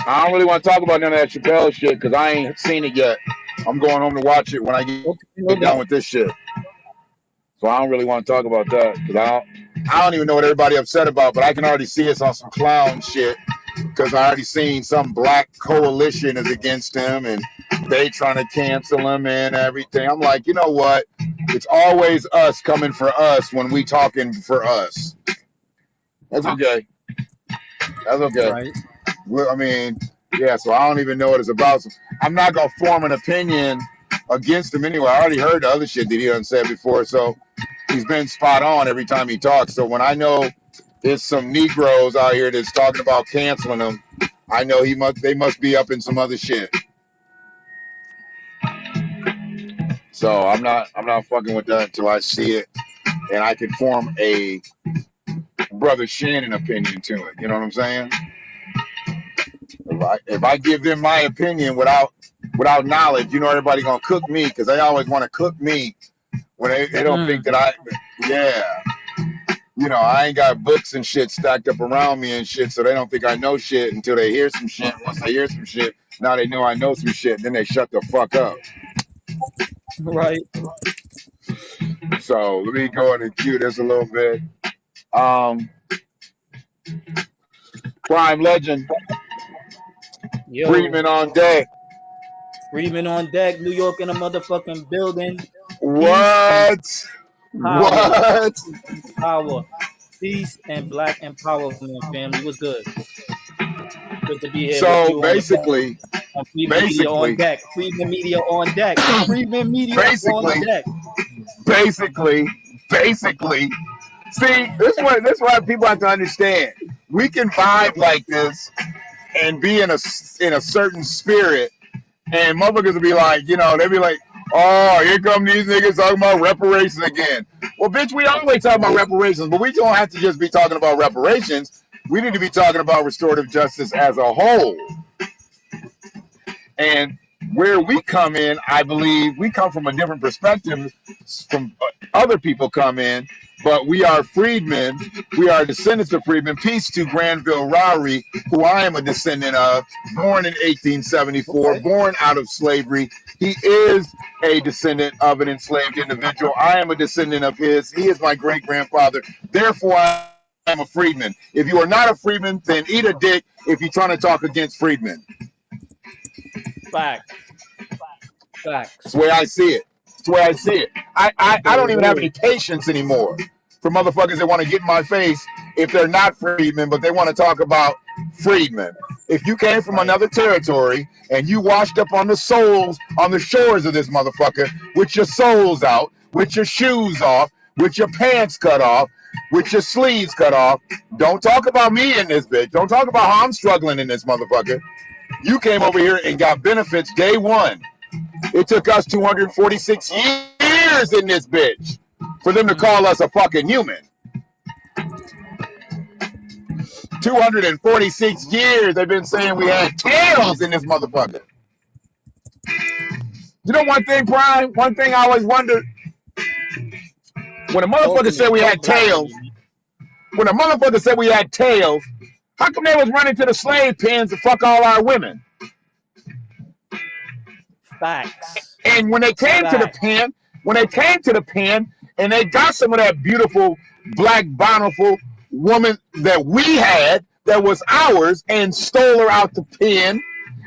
I don't really want to talk about none of that Chappelle shit because I ain't seen it yet. I'm going home to watch it when I Okay, no get done doubt. with this shit. So I don't really want to talk about that because I don't even know what everybody upset about, but I can already see it's on some clown shit because I already seen some black coalition is against him and they trying to cancel him and everything. I'm like, you know what? It's always us coming for us when we talking for us. That's okay. That's okay. Right. I mean, yeah, so I don't even know what it's about. So I'm not going to form an opinion against him anyway. I already heard the other shit that he done said before, so he's been spot on every time he talks. So when I know there's some Negroes out here that's talking about canceling him, I know they must be up in some other shit. So I'm not fucking with that until I see it and I can form a Brother Shannon opinion to it. You know what I'm saying? If I give them my opinion without knowledge, you know everybody gonna cook me because they always want to cook me when they don't think that yeah. You know, I ain't got books and shit stacked up around me and shit, so they don't think I know shit until they hear some shit. Once they hear some shit, now they know I know some shit, then they shut the fuck up. Right. So let me go in and cue this a little bit. Prime Legend, Yo, Freeman on deck. Freeman on deck, New York in a motherfucking building. Peace and What? power. What? Power. Peace and black empowerment, family. What's good? Good to be here with So you on the phone basically, on Freeman Media on basically, deck. Freeman Media on deck. Freeman Media on basically, deck. basically, basically. See, this is what people have to understand. We can vibe like this and be in a certain spirit, and motherfuckers will be like, you know, they'll be like, oh, here come these niggas talking about reparations again. Well, bitch, we always talk about reparations, but we don't have to just be talking about reparations. We need to be talking about restorative justice as a whole. And where we come in, I believe we come from a different perspective from other people come in, but we are freedmen. We are descendants of freedmen. Peace to Granville Rowry, who I am a descendant of, born in 1874, Okay. born out of slavery. He is a descendant of an enslaved individual. I am a descendant of his. He is my great grandfather. Therefore, I am a freedman. If you are not a freedman, then eat a dick if you're trying to talk against freedmen. Facts. That's Facts. the way I see it. That's the way I see it. I don't even have any Word. patience anymore for motherfuckers that want to get in my face if they're not freedmen, but they want to talk about freedmen. If you came from Right. another territory and you washed up on the shores of this motherfucker with your soles out, with your shoes off, with your pants cut off, with your sleeves cut off, don't talk about me in this bitch. Don't talk about how I'm struggling in this motherfucker. You came over here and got benefits day one. It took us 246 years in this bitch for them to call us a fucking human. 246 years they've been saying we had tails in this motherfucker. You know one thing, Prime? One thing I always wondered, when a motherfucker said Ultimate. we Talk had black to tails, me. how come they was running to the slave pens to fuck all our women? Facts. And when they came to the Facts. pen, and they got some of that beautiful black bountiful woman that we had that was ours and stole her out the pen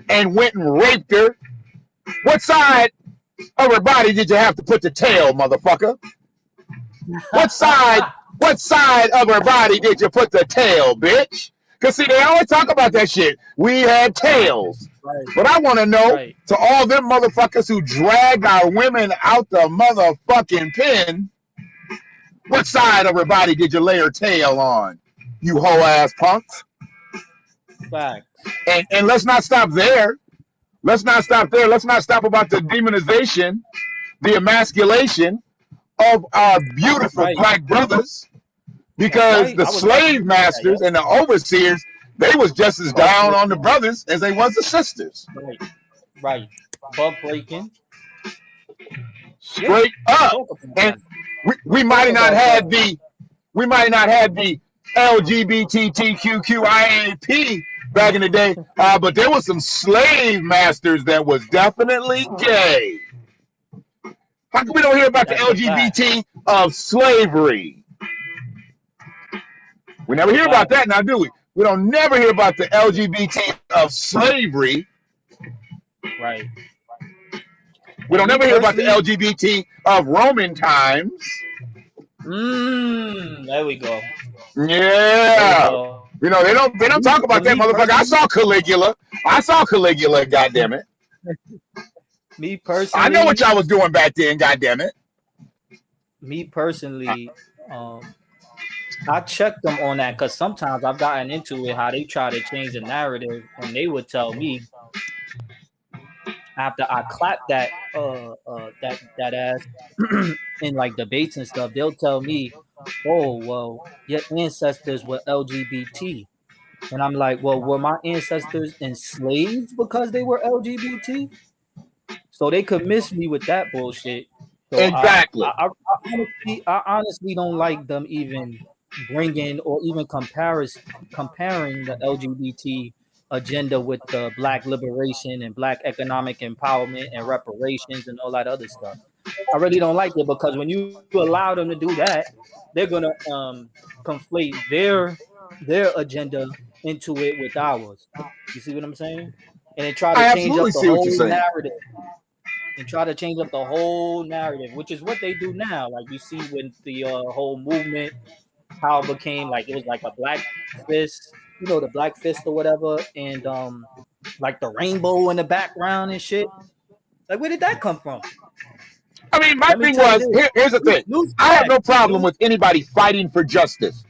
and went and raped her, what side of her body did you have to put the tail, motherfucker? What side of her body did you put the tail, bitch? Because, see, they always talk about that shit. We had tails. Right. But I want to know, Right. to all them motherfuckers who drag our women out the motherfucking pen, what side of her body did you lay her tail on, you hoe-ass punks? Facts. And let's not stop there. Let's not stop about the demonization, the emasculation of our beautiful Right. black brothers. That's Because right. the I was about to slave say that. masters and the overseers, they was just as Buck down on the breaking. brothers as they was the sisters. Right. Right. Buck breaking. Yeah. Straight up. Talk about And that. we Talk might not about have that. the we might not have the LGBTQIAP back in the day, but there was some slave masters that was definitely gay. How come we don't hear about the That's a fact. LGBT of slavery? We That's never a hear about fact. that now, do we? We don't never hear about the LGBT of slavery. Right. We And don't me never hear about the personally, LGBT of Roman times. there we go. There we Yeah. go. They don't talk about But that me motherfucker. I personally, saw Caligula. I saw Caligula, goddamn it. me I know what personally, y'all was doing back then, goddamn it. me personally, I checked them on that because sometimes I've gotten into it how they try to change the narrative, and they would tell me after I clap that ass in like debates and stuff, they'll tell me, "Oh, well, your ancestors were LGBT," and I'm like, "Well, were my ancestors enslaved because they were LGBT?" So they could miss me with that bullshit. So Exactly. I honestly don't like them even bringing or even comparing the LGBT agenda with the black liberation and black economic empowerment and reparations and all that other stuff. I really don't like it because when you allow them to do that, they're gonna conflate their agenda into it with ours. You see what I'm saying? And they try to I change absolutely up the see what you're whole saying. narrative and try to change up the whole narrative, which is what they do now. Like you see with the whole movement, how it became like it was like a black fist, the black fist or whatever, and like the rainbow in the background and shit. Like where did that come from? I mean, my Let me thing tell you was this. here's the thing. News I have fact. no problem News with anybody fighting for justice.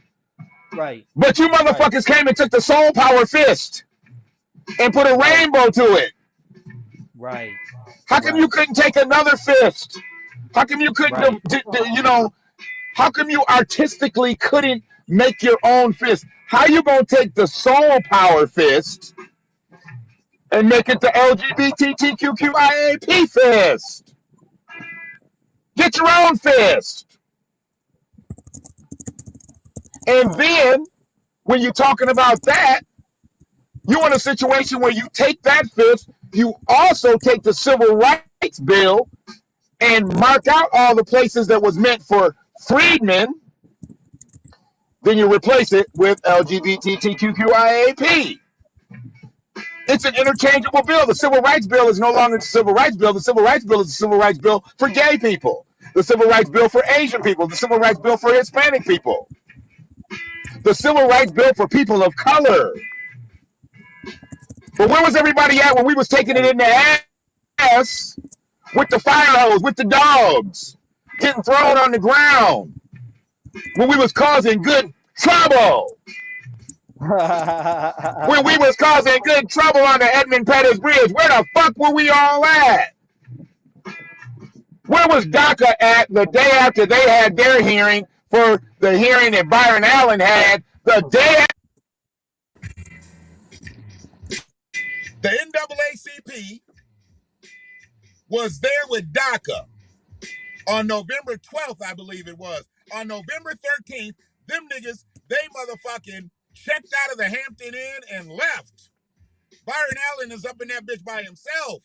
right. But you Right. motherfuckers came and took the soul power fist and put a Right. rainbow to it. Right. How come you Right. couldn't take another fist? How come you couldn't, Right. how come you artistically couldn't make your own fist? How you gonna take the soul power fist and make it the LGBTQIAP fist? Get your own fist. And then when you're talking about that, you're in a situation where you take that fist, you also take the civil rights bill and mark out all the places that was meant for freedmen, then you replace it with LGBTQIAP. It's an interchangeable bill. The civil rights bill is no longer the civil rights bill. The civil rights bill is the civil rights bill for gay people. The civil rights bill for Asian people. The civil rights bill for Hispanic people. The civil rights bill for people of color. But where was everybody at when we was taking it Right. in the ass with the fire hose, with the dogs, getting thrown on the ground, when we was causing good trouble? When we was causing good trouble on the Edmund Pettus Bridge, where the fuck were we all at? Where was DACA at the day after they had their hearing for the hearing that Byron Allen had the day the NAACP was there with DACA on November 12th, I believe it was. On November 13th, them niggas, they motherfucking checked out of the Hampton Inn and left. Byron Allen is up in that bitch by himself.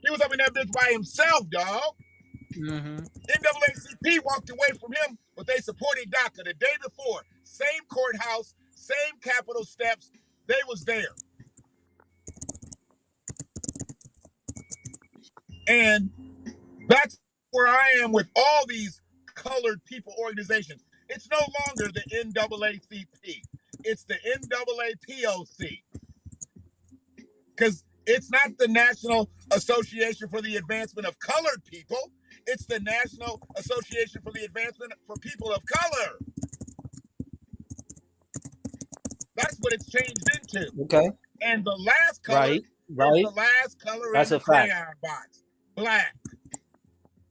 He was up in that bitch by himself, dog. Mm-hmm. NAACP walked away from him, but they supported DACA the day before. Same courthouse, same Capitol steps. They was there. And that's where I am with all these colored people organizations. It's no longer the NAACP. It's the NAAPOC. Because it's not the National Association for the Advancement of Colored People. It's the National Association for the Advancement for People of Color. That's what it's changed into. Okay. And the last color Right. is the Right. last color That's in the a fact. crayon box. Black.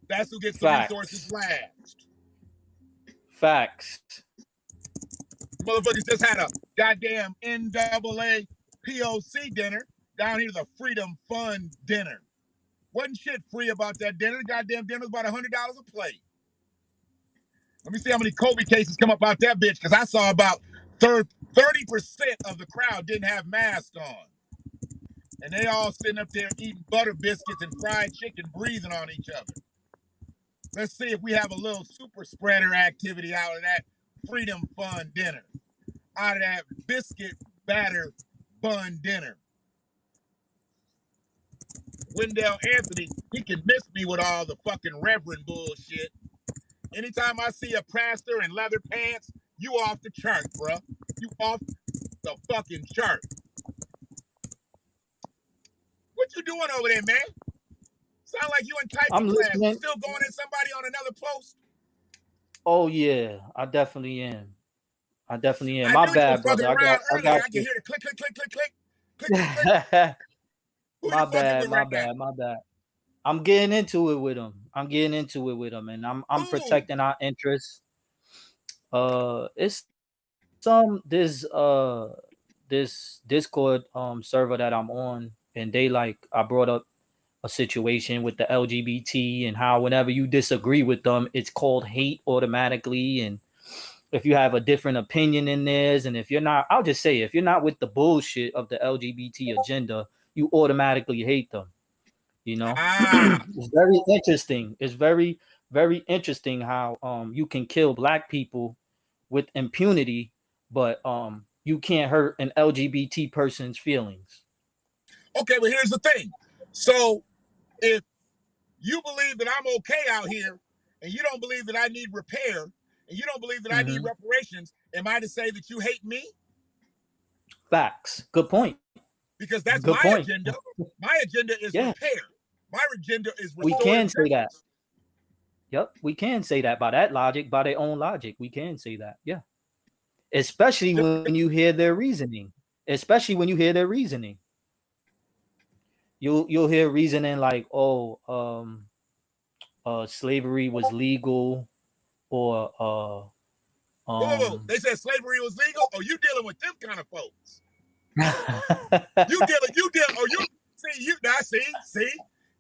That's who gets the resources Facts. last. Facts. Motherfuckers just had a goddamn NAAPOC dinner down here, the Freedom Fund dinner. Wasn't shit free about that dinner. The goddamn dinner was about $100 a plate. Let me see how many COVID cases come up out that bitch, because I saw about 30% of the crowd didn't have masks on. And they all sitting up there eating butter biscuits and fried chicken, breathing on each other. Let's see if we have a little super spreader activity out of that Freedom Fun dinner, out of that biscuit batter bun dinner. Wendell Anthony, he can miss me with all the fucking reverend bullshit. Anytime I see a pastor in leather pants, you off the chart, bro. You off the fucking chart. What you doing over there, man? Sound like you in typing class. You still going at somebody on another post? Oh yeah, I definitely am. My bad, brother. I got I can hear the click, click, click, click, click, click, click. My bad. I'm getting into it with him. And I'm protecting our interests. It's this Discord server that I'm on, and I brought up a situation with the LGBT and how whenever you disagree with them, it's called hate automatically. And if you have a different opinion in theirs, and if you're not, I'll just say, if you're not with the bullshit of the LGBT agenda, you automatically hate them. You know, it's very interesting. It's very, very interesting how you can kill black people with impunity, but you can't hurt an LGBT person's feelings. Okay, but here's the thing. So if you believe that I'm okay out here, and you don't believe that I need repair, and you don't believe that I need reparations, am I to say that you hate me? Facts. Good point. Because that's my agenda. My agenda is repair. My agenda is we can say that. Yep, we can say that by that logic, by their own logic. We can say that. Yeah. Especially when you hear their reasoning. You'll hear reasoning like, slavery was legal, or whoa. They said slavery was legal. Oh, you dealing with them kind of folks. See.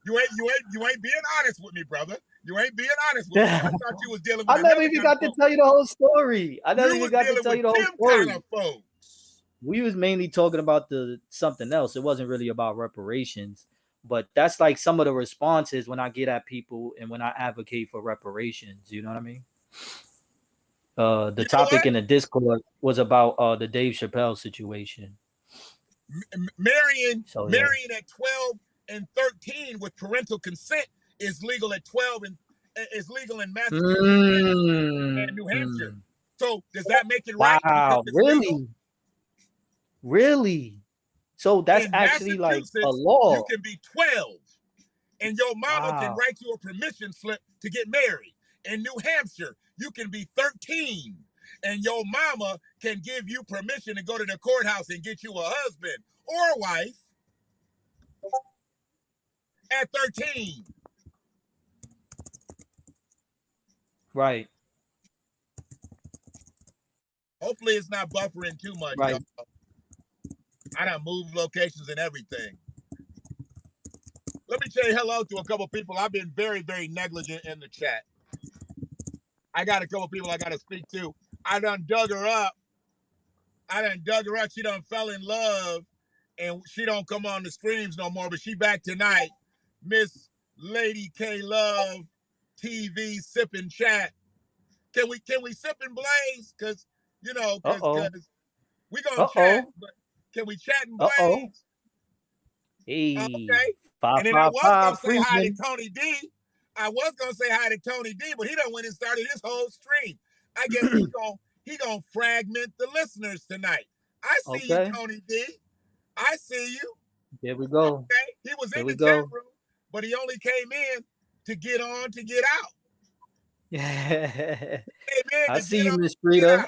You ain't being honest with me, brother. You ain't being honest with me. I thought you was dealing with. I never even got to tell you the whole story. Kind of folks. We was mainly talking about something else. It wasn't really about reparations, but that's like some of the responses when I get at people and when I advocate for reparations. You know what I mean? The topic in the Discord was about the Dave Chappelle situation. Marrying at 12 and 13 with parental consent is legal at 12 and is legal in Massachusetts and New Hampshire. So does that make it right? Wow, really? So that's actually like a law. You can be 12 and your mama can write you a permission slip to get married. In New Hampshire, you can be 13 and your mama can give you permission to go to the courthouse and get you a husband or a wife at 13. Right. Hopefully it's not buffering too much. Right. Y'all. I done moved locations and everything. Let me say hello to a couple people. I've been very, very negligent in the chat. I got a couple people I got to speak to. I done dug her up. She done fell in love, and she don't come on the streams no more, but she back tonight. Miss Lady K Love TV sipping chat. Can we sip and blaze? Because we gonna chat, but can we chat and blaze? Hey, okay. And then I was gonna say hi to Tony D. But he done went and started his whole stream. I guess he gonna fragment the listeners tonight. I see you, Tony D. I see you. There we go. Okay. He was in the chat room, but he only came in to get on to get out. Yeah. I see you, Miss Frida.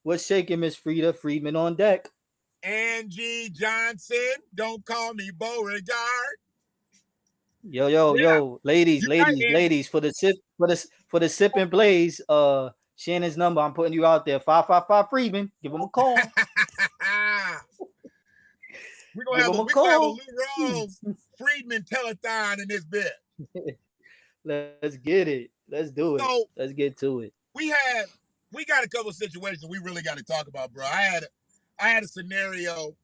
What's shaking, Miss Frida? Friedman on deck. Angie Johnson, don't call me Beauregard. Yo, ladies, for the sip and blaze, Shannon's number, I'm putting you out there. 555 Friedman. Give him a call. We're gonna have a Lou Rawls Friedman telethon in this bit. Let's get it. Let's do it. So Let's get to it. we got a couple of situations we really got to talk about, bro. I had a scenario.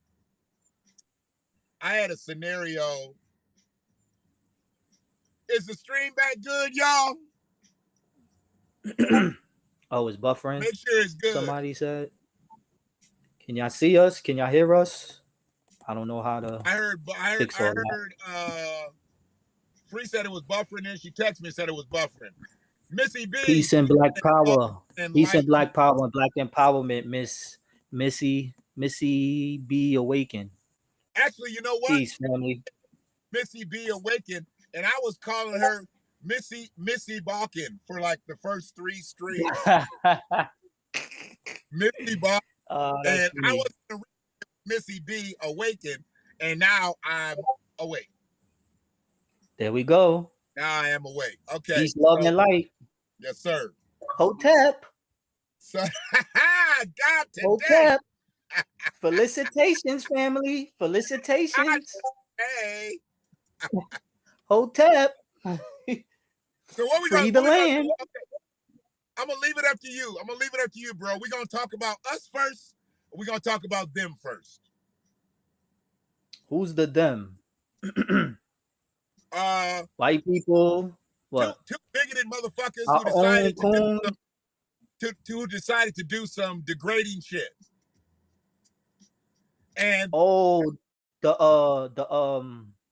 Is the stream back good, y'all? Oh, it's buffering. Make sure it's good. Somebody said. Can y'all see us? Can y'all hear us? I don't know how to. I heard. Free said it was buffering. Then she texted me and said it was buffering. Missy B. Peace and Black Power. Peace and Black Power and Black Empowerment. Missy B Awaken. Actually, you know what? Peace, family. Missy B Awaken, and I was calling her Missy Balkan for like the first 3 streams. Missy Balkan, and I was gonna read Missy B Awaken, and now I'm awake. There we go. Now I am awake. Okay. Peace, love, and light. Yes, sir. Hotep. So, God, today. Hotep. Felicitations, family. Felicitations. Hey. Hotep. So what we Free the land. I'm gonna leave it up to you. Bro. We're gonna talk about us first, or we're gonna talk about them first. Who's the them? White people. What? Two bigoted motherfuckers who decided to do some degrading shit. And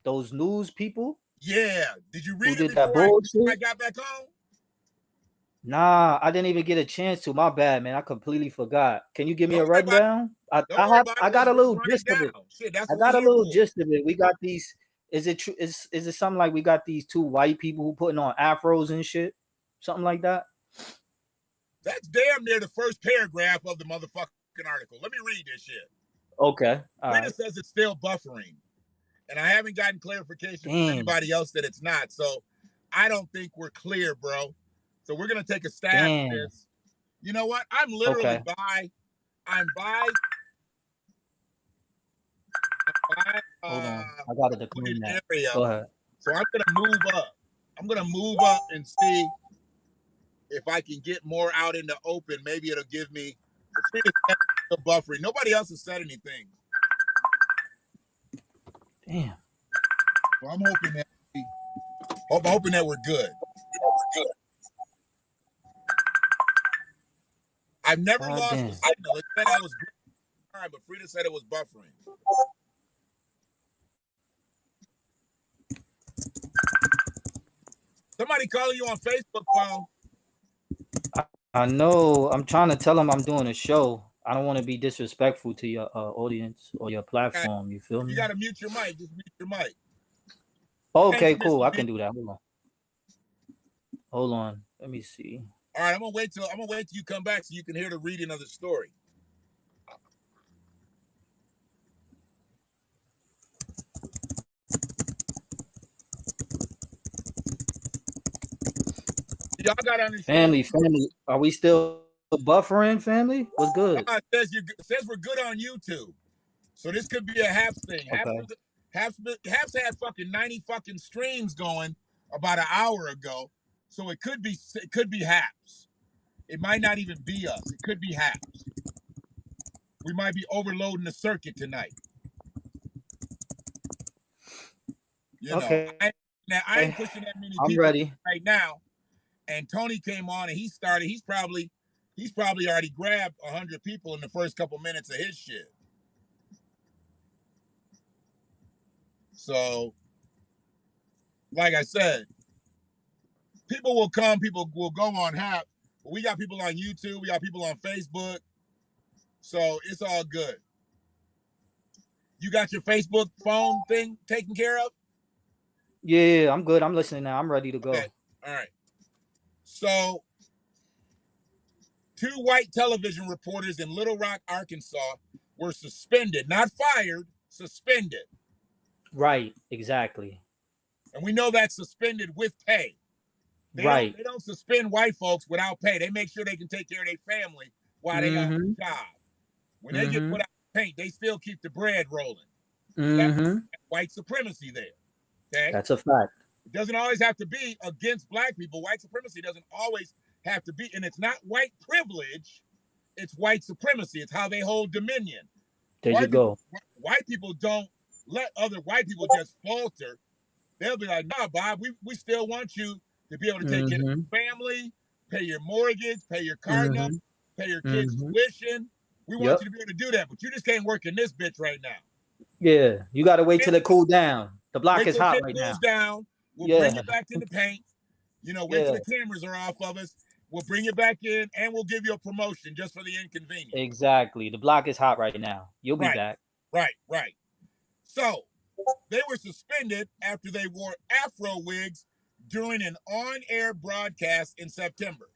those news people. Yeah, did you read who it did that before bullshit? I got back home? Nah, I didn't even get a chance to. My bad, man. I completely forgot. Can you give me a rundown? I got a little gist of it. I got a little gist of it. We got these. Is it true? Is it something like we got these 2 white people who putting on afros and shit? Something like that? That's damn near the first paragraph of the motherfucking article. Let me read this shit. Okay. It says it's still buffering. And I haven't gotten clarification from anybody else that it's not. So I don't think we're clear, bro. So we're going to take a stab at this. You know what? I'm literally by. Hold on. I got to decline that. Area. Go ahead. So I'm going to move up. I'm going to move up and see if I can get more out in the open. Maybe it'll give me the buffering. Nobody else has said anything. Damn. So I'm hoping that we're good. I've never lost the signal. It said I was good, but Frida said it was buffering. Somebody calling you on Facebook phone. I know. I'm trying to tell them I'm doing a show. I don't want to be disrespectful to your audience or your platform. You feel me? You got to mute your mic. Just mute your mic. Okay, cool. I can do that. Hold on. Let me see. All right, I'm gonna wait till you come back so you can hear the reading of the story. Y'all gotta understand. Family. Are we still buffering, family? What's good? It says we're good on YouTube. So this could be a Haps thing. Okay. Haps had fucking 90 fucking streams going about an hour ago. So it could be Haps. It might not even be us. It could be Haps. We might be overloading the circuit tonight. Okay. I ain't pushing that many people. I'm ready right now. And Tony came on and he started. He's probably already grabbed 100 people in the first couple minutes of his shit. So, like I said, people will come. People will go on Hap. We got people on YouTube. We got people on Facebook. So it's all good. You got your Facebook phone thing taken care of? Yeah, I'm good. I'm listening now. I'm ready to go. Okay. All right. So, 2 white television reporters in Little Rock, Arkansas were suspended, not fired, suspended. Right, exactly. And we know that's suspended with pay. They don't suspend white folks without pay. They make sure they can take care of their family while they have a job. When they get put out of paint, they still keep the bread rolling. That's white supremacy there. Okay? That's a fact. It doesn't always have to be against black people. White supremacy doesn't always have to be, and it's not white privilege. It's white supremacy. It's how they hold dominion. There you go. White people don't let other white people just falter. They'll be like, nah, Bob, we still want you to be able to take care of your family, pay your mortgage, pay your car note, pay your kids' tuition. We want you to be able to do that, but you just can't work in this bitch right now. Yeah, you got to wait till it cool down. The block is hot right now. Down. We'll bring it back in the paint. Wait till the cameras are off of us. We'll bring it back in, and we'll give you a promotion just for the inconvenience. Exactly. The block is hot right now. You'll be back. Right. So, they were suspended after they wore afro wigs during an on-air broadcast in September.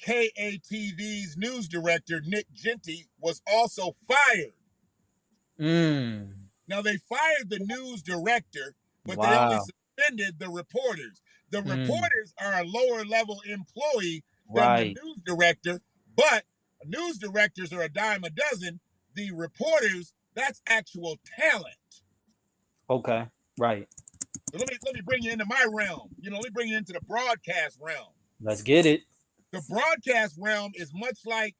KATV's news director, Nick Genty, was also fired. Now, they fired the news director, but they only suspended the reporters. The reporters are a lower-level employee than the news director, but news directors are a dime a dozen. The reporters, that's actual talent. Okay, right. So let me bring you into my realm. Let me bring you into the broadcast realm. Let's get it. The broadcast realm is much like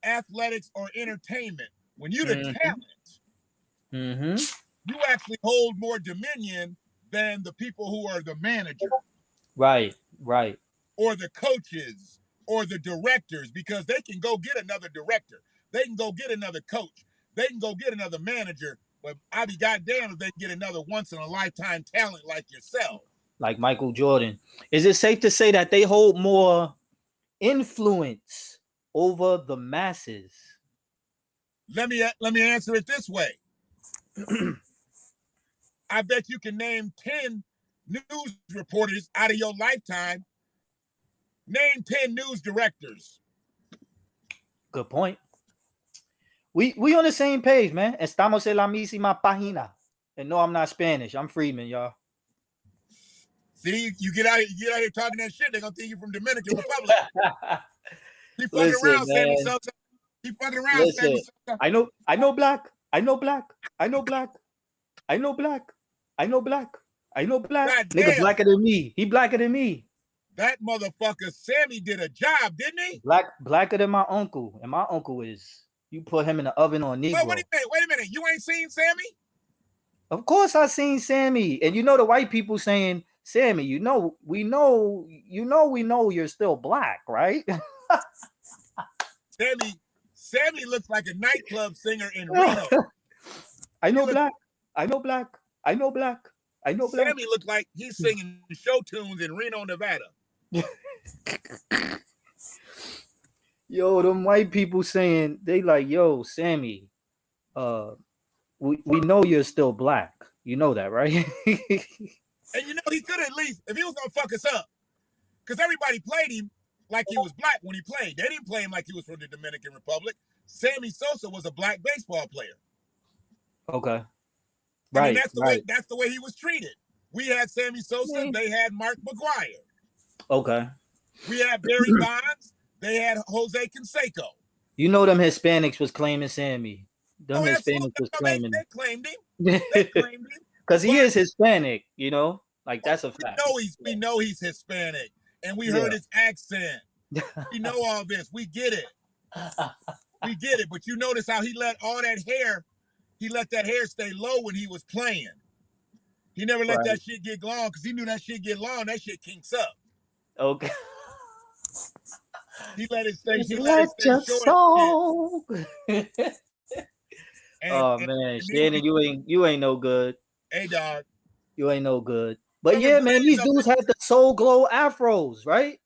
athletics or entertainment. When you're the talent, you actually hold more dominion than the people who are the manager. Right. Or the coaches or the directors, because they can go get another director. They can go get another coach. They can go get another manager. But I'll be goddamn if they get another once-in-a-lifetime talent like yourself. Like Michael Jordan. Is it safe to say that they hold more influence over the masses? Let me answer it this way. I bet you can name 10 news reporters out of your lifetime. Name 10 news directors. Good point. We on the same page, man. Estamos en la misma página. And no, I'm not Spanish. I'm Freeman, y'all. See, you get out here talking that shit, they're gonna think you're from Dominican Republic. Keep fucking around, Sammy Sosa. Keep fucking around, Sammy Sosa. I know black. I know black. Nigga blacker than me. He blacker than me. That motherfucker Sammy did a job, didn't he? Blacker than my uncle. And my uncle is, you put him in the oven on Negro. Wait a minute. You ain't seen Sammy? Of course I seen Sammy. And the white people saying, Sammy, we know you're still black, right? Sammy looks like a nightclub singer in Reno. I know black. Sammy looked like he's singing show tunes in Reno, Nevada. Yo, them white people saying, they like, yo, Sammy, we know you're still black. You know that, right? And he could at least, if he was gonna fuck us up, because everybody played him like he was black when he played. They didn't play him like he was from the Dominican Republic. Sammy Sosa was a black baseball player. Okay. Right. That's the way he was treated. We had Sammy Sosa, they had Mark McGwire. Okay. We had Barry Bonds, they had Jose Canseco. Them Hispanics was claiming Sammy. Hispanics was claiming. They claimed him. Because he is Hispanic, like that's a fact. We know he's Hispanic, and we heard his accent. We know all this. We get it. But you notice how he let all that hair, stay low when he was playing. He never let that shit get long because he knew that shit get long, that shit kinks up. Okay. He let it stay short. Man, Shannon, you ain't no good. Hey, dog. You ain't no good. But yeah, man, these dudes had the Soul Glow afros, right?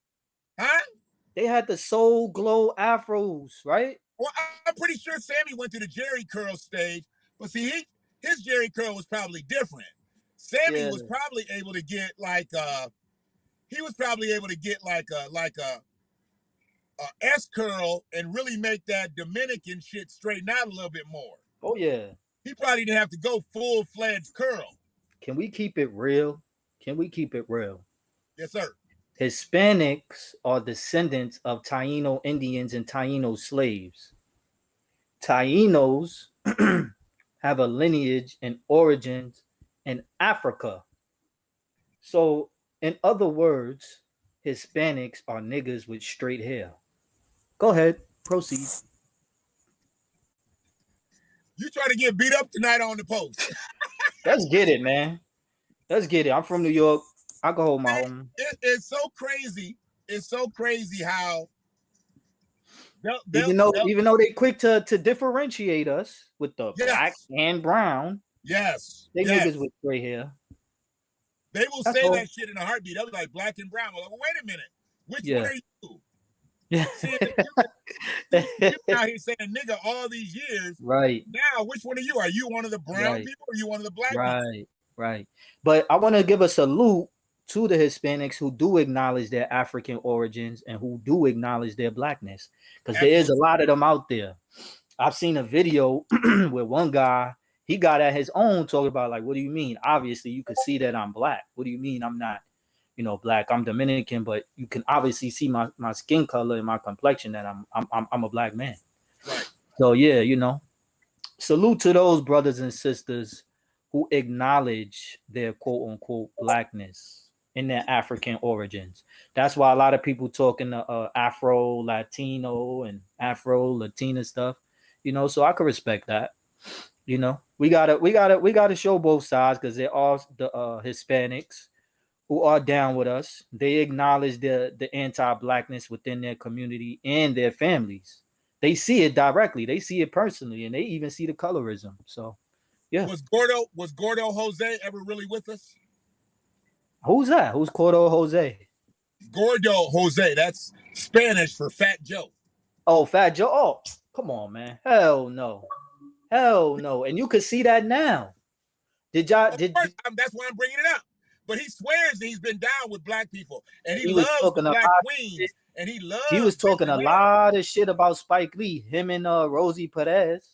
Huh? They had the Soul Glow afros, right? Well, I'm pretty sure Sammy went to the Jerry curl stage, but see, his Jerry curl was probably different. Sammy was probably able to get like a S curl and really make that Dominican shit straighten out a little bit more. Oh yeah. He probably didn't have to go full-fledged curl. Can we keep it real? Yes, sir. Hispanics are descendants of Taino Indians and Taino slaves. Tainos have a lineage and origins in Africa. So, in other words, Hispanics are niggas with straight hair. Go ahead, proceed. You trying to get beat up tonight on the post? Let's get it, man. Let's get it. I'm from New York. I can hold my own. It's so crazy. It's so crazy how Even though they quick to differentiate us with the black yes, and brown, yes, they yes. niggas with gray hair. They will That's say all. that shit in a heartbeat. They'll be like black and brown. Well, wait a minute. Which Yeah. one are you? Yeah. See, you out here saying nigga all these years. Right. Now, which one are you? Are you one of the brown Right. people or are you one of the black Right. people? Right. But I want to give a salute to the Hispanics who do acknowledge their African origins and who do acknowledge their blackness, because there is a lot of them out there. I've seen a video where one guy, he got at his own talking about like, what do you mean? Obviously, you could see that I'm black. What do you mean I'm not, black? I'm Dominican, but you can obviously see my skin color and my complexion that I'm a black man. Right. So yeah, salute to those brothers and sisters who acknowledge their quote unquote blackness in their African origins. That's why a lot of people talking the Afro Latino and Afro Latina stuff. So I could respect that. We gotta show both sides, because there are the Hispanics who are down with us. They acknowledge the anti-blackness within their community and their families. They see it directly. They see it personally, and they even see the colorism. So, yeah. Was Gordo Jose ever really with us? Who's that? Who's Gordo Jose? Gordo Jose. That's Spanish for Fat Joe. Oh, Fat Joe. Oh, come on, man. Hell no. Hell no. And you can see that now. Did y'all? That's why I'm bringing it up. But he swears that he's been down with black people, and he was loves talking the a black lot queens, and he loves. He was talking a lot of shit about Spike Lee, him and Rosie Perez.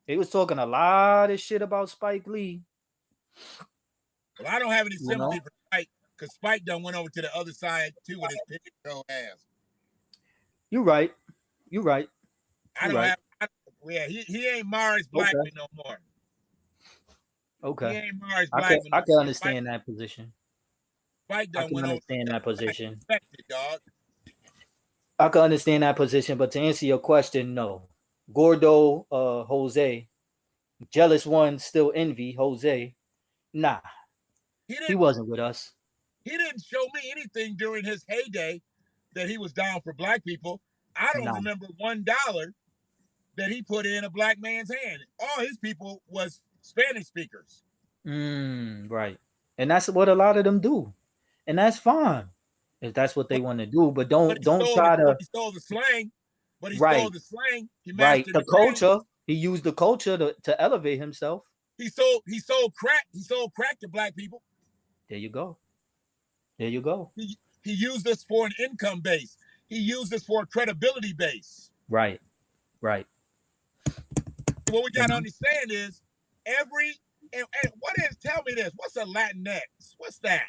He was talking a lot of shit about Spike Lee. Well, I don't have any sympathy for Spike, because Spike done went over to the other side too with his pig toe ass. You're right. You're right. I don't have. Yeah, he ain't Mars Blackman no more. Okay. He ain't Mars Blackman. I can understand that position. Spike done went over. That position. Dog. I can understand that position, but to answer your question, no. Gordo Jose, jealous one still envy Jose. Nah. He wasn't with us. He didn't show me anything during his heyday that he was down for black people. I don't remember $1 that he put in a black man's hand. All his people was Spanish speakers. Right. And that's what a lot of them do. And that's fine if that's what they want to do. But don't try to. He stole the slang. But he stole the slang. He mastered the culture. He used the culture to elevate himself. He sold crack. He sold crack to black people. There you go. There you go. He used this for an income base. He used this for a credibility base. Right. Right. What we got to understand is and tell me this, what's a Latinx? What's that?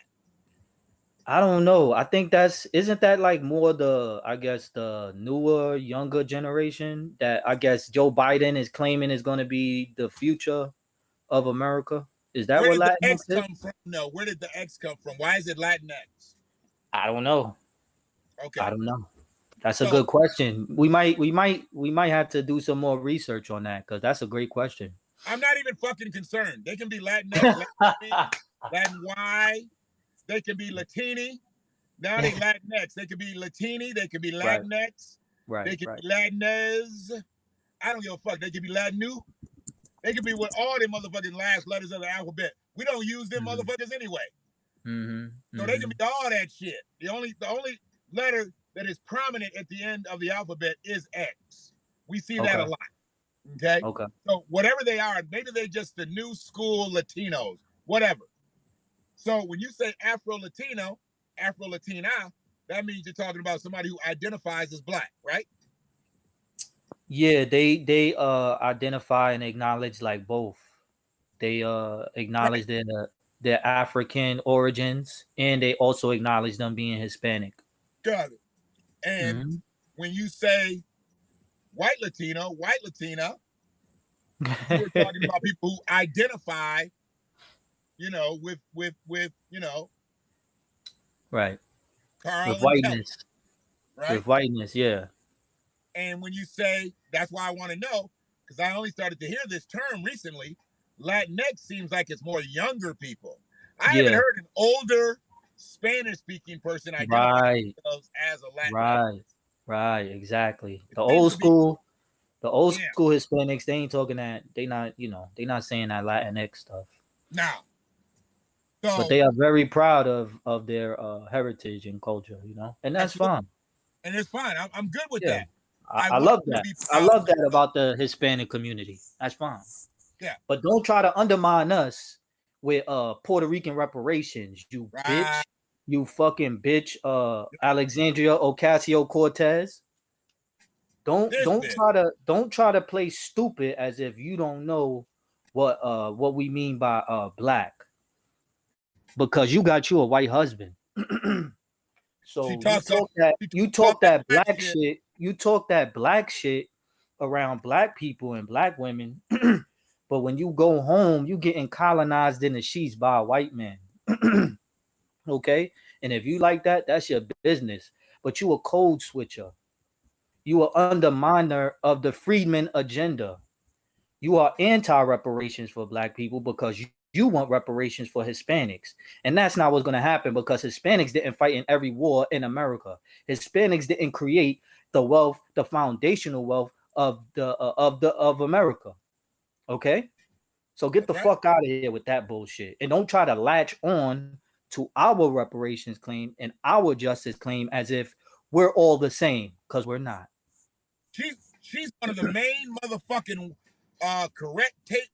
I don't know. I think isn't that like more the newer, younger generation that I guess Joe Biden is claiming is going to be the future of America? Is that where Latinx X come from? No, where did the X come from? Why is it Latinx? I don't know. Okay. I don't know. That's a good question. We might have to do some more research on that, because that's a great question. I'm not even fucking concerned. They can be Latinx, Latin Y. They can be Latini. Now they Latinx. They can be Latini. They can be Latinx. Right. They can be Latinez. I don't give a fuck. They can be Latinu. They can be with all them motherfucking last letters of the alphabet. We don't use them motherfuckers anyway. So they can be all that shit. The only letter that is prominent at the end of the alphabet is X. We see that a lot. Okay? So whatever they are, maybe they're just the new school Latinos, whatever. So when you say Afro-Latino, Afro-Latina, that means you're talking about somebody who identifies as black, right? Yeah, they identify and acknowledge like both. They acknowledge their African origins, and they also acknowledge them being Hispanic. Got it. And when you say white Latino, you're talking about people who identify with Right. With Carl and Kelly, whiteness. right? With whiteness, yeah. And when you say, that's why I want to know, because I only started to hear this term recently, Latinx seems like it's more younger people. I haven't Yeah. heard an older Spanish speaking person identify Right. themselves as a Latinx. Right. Right. Exactly. It seems to be, The old yeah, school Hispanics, they ain't talking that. They not, they not saying that Latinx stuff. now. But So, they are very proud of their heritage and culture, and that's absolutely. fine. And it's fine. I'm good with Yeah. that. I I want love them to that. be I proud of love that themselves. about the Hispanic community. That's fine. Yeah. But don't try to undermine us with Puerto Rican reparations, you Right. bitch. You fucking bitch, Alexandria Ocasio-Cortez. This bitch. Don't try to play stupid as if you don't know what we mean by black, because you got you a white husband. She So talks all you talk talk that that black black shit. shit, around black people and black women. But when you go home, you getting colonized in the sheets by a white man. Okay? And if you like that, that's your business. But you a code switcher. You are underminer of the Friedman agenda. You are anti-reparations for black people because you want reparations for Hispanics. And that's not what's going to happen, because Hispanics didn't fight in every war in America. Hispanics didn't create the wealth, the foundational wealth of America. Okay? So get That's the right. fuck out of here with that bullshit. And don't try to latch on to our reparations claim and our justice claim as if we're all the same, because we're not. She's one of the main motherfucking correct tape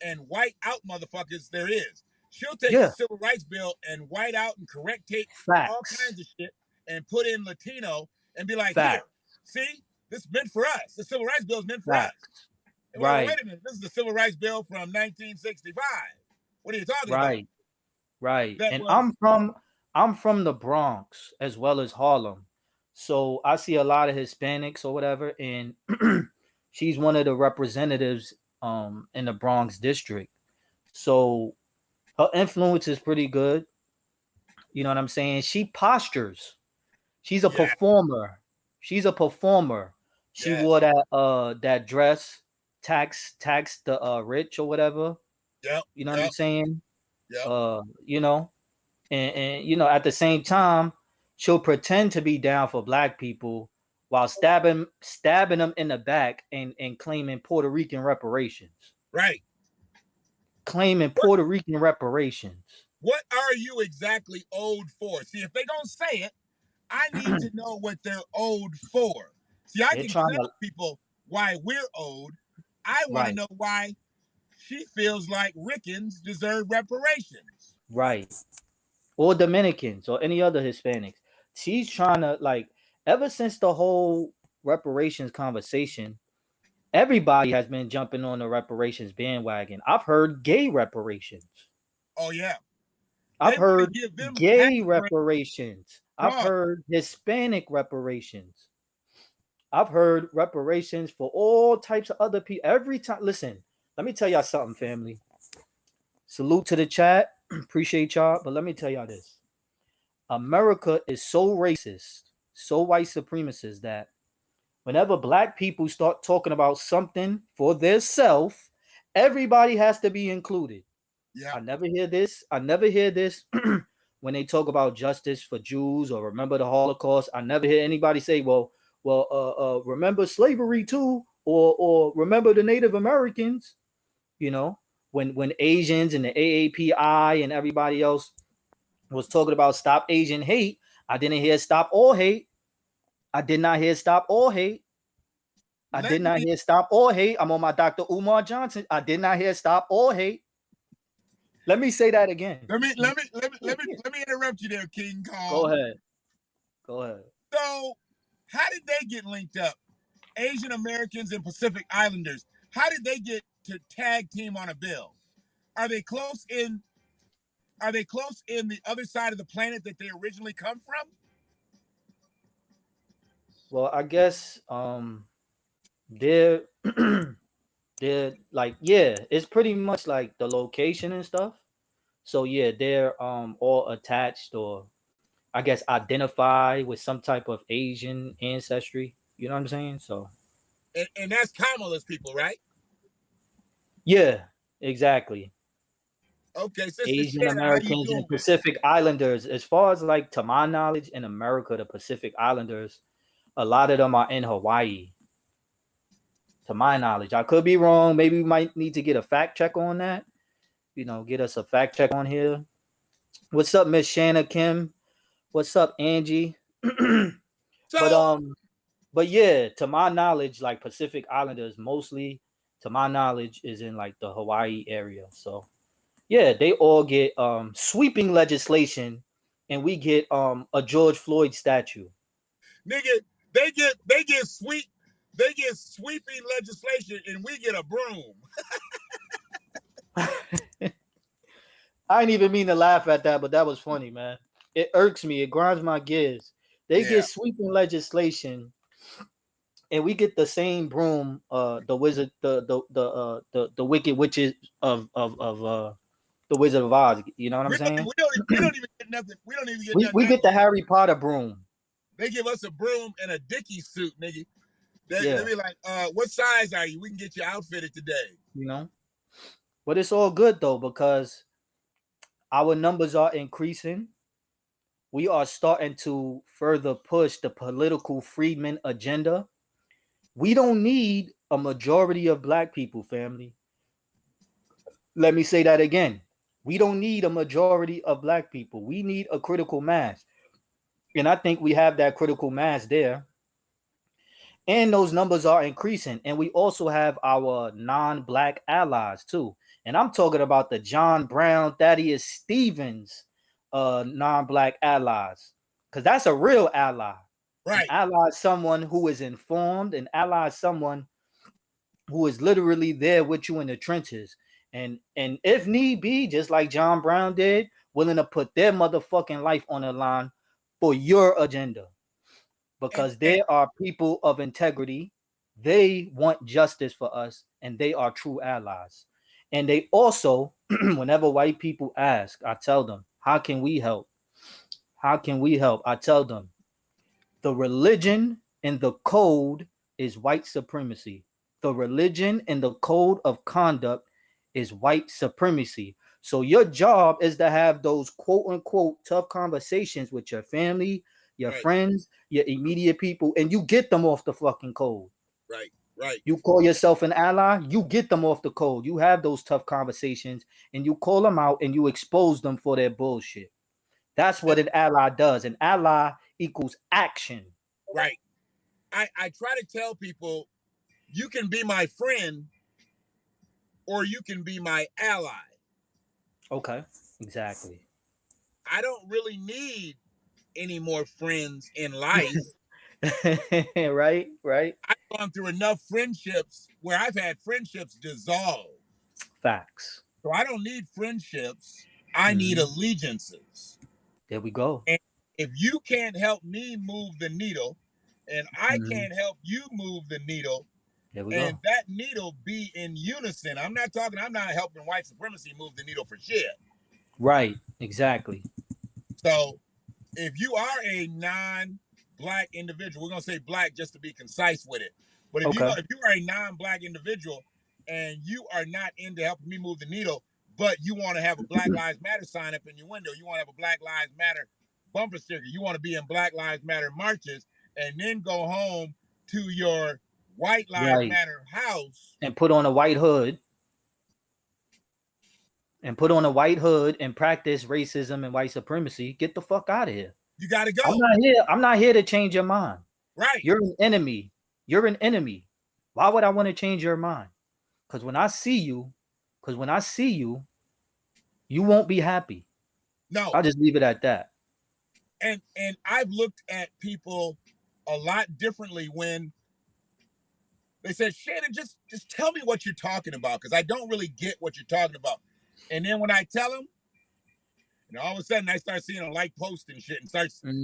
and white out motherfuckers there is. She'll take the Yeah. civil rights bill and white out and correct tape all Facts. kinds of shit and put in Latino and be like, here, Facts. see, this is meant for us. The civil rights bill is meant for us. Facts. And Right. wait a minute, this is the civil rights bill from 1965. What are you talking about? Right. Right. That And was I'm from the Bronx as well as Harlem. So I see a lot of Hispanics or whatever, and she's one of the representatives in the Bronx district. So her influence is pretty good. You know what I'm saying? She postures. She's a yeah, performer. She's a performer. She yes, wore that dress, tax the rich or whatever. yep, You know what I'm yep, saying? yep. You know, and at the same time, she'll pretend to be down for black people while stabbing them in the back and claiming Puerto Rican reparations. Right. Claiming What Puerto Rican reparations. what are you exactly owed for? See, if they don't say it, I need to know what they're owed for. See, I They're can trying to tell people why we're owed. I want to right, know why she feels like Rickens deserve reparations. right. Or Dominicans or any other Hispanics. She's trying to ever since the whole reparations conversation, everybody has been jumping on the reparations bandwagon. I've heard gay reparations. Oh yeah, I've they want to heard give them tax gay breaks. reparations. I've Dog, heard Hispanic reparations. I've heard reparations for all types of other people. Every time, listen, let me tell y'all something, family. Salute to the chat. Appreciate y'all. But let me tell y'all this. America is so racist, so white supremacist that whenever black people start talking about something for their self, everybody has to be included. yeah. I never hear this. I never hear this when they talk about justice for Jews or remember the Holocaust. I never hear anybody say, remember slavery too, or remember the Native Americans. You know, when Asians and the AAPI and everybody else was talking about stop Asian hate, I didn't hear stop all hate. I did not hear stop all hate. I Let did not me hear stop all hate. I'm on my Dr. Umar Johnson. I did not hear stop all hate. Let me say that again. let me interrupt you there, King Go Kong. ahead. Go ahead. So, how did they get linked up? Asian Americans and Pacific Islanders. How did they get to tag team on a bill? Are they close in? Are they close in the other side of the planet that they originally come from? Well, I guess they're they're like, yeah, it's pretty much like the location and stuff. So yeah, they're all attached, or I guess identify with some type of Asian ancestry. You know what I'm saying? So And that's Kamala's people, right? yeah, exactly. Okay, Sister Asian Shanna, how you Americans and doing? Pacific Islanders. As far as like to my knowledge, in America, the Pacific Islanders, a lot of them are in Hawaii. To my knowledge, I could be wrong. Maybe we might need to get a fact check on that. You know, get us a fact check on here. What's up, Miss Shanna Kim? What's up, Angie? but So but yeah, to my knowledge, like Pacific Islanders mostly, to my knowledge, is in like the Hawaii area. So yeah, they all get sweeping legislation, and we get a George Floyd statue. nigga, they get sweeping legislation and we get a broom. I didn't even mean to laugh at that, but that was funny, man. It irks me. It grinds my gears. They Yeah. get sweeping legislation, and we get the same broom. The wizard, the wicked witches of the Wizard of Oz. You know what I'm We don't, saying? we don't even get nothing. We don't even get nothing. We get the Harry Potter broom. They give us a broom and a Dickie suit, nigga. They Yeah, be like, what size are you? We can get you outfitted today. you know. But it's all good though, because our numbers are increasing. We are starting to further push the political freedmen agenda. We don't need a majority of black people, family. Let me say that again. We don't need a majority of black people. We need a critical mass. And I think we have that critical mass there. And those numbers are increasing. And we also have our non-black allies too. And I'm talking about the John Brown, Thaddeus Stevens non-black allies. Because that's a real ally. An Right. ally is someone who is informed, an ally is someone who is literally there with you in the trenches. And if need be, just like John Brown did, willing to put their motherfucking life on the line for your agenda. Because And they are people of integrity. They want justice for us, and they are true allies. And they also, whenever white people ask, I tell them, how can we help? How can we help? I tell them, the religion and the code is white supremacy. The religion and the code of conduct is white supremacy. So your job is to have those quote unquote tough conversations with your family, your right, friends, your immediate people, and you get them off the fucking code. right. You call yourself an ally, you get them off the code. You have those tough conversations and you call them out and you expose them for their bullshit. That's what an ally does. An ally equals action. Right. I try to tell people you can be my friend or you can be my ally. Okay, exactly. I don't really need any more friends in life. Right. I've gone through enough friendships where I've had friendships dissolve. Facts. So I don't need friendships. I need Mhm. allegiances. There we go. And if you can't help me move the needle and I Mhm. can't help you move the needle, There we and go. that needle be in unison. I'm not helping white supremacy move the needle for shit. Right. Exactly. So if you are a non-black individual, we're gonna say black just to be concise with it. But if Okay. you are a non-black individual and you are not into helping me move the needle, but you want to have a Black Lives Matter sign up in your window, you want to have a Black Lives Matter bumper sticker, you want to be in Black Lives Matter marches, and then go home to your White Lives Right. Matter house. And put on a white hood. And put on a white hood and practice racism and white supremacy. Get the fuck out of here. You got to I'm go. not here. I'm not here to change your mind. Right. You're an enemy. You're an enemy. Why would I want to change your mind? Because when I see you, you won't be happy. No. I'll just leave it at that. And I've looked at people a lot differently when they said, Shannon, just tell me what you're talking about, because I don't really get what you're talking about. And then when I tell them, and all of a sudden I start seeing a like post and shit, and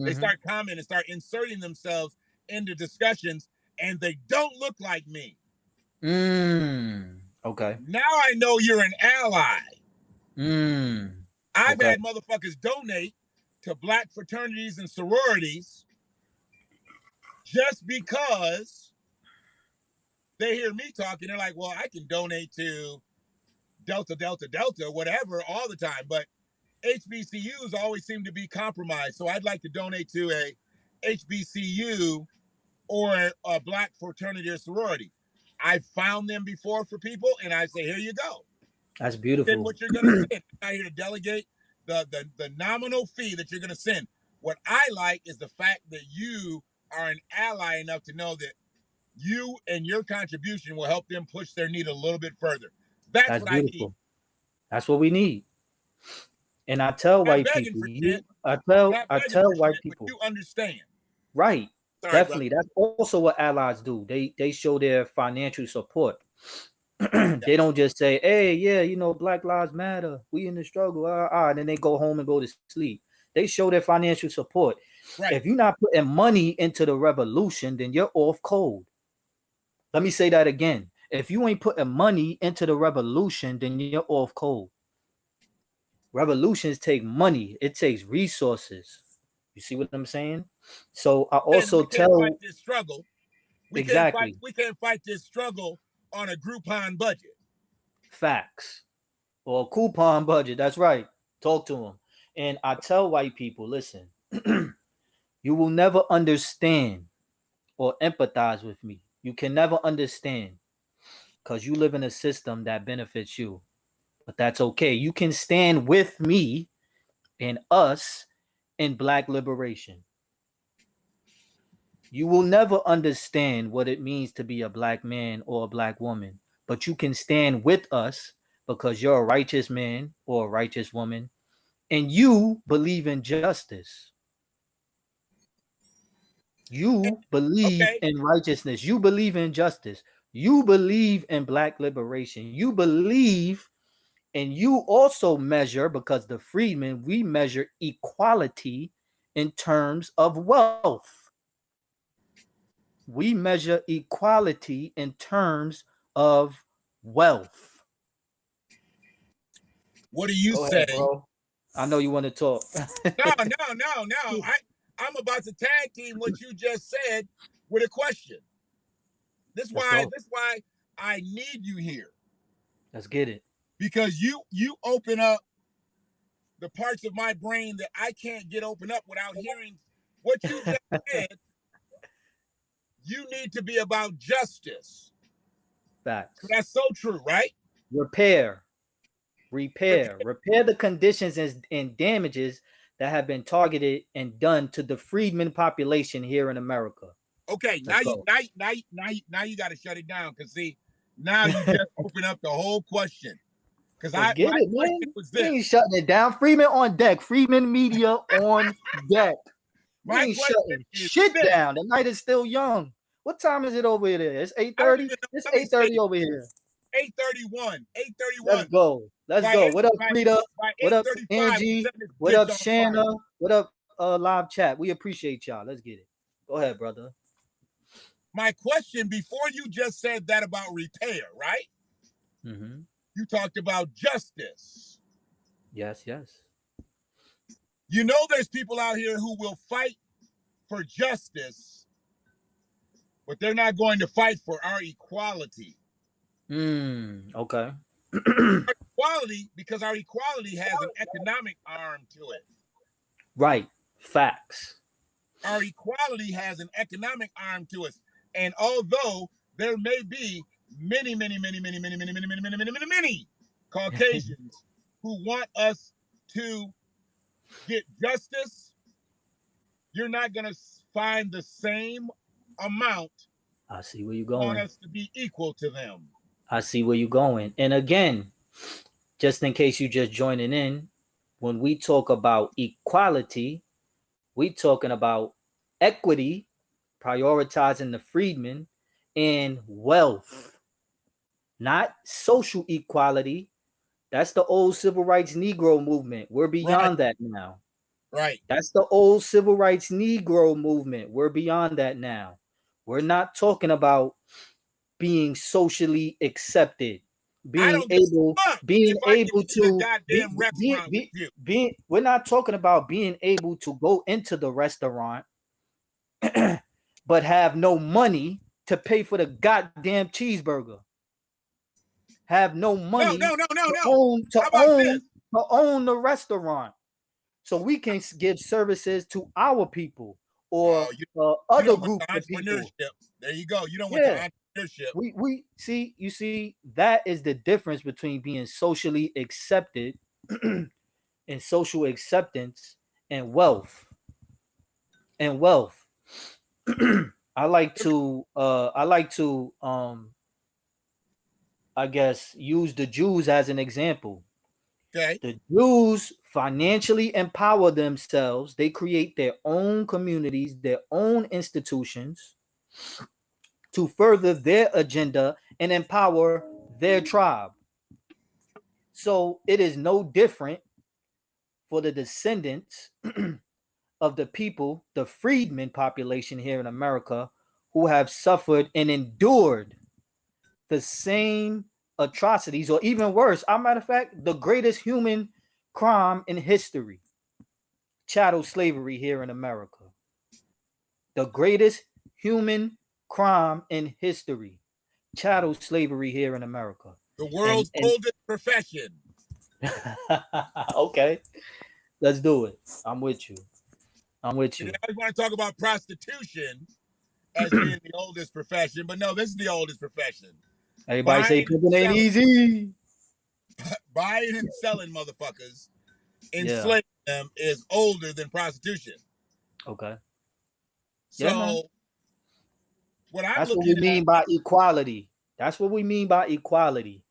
they start commenting and start inserting themselves into discussions, and they don't look like me. Okay. Now I know you're an ally. I've Okay. had motherfuckers donate to black fraternities and sororities just because they hear me talking. They're like, well, I can donate to Delta, Delta, Delta, whatever, all the time. But HBCUs always seem to be compromised. So I'd like to donate to a HBCU or a black fraternity or sorority. I've found them before for people, and I say, here you go. That's Send beautiful. what you're going to send. I'm not here to delegate the nominal fee that you're going to send. What I like is the fact that you are an ally enough to know that you and your contribution will help them push their need a little bit further. That's what I need. Beautiful. That's what we need. And I tell Not white begging people, for shit. I Not begging tell for white shit, people, but you understand. right? Sorry, Definitely. That's also what allies do. They show their financial support. They don't just say, hey, yeah, you know, Black Lives Matter. We in the struggle. And then they go home and go to sleep. They show their financial support. Right. If you're not putting money into the revolution, then you're off cold. Let me say that again. If you ain't putting money into the revolution, then you're off cold. Revolutions take money. It takes resources. You see what I'm saying? So I also tell fight this struggle. exactly. We can't fight this struggle on a Groupon budget. Facts. Or a coupon budget. That's right. Talk to them. And I tell white people, listen, you will never understand or empathize with me. You can never understand because you live in a system that benefits you. But that's okay. You can stand with me and us in Black liberation. You will never understand what it means to be a Black man or a Black woman, but you can stand with us because you're a righteous man or a righteous woman, and you believe in justice. You believe in righteousness. You believe in justice. You believe in Black liberation. You believe, and you also measure, because the freedmen, we measure equality in terms of wealth. We measure equality in terms of wealth. What do you say? Ahead, bro. I know you want to talk. No. I'm about to tag team what you just said with a question. This why I need you here. Let's get it. Because you open up the parts of my brain that I can't get open up without hearing what you just said. You need to be about justice. Facts. That's so true, right? Repair the conditions and damages that have been targeted and done to the freedmen population here in America. Okay, now you got to shut it down, because see, now you just open up the whole question. Because my question was this. We ain't shutting it down. Freedmen on deck. Freedmen Media on deck. We ain't shutting shit down. The night is still young. What time is it over there? It's 8:30. It's 8:30 over here. 8:31. Let's go. What up, Frida? What up, Angie? What up, Shanna? What up, live chat? We appreciate y'all. Let's get it. Go ahead, brother. My question before you just said that about repair, right? Mm-hmm. You talked about justice. Yes. You know, there's people out here who will fight for justice, but they're not going to fight for our equality. Okay. Equality, because our equality has an economic arm to it. Right. Facts. Our equality has an economic arm to us. And although there may be many Caucasians who want us to get justice, you're not going to find the same amount. I see where you're going. Want us to be equal to them. I see where you're going. And again, just in case you just joining in, when we talk about equality, we talking about equity, prioritizing the freedmen, and wealth, not social equality. That's the old civil rights Negro movement. We're beyond that now. Right. That's the old civil rights Negro movement. We're beyond that now. We're not talking about being socially accepted. I being don't give able a fuck being if I can able eat in a to goddamn restaurant with you. being we're not talking about being able to go into the restaurant but have no money to pay for the goddamn cheeseburger. Have no No, money no, no, no, to no. own How about this? the restaurant. So we can give services to our people or Oh, you other don't want the groups of people. entrepreneurship. There you go. You don't want the Yeah. entrepreneurship. We see, you see, that is the difference between being socially accepted and social acceptance and wealth. And wealth. I like to I guess use the Jews as an example. Okay. The Jews financially empower themselves. They create their own communities, their own institutions to further their agenda and empower their tribe. So it is no different for the descendants of the people, the freedmen population here in America, who have suffered and endured the same atrocities, or even worse. As a matter of fact, the greatest human crime in history, chattel slavery here in America. The greatest human crime in history, chattel slavery here in America. The world's oldest profession. Okay, let's do it. I'm with you. See, I want to talk about prostitution as being the oldest profession, but no, this is the oldest profession. Everybody say pimping ain't easy. Buying and selling motherfuckers, enslaving them is older than prostitution. Okay. So, what I'm That's what looking we mean by equality. That's what we mean by equality.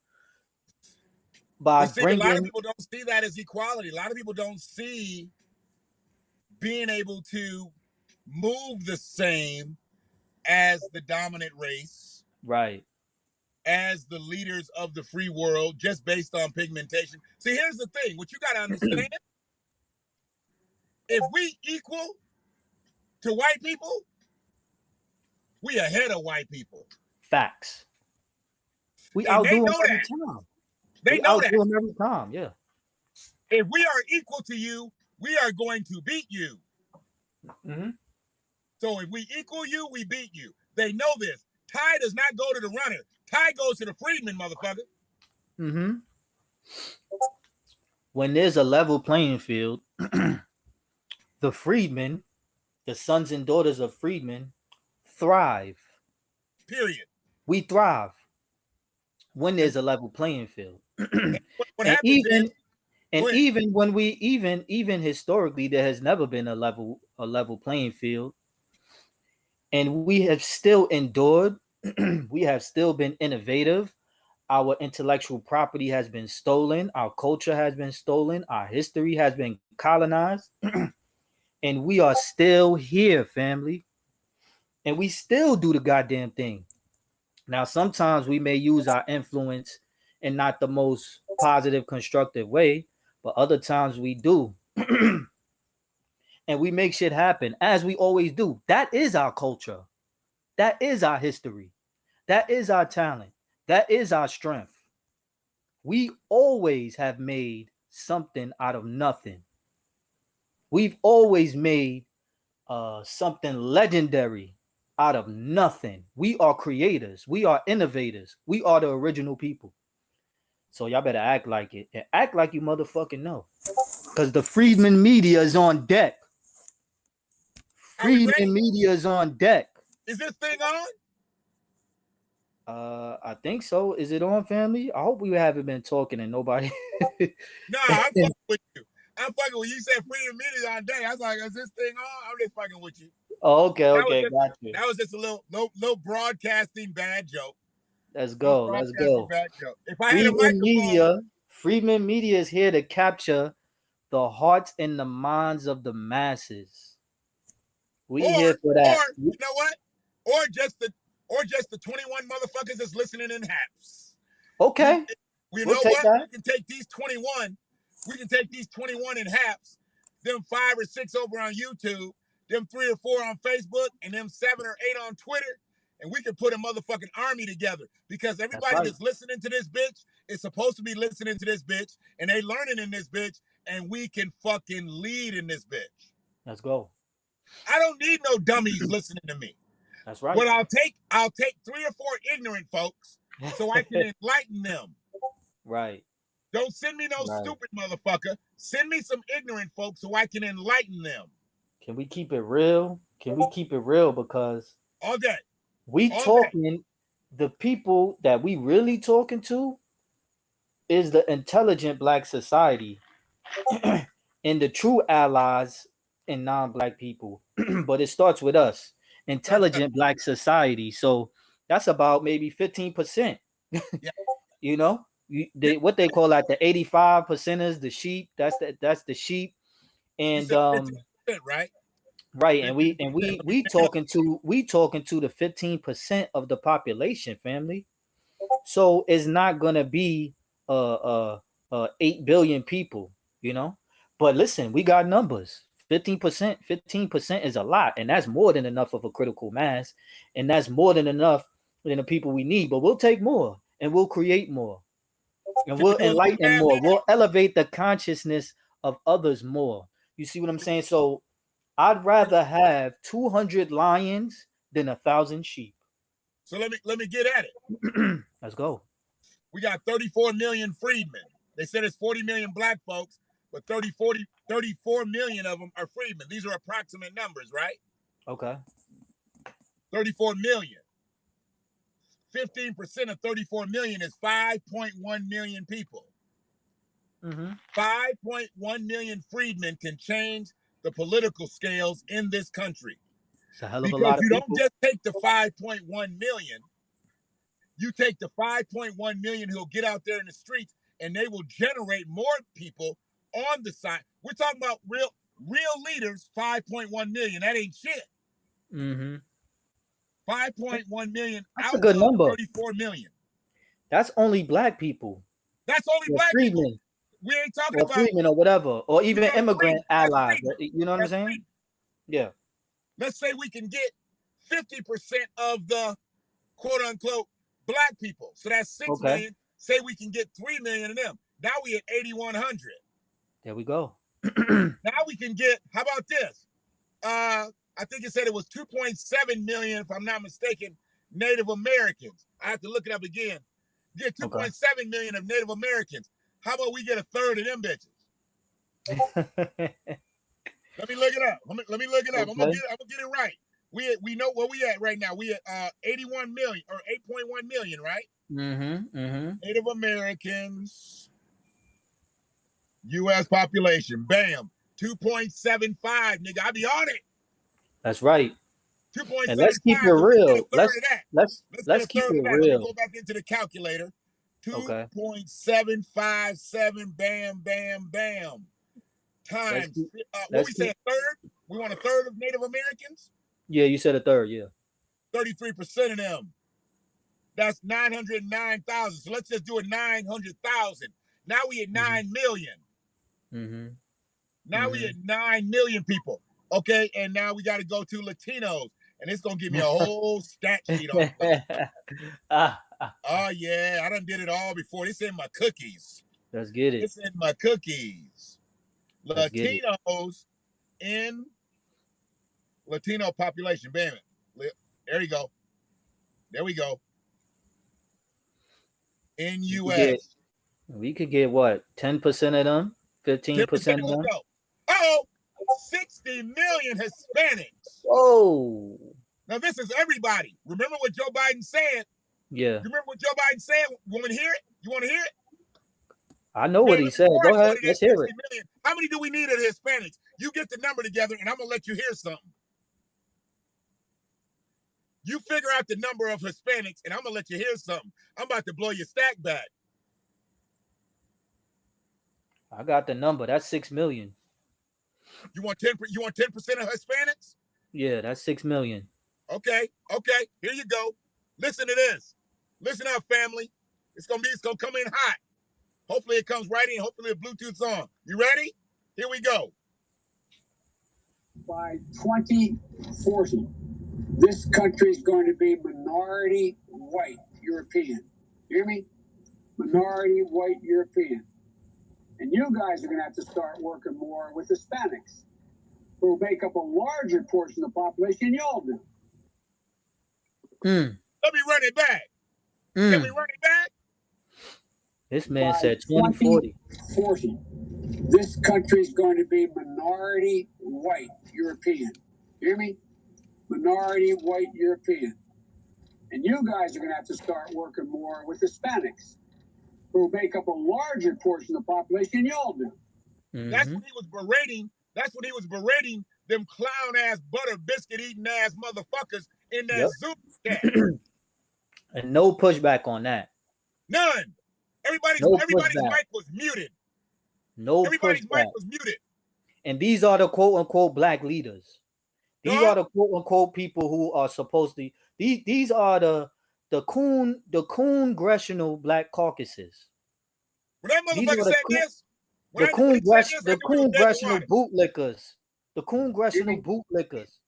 By see, a lot of people don't see that as equality. A lot of people don't see being able to move the same as the dominant race, right, as the leaders of the free world, just based on pigmentation. See, here's the thing. What you got to understand, if we equal to white people, we ahead of white people. Facts. We and outdo they them know every that. time. They know that. Them every time, yeah. If we are equal to you, we are going to beat you. Mm-hmm. So if we equal you, we beat you. They know this. Tie does not go to the runner. Tie goes to the freedman, motherfucker. Mm-hmm. When there's a level playing field, the freedmen, the sons and daughters of freedmen, thrive. Period. We thrive when there's a level playing field. What happens is, even when we even historically, there has never been a level playing field, and we have still endured. We have still been innovative. Our intellectual property has been stolen. Our culture has been stolen. Our history has been colonized. And we are still here, family. And we still do the goddamn thing. Now, sometimes we may use our influence in not the most positive, constructive way, but other times we do. And we make shit happen, as we always do. That is our culture. That is our history. That is our talent. That is our strength. We always have made something out of nothing. We've always made something legendary out of nothing. We are creators. We are innovators. We are the original people. So y'all better act like it, and act like you motherfucking know. Because the Freedman Media is on deck. Freedman Media is on deck. Is this thing on? I think so. Is it on, family? I hope we haven't been talking and nobody. Nah, I'm fucking with you. I'm fucking with you. You said Freedom Media on day. I was like, is this thing on? I'm just fucking with you. Oh, okay, got you. That was just a little broadcasting bad joke. Let's go. Bad joke. If I had a microphone, Freedman Media is here to capture the hearts and the minds of the masses. We here for that. Or you know what? Or just the 21 motherfuckers that's listening in Haps. Okay. You know what? We can take these 21. We can take these 21 in Haps, them 5 or 6 over on YouTube, them 3 or 4 on Facebook, and them 7 or 8 on Twitter, and we can put a motherfucking army together, because everybody right. that's listening to this bitch is supposed to be listening to this bitch, and they learning in this bitch, and we can fucking lead in this bitch. Let's go. I don't need no dummies listening to me. That's right. What I'll take 3 or 4 ignorant folks so I can enlighten them. Right. Don't send me no Right. stupid motherfucker. Send me some ignorant folks so I can enlighten them. Can we keep it real? Can we keep it real? Because All day. we All talking, the people that we really talking to is the intelligent black society and the true allies and non-black people. But it starts with us, intelligent black society. So that's about maybe 15%. Yeah. You know, what they call like the 85%ers, the sheep. That's the sheep. You And said 15%, right? right, and we 15%. talking to the 15% of the population, family. So it's not gonna be 8 billion people, you know. But listen, we got numbers. 15% is a lot, and that's more than enough of a critical mass, and that's more than enough than the people we need. But we'll take more, and we'll create more, and Can we we'll do a little enlighten math more. here? We'll elevate the consciousness of others more. You see what I'm saying? So I'd rather have 200 lions than 1,000 sheep. So let me get at it. Let's go. We got 34 million freedmen. They said it's 40 million black folks, but 34 million of them are freedmen. These are approximate numbers, right? Okay. 34 million. 15% of 34 million is 5.1 million people. 5.1 million freedmen can change the political scales in this country. It's a hell of a Because lot of you people. don't just take the 5.1 million, you take the 5.1 million who'll get out there in the streets, and they will generate more people on the side. We're talking about real leaders, 5.1 million. That ain't shit. 5.1 million That's out a good of number. 34 million. That's only black people. That's only black freedmen. people. We ain't talking Or about freedmen or whatever, or even that's immigrant freedmen. allies. That's You know what I'm That's saying? freedmen. Yeah. Let's say we can get 50% of the quote unquote black people. So that's 6 Okay. million. Say we can get 3 million of them. Now we at 8,100. There we go. Now we can get, how about this? I think it said it was 2.7 million, if I'm not mistaken, Native Americans. I have to look it up again. Get 2.7 million of Native Americans. How about we get a third of them bitches? Let me look it up. Let me look it up. Okay. I'm gonna get it right. We know where we at right now. We at 81 million or 8.1 million, right? Native Americans, U.S. population. Bam. 2.75, nigga. I be on it. That's right. 2.75. And let's keep it so real. Let's get a third of that. Let's keep it Let me real. go back into the calculator. Okay. 2.757. Bam, bam, bam. Times. What we say, a third? We want a third of Native Americans? Yeah, you said a third. Yeah. 33% of them. That's 909,000. So let's just do it 900,000. Now we at 9 million. Now we at 9 million people. Okay, and now we got to go to Latinos, and it's gonna give me a whole stat sheet on it. Oh yeah, I done did it all before. It's in my cookies. Let's get it. It's in my cookies. Let's get it. Latinos in Latino population. Bam it. There you go. There we go. In U.S. We could get what? 10% of them? 15% of them? Oh, 60 million Hispanics. Oh. Now this is everybody. Remember what Joe Biden said? Yeah. You remember what Joe Biden said? You want me to hear it? You want to hear it? I know what he said. Go ahead. Let's hear it. Million. How many do we need of Hispanics? You get the number together, and I'm going to let you hear something. You figure out the number of Hispanics, and I'm going to let you hear something. I'm about to blow your stack back. I got the number. That's 6 million. You want 10%? You want 10% of Hispanics? Yeah, that's 6 million. Okay. Here you go. Listen to this. Listen up, family. It's gonna come in hot. Hopefully it comes right in. Hopefully the Bluetooth's on. You ready? Here we go. By 2040, This country is going to be minority white European. Hear me? Minority white European. And you guys are going to have to start working more with Hispanics, who make up a larger portion of the population than y'all do. Let me run it back. Can we run it back? This man By said 2040. 2040, this country is going to be minority white European. Hear me? Minority white European. And you guys are going to have to start working more with Hispanics, who make up a larger portion of the population than y'all do. That's what he was berating. That's what he was berating them clown ass butter biscuit eating ass motherfuckers in that Zoom chat. And no pushback on that. None. Everybody's pushback. mic was muted. Everybody's mic was muted. And these are the quote unquote black leaders. These are the quote unquote people who are supposed to. These are the congressional black caucuses. When that motherfucker said this, the congressional bootlickers. The congressional bootlickers.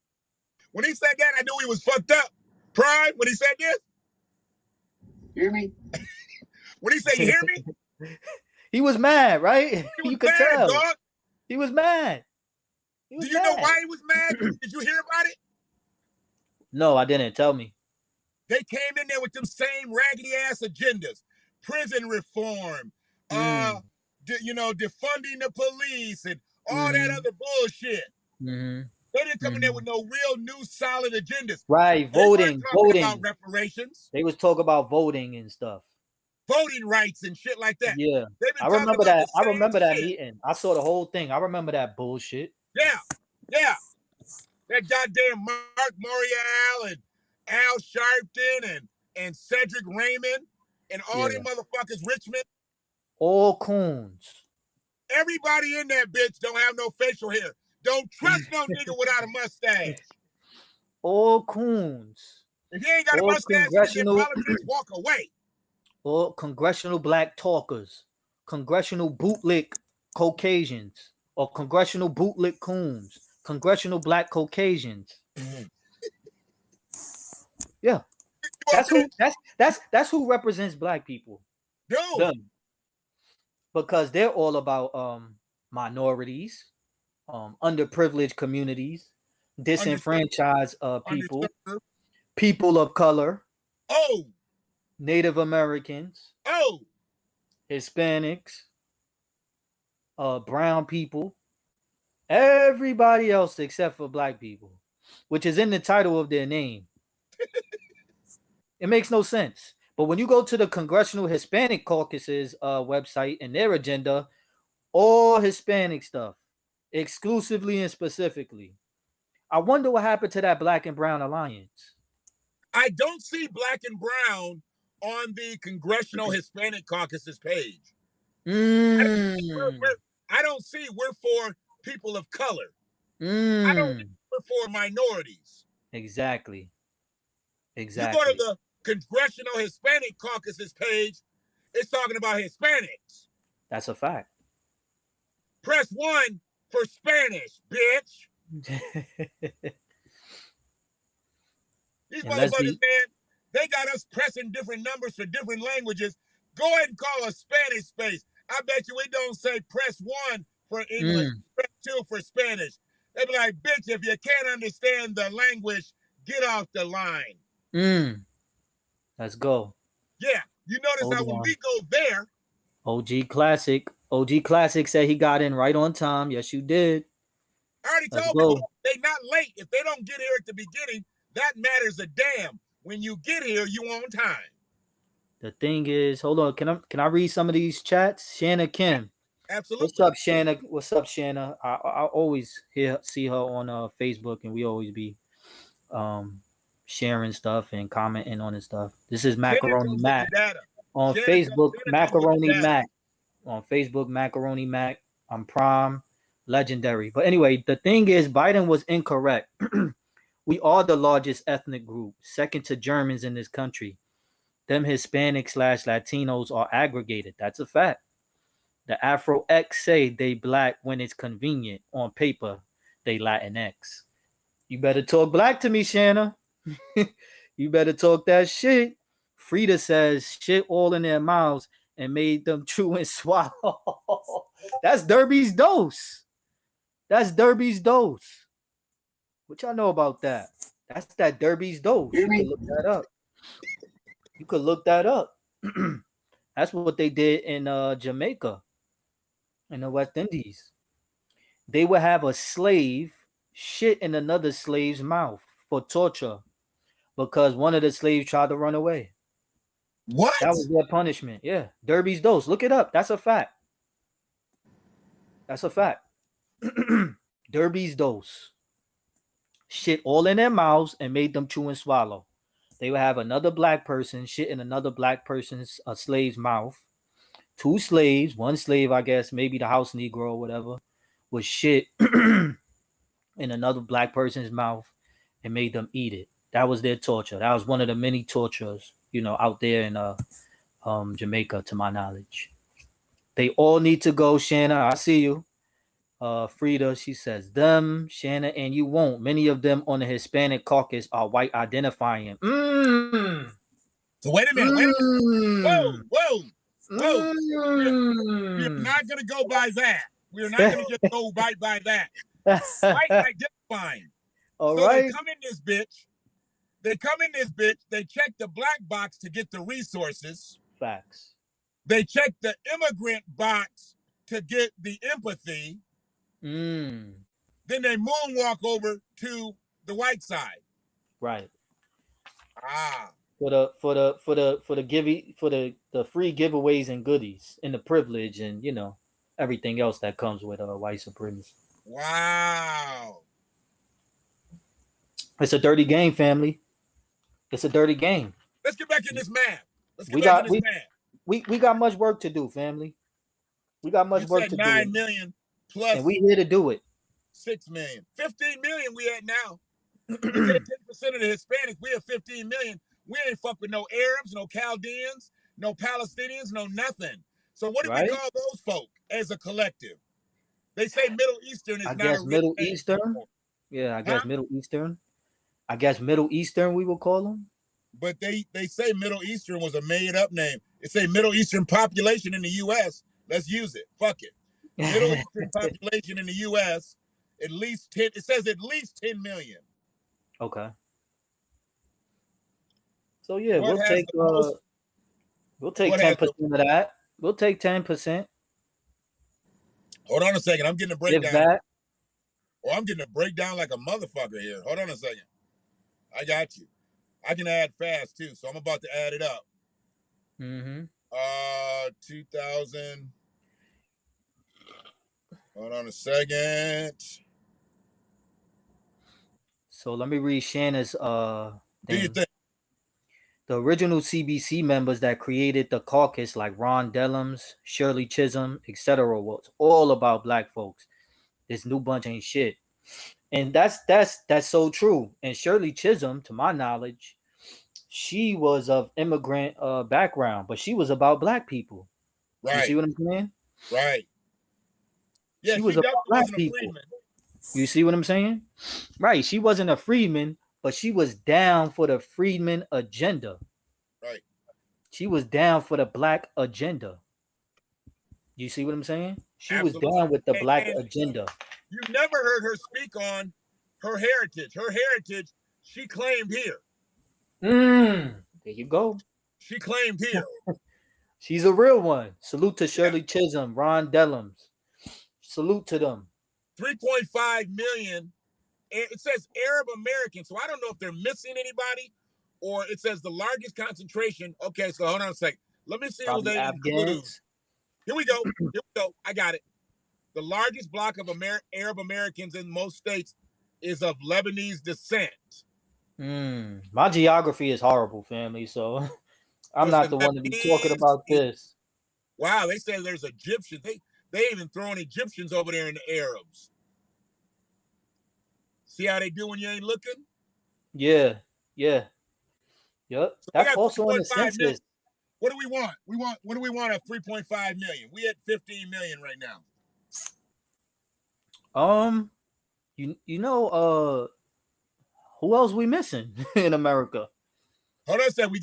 When he said that, I knew he was fucked up. Prime, when he said this. Hear me? When he said, you hear me? He was mad, right? He was mad, tell. dog. He was mad. Do you know why he was mad? Did you hear about it? No, I didn't. Tell me. They came in there with them same raggedy ass agendas. Prison reform, defunding the police and all that other bullshit. They didn't come in there with no real new solid agendas. Right, They voting about reparations. They was talking about voting and stuff. Voting rights and shit like that. Yeah. I remember that. I remember that meeting. I saw the whole thing. I remember that bullshit. Yeah. That goddamn Mark Morial and Al Sharpton and Cedric Raymond and all them motherfuckers, Richmond. All coons. Everybody in that bitch don't have no facial hair. Don't trust no nigga without a mustache. All coons. If you ain't got a mustache in politics, walk away. All congressional black talkers. Congressional bootlick Caucasians. Or congressional bootlick coons. Congressional black Caucasians. Yeah. That's who represents black people. Dude. Because they're all about minorities, underprivileged communities, disenfranchised people, people of color, Native Americans, Hispanics, brown people, everybody else except for black people, which is in the title of their name. It makes no sense. But when you go to the Congressional Hispanic Caucus's website and their agenda, all Hispanic stuff, exclusively and specifically. I wonder what happened to that Black and Brown Alliance. I don't see Black and Brown on the Congressional Hispanic Caucus's page. I don't see we're for people of color. I don't think we're for minorities. Exactly. You go to the Congressional Hispanic Caucus's page, it's talking about Hispanics. That's a fact. Press 1 for Spanish, bitch. These motherfuckers, man, they got us pressing different numbers for different languages. Go ahead and call a Spanish space. I bet you it don't say press 1 for English, press 2 for Spanish. They be like, bitch, if you can't understand the language, get off the line. Let's go. Yeah, you notice how when we go there. OG Classic said he got in right on time. Yes, you did. I already told people they not late. If they don't get here at the beginning, that matters a damn. When you get here, you on time. The thing is, hold on. Can I read some of these chats? Shanna Kim. Absolutely. What's up, Shanna? What's up, Shanna? I always see her on Facebook, and we always be sharing stuff and commenting on his stuff. This is Macaroni Mac on Facebook. Macaroni Mac on Facebook. Macaroni Mac. I'm Prime Legendary. But anyway, the thing is, Biden was incorrect. We are the largest ethnic group, second to Germans in this country. Them Hispanic/Latinos are aggregated. That's a fact. The Afro X say they black when it's convenient. On paper, they Latinx. You better talk black to me, Shanna. You better talk that shit. Frida says shit all in their mouths and made them chew and swallow. That's Derby's dose. That's Derby's dose. What y'all know about that? That's that Derby's dose. You could look that up. You could look that up. That's what they did in Jamaica, in the West Indies. They would have a slave shit in another slave's mouth for torture because one of the slaves tried to run away. What? That was their punishment. Yeah. Derby's dose. Look it up. That's a fact. That's a fact. Derby's dose. Shit all in their mouths and made them chew and swallow. They would have another black person shit in another black person's slave's mouth. Two slaves, one slave, I guess, maybe the house Negro or whatever, was shit in another black person's mouth and made them eat it. That was their torture. That was one of the many tortures, out there in Jamaica, to my knowledge. They all need to go, Shanna. I see you. Frida, she says, them, Shanna, and you won't. Many of them on the Hispanic caucus are white identifying. So wait a minute. Whoa. We're not going to go by that. We're not going to just go by that. White identifying. All so right. They come in this bitch. They check the black box to get the resources. Facts. They check the immigrant box to get the empathy. Then they moonwalk over to the white side. Right. For the free giveaways and goodies and the privilege and everything else that comes with white supremacy. Wow. It's a dirty game, family. It's a dirty game. Let's get back in this math. We got much work to do, family. We got much work to 9 do. 9 million plus. And we here to do it. 6 million. 15 million we at now. You said 10% of the Hispanics, we have 15 million. We ain't fuck with no Arabs, no Chaldeans, no Palestinians, no nothing. So what do we call those folk as a collective? They say Middle Eastern is not a Middle Eastern. Yeah, I guess Middle Eastern. I guess Middle Eastern we will call them. But they say Middle Eastern was a made up name. It say Middle Eastern population in the U.S. Let's use it. Fuck it. Middle Eastern population in the U.S. at least 10. It says at least 10 million. Okay. So yeah, we'll take 10% of that. We'll take 10%. Hold on a second. I'm getting a breakdown. If that. I'm getting a breakdown like a motherfucker here. Hold on a second. I got you. I can add fast too, so I'm about to add it up. 2000. Hold on a second. So let me read Shanna's Do you think? The original CBC members that created the caucus, like Ron Dellums, Shirley Chisholm, etc., was all about black folks. This new bunch ain't shit. And that's so true. And Shirley Chisholm, to my knowledge, she was of immigrant background, but she was about black people. Right. You see what I'm saying? Right. Yeah, she was about black people. You see what I'm saying? Right. She wasn't a freedman, but she was down for the freedman agenda. Right. She was down for the black agenda. You see what I'm saying? She Absolutely. was down with the black agenda. You never heard her speak on her heritage. Her heritage, she claimed here. There you go. She claimed here. She's a real one. Salute to Shirley Chisholm, Ron Dellums. Salute to them. 3.5 million. It says Arab American, so I don't know if they're missing anybody, or it says the largest concentration. Okay, so hold on a second. Let me see who they include. Here we go. I got it. The largest block of Arab Americans in most states is of Lebanese descent. My geography is horrible, family, so I'm not the one to be talking about this. Wow, they say there's Egyptians. They even throwing Egyptians over there in the Arabs. See how they do when you ain't looking? Yeah. Yep. So that's also in the census. Million. What do we want? What do we want at 3.5 million? We at 15 million right now. Who else we missing in America? Hold on a second.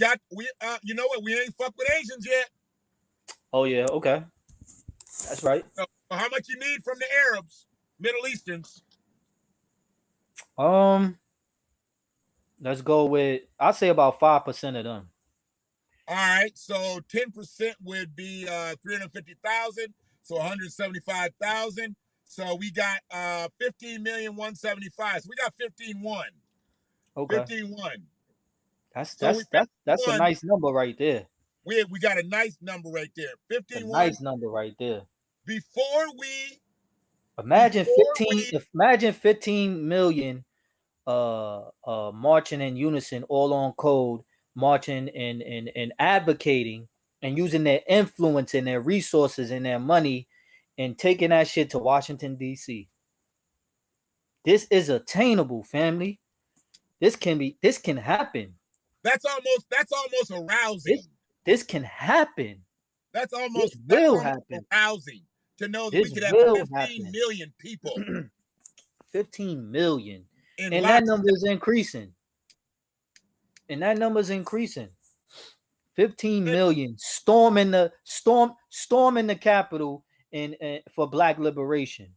You know what? We ain't fuck with Asians yet. Oh yeah, okay, that's right. So how much you need from the Arabs, Middle Easterns? Let's go with, I'll say about 5% of them. All right, so 10% would be 350,000, so 175,000. So we got 15,175,000. So we got 15-1. Okay, 15-1. that's So that's a nice number right there. We got a nice number right there. A 15-1. nice number right there. Before we Imagine 15 million marching in unison, all on code, marching and advocating and using their influence and their resources and their money and taking that shit to Washington, D.C. This is attainable, family. This can happen. That's almost arousing. This can happen. That's almost arousing to know that we could have 15 million people. 15 million. And that number is increasing. 15 million storming the Capitol and for Black liberation.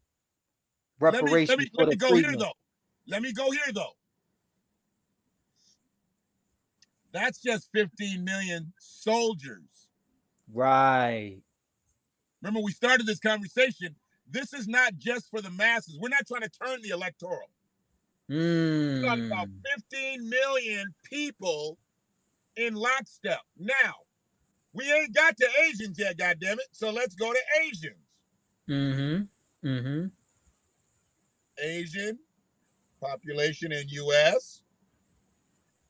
Reparations. Let me go here though. That's just 15 million soldiers. Right. Remember, we started this conversation. This is not just for the masses. We're not trying to turn the electoral. We're talking about 15 million people in lockstep. Now, we ain't got to Asians yet, goddammit. So let's go to Asians. Asian population in U.S.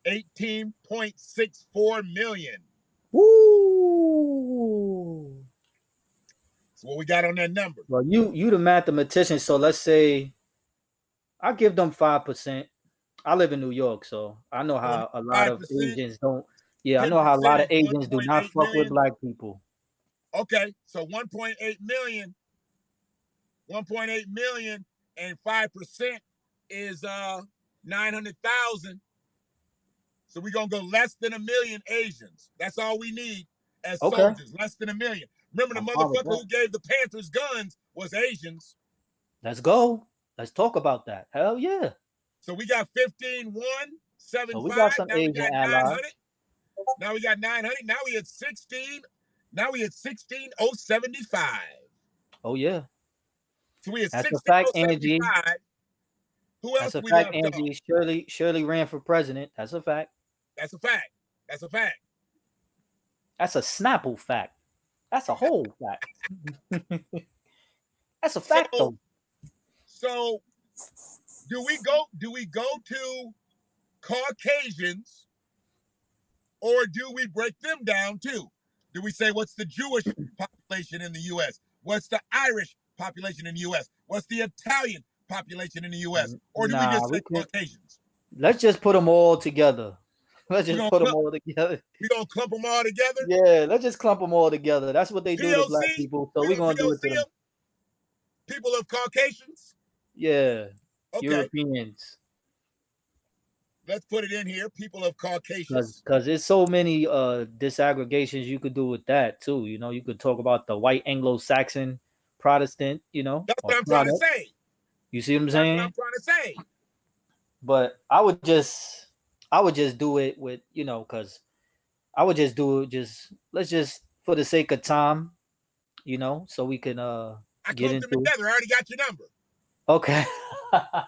18.64 million. Woo! That's what we got on that number. Well, you the mathematician, so let's say I give them 5%. I live in New York, so I know how a lot of Asians don't. Yeah, I know how a lot of Asians do not fuck with Black people. Okay, so 1.8 million. 1.8 million and 5% is 900,000. So we're gonna go less than 1 million Asians. That's all we need as soldiers. Less than 1 million. Remember, the motherfucker who gave the Panthers guns was Asians. Let's go. Let's talk about that. Hell yeah. So we got 15,175. So we got some Asian allies. Now we got 900. Now we at 16. Now we at 16,075. Oh yeah. So we at 16,075. That's a fact, Angie. Who else? That's a fact, Angie. Shirley ran for president. That's a fact. That's a fact. That's a fact. That's a Snapple fact. That's a whole fact. That's a fact, though. So, do we go to Caucasians, or do we break them down too? Do we say what's the Jewish population in the U.S.? What's the Irish population in the U.S.? What's the Italian population in the U.S.? Or do we just say Caucasians? Let's just put them all together. Let's just put them all together. We gonna clump them all together? Yeah, let's just clump them all together. That's what they do to Black people. So we're gonna do it to them. People of Caucasians? Yeah. Okay. Europeans. Let's put it in here. People of Caucasians. Because there's so many disaggregations you could do with that too. You know, you could talk about the white Anglo-Saxon Protestant, you know. That's what I'm trying to say. You see what I'm saying? That's what I'm trying to say. But I would just do it with, you know, because I would just do it let's just for the sake of time, you know, so we can get into them together. I already got your number. Okay. I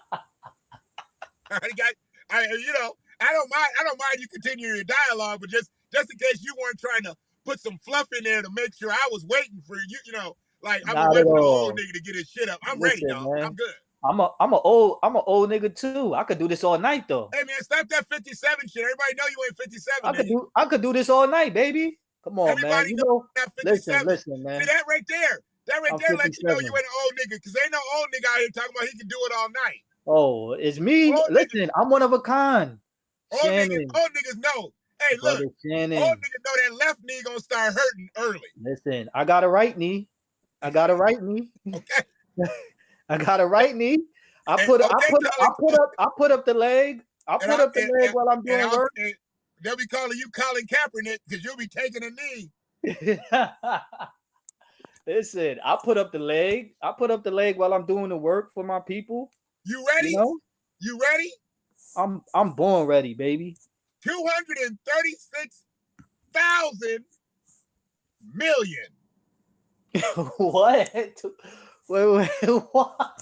don't mind you continue your dialogue, but just in case you weren't trying to put some fluff in there to make sure I was waiting for you, you know, like I'm waiting for the old nigga to get his shit up. I'm ready, dog. I'm good. I'm a old nigga too. I could do this all night though. Hey man, stop that 57 shit. Everybody know you ain't 57. I could do this all night, baby. Come on, everybody man. You know, that 57. Listen, man. See that right there? That right there lets you know you ain't an old nigga, because ain't no old nigga out here talking about he can do it all night. Oh, it's me. Listen, I'm one of a kind. Old niggas know. Hey, look. Old niggas know that left knee gonna start hurting early. Listen, I got a right knee. Okay. I got a right knee. I put up the leg. I'll And put up the leg while I'm and doing work. they'll be calling you Colin Kaepernick because you'll be taking a knee. Listen, I put up the leg. I put up the leg while I'm doing the work for my people. You ready? You know, You ready? I'm born ready, baby. 236,000 million. What? Wait, what?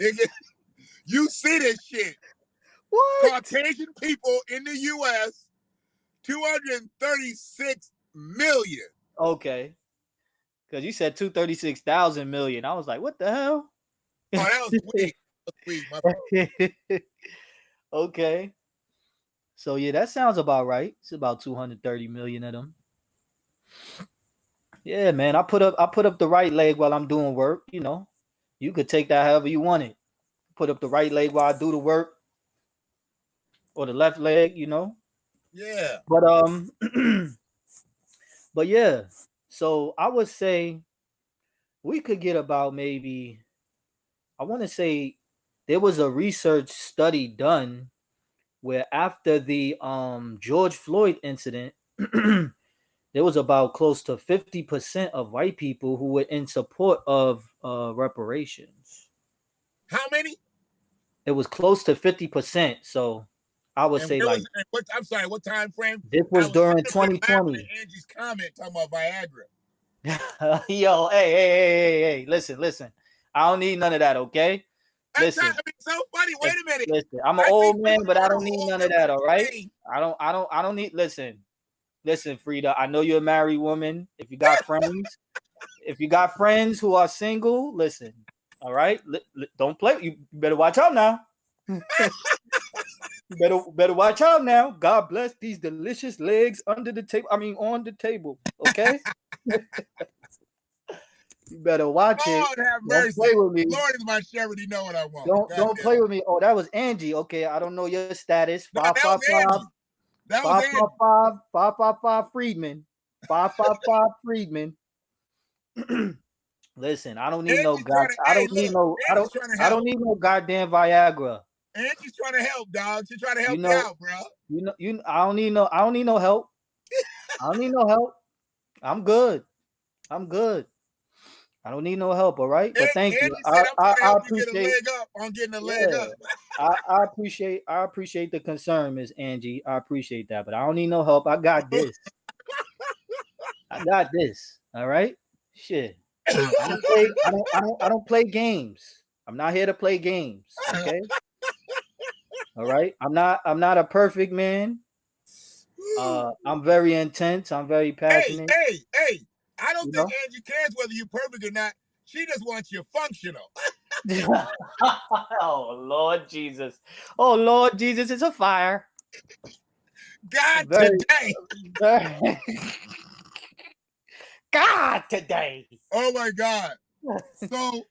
Nigga, you see this shit. What? Caucasian people in the U.S., 236 million. Okay. Because you said 236,000 million. I was like, what the hell? Oh, that was weak. Okay. So yeah, that sounds about right. It's about 230 million of them. Yeah, man. I put up the right leg while I'm doing work. You know, you could take that however you want it. Put up the right leg while I do the work, or the left leg. You know. Yeah. But but yeah. So I would say we could get about maybe. I want to say there was a research study done where after the George Floyd incident, there was about close to 50% of white people who were in support of reparations. How many? It was close to 50%. So I would say like I'm sorry, what time frame? this was during 2020. Angie's comment talking about Viagra. Yo, hey, listen. I don't need none of that, okay? Listen. I mean, so funny. Wait a minute. Listen, I'm an old man, but I don't need none of that, all right? I don't need listen, Frida. I know you're a married woman. If you got friends who are single, listen, all right? Don't play. You better watch out now. You better watch out now. God bless these delicious legs under the table. I mean, on the table. Okay. You better watch it. Lord have mercy. Don't play with me. Lord is my shepherd. You know what I want. Don't play with me. Oh, that was Angie. Okay, I don't know your status. No, that was Angie. That was Angie. 555 Friedman. 555 Friedman. Listen, I don't need no god. I don't need no goddamn Viagra. Angie's trying to help, dog. She's trying to help you out, bro. I don't need no help. I don't need no help. I'm good. I don't need no help, all right? But thank you. I appreciate getting a leg up. I appreciate the concern, Miss Angie. I appreciate that, but I don't need no help. I got this. All right? Shit. I don't play games. I'm not here to play games. Okay. All right. I'm not a perfect man. I'm very intense. I'm very passionate. Hey. I don't think Angie cares whether you're perfect or not. She just wants you functional. Oh Lord Jesus. It's a fire. God today. Oh my God. So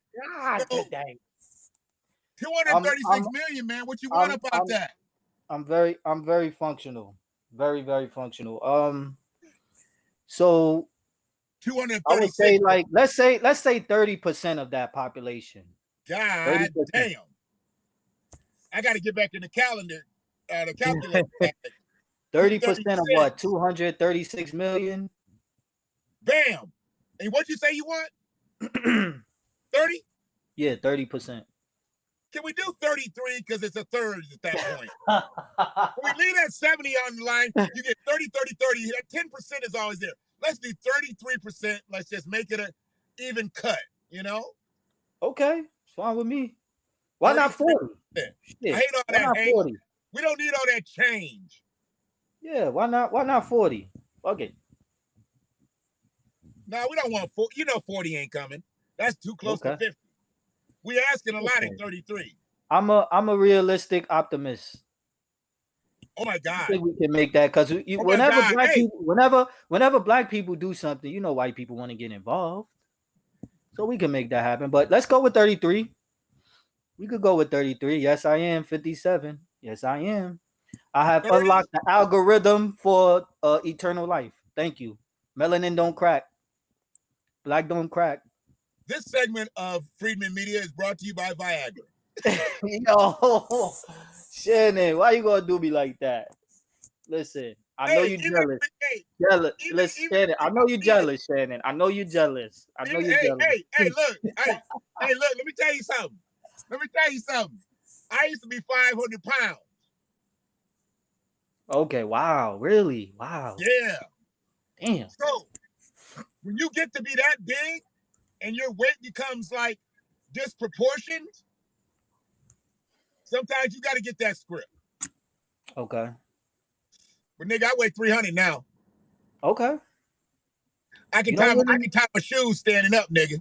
today. 236 million, man. What you want about that? I'm very functional. Very, very functional. So 236. I would say let's say 30% of that population. God 30%. Damn. I got to get back in the calendar. The calculator. 30% of what? 236 million. Bam. And what you say you want? 30? Yeah, 30%. Can we do 33 because it's a third at that point? When we leave that 70 on the line, you get 30, 30, 30. That 10% is always there. Let's do 33%. Let's just make it an even cut, you know? Okay. It's fine with me. Why not 40? I hate all that hate. 40? We don't need all that change. Yeah, why not 40? Okay. No, we don't want 40. You know 40 ain't coming. That's too close to 50. We asking a lot at 33. I'm a realistic optimist. Oh my God! I think we can make that because whenever black people do something, you know, white people want to get involved, so we can make that happen. But let's go with 33. We could go with 33. Yes, I am 57. Yes, I am. I have 30? Unlocked the algorithm for eternal life. Thank you. Melanin don't crack. Black don't crack. This segment of Friedman Media is brought to you by Viagra. Shannon, why you gonna do me like that? Listen, I know Hey, you even jealous. hey, Jealous. even Listen, even Shannon, I know you yeah, jealous, Shannon. I know you jealous. I know you hey, jealous. look, hey, look. Let me tell you something. Let me tell you something. I used to be 500 pounds. Okay, wow, really? Wow. Yeah. Damn. So when you get to be that big and your weight becomes like disproportioned, sometimes you got to get that script. Okay. But nigga, I weigh 300 now. Okay. I You can don't tie really my shoes standing up, nigga.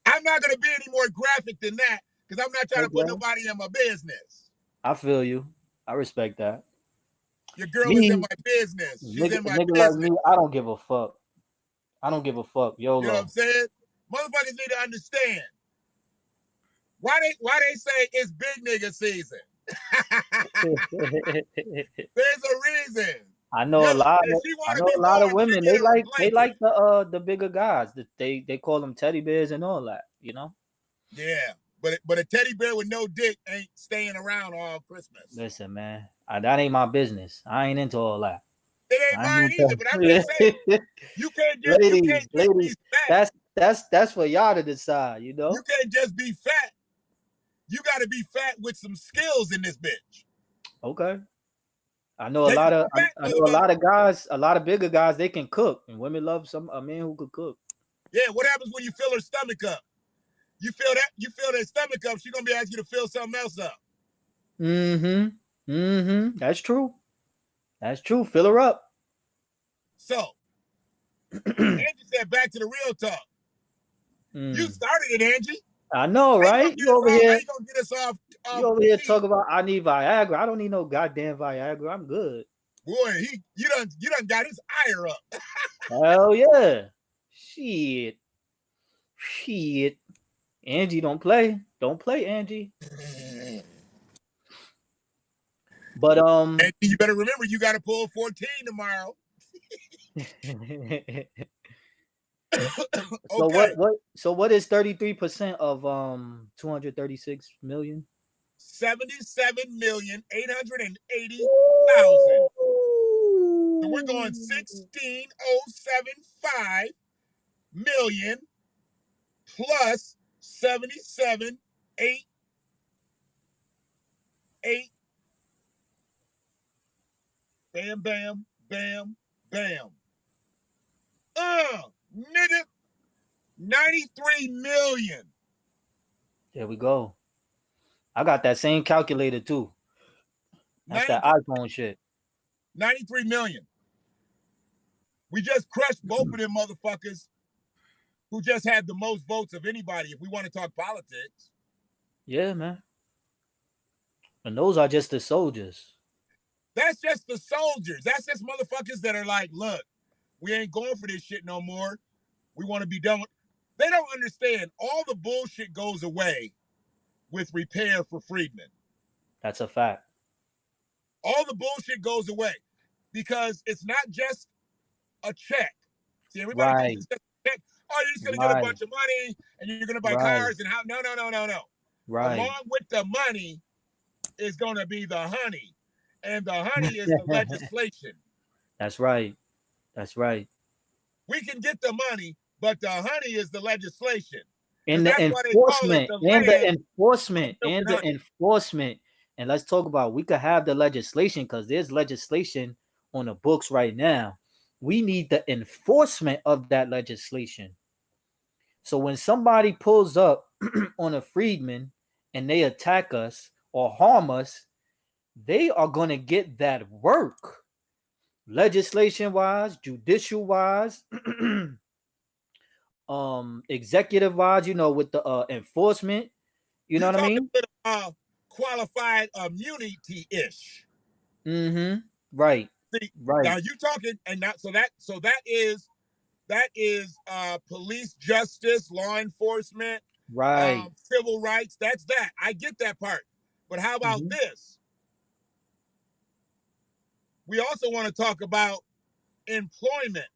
I'm not gonna be any more graphic than that because I'm not trying to put Okay. nobody in my business. I feel you. I respect that. Your girl is in Me, my business. She's in my nigga like business. me, I don't give a fuck. I don't give a fuck. You know what I'm YOLO. saying? Motherfuckers need to understand why they say it's big nigga season. There's a reason. I know Yo, a lot if of she I want to know be a lot of warm, she women. get her a They blanket. like the bigger guys. They call them teddy bears and all that, you know? Yeah, but a teddy bear with no dick ain't staying around all Christmas. Listen, man. That ain't my business. I ain't into all that. It ain't I ain't mine either. But I'm just saying, into you can't just be ladies, fat. that's for y'all to decide, you You know? can't just be fat. You got to be fat with some skills in this bitch. Okay. I know a Take lot it of from fat I know a motherfucker. lot of guys, a lot of bigger guys, they can cook, and women love a man who could cook. Yeah, what happens when you fill her stomach up? You feel that stomach up, she's gonna be asking you to fill something else up. Mm-hmm. Mm-hmm. That's true. That's true. Fill her up. So Angie said, back to the real talk. You started it, Angie. I know, How you gonna right? get us off? How you gonna get us off You over here key? talking about I need Viagra. I don't need no goddamn Viagra. I'm good. Boy, you done got his ire up. Hell yeah. Shit. Shit. Angie, don't play. Don't play, Angie. But And you better remember you gotta pull 14 tomorrow. so Okay. what is 33% of 236 million? 77,880,000. So we're going 16,075 million plus 77 8 8 bam bam bam bam. Nigga, 93 million. There we go. I got that same calculator too. That's that iPhone shit. 93 million. We just crushed both of them motherfuckers who just had the most votes of anybody if we want to talk politics. Yeah, man. And those are just the soldiers. That's just the soldiers. That's just motherfuckers that are like, look, we ain't going for this shit no more. We want to be done with. They don't understand. All the bullshit goes away with repair for Freedmen. That's a fact. All the bullshit goes away because it's not just a check. See, everybody thinks it's just a check. Oh, you're just gonna get a bunch of money and you're gonna buy cars and how? No. Along with the money is gonna be the honey, and the honey is the legislation. That's right. That's right. We can get the money, but the honey is the legislation. And the That's why they call it enforcement, the and the land. enforcement, and the enforcement. And let's talk about we could have the legislation because there's legislation on the books right now. We need the enforcement of that legislation. So when somebody pulls up on a freedman and they attack us or harm us, they are going to get that work. Legislation wise, judicial wise, executive wise, with the enforcement. You know what I mean? Qualified immunity ish. Mm-hmm. Right. See, right. Now you talking, and not that is police justice, law enforcement, right, civil rights. That's that. I get that part. But how about this? We also want to talk about employment.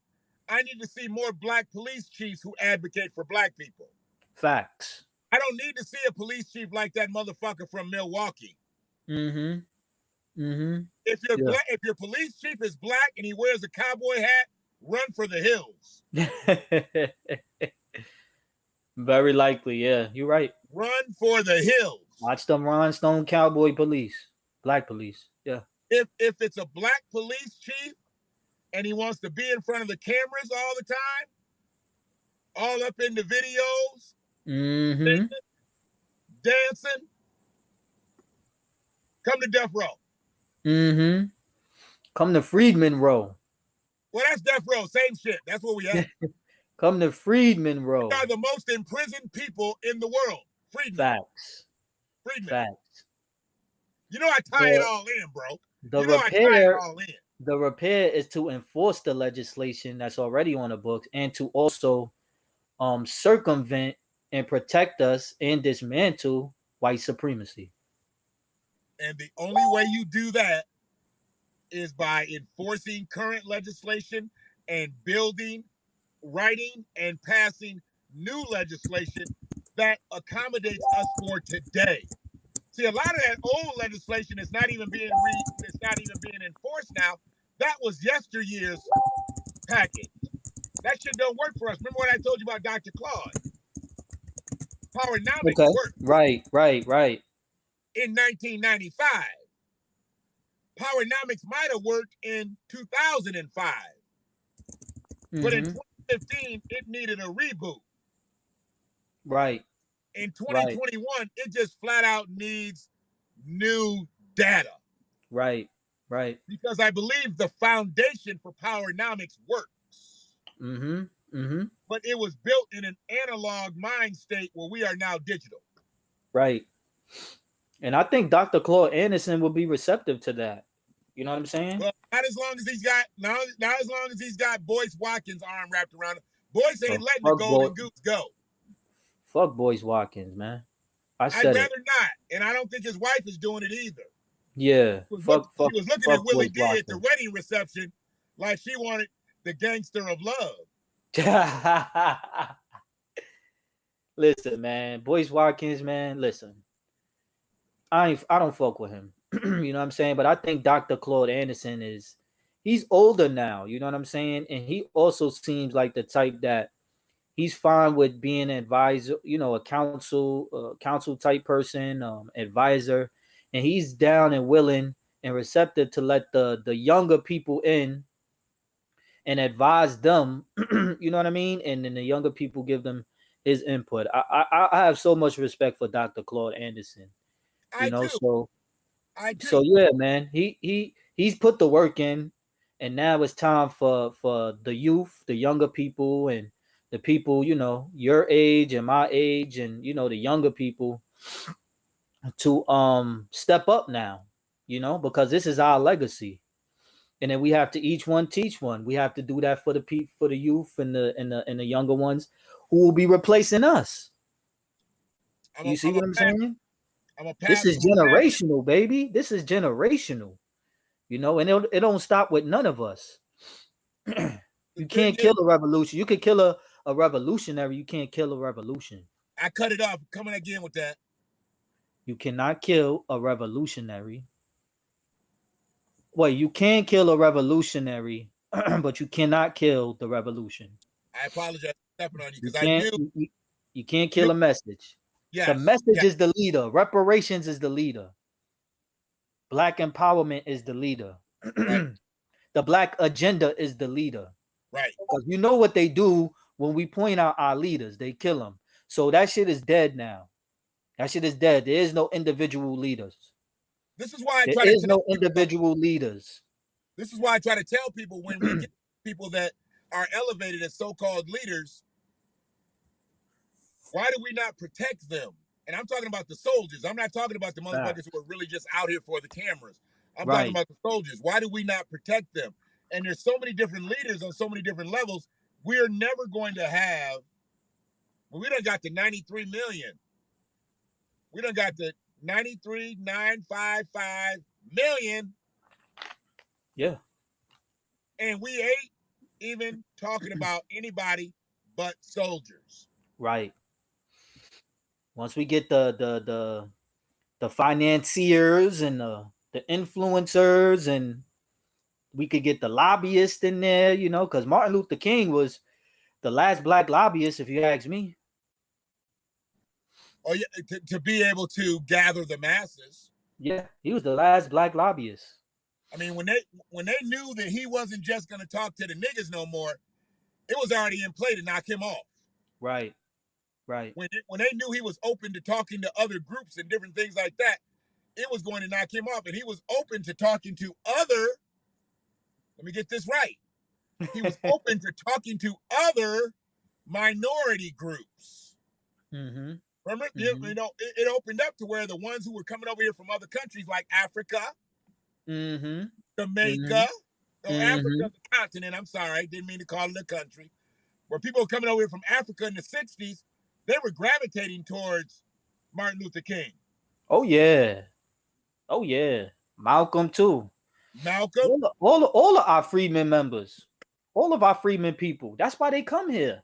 I need to see more black police chiefs who advocate for black people. Facts. I don't need to see a police chief like that motherfucker from Milwaukee. Mm-hmm. Mm-hmm. If you're Yeah. black, if your police chief is black and he wears a cowboy hat, run for the hills. Very likely, yeah. You're right. Run for the hills. Watch them rhinestone cowboy police. Black police. Yeah. If it's a black police chief and he wants to be in front of the cameras all the time, all up in the videos, Mm-hmm. dancing, come to death row. Mm-hmm. Come to Freedman Row. Well, that's death row. Same shit. That's what we have. Come to Freedman Row. We are the most imprisoned people in the world. Freedmen. Facts. Freedmen. Facts. You know I tie it all in, bro. The you know repair, I tie it all in. The repair is to enforce the legislation that's already on the books and to also circumvent and protect us and dismantle white supremacy. And the only way you do that is by enforcing current legislation and building, writing, and passing new legislation that accommodates us for today. See, a lot of that old legislation is not even being enforced now. That was yesteryear's package. That shit don't work for us. Remember what I told you about Dr. Claude? Powernomics worked. Right. In 1995. Powernomics might have worked in 2005. But in 2015, it needed a reboot. Right. In 2021, it just flat out needs new data. Right. Because I believe the foundation for Powernomics works. But it was built in an analog mind state where we are now digital. Right. And I think Dr. Claude Anderson will be receptive to that. You know what I'm saying? Well, not as long as he's got Boyce Watkins' arm wrapped around him. Boyce ain't letting the golden goose go. Fuck Boyce Watkins, man. I'd rather not, and I don't think his wife is doing it either. Yeah. She was looking at Willie D at the wedding reception like she wanted the gangster of love. Listen, man. Boyce Watkins, man. Listen. I don't fuck with him. You know what I'm saying? But I think Dr. Claude Anderson he's older now. You know what I'm saying? And he also seems like the type that he's fine with being an advisor, you know, a counsel type person, advisor. And he's down and willing and receptive to let the younger people in and advise them. You know what I mean? And then the younger people give them his input. I have so much respect for Dr. Claude Anderson. You know, so yeah, man. He's put the work in, and now it's time for the youth, the younger people, and the people, you know, your age and my age, and you know, the younger people to step up now, you know, because this is our legacy. And then we have to each one teach one. We have to do that for the youth and the younger ones who will be replacing us. You see what I'm saying? This is generational, baby. This is generational. You know, and it don't stop with none of us. You can't kill a revolution. You can kill a revolutionary. You can't kill a revolution. I cut it off. Coming again with that. You cannot kill a revolutionary. Well, you can kill a revolutionary, but you cannot kill the revolution. I apologize for stepping on you because you can't kill a message. Yes, the message is the leader. Reparations is the leader. Black empowerment is the leader. Right. The black agenda is the leader. Right. Because you know what they do when we point out our leaders. They kill them. So that shit is dead now. That shit is dead. There is no individual leaders. This is why there is no individual leaders. This is why I try to tell people when we get people that are elevated as so-called leaders, why do we not protect them? And I'm talking about the soldiers. I'm not talking about the motherfuckers who are really just out here for the cameras. I'm talking about the soldiers. Why do we not protect them? And there's so many different leaders on so many different levels. We're never going to have, well, we done got the 93 million. We done got the 93,955 million. Yeah. And we ain't even talking about anybody but soldiers. Right. Once we get the financiers and the influencers, and we could get the lobbyists in there, you know, because Martin Luther King was the last black lobbyist, if you ask me. Oh yeah, to be able to gather the masses. Yeah, he was the last black lobbyist. I mean, when they knew that he wasn't just going to talk to the niggas no more, it was already in play to knock him off. Right, right. When they knew he was open to talking to other groups and different things like that, it was going to knock him off. And he was open to talking to other. Let me get this right. He was open to talking to other minority groups. Mm-hmm. Remember, you know, it opened up to where the ones who were coming over here from other countries like Africa, Mm-hmm. Jamaica, Mm-hmm. Africa's a continent. I'm sorry, didn't mean to call it a country. Where people were coming over here from Africa in the 60s, they were gravitating towards Martin Luther King. Oh yeah, oh yeah. Malcolm too. Malcolm. All of our freedmen members, all of our freedmen people. That's why they come here.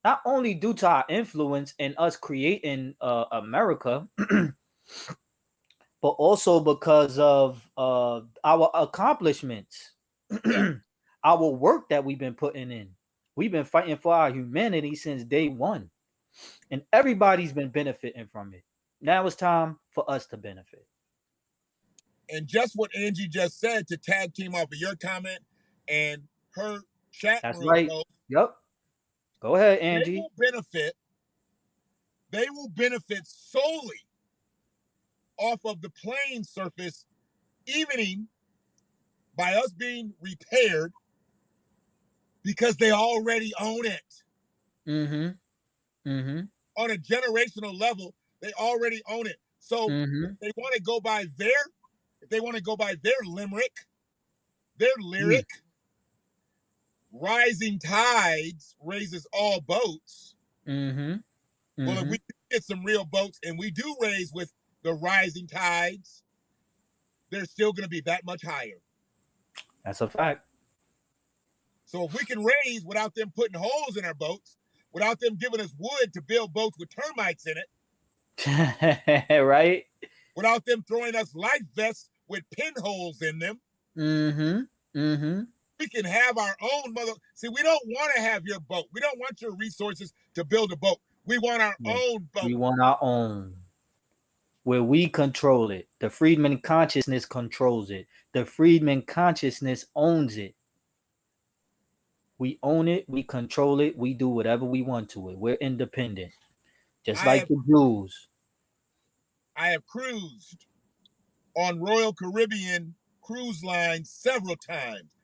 Not only due to our influence and us creating America, but also because of our accomplishments, our work that we've been putting in. We've been fighting for our humanity since day one, and everybody's been benefiting from it. Now it's time for us to benefit. And just what Angie just said, to tag team off of your comment and her chat That's room right. post, Yep. Go ahead, Angie. They will benefit solely off of the playing surface evening by us being repaired because they already own it. Mm-hmm. Mm-hmm. On a generational level, they already own it. So if they want to go by their limerick, their lyric, rising tides raises all boats. Mm-hmm. Well, if we get some real boats and we do raise with the rising tides, they're still going to be that much higher. That's a fact. So if we can raise without them putting holes in our boats, without them giving us wood to build boats with termites in it, right? Without them throwing us life vests with pinholes in them, we can have our own mother. See, we don't want to have your boat. We don't want your resources to build a boat. We want our own boat. We want our own, where we control it. The Freedman consciousness controls it. The Freedman consciousness owns it. We own it. We control it. We do whatever we want to it. We're independent, just like the Jews. I have cruised on Royal Caribbean cruise lines several times.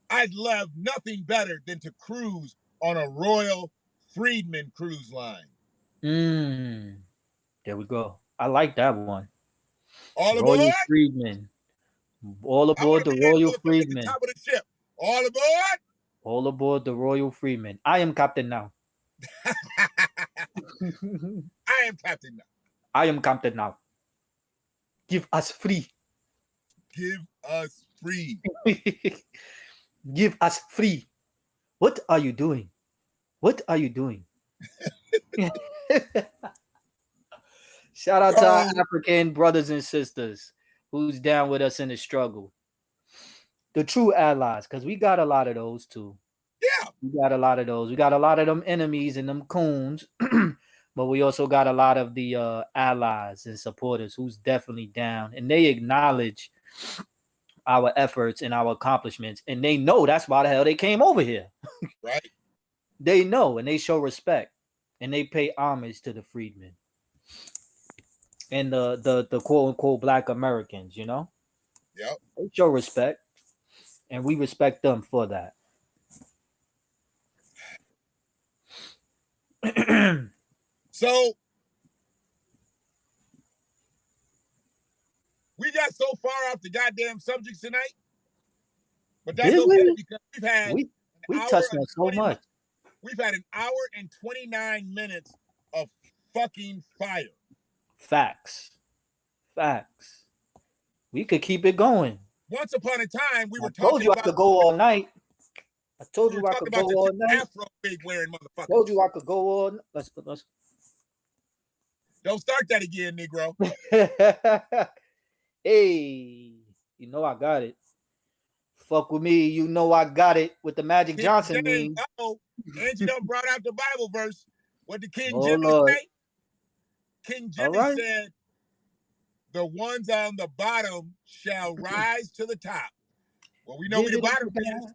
I'd love nothing better than to cruise on a Royal Freedman cruise line. There we go. I like that one. All Royal aboard? Freedman. All aboard the Royal Freedman. At the top of the ship. All aboard? All aboard the Royal Freedman. I am captain now. I am captain now. I am captain now. Give us free. Give us free. Give us free. What are you doing? What are you doing? Shout out to our African brothers and sisters who's down with us in the struggle. The true allies, because we got a lot of those too. Yeah. We got a lot of those. We got a lot of them enemies and them coons, but we also got a lot of the allies and supporters who's definitely down, and they acknowledge our efforts and our accomplishments, and they know that's why the hell they came over here. Right. They know, and they show respect, and they pay homage to the freedmen and the quote unquote Black Americans. You know. Yep. They show respect, and we respect them for that. So we got so far off the goddamn subjects tonight, but that's okay because we've had we touched on so much. We've had an hour and 29 minutes of fucking fire. Facts. We could keep it going. Once upon a time, we were talking. I told you I could go all night. I told you I could go all night. Afro wig wearing motherfucker. Told you I could go all. Let's. Don't start that again, Negro. Hey, you know I got it. Fuck with me, you know I got it with the Magic King Johnson James, meme. Angie done brought out the Bible verse. What did King Oh Jimmy Lord. say? King All Jimmy right. said, the ones on the bottom shall rise to the top. Well, we know we the Give it bottom a feeders. shot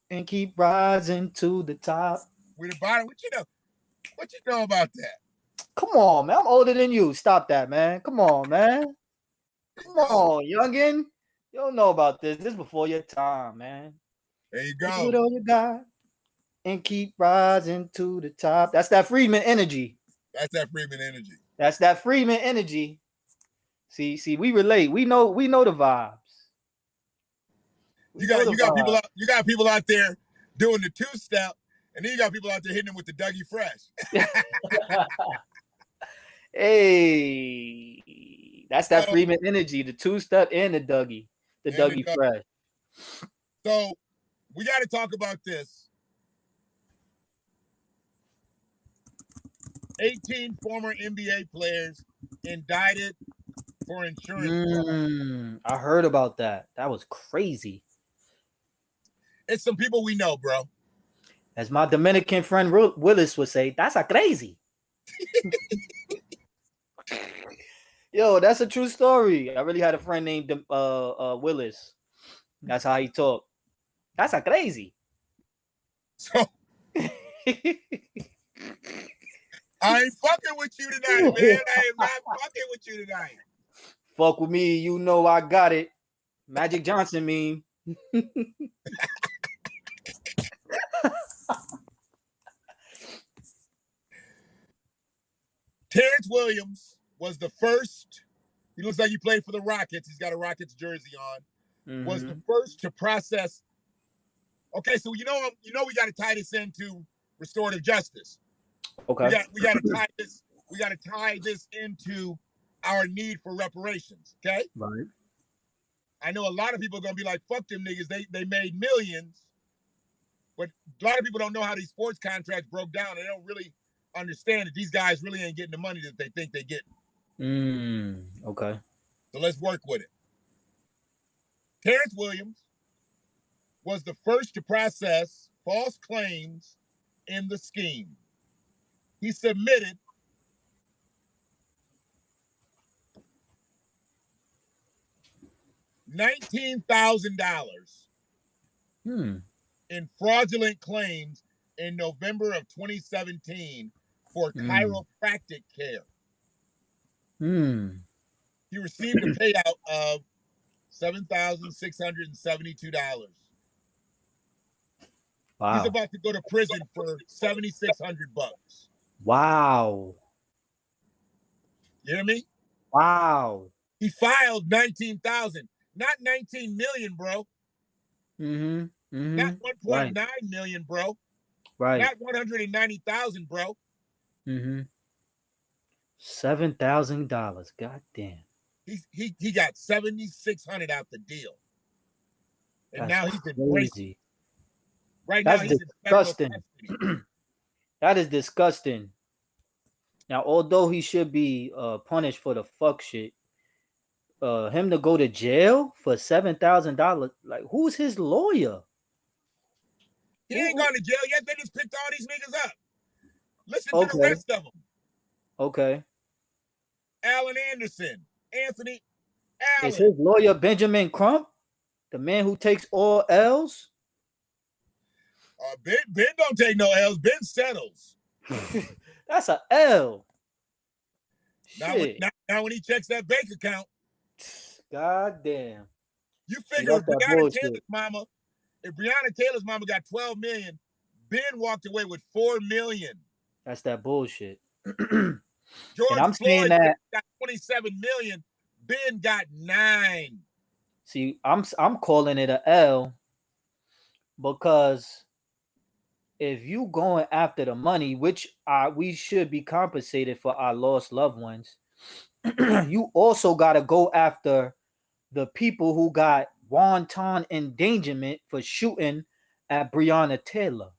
and keep rising to the top. We the bottom. What you know? What you know about that? Come on, man. I'm older than you. Stop that, man. Come on, man. Come on, youngin. You don't know about this. This is before your time, man. There you Give go. it all you got and keep rising to the top. That's that Freeman energy. That's that Freeman energy. That's that Freeman energy. See, we relate. We know the vibes. You got people out there doing the two-step, and then you got people out there hitting them with the Dougie Fresh. Hey, that's that Freeman energy, the two-step and the Dougie Fresh. So we got to talk about this. 18 former NBA players indicted for insurance fraud. I heard about that. That was crazy. It's some people we know, bro. As my Dominican friend Willis would say, that's a crazy. Yo, that's a true story. I really had a friend named Willis. That's how he talked. That's a crazy. So I ain't fucking with you tonight, man. I am not fucking with you tonight. Fuck with me, you know I got it. Magic Johnson meme. Terrence Williams was the first. He looks like he played for the Rockets. He's got a Rockets jersey on. Mm-hmm. Was the first to process. Okay, so we got to tie this into restorative justice. Okay, we got to tie this. We got to tie this into our need for reparations. Okay, right. I know a lot of people are gonna be like, "Fuck them niggas." They made millions, but a lot of people don't know how these sports contracts broke down. They don't really understand that these guys really ain't getting the money that they think they get. Okay. So let's work with it. Terrence Williams was the first to process false claims in the scheme. He submitted $19,000 in fraudulent claims in November of 2017 for chiropractic care. He received a payout of $7,672. Wow. He's about to go to prison for $7,600. Wow. You hear me? Wow. He filed 19,000, not 19 million, bro. Not 1.9 million, bro. Right. Not 190,000, bro. $7,000. God damn. He got 7,600 out the deal, and That's now he's crazy. embracing. Right That's now he's disgusting. in federal custody. That is disgusting. Now, although he should be punished for the fuck shit, him to go to jail for $7,000, like, who's his lawyer? He ain't gone to jail yet. They just picked all these niggas up. Listen to the rest of them. Okay. Alan Anderson, Anthony Allen. Is his lawyer Benjamin Crump, the man who takes all L's? Ben don't take no L's. Ben settles. That's a L. Now when he checks that bank account. God damn. You figure if Breonna Taylor's mama got 12 million, Ben walked away with 4 million. That's that bullshit. George Floyd got 27 million. Ben got 9. See, I'm calling it a L because if you going after the money, which we should be compensated for our lost loved ones, you also got to go after the people who got wanton endangerment for shooting at Breonna Taylor.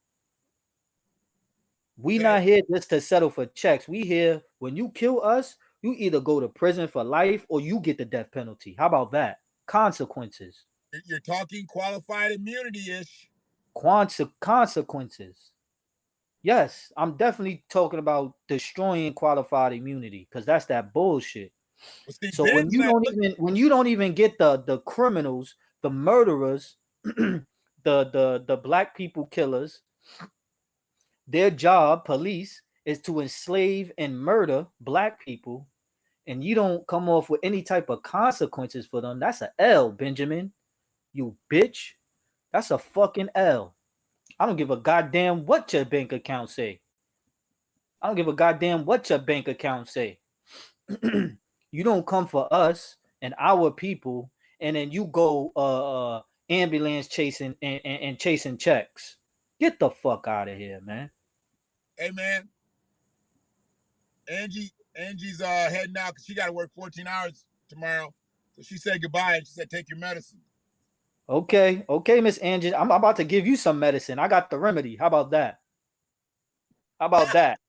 We Okay. not here just to settle for checks. We here when you kill us, you either go to prison for life or you get the death penalty. How about that? Consequences. You're talking qualified immunity-ish. Consequences. Yes, I'm definitely talking about destroying qualified immunity because that's that bullshit. Well, see, So Ben's not when you don't even get the criminals, the murderers, the black people killers, their job, police, is to enslave and murder black people, and you don't come off with any type of consequences for them. That's a L, Benjamin. You bitch. That's a fucking L. I don't give a goddamn what your bank account say. I don't give a goddamn what your bank account say. You don't come for us and our people, and then you go ambulance chasing and chasing checks. Get the fuck out of here, man. Hey, man. Angie's heading out because she got to work 14 hours tomorrow. So she said goodbye and she said, take your medicine. Okay, Miss Angie. I'm about to give you some medicine. I got the remedy. How about that? How about that?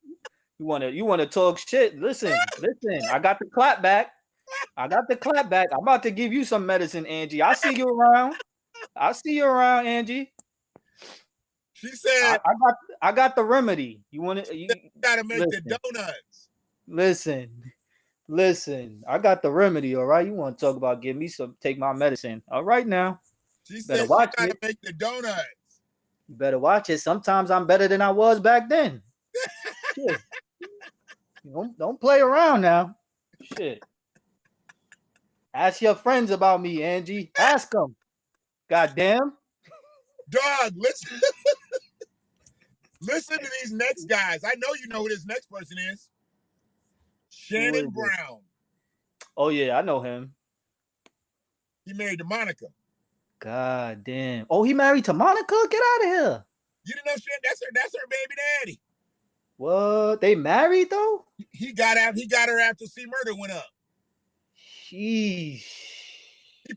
You wanna talk shit? Listen. I got the clap back. I'm about to give you some medicine, Angie. I see you around. Angie. She said, I got the remedy. You want to? You gotta make listen, the donuts. Listen. I got the remedy. All right. You want to talk about give me some? Take my medicine. All right now. She Better said she watch gotta it. make the donuts. You better watch it. Sometimes I'm better than I was back then. Shit. Don't play around now. Shit. Ask your friends about me, Angie. Ask them. Goddamn. Dog, listen. Listen to these next guys. I know you know who this next person is. Shannon Brown. Oh yeah, I know him. He married to Monica. God damn. Oh, he married to Monica? Get out of here. You didn't know Shannon? That's her baby daddy. What? They married though? He got her after C Murder went up. Sheesh. He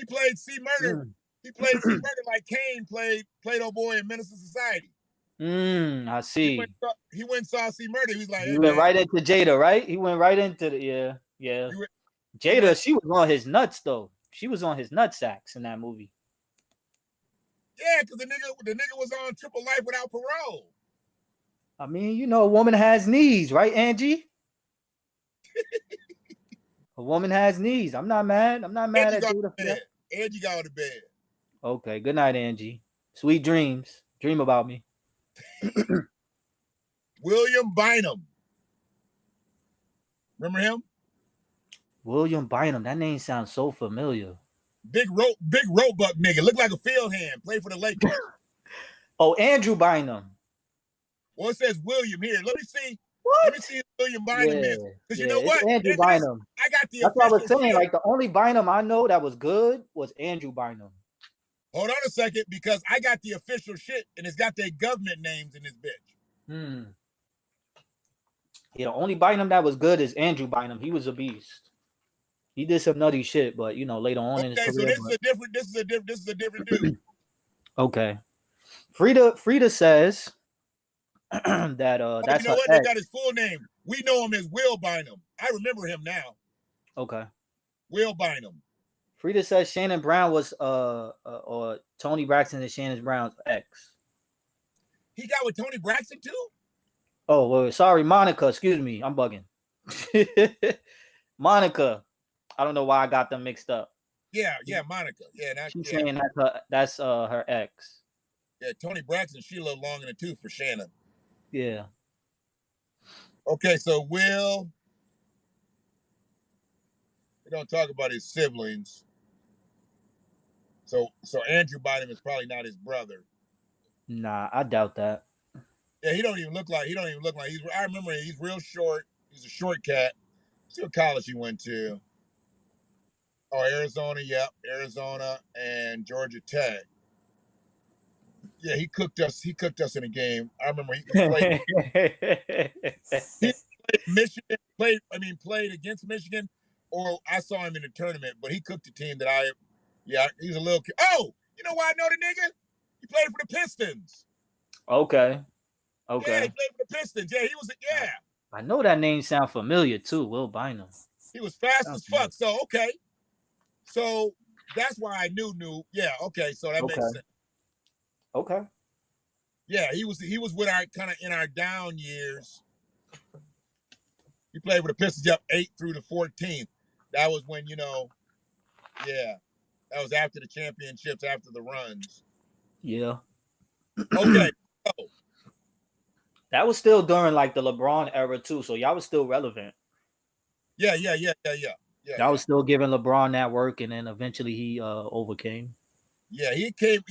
played C Murder. He played C Murder like Kane played old boy in Menace to Society. I see. He went and saw C Murder. He was like, he went right into Jada, right? He went right into the yeah. Jada, she was on his nuts though. She was on his nutsacks in that movie. Yeah, because the nigga was on triple life without parole. I mean, you know, a woman has needs, right, Angie? A woman has needs. I'm not mad. I'm not mad at Jada. Angie got to bed. Okay, good night, Angie. Sweet dreams. Dream about me. William Bynum. Remember him? William Bynum. That name sounds so familiar. Big rope buck nigga. Looked like a field hand. Played for the Lakers. Oh, Andrew Bynum. Well, it says William here. Let me see. What? Let me see who William Bynum is. Because you know what? Andrew Bynum. I got the. That's what I was saying. Like the only Bynum I know that was good was Andrew Bynum. Hold on a second, because I got the official shit, and it's got their government names in this bitch. Yeah, the only Bynum that was good is Andrew Bynum. He was a beast. He did some nutty shit, but you know, later on in his career. Okay, so this is a different dude. Okay. Frida says that that's you know what? They got his full name. We know him as Will Bynum. I remember him now. Okay. Will Bynum. Frida says Shannon Brown was or Tony Braxton and Shannon Brown's ex. He got with Tony Braxton too? Oh, well, sorry, Monica. Excuse me. I'm bugging. Monica. I don't know why I got them mixed up. Yeah, Monica. Yeah, she's saying that's her ex. Yeah, Tony Braxton, she a little long in the tooth for Shannon. Yeah. Okay, so Will. We don't talk about his siblings. So Andrew Bynum is probably not his brother. Nah, I doubt that. Yeah, he don't even look like I remember he's real short. He's a short cat. See what college he went to. Oh, Arizona, yep. Arizona and Georgia Tech. Yeah, he cooked us in a game. I remember he played Michigan, played against Michigan, or I saw him in the tournament, but he cooked a team that he's a little kid. Oh, you know why I know the nigga? He played for the Pistons. Okay. Yeah, he Okay. played for the Pistons. Yeah, he was. Yeah, I know that name sound familiar too. Will Bynum. he was fast Sounds as familiar. fuck. So okay, so that's why I knew. Yeah, okay, so that makes Okay. sense. Okay. Yeah, he was with our kind of in our down years. He played with the Pistons up 8 through the 14th. That was when yeah, that was after the championships, after the runs. Yeah. Okay, so That was still during like the LeBron era too, so y'all was still relevant. yeah. Y'all was still giving LeBron that work, and then eventually he overcame. Yeah, he came.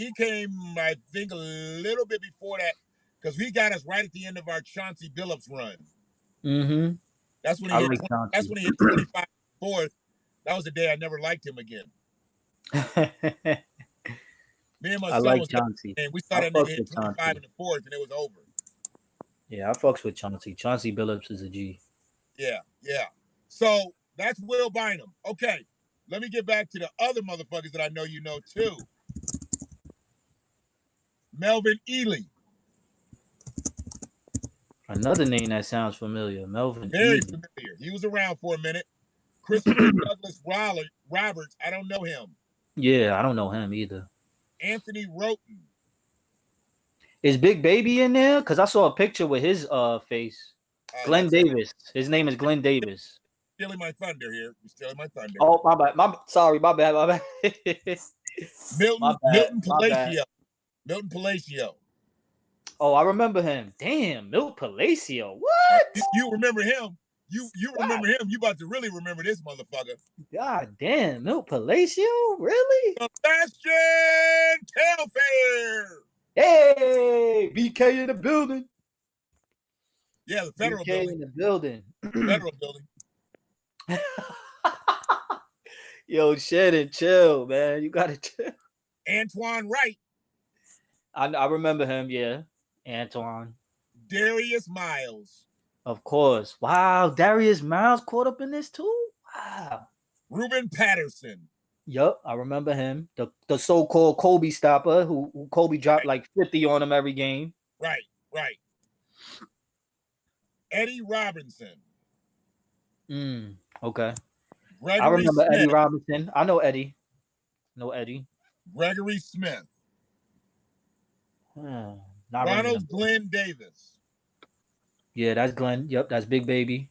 I think a little bit before that, because he got us right at the end of our Chauncey Billups run. Mm-hmm. That's when I he hit. like 20, Chauncey. that's when he hit 25 fourth. That was the day I never liked him again. Me and my I son like was Chauncey. and we saw I that fucks nigga hit with 25 Chauncey. in the fourth, and it was over. Yeah, I fucks with Chauncey. Chauncey Billups is a G. Yeah. So that's Will Bynum. Okay, let me get back to the other motherfuckers that I know you know too. Melvin Ely. Another name that sounds familiar. Melvin Very Ely. familiar. He was around for a minute. Christopher Douglas Roberts. I don't know him. Yeah, I don't know him either. Anthony Roten. Is Big Baby in there? Because I saw a picture with his face. Glenn Davis. His name is Glenn Davis. Stealing my thunder here. You're stealing my thunder. Oh, my bad. Sorry, my bad. Milton Palacio. Bad. Milton Palacio. Oh, I remember him. Damn, Milt Palacio. What? You remember him? You remember him? You about to really remember this motherfucker? God damn, Milt Palacio, really? Sebastian Telfair. Hey, BK in the building. Yeah, the federal BK building. in the building. Federal building. Yo, Shannon, chill, man. You gotta chill. Antoine Wright. I remember him. Yeah, Antoine. Darius Miles. Of course. Wow, Darius Miles caught up in this too. Wow. Ruben Patterson. Yup, I remember him. The so-called Kobe stopper who Kobe dropped like 50 on him every game. Right. Eddie Robinson. Okay. Gregory I remember Smith. Eddie Robinson. I know Eddie. Gregory Smith. Ronald Glenn Davis. Yeah, that's Glenn. Yep, that's Big Baby.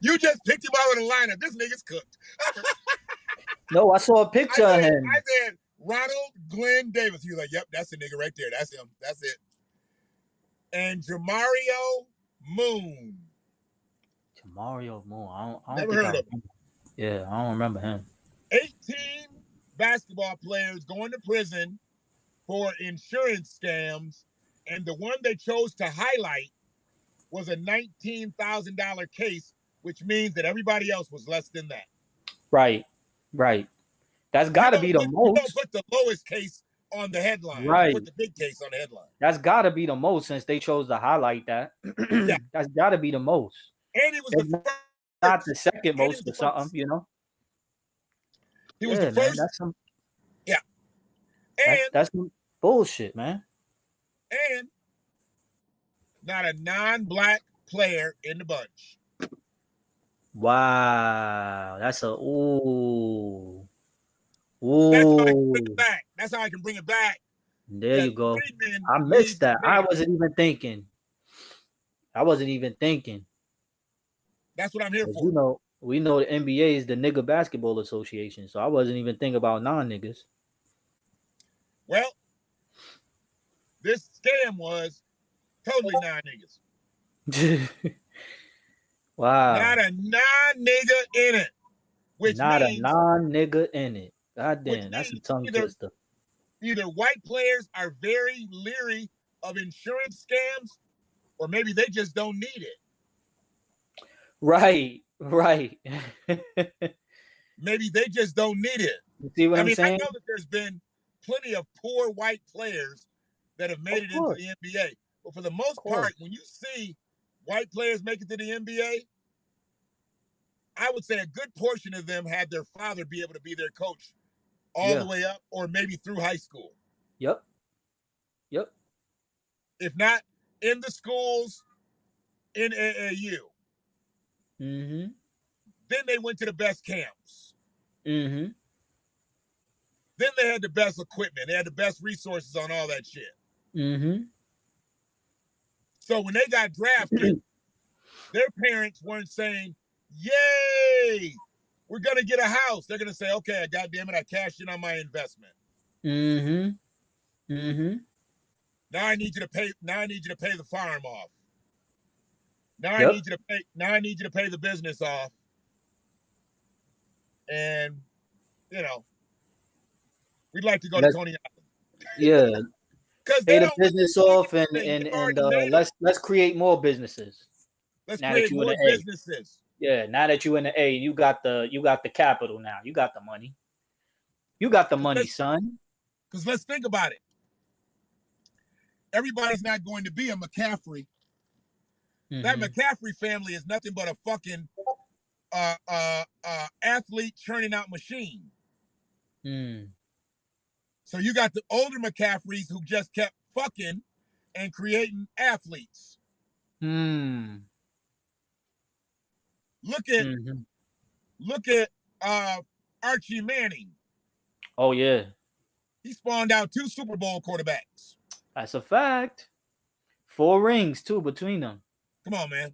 You just picked him out of the lineup. This nigga's cooked. No, I saw a picture of him. I said Ronald Glenn Davis. He was like, yep, that's the nigga right there. That's him. That's it. And Jamario Moon. Jamario Moon. I don't Never heard of him. Yeah, I don't remember him. 18 basketball players going to prison for insurance scams, and the one they chose to highlight was a $19,000 case, which means that everybody else was less than that. Right. That's got to be the most. You don't put the lowest case on the headline. Right. You put the big case on the headline. That's got to be the most since they chose to highlight that. Yeah. That's got to be the most. And he was not the second most or something, you know? He was the first. That's some, yeah. And that's some bullshit, man. And not a non-black player in the bunch. Wow. That's a ooh. That's how I can bring it back. There you go. I missed that. I wasn't even thinking. That's what I'm here for. You know, we know the NBA is the nigga basketball association, so I wasn't even thinking about non-niggas. Well, this scam was totally non-niggas. Wow. Not a non-nigga in it. Not a non-nigga in it. God damn, that's a tongue twister. Either white players are very leery of insurance scams, or maybe they just don't need it. Right. Maybe they just don't need it. You see what I'm saying? I know that there's been plenty of poor white players that have made it into the NBA. But for the most part, when you see white players make it to the NBA, I would say a good portion of them had their father be able to be their coach all the way up, or maybe through high school. Yep. if not in the schools, in AAU. Mm-hmm. Then they went to the best camps. Mm-hmm. Then they had the best equipment. They had the best resources on all that shit. Mm-hmm. So when they got drafted, their parents weren't saying, "Yay, we're gonna get a house." They're gonna say, "Okay, goddamn it, I cashed in on my investment. Mm-hmm. Mm-hmm. Now I need you to pay. Now I need you to pay the farm off. Now I Yep. need you to pay. Now I need you to pay the business off." And you know, we'd like to go to Let's, Coney Island yeah. because Pay they the don't want business to see off and anything. and They've and already made it. let's create more businesses. Let's Now that create you in more the A. businesses. Yeah, now that you in the A, you got the capital now. You got the money. You got the money, son. Because let's think about it. Everybody's not going to be a McCaffrey. Mm-hmm. That McCaffrey family is nothing but a fucking athlete churning out machine. Mm. So you got the older McCaffreys who just kept fucking and creating athletes. Mm. Look at Archie Manning. Oh yeah, He spawned out 2 Super Bowl quarterbacks. that's a fact. 4 rings too between them. Come on, man.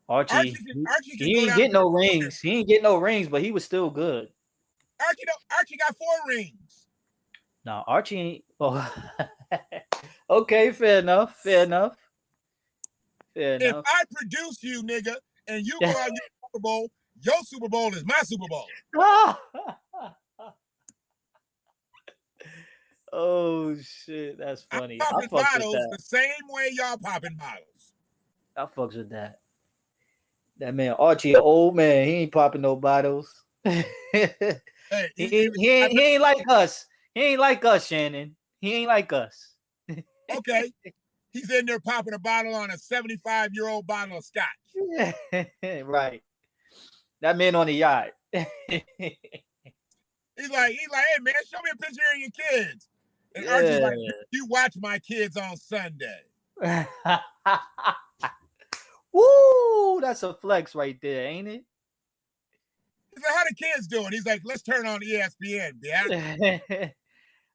Archie can he go ain't down get for no the career. rings. He ain't get no rings, but he was still good. Archie got 4 rings. No, Archie ain't. Oh. Okay, fair enough. Fair enough. Fair If enough. I produce you, nigga, and you go out and get a Super Bowl, your Super Bowl is my Super Bowl. Oh shit, that's funny. I'm I popping fucks with bottles that. the same way y'all popping bottles. I fucks with that. That man Archie, an old man, he ain't popping no bottles. Hey, he ain't like us. He ain't like us, Shannon. He ain't like us. Okay. He's in there popping a bottle on a 75-year-old bottle of scotch. Right. That man on the yacht. He's like, hey man, show me a picture of your kids. And Archie's like, you watch my kids on Sunday. Woo, that's a flex right there, ain't it? He's like, how the kids doing? He's like, let's turn on ESPN, yeah.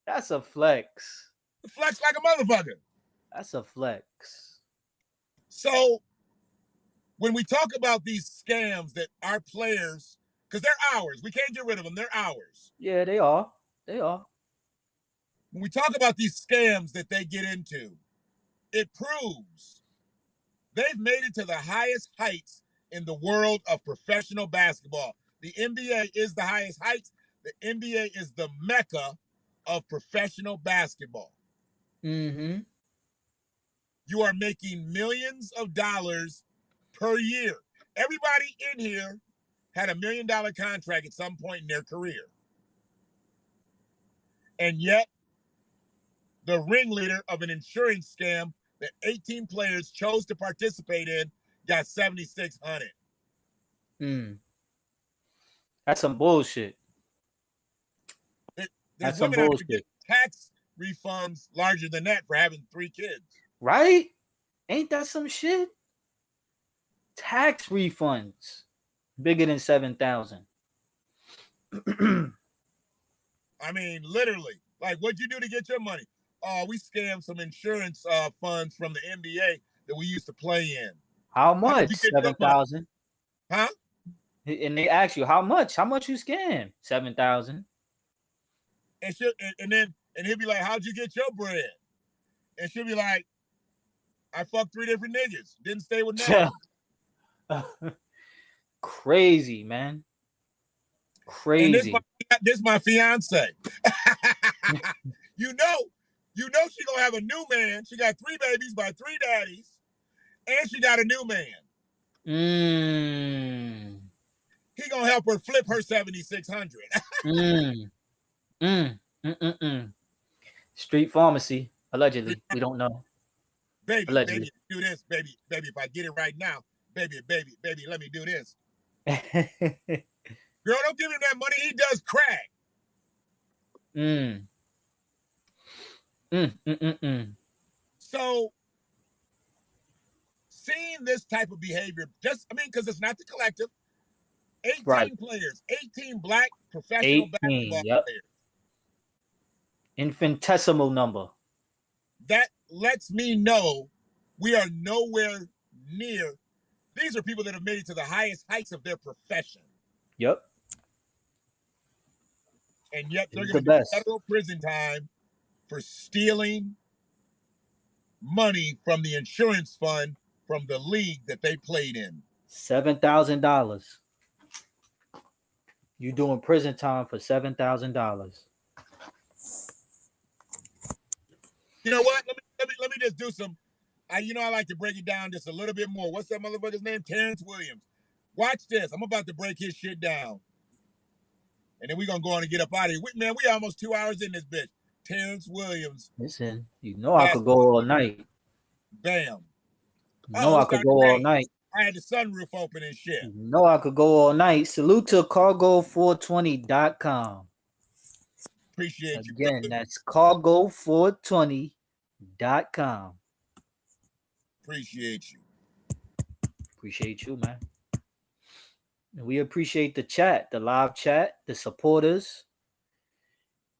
That's a flex. Flex like a motherfucker. That's a flex. So when we talk about these scams that our players, because they're ours, we can't get rid of them, they're ours. Yeah, they are. They are. When we talk about these scams that they get into, it proves they've made it to the highest heights in the world of professional basketball. The NBA is the highest heights. The NBA is the mecca of professional basketball. Mm-hmm. You are making millions of dollars per year. Everybody in here had $1 million contract at some point in their career. And yet, the ringleader of an insurance scam that 18 players chose to participate in got $7,600. That's some bullshit. There's women out there getting tax refunds larger than that for having 3 kids. Right? Ain't that some shit? Tax refunds bigger than 7,000. I mean, literally. Like, what'd you do to get your money? Oh, we scammed some insurance funds from the NBA that we used to play in. How much? 7,000. Huh? And they ask you how much? How much you scam? 7,000. And he'll be like, how'd you get your bread? And she'll be like, I fucked 3 different niggas. Didn't stay with none. Crazy, man. Crazy. And this my fiance. You know she gonna have a new man. She got 3 babies by 3 daddies, and she got a new man. He gonna help her flip her 7,600. Street pharmacy, allegedly. We don't know. Baby, allegedly. Baby, do this, baby. If I get it right now, baby, let me do this. Girl, don't give him that money. He does crack. Mm, mm, mm, mm. So seeing this type of behavior, because it's not the collective, Right. 18 players, 18 black professional 18. basketball Yep. players. Infinitesimal number. That lets me know we are nowhere near. These are people that have made it to the highest heights of their profession. Yep. And yet they're It's going the to do best. federal prison time for stealing money from the insurance fund from the league that they played in. $7,000. You doing prison time for $7,000. You know what? Let me just do some. I like to break it down just a little bit more. What's that motherfucker's name? Terrence Williams. Watch this. I'm about to break his shit down. And then we're going to go on and get up out of here. We almost 2 hours in this bitch. Terrence Williams. Listen, I could go all night. Bam. I It could started go to all rain. night. I had the sunroof open and shit. I could go all night. Salute to cargo420.com. Appreciate you, Again, brother. that's cargo420.com. Appreciate you. Appreciate you, man. And we appreciate the chat, the live chat, the supporters,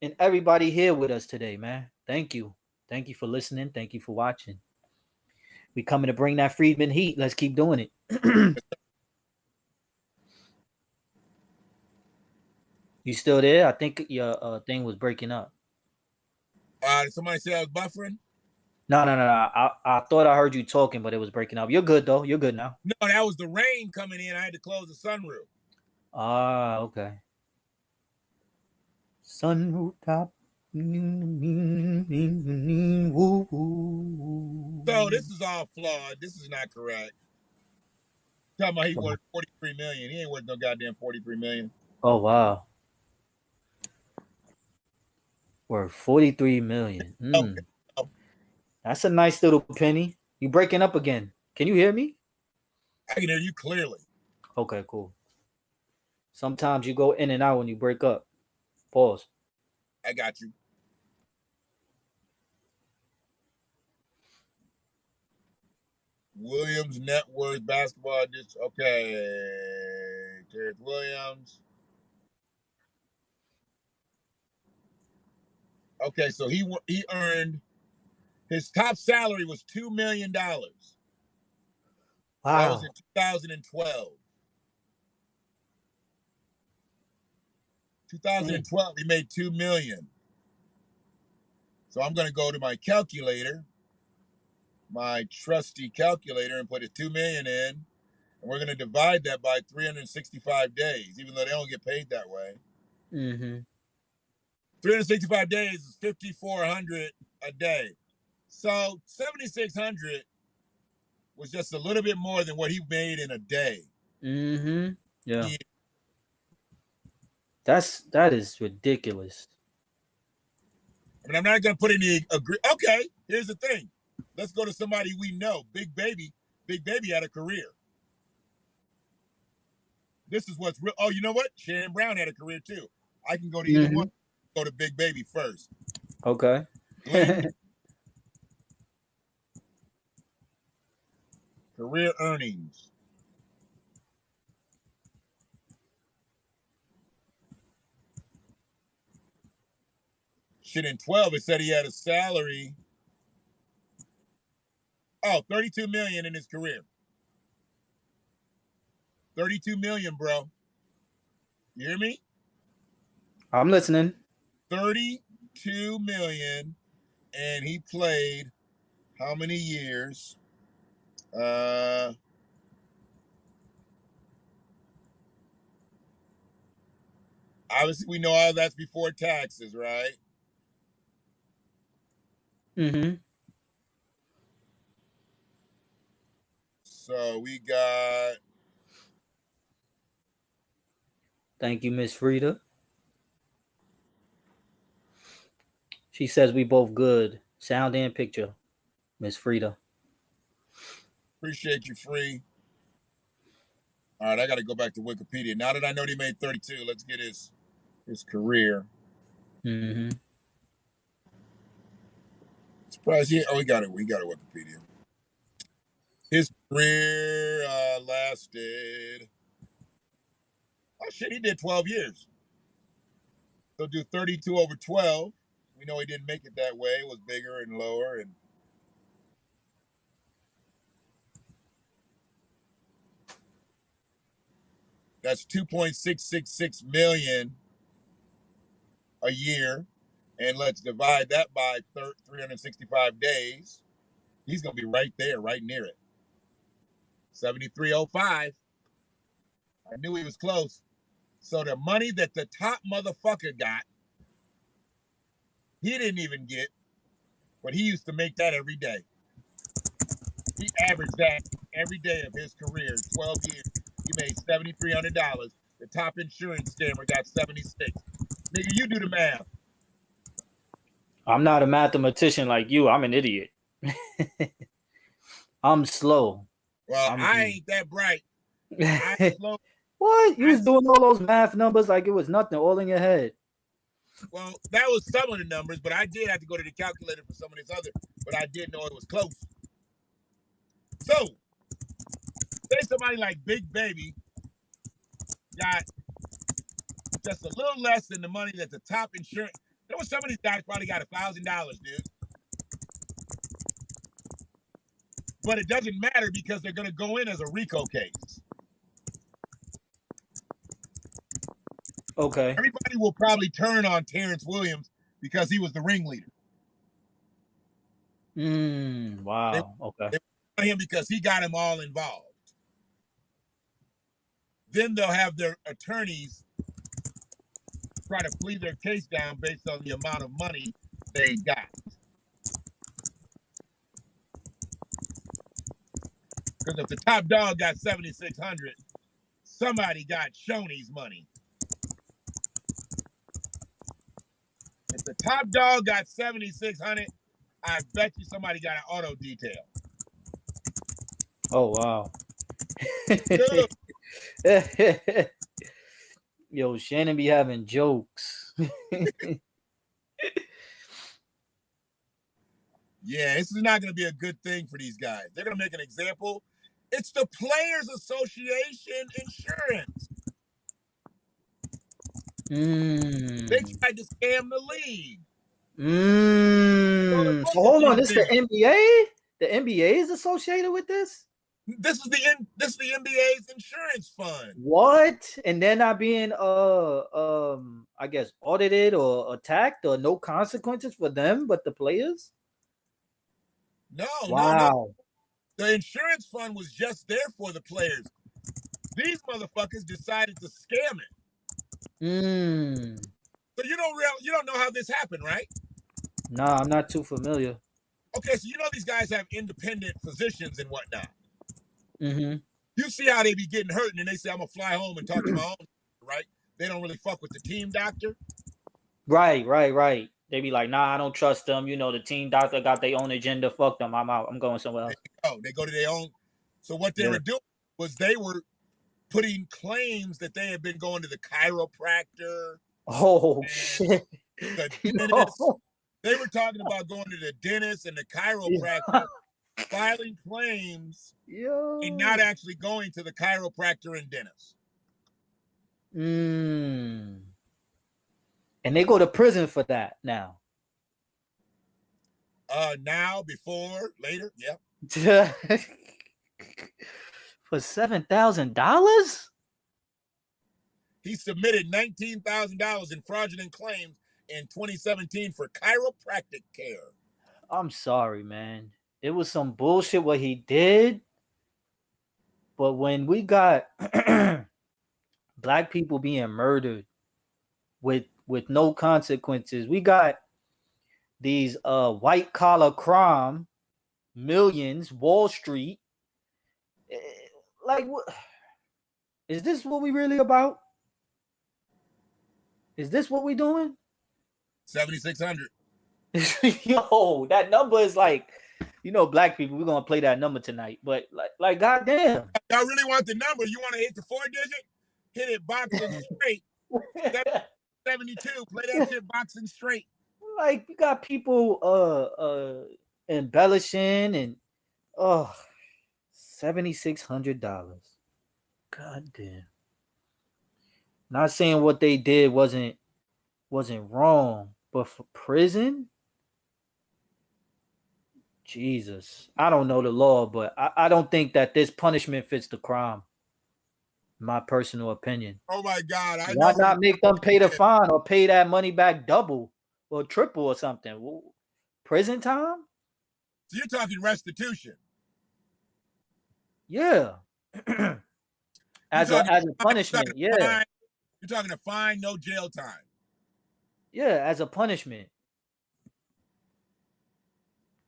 and everybody here with us today, man. Thank you. Thank you for listening. Thank you for watching. We coming to bring that Freedman heat. Let's keep doing it. You still there? I think your thing was breaking up. Did somebody say I was buffering? No. I thought I heard you talking, but it was breaking up. You're good, though. You're good now. No, that was the rain coming in. I had to close the sunroof. Ah, okay. Sunroof top. So this is all flawed. This is not correct. Talking about he worth $43 million. He ain't worth no goddamn $43 million. Oh wow. Worth $43 million. Okay. That's a nice little penny. You breaking up again. Can you hear me? I can hear you clearly. Okay, cool. Sometimes you go in and out when you break up. Pause. I got you. Williams net worth basketball. Okay. Terrence Williams. Okay, so he earned, his top salary was $2 million. Wow. That was in 2012. 2012, he made $2 million. So I'm going to go to my calculator, my trusty calculator, and put a $2 million in. And we're going to divide that by 365 days, even though they don't get paid that way. 365 days is $5,400 a day. So 7,600 was just a little bit more than what he made in a day. Yeah. That is ridiculous. I mean, I'm not going to put any Okay, here's the thing. Let's go to somebody we know. Big Baby. Big Baby had a career. This is what's real. Oh, you know what? Shannon Brown had a career too. I can go to either one. Go to Big Baby first. Okay. Career earnings. Shit, in 12, it said he had a salary. Oh, $32 million in his career. $32 million, bro. You hear me? I'm listening. $32 million, and he played how many years? Obviously, we know all that's before taxes, right? So we got. Thank you, Miss Frida. She says we both good. Sound and picture, Miss Frida. Appreciate you, Free. All right, I got to go back to Wikipedia. Now that I know he made 32, let's get his career. Surprise! Yeah. Oh, we got it. We got it. Wikipedia. His career lasted. Oh shit! He did 12 years. He'll do 32 over 12. We know he didn't make it that way. It was bigger and lower, and that's 2.666 million a year. And let's divide that by 365 days. He's going to be right there, right near it. 7305. I knew he was close. So the money that the top motherfucker got, he didn't even get, but he used to make that every day. He averaged that every day of his career, 12 years. He made $7,300. The top insurance scammer got 76. Nigga, you do the math. I'm not a mathematician like you. I'm an idiot. I'm slow. Well, I ain't that bright. I'm slow. What? You was doing all those math numbers like it was nothing, all in your head. Well, that was some of the numbers, but I did have to go to the calculator for some of this other, but I did know it was close. So, say somebody like Big Baby got just a little less than the money that the top insurance. There was some of these guys probably got $1,000, dude. But it doesn't matter because they're going to go in as a RICO case. Okay. Everybody will probably turn on Terrence Williams because he was the ringleader. Wow. Okay. They want him because he got him all involved. Then they'll have their attorneys try to plead their case down based on the amount of money they got. Because if the top dog got $7,600, somebody got Shoney's money. If the top dog got $7,600, I bet you somebody got an auto detail. Oh wow. Yo, Shannon be having jokes. Yeah, this is not going to be a good thing for these guys. They're going to make an example. It's the Players Association Insurance. They tried to scam the league. So hold on, this is the NBA? The NBA is associated with this? This is the NBA's insurance fund. What? And they're not being I guess audited or attacked or no consequences for them, but the players? No, wow. No. The insurance fund was just there for the players. These motherfuckers decided to scam it. So you don't know how this happened, right? Nah, I'm not too familiar. Okay, so you know these guys have independent physicians and whatnot. Mm-hmm. You see how they be getting hurt and then they say, I'm going to fly home and talk to my own, right? They don't really fuck with the team doctor. Right. They be like, nah, I don't trust them. You know, the team doctor got their own agenda. Fuck them. I'm out. I'm going somewhere else. They go to their own. So what they were doing was they were putting claims that they had been going to the chiropractor. Oh, shit. The dentist. No. They were talking about going to the dentist and the chiropractor, filing claims and not actually going to the chiropractor and dentist. And they go to prison for that now. Now, before, later, yeah. For $7,000? He submitted $19,000 in fraudulent claims in 2017 for chiropractic care. I'm sorry, man. It was some bullshit what he did. But when we got black people being murdered with no consequences, we got these white collar crime, millions, Wall Street. Like, what is this what we really about? Is this what we doing? 7,600. Yo, that number is like, you know, black people, we're gonna play that number tonight. But like goddamn. Y'all really want the number? You want to hit the 4-digit? Hit it boxing straight. 72. Play that shit boxing straight. Like you got people embellishing and $7,600. God damn. Not saying what they did wasn't wrong, but for prison, Jesus, I don't know the law, but I don't think that this punishment fits the crime. My personal opinion. Oh my God, I Why know. not make them pay the fine or pay that money back double or triple or something? Prison time? So you're talking restitution. Yeah. as a punishment, yeah. You're talking a fine, no jail time. Yeah, as a punishment.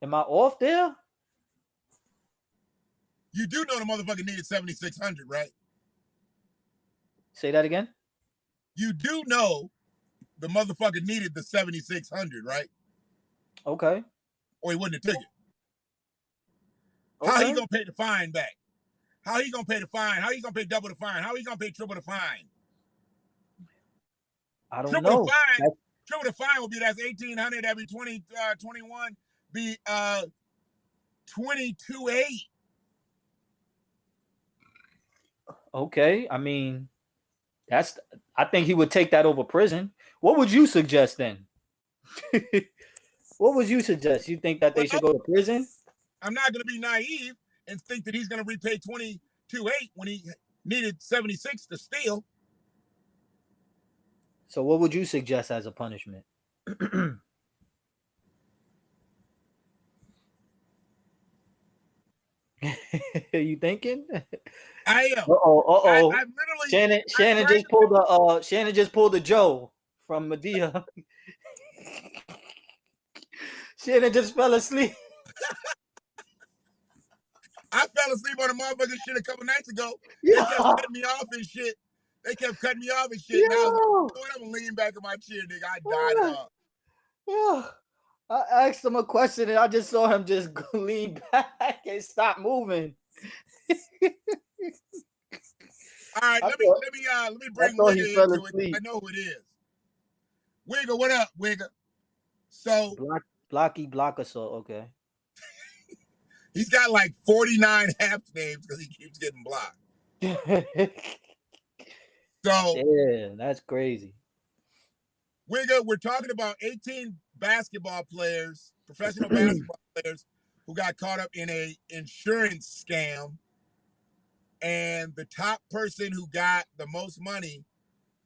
Am I off there? You do know the motherfucker needed 7,600, right? Say that again. You do know the motherfucker needed the 7,600, right? Okay. Or he wouldn't have took it. Okay. How he gonna pay the fine back? How he gonna pay the fine? How he gonna pay double the fine? How he gonna pay triple the fine? I don't know. Triple the fine will be that's 1,800. That'd be 21. Be 22.8. Okay. I mean, I think he would take that over prison. What would you suggest then? What would you suggest? You think that they should go to prison? I'm not going to be naive and think that he's going to repay 22.8 when he needed 76 to steal. So what would you suggest as a punishment? You thinking? I am. Uh-oh. I literally Shannon just pulled the Joe from Medea. Shannon just fell asleep. I fell asleep on a motherfucking shit a couple nights ago. Yeah. They kept cutting me off and shit. Yeah. And I was like, I'm gonna lean back in my chair, nigga. I died up. Yeah. I asked him a question and I just saw him just lean back and stop moving. All right, let me bring Wigga into it. I know who it is. Wigga, what up, Wigga? So Blocker, so okay. He's got like 49 half names because he keeps getting blocked. So yeah, that's crazy. Wigga, we're talking about 18 basketball players, professional basketball players, who got caught up in a insurance scam. And the top person who got the most money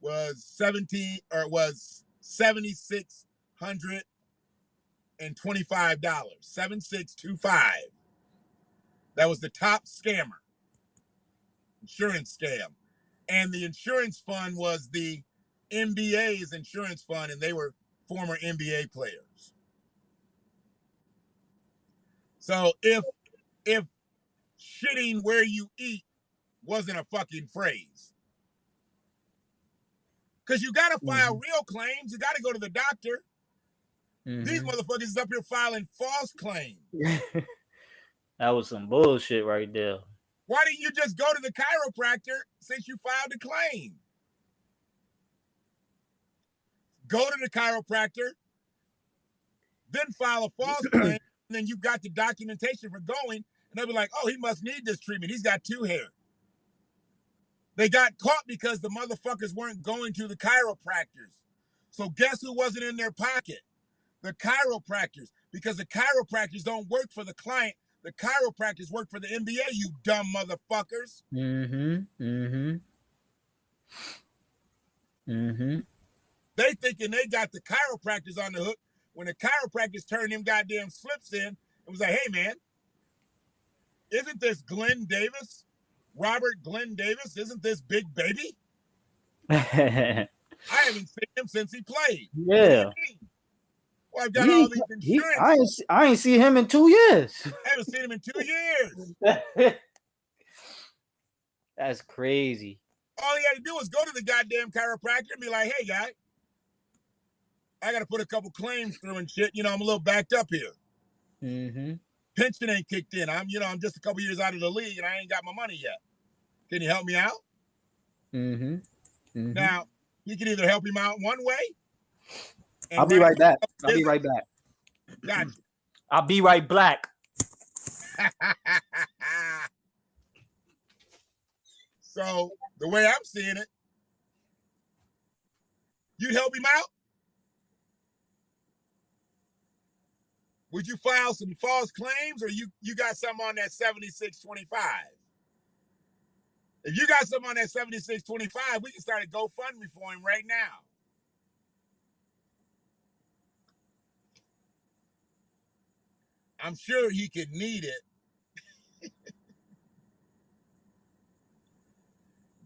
was $7,625. $7,625. That was the top scammer. Insurance scam. And the insurance fund was the NBA's insurance fund, and they were former NBA players. So if shitting where you eat wasn't a fucking phrase, because you got to file real claims, you got to go to the doctor. These motherfuckers is up here filing false claims. That was some bullshit right there. Why didn't you just go to the chiropractor since you filed a claim? Go to the chiropractor, then file a false claim, and then you've got the documentation for going, and they'll be like, oh, he must need this treatment. He's got 2 hair. They got caught because the motherfuckers weren't going to the chiropractors. So guess who wasn't in their pocket? The chiropractors. Because the chiropractors don't work for the client. The chiropractors work for the NBA, you dumb motherfuckers. They thinking they got the chiropractors on the hook when the chiropractors turned them goddamn slips in and was like, hey, man, isn't this Glenn Davis? Robert Glenn Davis? Isn't this Big Baby? I haven't seen him since he played. Yeah. Well, I've got all these insurance. I ain't seen him in 2 years. I haven't seen him in 2 years. That's crazy. All he had to do was go to the goddamn chiropractor and be like, hey, guy, I got to put a couple claims through and shit. You know, I'm a little backed up here. Pension ain't kicked in. I'm just a couple years out of the league and I ain't got my money yet. Can you help me out? Now, you can either help him out one way I'll be right back. I'll be right back. Gotcha. I'll be right black. So the way I'm seeing it, you'd help him out? Would you file some false claims, or you got something on that 7625? If you got something on that 7625, we can start a GoFundMe for him right now. I'm sure he could need it.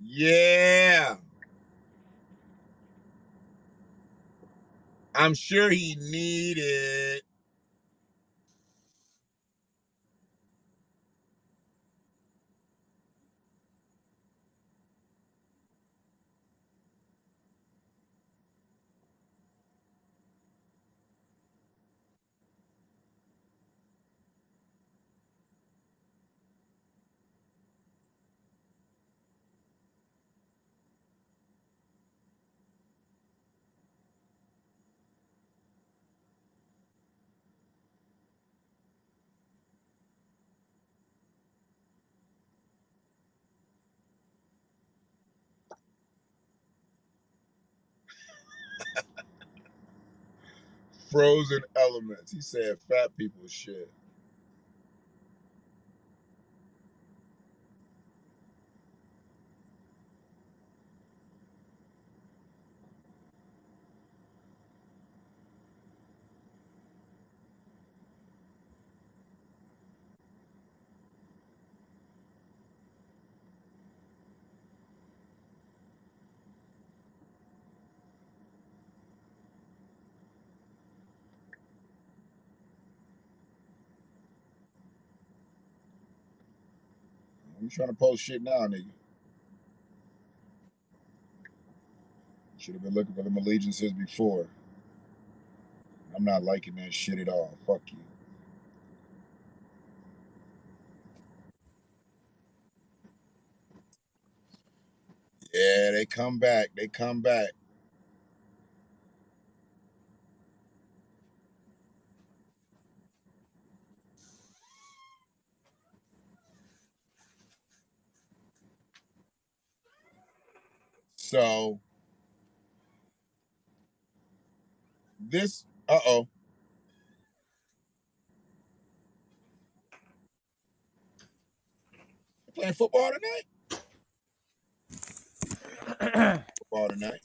Yeah. I'm sure he need it. Frozen elements. He said fat people shit. You trying to post shit now, nigga? Should have been looking for them allegiances before. I'm not liking that shit at all. Fuck you. Yeah, they come back. They come back. So this, uh-oh. Playing football tonight? Football tonight.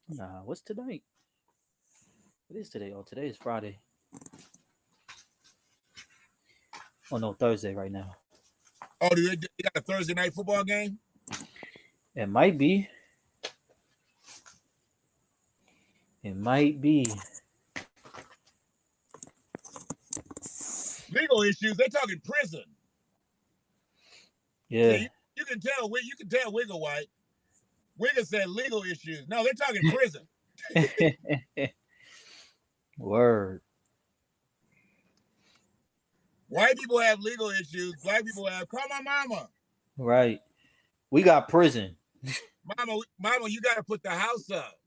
Nah, what's tonight? What is today? Oh, today is Friday. Oh no, Thursday right now. Oh, do they got a Thursday night football game? It might be. It might be. Legal issues. They talking prison. Yeah. See, you can tell Wiggle White. Wiggle said legal issues. No, they're talking prison. Word. White people have legal issues. Black people have. Call my mama. Right. We got prison. Mama, you got to put the house up.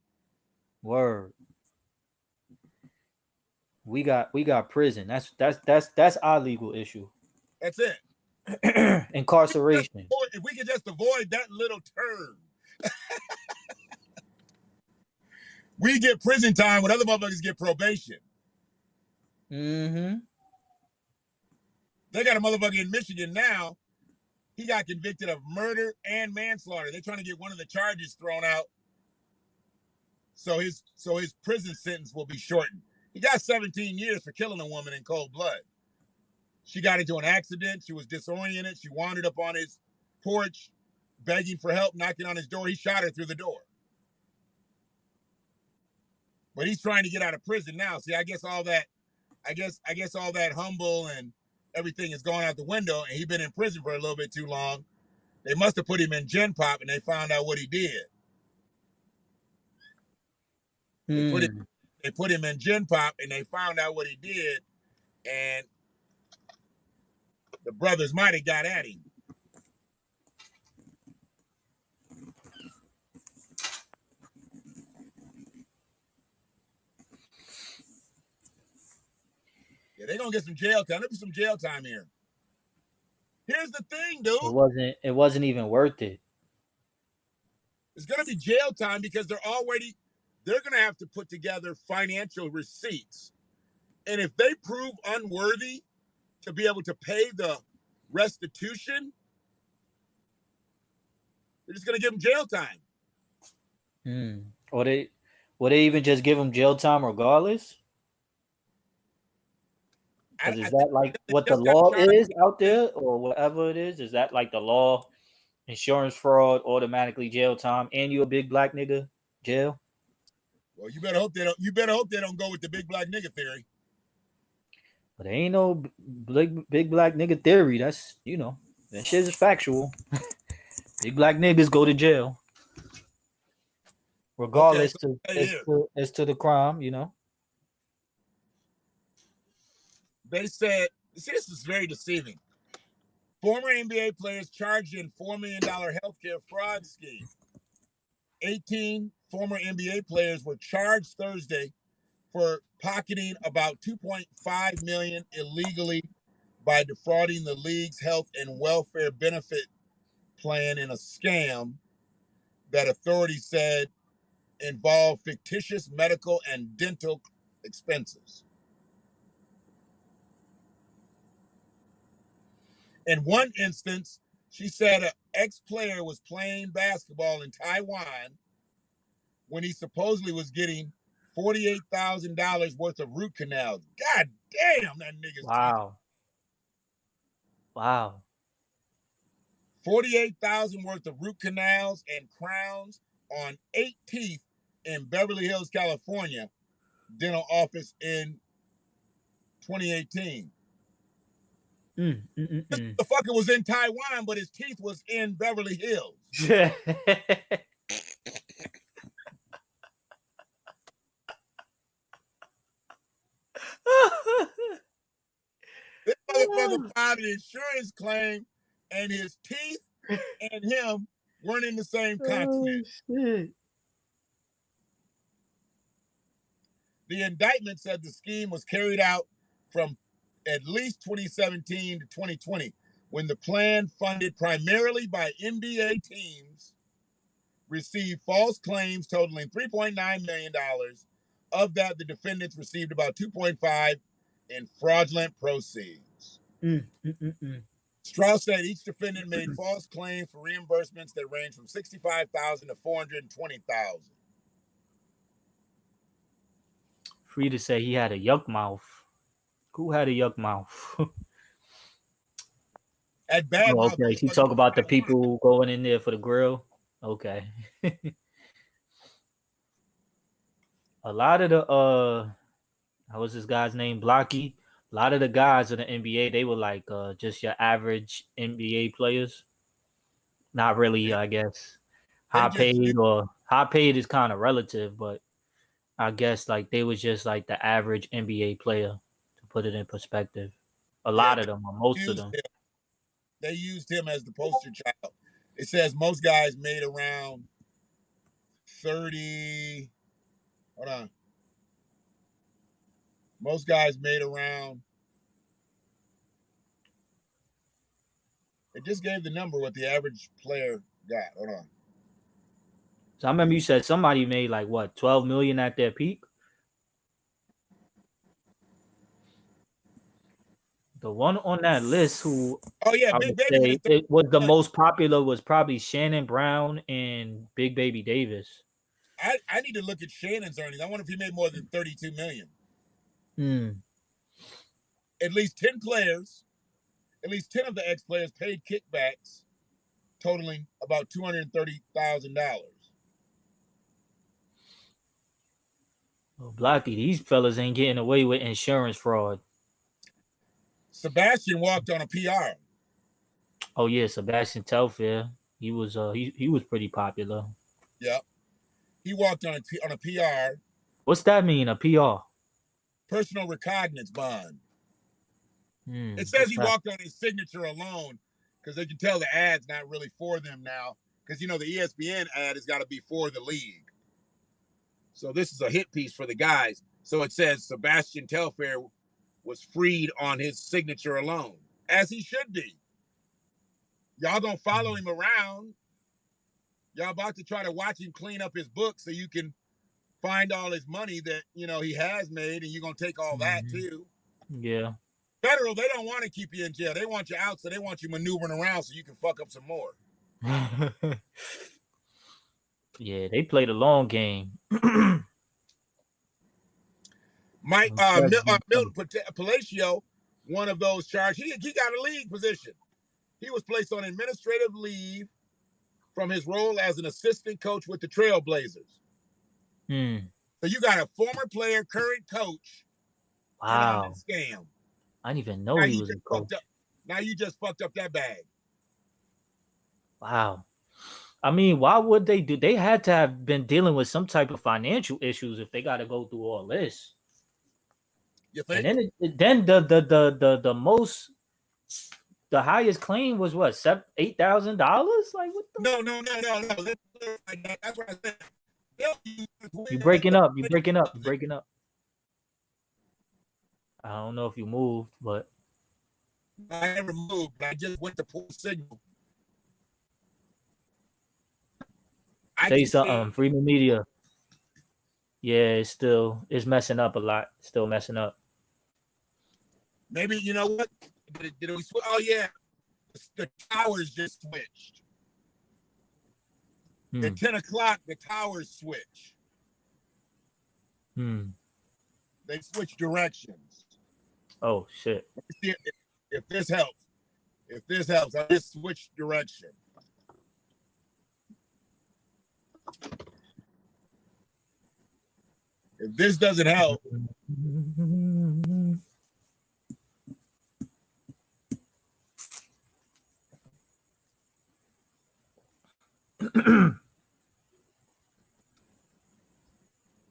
Word. We got prison. That's our legal issue. That's it. Incarceration. If we could just avoid that little term, we get prison time when other motherfuckers get probation. Mm-hmm. They got a motherfucker in Michigan now. He got convicted of murder and manslaughter. They're trying to get one of the charges thrown out. So his prison sentence will be shortened. He got 17 years for killing a woman in cold blood. She got into an accident. She was disoriented. She wandered up on his porch, begging for help, knocking on his door. He shot her through the door. But he's trying to get out of prison now. See, I guess all that humble and everything is going out the window, and he's been in prison for a little bit too long. They must have put him in Gen Pop, and they found out what he did. They put him in Gen Pop, and they found out what he did, and the brothers might have got at him. Yeah, they're gonna get some jail time. There'll be some jail time here. Here's the thing, dude. It wasn't even worth it. It's gonna be jail time because they're gonna have to put together financial receipts. And if they prove unworthy to be able to pay the restitution, they're just gonna give them jail time. Or they even just give them jail time regardless? Because is that like what the law is out there, or whatever it is? Is that like the law? Insurance fraud, automatically jail time, and you a big black nigga, jail? Well, you better hope they don't. You better hope they don't go with the big black nigga theory. But there ain't no big black nigga theory. That's that shit is factual. Big black niggas go to jail, regardless as to the crime. They said, see, this is very deceiving. Former NBA players charged in $4 million healthcare fraud scheme. 18 former NBA players were charged Thursday for pocketing about $2.5 million illegally by defrauding the league's health and welfare benefit plan in a scam that authorities said involved fictitious medical and dental expenses. In one instance, she said an ex-player was playing basketball in Taiwan when he supposedly was getting $48,000 worth of root canals. God damn, that nigga's wow. Wow. $48,000 worth of root canals and crowns on 8 teeth in Beverly Hills, California, dental office in 2018. The fucker was in Taiwan, but his teeth was in Beverly Hills. This motherfucker filed an insurance claim, and his teeth and him weren't in the same continent. The indictment said the scheme was carried out from at least 2017 to 2020, when the plan, funded primarily by NBA teams, received false claims totaling $3.9 million. Of that, the defendants received about $2.5 in fraudulent proceeds. Strauss said each defendant made false claims for reimbursements that range from $65,000 to $420,000. Free to say he had a yuck mouth. Who had a yuck mouth? At bad mouth. Okay, she talk about the people going in there for the grill. Okay. A lot of the how was this guy's name? Blocky. A lot of the guys in the NBA, they were like just your average NBA players. Not really, I guess. High paid is kind of relative, but I guess like they was just like the average NBA player, to put it in perspective. A lot of them, or most of them. They used him as the poster child. It says most guys made around 30. Hold on. Most guys made around. It just gave the number what the average player got. Hold on. So I remember you said somebody made like what, 12 million at their peak? The one on that list who Big Baby it was the most popular was probably Shannon Brown and Big Baby Davis. I need to look at Shannon's earnings. I wonder if he made more than 32 million. At least 10 players, at least 10 of the ex-players paid kickbacks totaling about $230,000. Well, Blocky, these fellas ain't getting away with insurance fraud. Sebastian walked on a PR. Oh yeah, Sebastian Telfair. He was he was pretty popular. Yep. He walked on a PR. What's that mean, a PR? Personal recognizance bond. It says he walked on his signature alone, because they can tell the ad's not really for them now, because the ESPN ad has got to be for the league. So this is a hit piece for the guys. So it says Sebastian Telfair was freed on his signature alone, as he should be. Y'all gonna follow him around. Y'all about to try to watch him clean up his book so you can find all his money that he has made, and you're gonna take all that too. Yeah. Federal, they don't want to keep you in jail. They want you out, so they want you maneuvering around so you can fuck up some more. Yeah, they play the long game. Milton Palacio, one of those charged, he got a league position. He was placed on administrative leave from his role as an assistant coach with the Trailblazers. So you got a former player, current coach, wow, in on this scam. I didn't even know he was a coach. Now you just fucked up that bag. Wow. I mean, why would they do? They had to have been dealing with some type of financial issues if they got to go through all this. You think? And then the highest claim was what, $8,000? Like what? No. That's what I said. You breaking up. I don't know if you moved, but I never moved. I just went to pull signal. Say something. Freedom Media. Yeah, it's messing up a lot. Still messing up. Maybe you know what? Did we switch? Oh yeah, the towers just switched. At 10 o'clock, the towers switch. They switch directions. Oh shit! Let me see if this helps. If this helps, I just switched direction. If this doesn't help.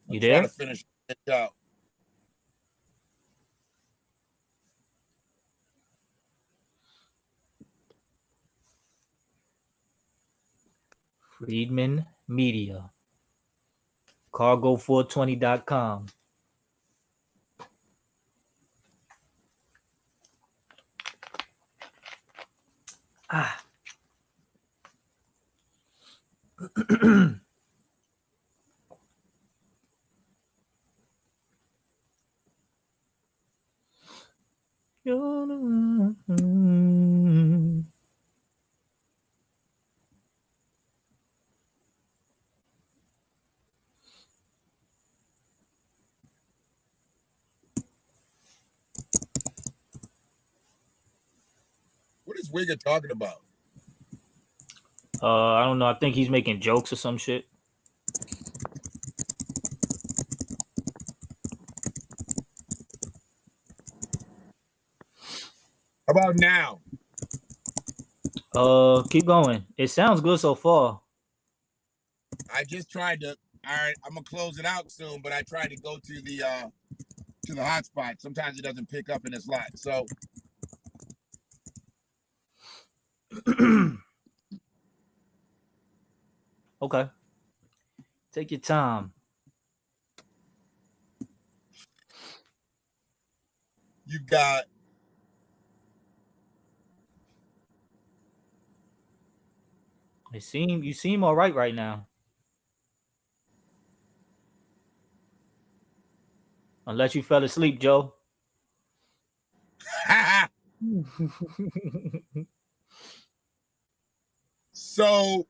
You there? To finish it out. Friedman Media. Cargo420.com. What is Wigger talking about? I don't know. I think he's making jokes or some shit. How about now? Keep going. It sounds good so far. I just tried to. All right, I'm gonna close it out soon, but I tried to go to the hotspot. Sometimes it doesn't pick up in this lot. So okay. Take your time. You got you seem all right now. Unless you fell asleep, Joe. So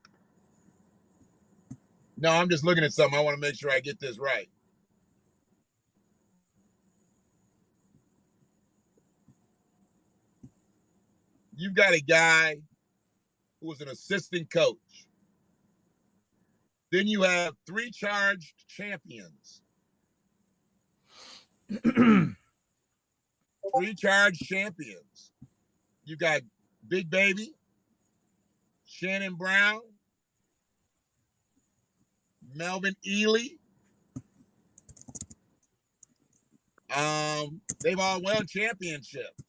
no, I'm just looking at something. I want to make sure I get this right. You've got a guy who was an assistant coach. Then you have 3 charged champions. 3 charged champions. You got Big Baby, Shannon Brown, Melvin Ely. They've all won championships.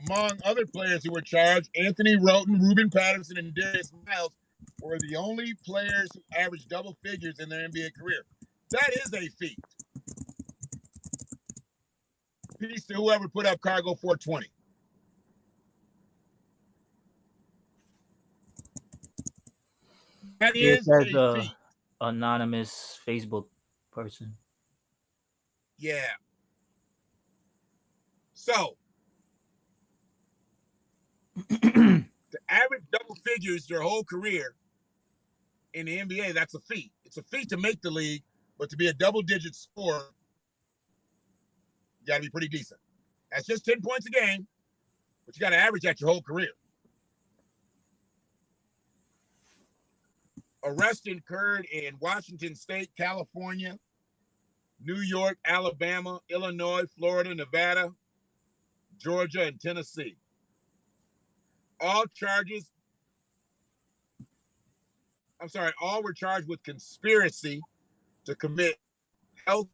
Among other players who were charged, Anthony Roten, Ruben Patterson, and Darius Miles were the only players who averaged double figures in their NBA career. That is a feat. Peace to whoever put up Cargo 420. That It is says a feat. anonymous Facebook person. Yeah. So, to average double figures your whole career in the NBA, that's a feat. It's a feat to make the league, but to be a double-digit scorer, you got to be pretty decent. That's just 10 points a game, but you got to average that your whole career. Arrest occurred in Washington State, California, New York, Alabama, Illinois, Florida, Nevada, Georgia, and Tennessee. All were charged with conspiracy to commit health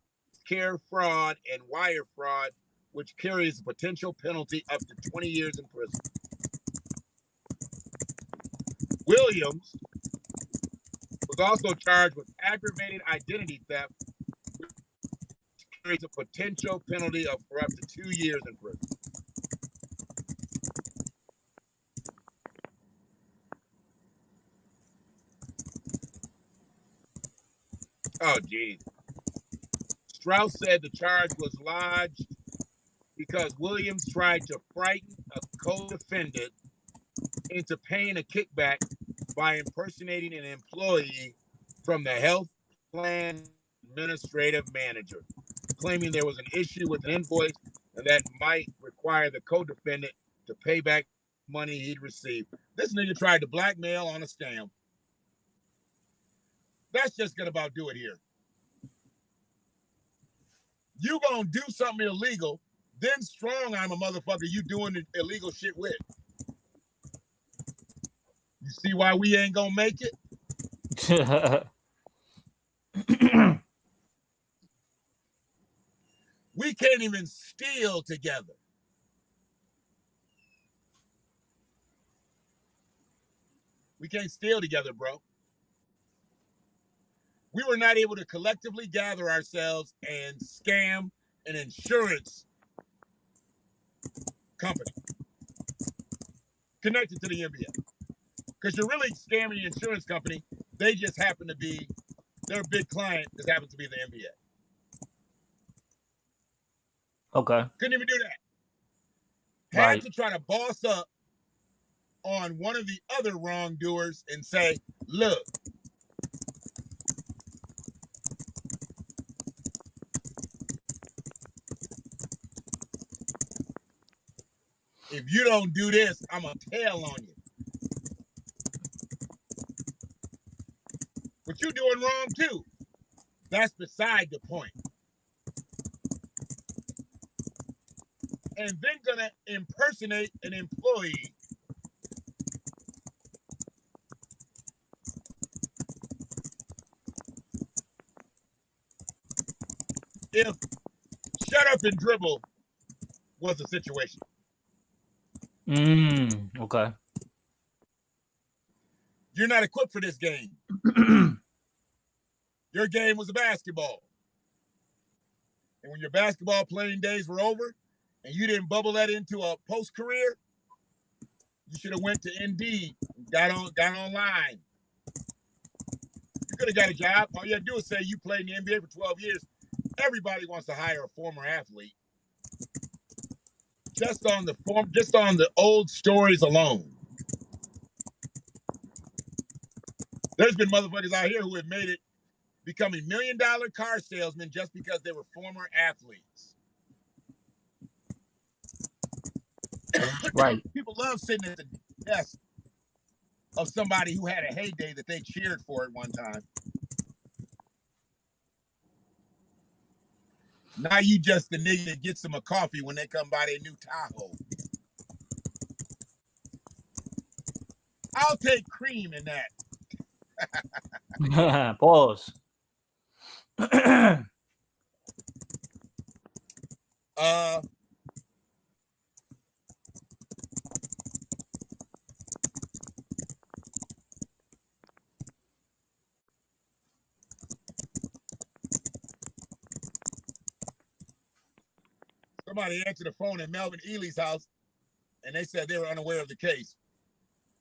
care fraud and wire fraud, which carries a potential penalty up to 20 years in prison. Williams was also charged with aggravated identity theft, which carries a potential penalty of for up to 2 years in prison. Oh, geez. Strauss said the charge was lodged because Williams tried to frighten a co-defendant into paying a kickback by impersonating an employee from the health plan administrative manager, claiming there was an issue with an invoice and that might require the co-defendant to pay back money he'd received. This nigga tried to blackmail on a scam. That's just gonna about do it here. You gonna do something illegal, then strong arm a motherfucker you doing the illegal shit with. You see why we ain't gonna make it? We can't even steal together. We can't steal together, bro. We were not able to collectively gather ourselves and scam an insurance company connected to the NBA. Because you're really scamming the insurance company. They just happen to be, their big client just happens to be the NBA. Okay. Couldn't even do that. Right. Had to try to boss up on one of the other wrongdoers and say, look, if you don't do this, I'm going to tell on you. But you're doing wrong too. That's beside the point. And then gonna impersonate an employee. If shut up and dribble was the situation. Okay. You're not equipped for this game. Your game was a basketball. And when your basketball playing days were over and you didn't bubble that into a post career, you should have went to Indeed and got online. You could have got a job. All you had to do is say you played in the NBA for 12 years. Everybody wants to hire a former athlete. Just on the old stories alone. There's been motherfuckers out here who have made it becoming $1 million car salesmen just because they were former athletes. Right. People love sitting at the desk of somebody who had a heyday that they cheered for at one time. Now you just the nigga that gets them a coffee when they come by their new Tahoe. I'll take cream in that. Pause. Somebody answered the phone at Melvin Ely's house, and they said they were unaware of the case.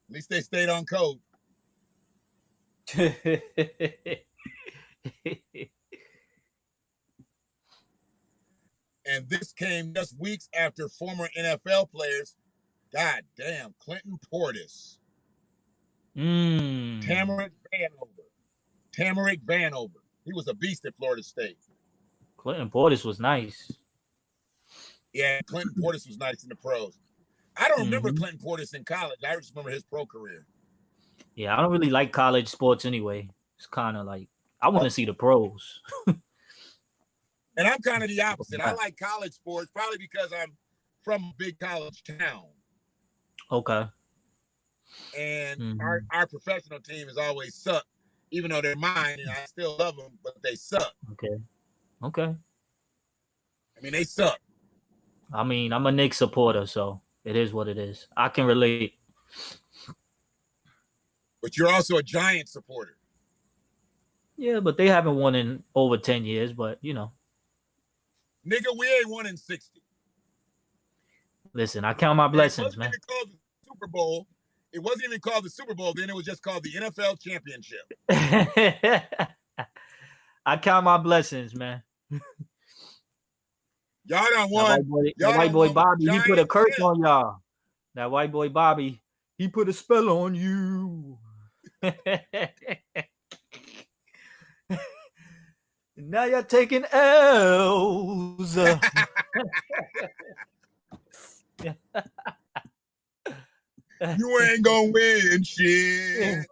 At least they stayed on code. And this came just weeks after former NFL players, God damn, Clinton Portis, Tamarick Vanover. He was a beast at Florida State. Clinton Portis was nice. Yeah, Clinton Portis was nice in the pros. I don't remember Clinton Portis in college. I just remember his pro career. Yeah, I don't really like college sports anyway. It's kind of like I want to see the pros. And I'm kind of the opposite. I like college sports probably because I'm from a big college town. Okay. And our professional team has always sucked, even though they're mine, and I still love them, but they suck. Okay. I mean, they suck. I mean, I'm a Knicks supporter, so it is what it is. I can relate. But you're also a Giants supporter. Yeah, but they haven't won in over 10 years, but you know. Nigga, we ain't won in 60. Listen, I count my blessings, man. It wasn't even called the Super Bowl. It wasn't even called the Super Bowl. Then it was just called the NFL Championship. I count my blessings, man. Y'all done won. That white boy Bobby, he put a curse on y'all. That white boy Bobby, he put a spell on you. Now you're taking L's. You ain't gonna win shit.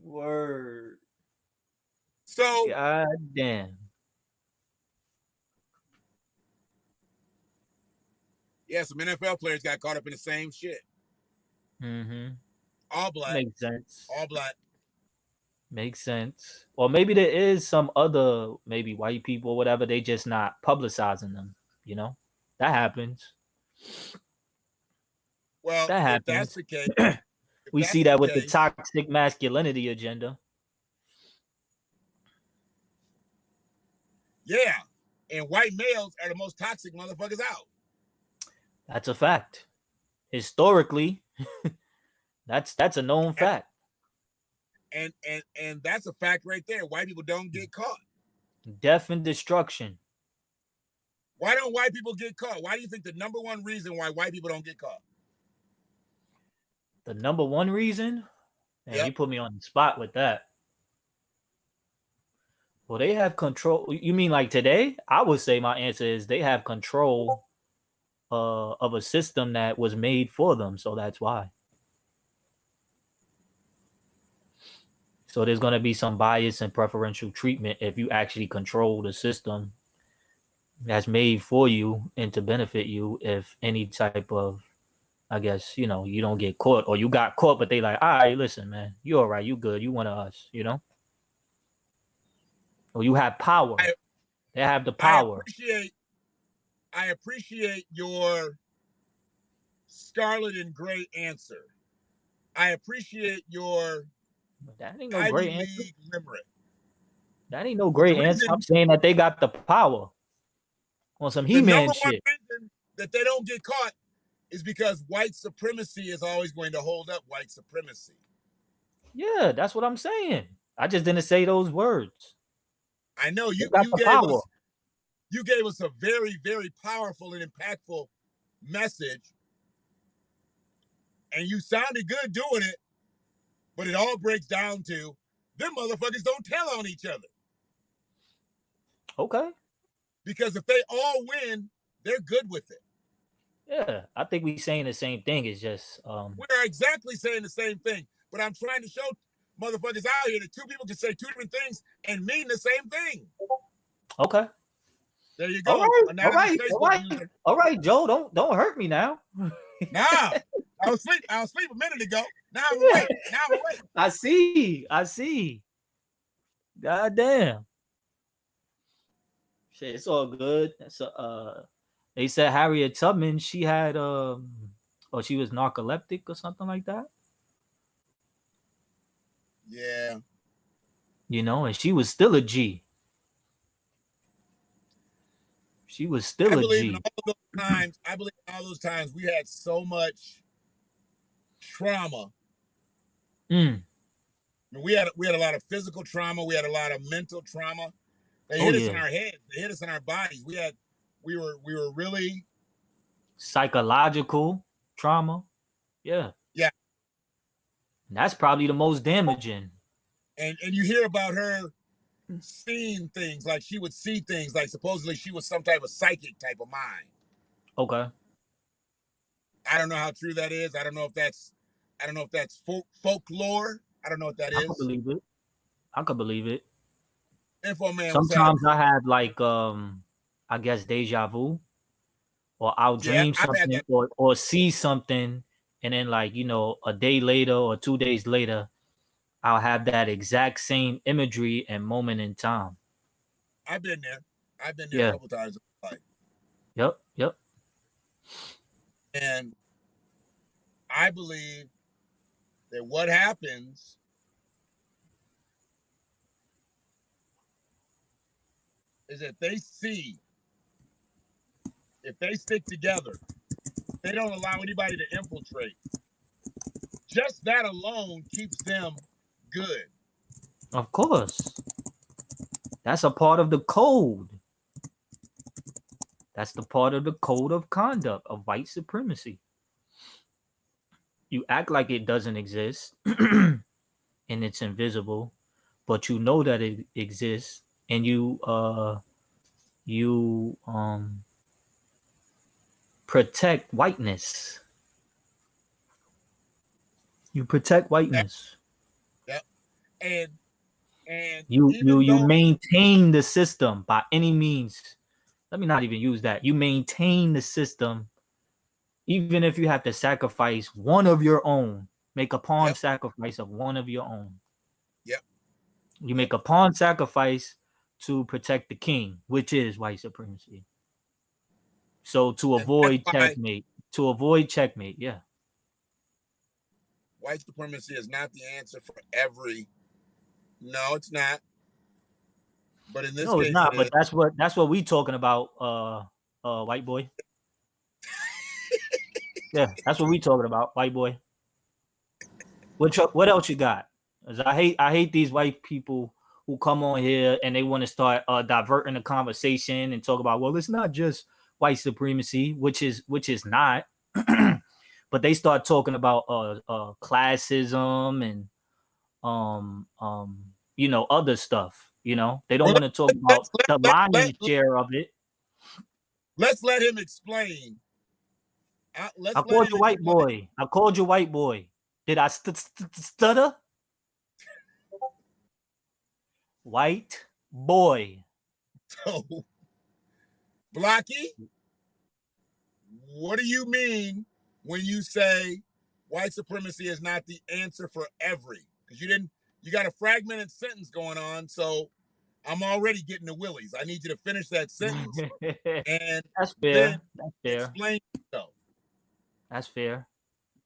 Word. So, God damn. Yeah, some NFL players got caught up in the same shit. All black. Makes sense. All black. Makes sense. Or maybe there is some other, maybe white people, whatever, they just not publicizing them, you know? That happens. Well, that happens. If that's the case, we see that with the toxic masculinity agenda. Yeah. And white males are the most toxic motherfuckers out. That's a fact. Historically, that's a known fact. And that's a fact right there. White people don't get caught. Death and destruction. Why don't white people get caught? Why do you think the number one reason why white people don't get caught? The number one reason? Man, you put me on the spot with that. Well, they have control. You mean like today? I would say my answer is they have control of a system that was made for them. So that's why. So there's going to be some bias and preferential treatment if you actually control the system that's made for you and to benefit you. If any type of, I guess, you know, you don't get caught, or you got caught, but they like, all right, listen, man, you all right, you good, you one of us, you know? Or you have power. They have the power. I appreciate your scarlet and gray answer. I appreciate your that ain't no great answer. Limerick. That ain't no great answer. I'm saying that they got the power on some He-Man shit. The number one reason that they don't get caught is because white supremacy is always going to hold up white supremacy. Yeah, that's what I'm saying. I just didn't say those words. I know you gave us a very, very powerful and impactful message, and you sounded good doing it, but it all breaks down to them motherfuckers don't tell on each other. Okay. Because if they all win, they're good with it. Yeah, I think we saying the same thing. It's just we're exactly saying the same thing, but I'm trying to show motherfuckers out here that two people can say two different things and mean the same thing. Okay. There you go. All right, Joe. Don't hurt me now. Nah, I was asleep a minute ago. Now I'm awake. I see. God damn. Shit, it's all good. So, they said Harriet Tubman, she had or she was narcoleptic or something like that. Yeah. You know, and she was still a G. She was I still a believe in G. all of those times. I believe in all those times we had so much trauma. Mm. I mean, we had a lot of physical trauma. We had a lot of mental trauma. They Oh hit us in yeah. our heads. They hit us in our bodies. We were really, Psychological trauma. Yeah. yeah. That's probably the most damaging. And you hear about her seeing things, like she would see things, like supposedly she was some type of psychic type of mind. Okay. I don't know how true that is. I don't know if that's folklore. I don't know what that I could is. believe it. I could believe it. Info man, what's Sometimes happening? I have like I guess deja vu, or I'll Yeah, dream I've had something that. or see something, and then like, a day later or 2 days later, I'll have that exact same imagery and moment in time. I've been there. I've been there a Yeah. couple times in my life. Yep. Yep. And I believe that what happens is that if they stick together, they don't allow anybody to infiltrate. Just that alone keeps them good. Of course. That's a part of the code. That's the part of the code of conduct of white supremacy. You act like it doesn't exist and it's invisible, but you know that it exists, and you protect whiteness. You protect Yeah, whiteness. yeah. And You even though maintain the system by any means. Let me not even use that. You maintain the system even if you have to sacrifice one of your own. Make a pawn yep, sacrifice of one of your own. yep, You yep. make a pawn sacrifice to protect the king, which is white supremacy. So And that's why to avoid checkmate, yeah. white supremacy is not the answer for every. No, it's not. But in this No, it's case, it not. But is. that's what we talking about, white boy. Yeah, that's what we talking about, white boy. What else you got? 'Cause I hate these white people who come on here and they want to start diverting the conversation and talk about, well, it's not just white supremacy, which is not. But they start talking about classism and other stuff. They don't Well, want to talk about the lion's let, share of it. let's let him explain. I Let's let called him you white explain. boy. I called you white boy. Did I stutter? White boy. So, Blocky, what do you mean when you say white supremacy is not the answer for every? Because you got a fragmented sentence going on. So I'm already getting the willies. I need you to finish that sentence and That's then fair. That's fair. explain yourself. That's fair.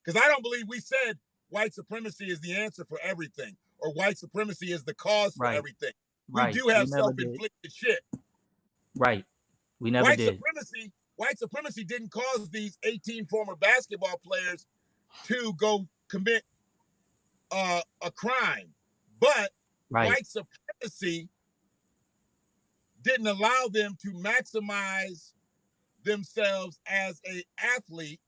Because I don't believe we said white supremacy is the answer for everything or white supremacy is the cause for Right. everything. We Right. do We have never did. self-inflicted shit. Right. We never White did. supremacy didn't cause these 18 former basketball players to go commit a crime, but Right. white supremacy didn't allow them to maximize themselves as a athlete.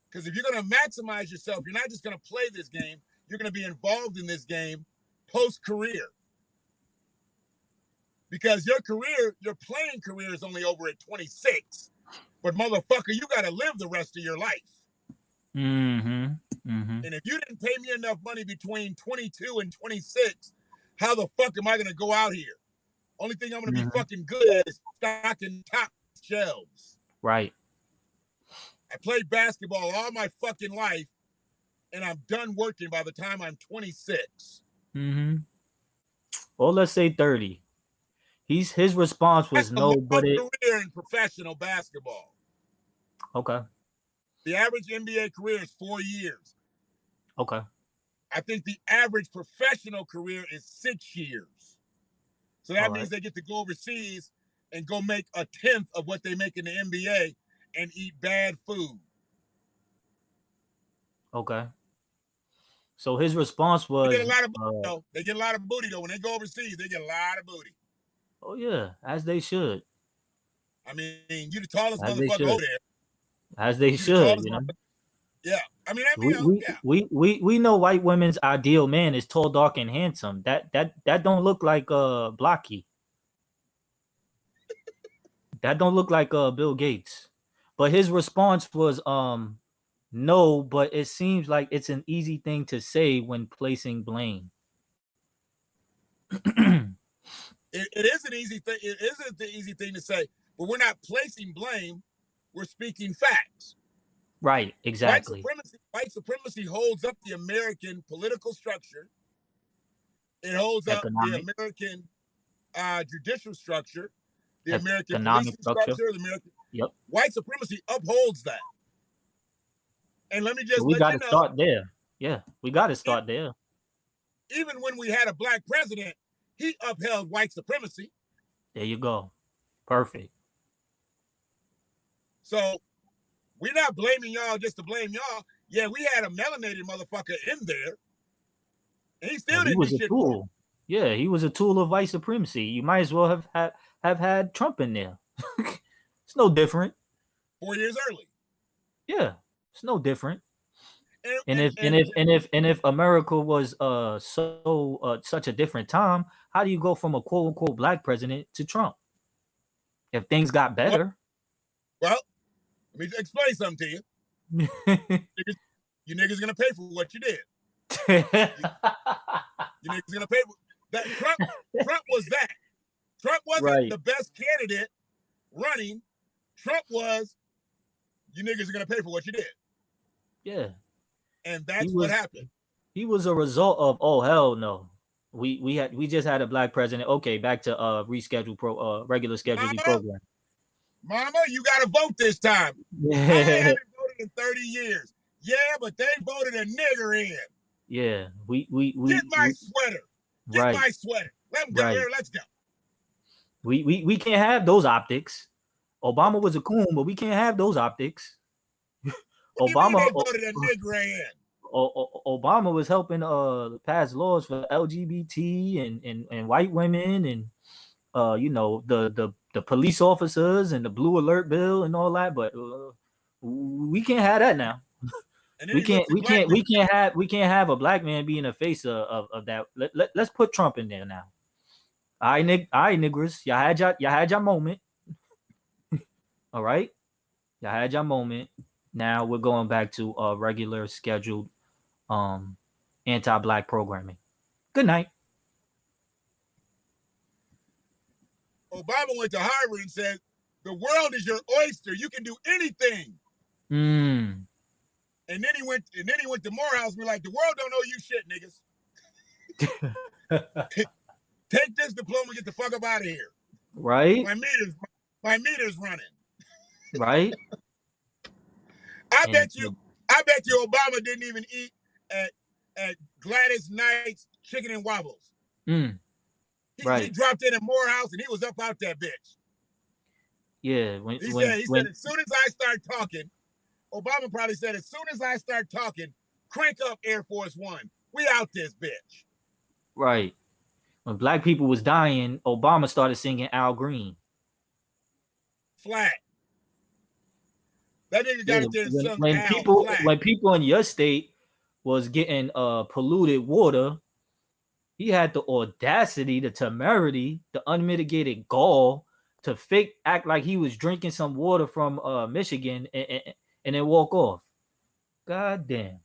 Because if you're going to maximize yourself, you're not just going to play this game, you're going to be involved in this game post-career. Because your playing career is only over at 26. But motherfucker, you got to live the rest of your life. Mm-hmm. Mm-hmm. And if you didn't pay me enough money between 22 and 26, how the fuck am I going to go out here? Only thing I'm going to be fucking good at is stocking top shelves. Right. I played basketball all my fucking life, and I'm done working by the time I'm 26. Mm-hmm. Or let's say 30. His response That's was a no, long but it career in professional basketball. okay. The average NBA career is 4 years. Okay. I think the average professional career is 6 years. So that All means right. they get to go overseas and go make a tenth of what they make in the NBA and eat bad food. Okay. So his response They was, get a lot of booty though. They get a lot of booty though. When they go overseas, they get a lot of booty. oh yeah, as they should, I mean, you the tallest as they motherfucker should, over there. as they You the should. tallest You know, motherfucker. Yeah. I mean, yeah. we know white women's ideal man is tall, dark, and handsome. That don't look like Blocky. That don't look like Bill Gates. But his response was no, but it seems like it's an easy thing to say when placing blame. It is an easy thing. It isn't the easy thing to say, but we're not placing blame. We're speaking facts. Right, exactly. White supremacy holds up the American political structure. It holds up the American judicial structure, the American policing structure, the American. Yep. White supremacy upholds that. And let me just so we let got you to know, start there. Yeah, we got to start there. Even when we had a black president, he upheld white supremacy. There you go. Perfect. So we're not blaming y'all just to blame y'all. Yeah, we had a melanated motherfucker in there. And he still didn't do shit. Tool. Yeah, he was a tool of white supremacy. You might as well have had Trump in there. It's no different. 4 years early. Yeah, it's no different. And if America was such a different time, how do you go from a quote unquote black president to Trump? If things got better. Well, let me explain something to you. You niggas gonna pay for what you did. You niggas gonna pay for that. Trump was that. Trump wasn't the best candidate running. Trump was. You niggas are gonna pay for what you did. Yeah. And that's what happened. He was a result of hell no. We just had a black president. Okay, back to regular scheduled program. Mama, you gotta vote this time. I haven't voted in 30 years. Yeah, but they voted a nigger in. Yeah, we get my sweater. Get my sweater. Let him go here. Let's go. We can't have those optics. Obama was a coon, but we can't have those optics. Obama they voted a nigger in. Obama was helping pass laws for LGBT and white women and the police officers and the blue alert bill and all that, but we can't have that now. We can't have a black man being the face of that. Let's put Trump in there now. All right, niggers, y'all had your moment. All right, y'all had your moment. Now we're going back to regular scheduled anti-black programming. Good night. Obama went to Harvard and said, "The world is your oyster. You can do anything." And then he went to Morehouse and be like, "The world don't know you shit, niggas. Take this diploma, get the fuck up out of here." Right. My meter's running. Right. I bet you Obama didn't even eat at Gladys Knight's Chicken and Wobbles. He dropped in at Morehouse and he was up out that bitch. Yeah. He said, as soon as I start talking, Obama probably said, as soon as I start talking, crank up Air Force One. We out this bitch. Right. When black people was dying, Obama started singing Al Green. Flat. That nigga got it there and sung when people in your state was getting polluted water, he had the audacity, the temerity, the unmitigated gall to act like he was drinking some water from Michigan and then walk off. God damn.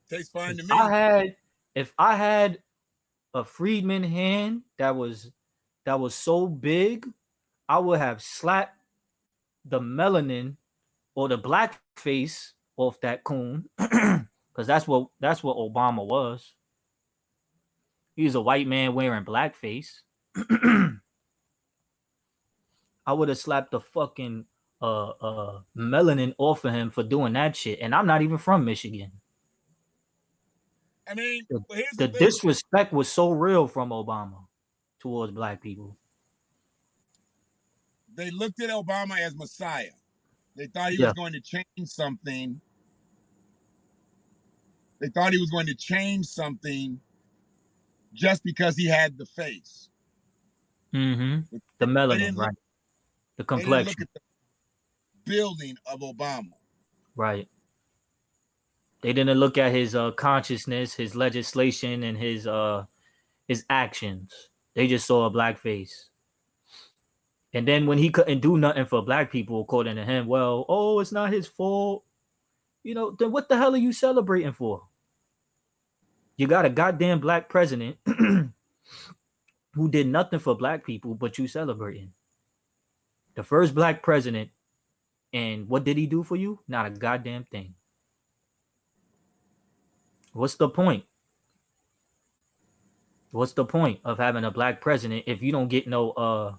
Tastes fine to me. If I had a freedman hand that was so big, I would have slapped the melanin or the black face off that coon, because that's what Obama was. He was a white man wearing blackface. I would have slapped the fucking melanin off of him for doing that shit, and I'm not even from Michigan. I mean, the disrespect was so real from Obama towards black people. they looked at Obama as Messiah. They thought he Yeah. was going to change something. They thought he was going to change something just because he had the face. The They melanin, didn't look, right? The they didn't look complexion, at the building of Obama. right? They didn't look at his consciousness, his legislation, and his actions. They just saw a black face. And then when he couldn't do nothing for black people, according to him, well, oh, it's not his fault. You know, then what the hell are you celebrating for? You got a goddamn black president who did nothing for black people, but you celebrating. The first black president, and what did he do for you? Not a goddamn thing. What's the point? What's the point of having a black president if you don't get no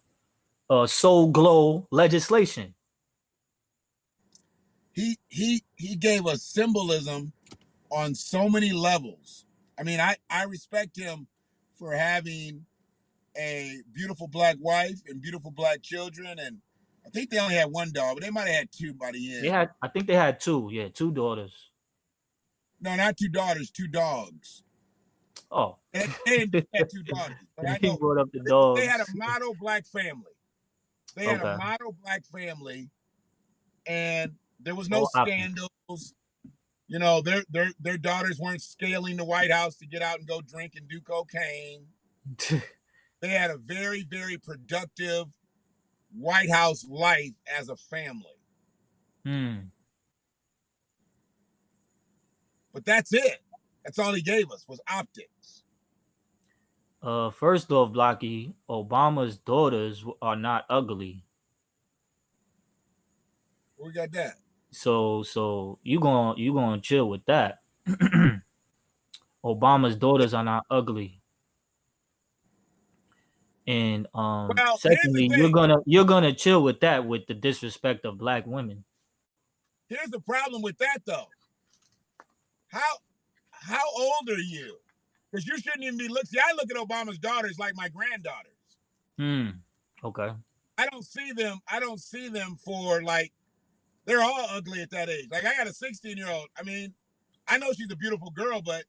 soul glow legislation? He gave us symbolism on so many levels. I mean, I respect him for having a beautiful black wife and beautiful black children, and I think they only had one dog, but they might have had two by the end. I think they had two. Yeah, two daughters. No, not two daughters, two dogs. Oh, they had two daughters. But I know brought up the dogs. They had a model black family. They had a model black family, and there was no scandals. You know, their daughters weren't scaling the White House to get out and go drink and do cocaine. They had a very, very productive White House life as a family. But that's it. That's all he gave us was optics. First off, Blocky, Obama's daughters are not ugly. We got that. So you gonna chill with that. Obama's daughters are not ugly. And secondly, you're gonna chill with that, with the disrespect of black women. Here's the problem with that though. How old are you? Because you shouldn't even be looking. See, I look at Obama's daughters like my granddaughters. Okay. I don't see them for like, they're all ugly at that age. Like I got a 16-year-old. I mean, I know she's a beautiful girl, but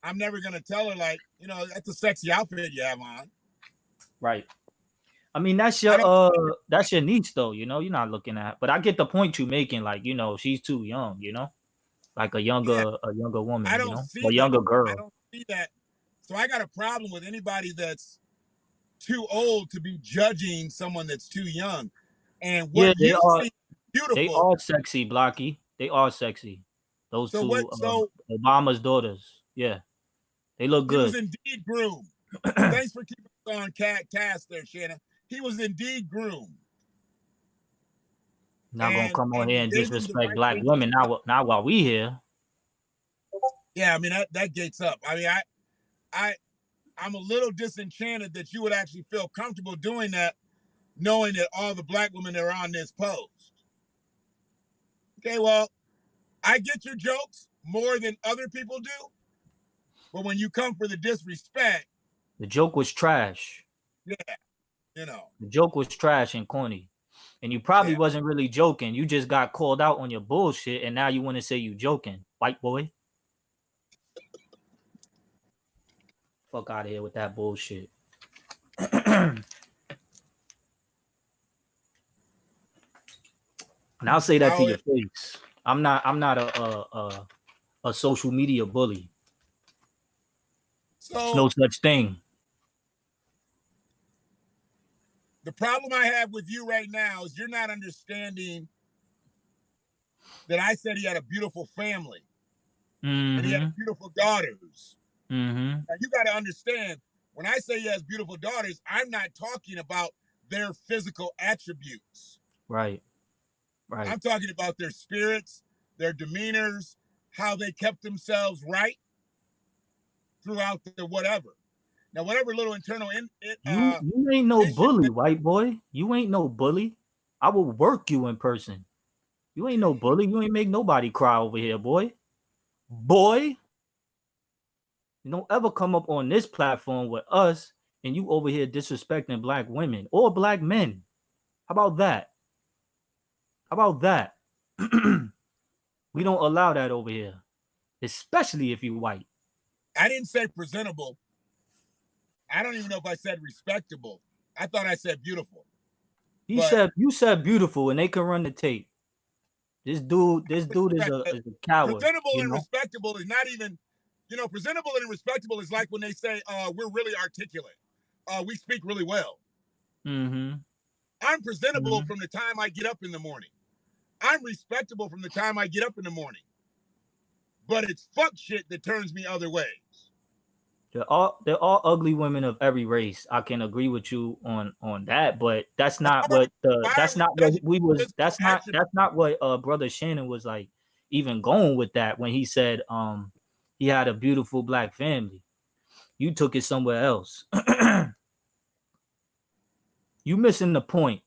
I'm never gonna tell her like, you know, that's a sexy outfit you have on. Right. I mean, that's your niece though, you know, you're not looking at, but I get the point you're making, like, you know, she's too young, you know, like a younger woman, I don't you know, see a younger girl. I don't see that. So I got a problem with anybody that's too old to be judging someone that's too young. And what you see beautiful. They are sexy, Blocky. They are sexy. Those two Obama's daughters. Yeah. They look good. He was indeed groomed. Thanks for keeping us on cast there, Shannon. He was indeed groomed. Not gonna come on here and disrespect black women not while we here. Yeah, I mean that gates up. I mean, I'm a little disenchanted that you would actually feel comfortable doing that, knowing that all the black women that are on this post. Okay, well, I get your jokes more than other people do, but when you come for the disrespect, the joke was trash. Yeah, you know, the joke was trash and corny, and you probably wasn't really joking. You just got called out on your bullshit, and now you want to say you joking, white boy. Fuck out of here with that bullshit. And I'll say that to your face. I'm not a social media bully. So there's no such thing. The problem I have with you right now is you're not understanding that I said he had a beautiful family. And he had beautiful daughters. Now you got to understand, when I say he has beautiful daughters, I'm not talking about their physical attributes. Right. I'm talking about their spirits, their demeanors, how they kept themselves right throughout the whatever. Now, whatever little internal you ain't no bully, white boy. You ain't no bully. I will work you in person. You ain't no bully. You ain't make nobody cry over here, boy. Boy. You don't ever come up on this platform with us and you over here disrespecting black women or black men. How about that? How about that? We don't allow that over here, especially if you're white. I didn't say presentable. I don't even know if I said respectable. I thought I said beautiful. But You said beautiful, and they can run the tape. This dude is a coward. Presentable You and know? respectable is not even, presentable and respectable is like when they say, we're really articulate. We speak really well. Mm-hmm. I'm presentable from the time I get up in the morning. I'm respectable from the time I get up in the morning. But it's fuck shit that turns me other ways. They're all ugly women of every race. I can agree with you on that, but that's not what Brother Shannon was like even going with that when he said he had a beautiful black family. You took it somewhere else. You missing the point.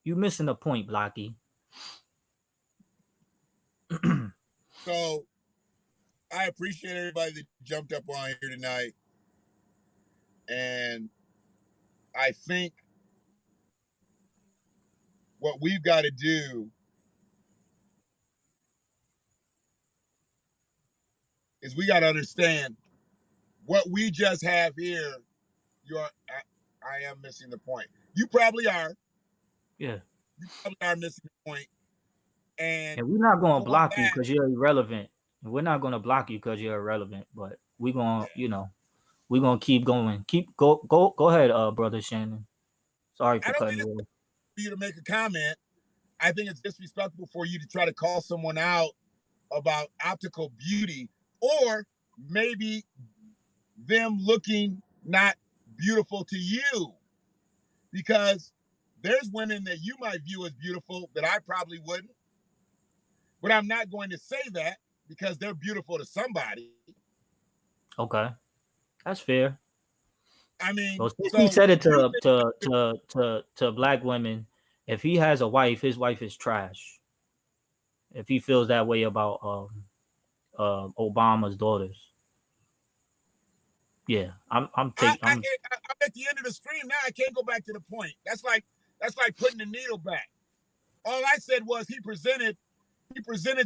You missing the point, Blocky. So I appreciate everybody that jumped up on here tonight. And I think what we've got to do is we got to understand what we just have here. I am missing the point. You probably are. Yeah. You probably are missing the point. And we're not going to block you because you're irrelevant. We're not going to block you because you're irrelevant, but we're going to, we're going to keep going. Go ahead, Brother Shannon. Sorry for cutting you off. For you to make a comment. I think it's disrespectful for you to try to call someone out about optical beauty or maybe them looking not beautiful to you, because there's women that you might view as beautiful that I probably wouldn't, but I'm not going to say that because they're beautiful to somebody. Okay, that's fair. I mean, so he said it to black women. If he has a wife, his wife is trash. If he feels that way about Obama's daughters. Yeah, I'm at the end of the stream now. I can't go back to the point. That's like putting the needle back. All I said was he presented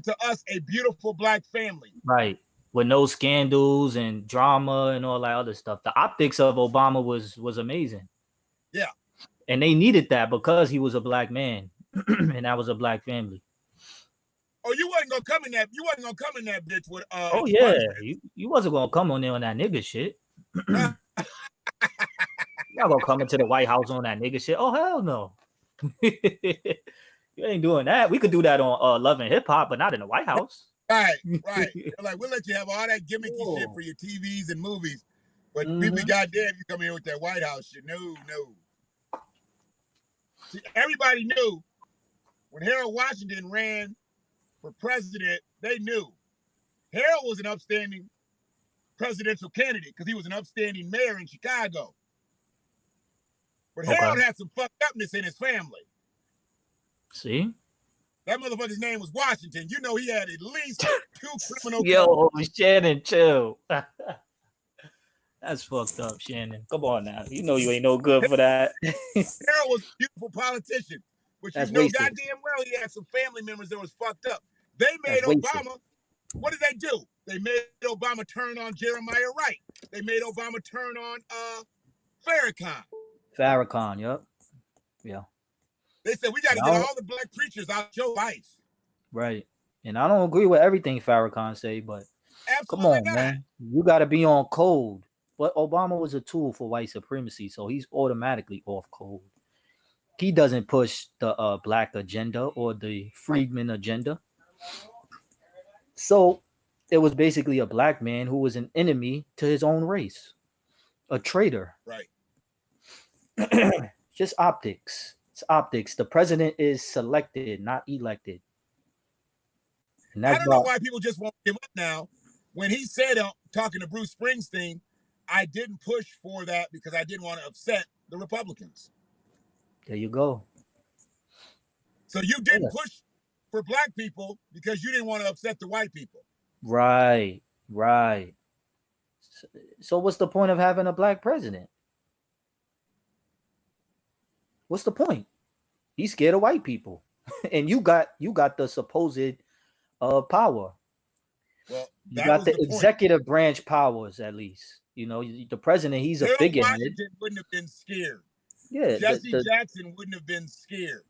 to us a beautiful black family. Right. With no scandals and drama and all that other stuff. The optics of Obama was amazing. Yeah. And they needed that because he was a black man and that was a black family. Oh, you wasn't gonna come in that. You wasn't gonna come in that bitch with. Oh yeah, you wasn't gonna come on there on that nigga shit. Y'all gonna come into the White House on that nigga shit? Oh hell no. You ain't doing that. We could do that on Love and Hip Hop, but not in the White House. Right. They're like, we'll let you have all that gimmicky shit for your TVs and movies, but we be goddamn you come in with that White House shit. No. See, everybody knew when Harold Washington ran for president, they knew Harold was an upstanding presidential candidate because he was an upstanding mayor in Chicago. But Harold had some fucked upness in his family. See? That motherfucker's name was Washington. You know he had at least 2 criminal cases. Shannon, chill. That's fucked up, Shannon. Come on now. You know you ain't no good for that. Harold was a beautiful politician. But you know goddamn well he had some family members that was fucked up. They made Obama. What did they do? They made Obama turn on Jeremiah Wright. They made Obama turn on Farrakhan. Farrakhan, yep. Yeah. They said we got to get all the black preachers out your life. Right. And I don't agree with everything Farrakhan say, but come on, man. You got to be on code. But Obama was a tool for white supremacy, so he's automatically off code. He doesn't push the black agenda or the freedman agenda. So it was basically a black man who was an enemy to his own race, a traitor. Right. Just optics. It's optics. The president is selected, not elected. And I don't know why people just won't give up now. When he said, talking to Bruce Springsteen, I didn't push for that because I didn't want to upset the Republicans. There you go. So you didn't push for black people because you didn't want to upset the white people. Right. So what's the point of having a black president? What's the point? He's scared of white people, and you got the supposed power. Well, You that got was the the point. executive branch powers, at least. You know, the president. He's a Harold figurehead. Washington wouldn't have been scared. Yeah. Jesse Jackson wouldn't have been scared.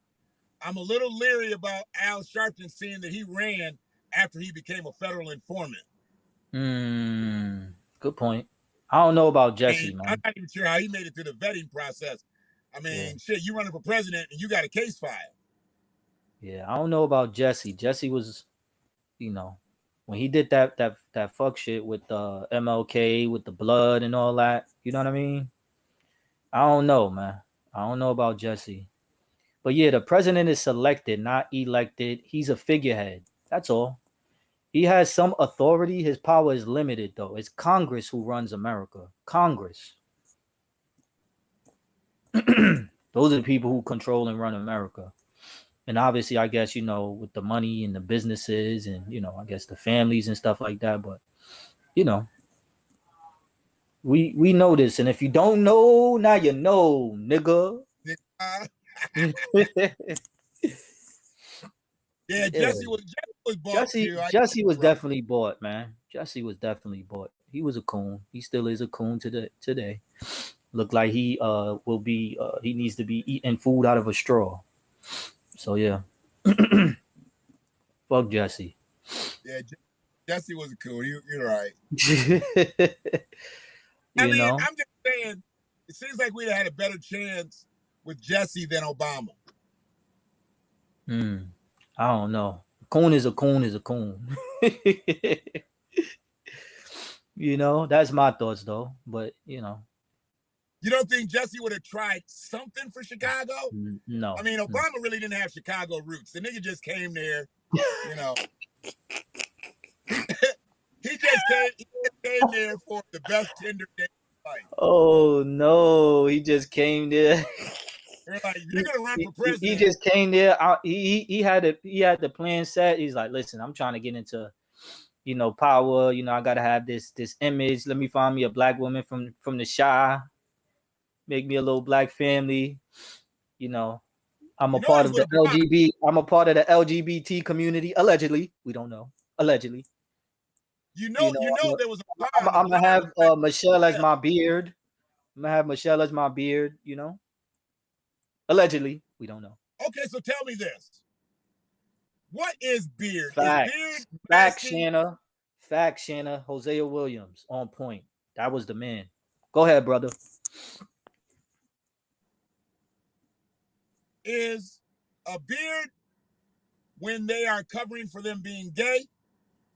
I'm a little leery about Al Sharpton seeing that he ran after he became a federal informant. Good point. I don't know about Jesse, And man. I'm not even sure how he made it through the vetting process. I mean, shit, you running for president and you got a case file. Yeah, I don't know about Jesse. Jesse was, you know, when he did that fuck shit with MLK with the blood and all that. You know what I mean? I don't know, man. I don't know about Jesse. But yeah, the president is selected, not elected. He's a figurehead. That's all. He has some authority. His power is limited, though. It's Congress who runs America. Congress. Those are the people who control and run America. And obviously, I guess, you know, with the money and the businesses and, you know, I guess the families and stuff like that. But, you know, we know this. And if you don't know, now you know, nigga. Yeah, Jesse was bought too. Jesse was definitely bought, man. Jesse was definitely bought. He was a coon. He still is a coon today. Look like he will be he needs to be eating food out of a straw. So yeah. Fuck Jesse. Yeah, Jesse was a coon. You're right. You know? I'm just saying, it seems like we'd have had a better chance with Jesse than Obama. I don't know. Coon is a coon is a coon. You know, that's my thoughts though. But you know. You don't think Jesse would have tried something for Chicago? No. I mean, Obama really didn't have Chicago roots. The nigga just came there, you know. he just came there for the best Tinder date of life. Oh no, he just came there. They're like, you're gonna run for president. He just came there. He had the plan set. He's like, listen, I'm trying to get into, you know, power. You know, I gotta have this image. Let me find me a black woman from the Chi. Make me a little black family. You know, I'm a part of the LGBT. I'm a part of the LGBT community. Allegedly, we don't know. Allegedly. You know, there was a I'm gonna have Michelle as my beard. I'm gonna have Michelle as my beard. You know. Allegedly, we don't know. Okay, so tell me this. What is beard? Facts. Is beard Facts, Shanna. Facts, Shanna. Hosea Williams, on point. That was the man. Go ahead, brother. Is a beard when they are covering for them being gay?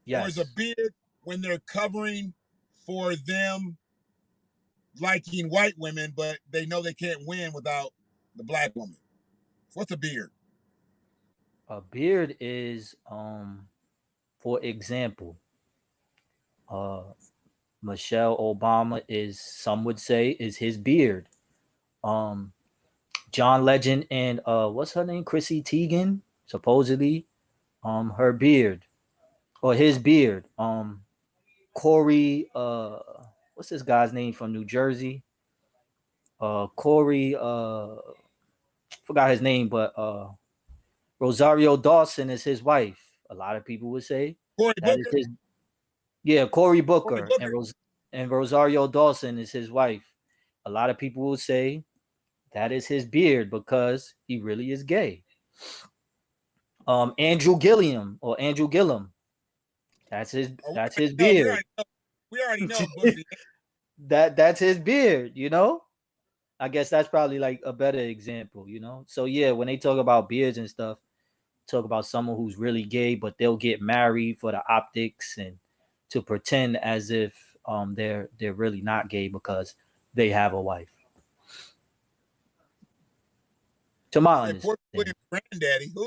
Yes. Or is a beard when they're covering for them liking white women, but they know they can't win without the black woman? What's a beard? A beard is, for example, Michelle Obama is, some would say, is his beard. John Legend and what's her name? Chrissy Teigen, supposedly, her beard or his beard. Corey, what's this guy's name from New Jersey? Corey, forgot his name, but Rosario Dawson is his wife. A lot of people would say Cory that Booker? is his. Yeah, Cory Booker, Cory Booker. And Rosario Dawson is his wife. A lot of people will say that is his beard because he really is gay. Andrew Gillum, that's his beard. We already know. That's his beard, you know? I guess that's probably like a better example, you know? So yeah, when they talk about beards and stuff, talk about someone who's really gay, but they'll get married for the optics and to pretend as if they're really not gay because they have a wife. To my understanding. Granddaddy, who?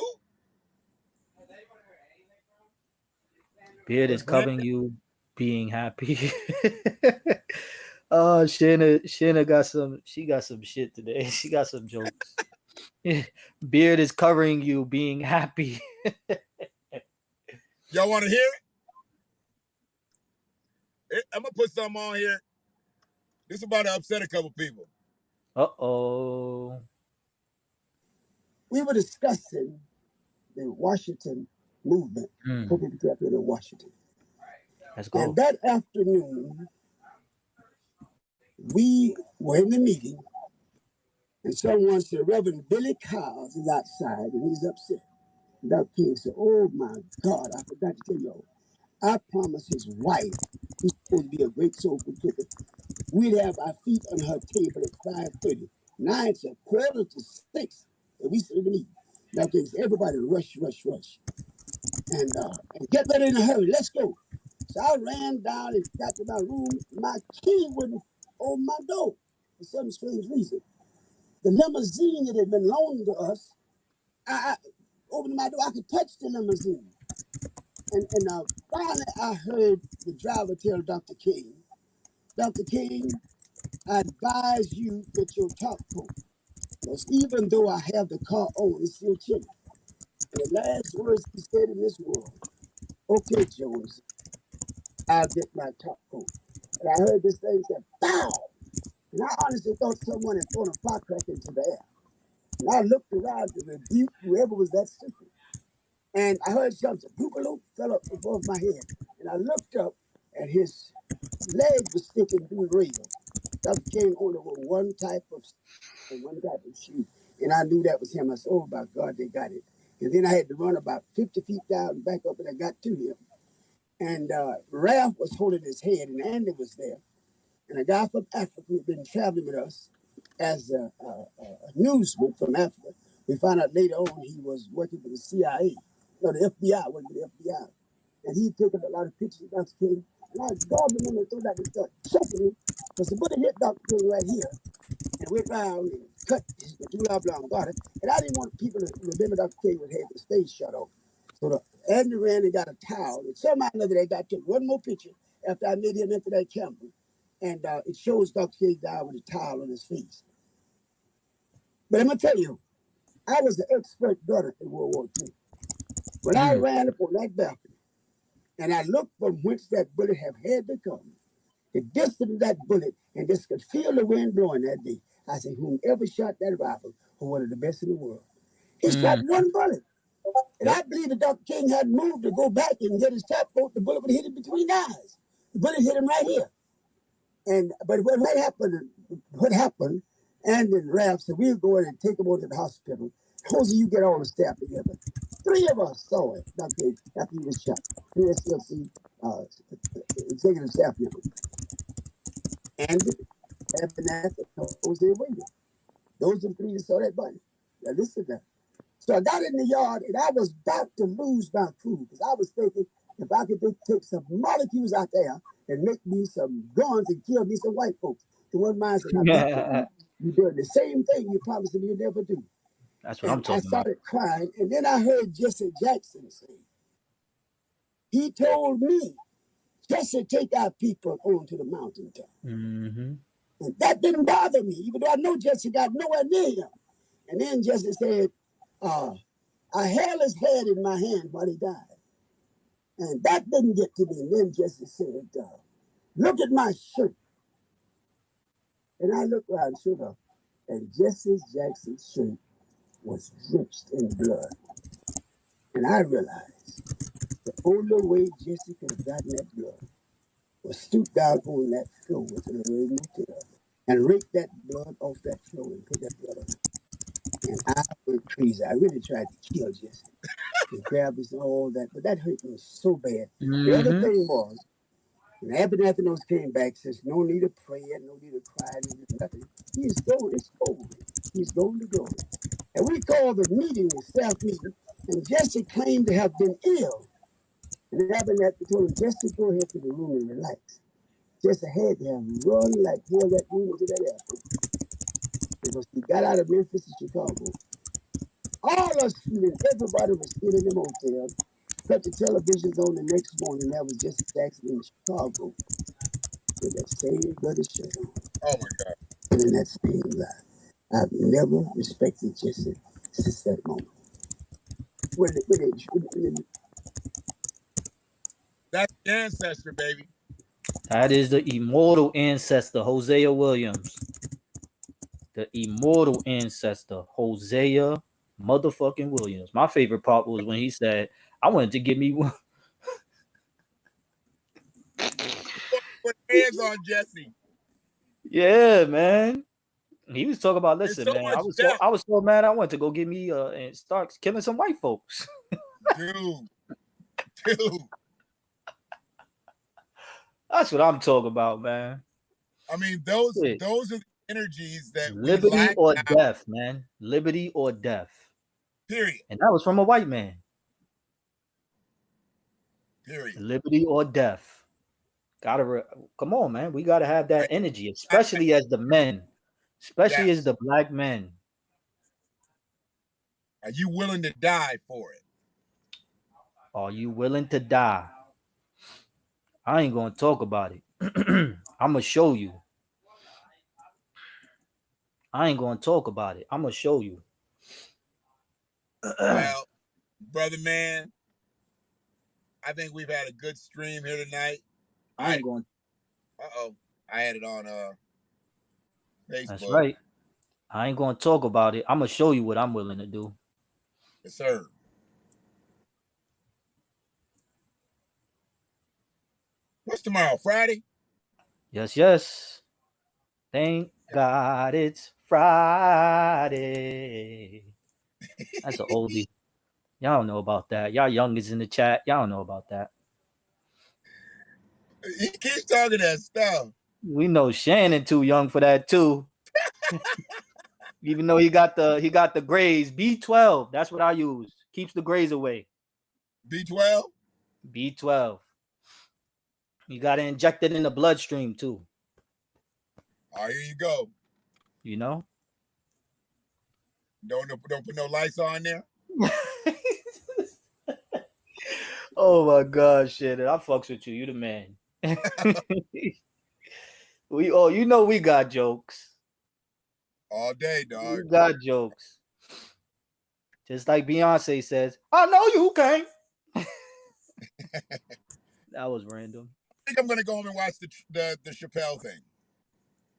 Beard is covering you being happy. Oh, Shanna got some shit today. She got some jokes. Beard is covering you being happy. Y'all want to hear it? I'm gonna put something on here. This is about to upset a couple people. Uh-oh. we were discussing the Washington movement, for people to in Washington. Let's go. And that afternoon, we were in the meeting, and someone said, Reverend Billy Cowles is outside, and he's upset. And Dr. King said, oh my God, I forgot to tell you all. I promised his wife, who's supposed to be a great soul food cooker, we'd have our feet on her table at 5:30. Now it's a 5:45, and we sit in the meeting. Dr. King said, everybody rush, and get ready in a hurry. Let's go. So I ran down and got to my room. My key wouldn't open my door for some strange reason. The limousine that had been loaned to us, I opened my door. I could touch the limousine. And finally, I heard the driver tell Dr. King, Dr. King, I advise you get your top coat. Because even though I have the car on, it's still chilly. And the last words he said in this world, okay, Jones, I'll get my top coat. And I heard this thing say, pow! And I honestly thought someone had thrown a firecracker into the air. And I looked around to rebuke whoever was that stupid. And I heard something, boop fell up above my head. And I looked up, and his leg was sticking through the rail. Dr. King only wore one type of shoe. And I knew that was him. I said, oh, my God, they got it. And then I had to run about 50 feet down and back up, and I got to him. And Ralph was holding his head, and Andy was there. And a guy from Africa who had been traveling with us as a newsman from Africa. We found out later on he was working for the CIA, or the FBI, working for the FBI. And he'd taken a lot of pictures of Dr. King. And I grabbed him and threw that and started choking him, because the bullet hit Dr. King right here. And went round and cut his blah, blah, and got it. And I didn't want people to remember Dr. King would have his face shut off. So Andy ran and got a towel. And somehow or another, they got took one more picture after I made him into that camera. And it shows Dr. King down with a towel on his face. But I'm going to tell you, I was an expert gunner in World War II. When I ran up on that balcony, and I looked from whence that bullet had to come, the distance of that bullet, and just could feel the wind blowing that day, I said, whoever shot that rifle was one of the best in the world. He shot one bullet. And I believe that Dr. King had moved to go back and get his top coat. The bullet would hit him between the eyes. The bullet hit him right here. But what happened, and then Ralph said, we'll go in and take him over to the hospital. Jose, you get all the staff together. 3 of us saw it, Dr. King, after he was shot. 3 SLC executive staff members. And Abernathy and Jose Williams. Those are the 3 that saw that button. Now listen to that. So I got in the yard, and I was about to lose my cool, because I was thinking if I could take some molecules out there and make me some guns and kill me some white folks. The one man said, you're doing the same thing you promised me you'd never do. That's what I'm talking about. I started crying, and then I heard Jesse Jackson say, he told me, Jesse, take our people onto the mountaintop. And that didn't bother me, even though I know Jesse got nowhere near him. And then Jesse said, I held his head in my hand while he died. And that didn't get to me. And then Jesse said, look at my shirt. And I looked around, sure, and Jesse Jackson's shirt was drenched in blood. And I realized the only way Jesse could have gotten that blood was stoop down on that floor with a little motel and rake that blood off that floor and put that blood on it. And I went crazy. I really tried to kill Jesse. He grabbed us and all that, but that hurt me so bad. The other thing was, when Abernathy came back, says, no need of prayer, no need of crying, no need of nothing. He's going, it's over. He's going to glory. And we called the meeting, the staff meeting, and Jesse claimed to have been ill. And Abernathy told him, Jesse, go ahead to the room and relax. Jesse had to have run like hell that room into that airport. Because he got out of Memphis to Chicago. All us students, everybody was still in the motel. Cut the televisions on the next morning. That was Jesse Jackson in Chicago with that same bloody shirt on. Oh my God. And in that same life. I've never respected Jesse since that moment. That's the ancestor, baby. That is the immortal ancestor, Hosea Williams. The immortal ancestor, Hosea motherfucking Williams. My favorite part was when he said, "I wanted to give me one." Put hands on Jesse. Yeah, man. He was talking about, There's listen, so man, much depth, I was so mad I went to go get me and start killing some white folks. dude. That's what I'm talking about, man. I mean, those Shit. are the energies that we Liberty lack or now. death, man. Liberty or death. Period. And that was from a white man. Period. Liberty or death. Come on, man. We gotta have that energy, especially as the men, especially as Yes. the black men. Are you willing to die for it? Are you willing to die? I ain't gonna talk about it. I'm gonna show you. I ain't gonna talk about it. I'm gonna show you. Well, brother man, I think we've had a good stream here tonight. I ain't going. I had it on Facebook. That's right. I ain't gonna talk about it. I'm gonna show you what I'm willing to do. Yes, sir. What's tomorrow? Friday? Yes, yes. Thank God it's Friday. That's an oldie. Y'all don't know about that. Y'all youngins in the chat. Y'all don't know about that. He keeps talking that stuff. We know Shannon too young for that too. Even though he got the grays. B12. That's what I use. Keeps the grays away. B12? B12. You gotta inject it in the bloodstream too. Oh, here you go. You know? Don't put no lights on there. Oh my God, Shannon. I fucks with you. You the man. You know we got jokes. All day, dog. We got jokes. Just like Beyonce says, I know you can't. That was random. I think I'm gonna go home and watch the Chappelle thing.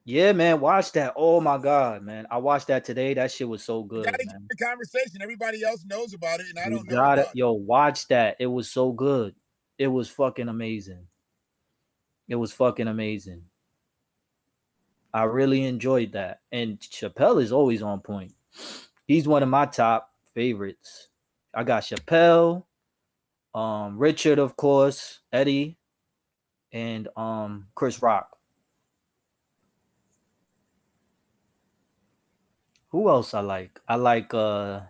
Yeah, man, watch that. Oh my God, man. I watched that today. That shit was so good, Gotta man. get the conversation. Everybody else knows about it, and I don't know about it. Yo, watch that. It was so good. It was fucking amazing. It was fucking amazing. I really enjoyed that. And Chappelle is always on point. He's one of my top favorites. I got Chappelle, Richard, of course, Eddie, and Chris Rock. Who else I like? I like Godfrey.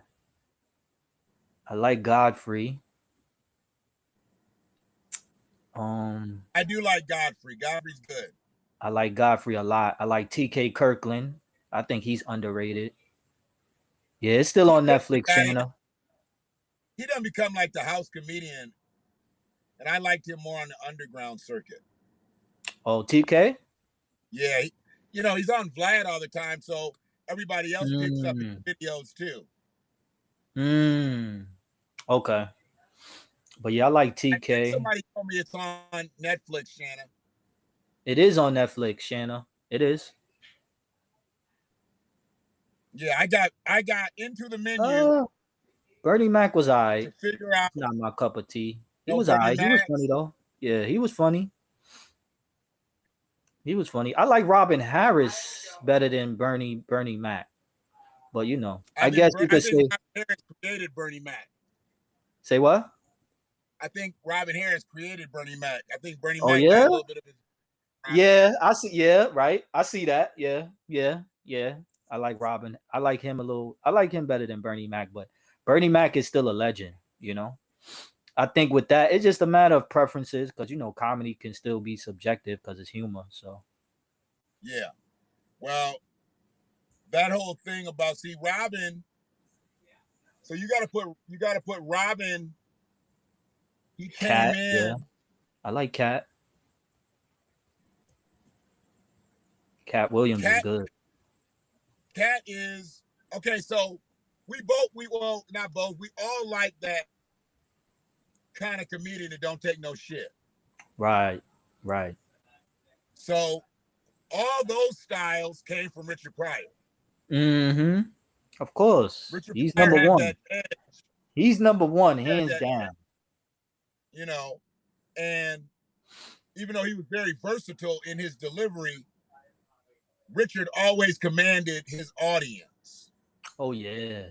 I do like Godfrey. Godfrey's good. I like Godfrey a lot. I like TK Kirkland. I think he's underrated. Yeah, it's still on Netflix, Shanna. He doesn't become like the house comedian, and I liked him more on the underground circuit. Oh, TK? Yeah, he's on Vlad all the time, so everybody else picks up his videos too. Okay. But yeah, I like TK. Somebody told me it's on Netflix, Shanna. It is on Netflix, Shanna. It is. Yeah, I got into the menu. Bernie Mac was alright. To figure out, not my cup of tea. He was alright. He was funny though. Yeah, he was funny. He was funny. I like Robin Harris better than Bernie Mac. But I guess you could say Robin Harris created Bernie Mac. Say what? I think Robin Harris created Bernie Mac. I think Bernie Mac got a little bit of his. Yeah, I see. Yeah, right. I see that. Yeah. I like Robin. I like him a little. I like him better than Bernie Mac, but Bernie Mac is still a legend. I think with that, it's just a matter of preferences because comedy can still be subjective because it's humor. So. Yeah. Well, that whole thing about Robin. So you got to put Robin. He came in. Yeah. I like Cat. Cat Williams is good. Cat is okay. So we all like that kind of comedian that don't take no shit. Right. So all those styles came from Richard Pryor. Of course. Richard He's Pryor number had one. that edge. He's number one, He had hands that, down. you know, and even though he was very versatile in his delivery, Richard always commanded his audience. Oh yeah.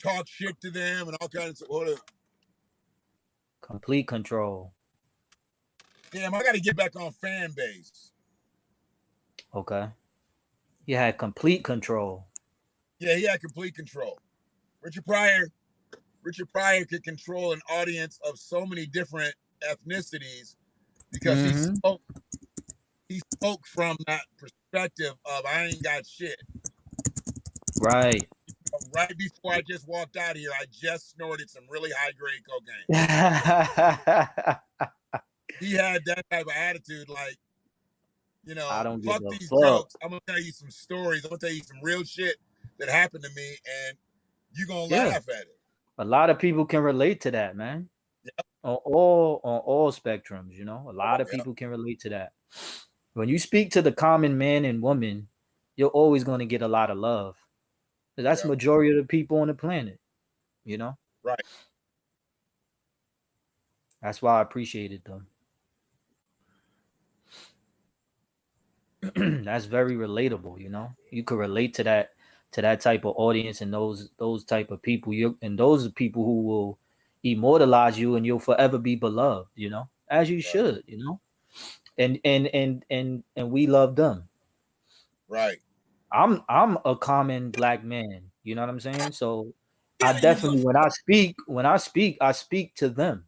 Talk shit to them and all kinds of. Complete control. Damn, I got to get back on fan base. Okay. He had complete control. Yeah, he had complete control. Richard Pryor could control an audience of so many different ethnicities because he spoke from that perspective of I ain't got shit. Right. Right before I just walked out here, I just snorted some really high grade cocaine. He had that type of attitude, like, you know, I don't fuck give a these fuck. jokes. I'm gonna tell you some stories. I'm gonna tell you some real shit that happened to me, and you're gonna laugh at it. A lot of people can relate to that, man. Yep. On all spectrums, you know. A lot of people can relate to that. When you speak to the common man and woman, you're always going to get a lot of love. That's the majority of the people on the planet, you know? Right. That's why I appreciated them. That's very relatable, you know? You could relate to that type of audience and those type of people. And those are people who will immortalize you and you'll forever be beloved, you know? As you should, you know? And we love them. Right. I'm a common black man, you know what I'm saying? So I definitely when I speak, I speak to them.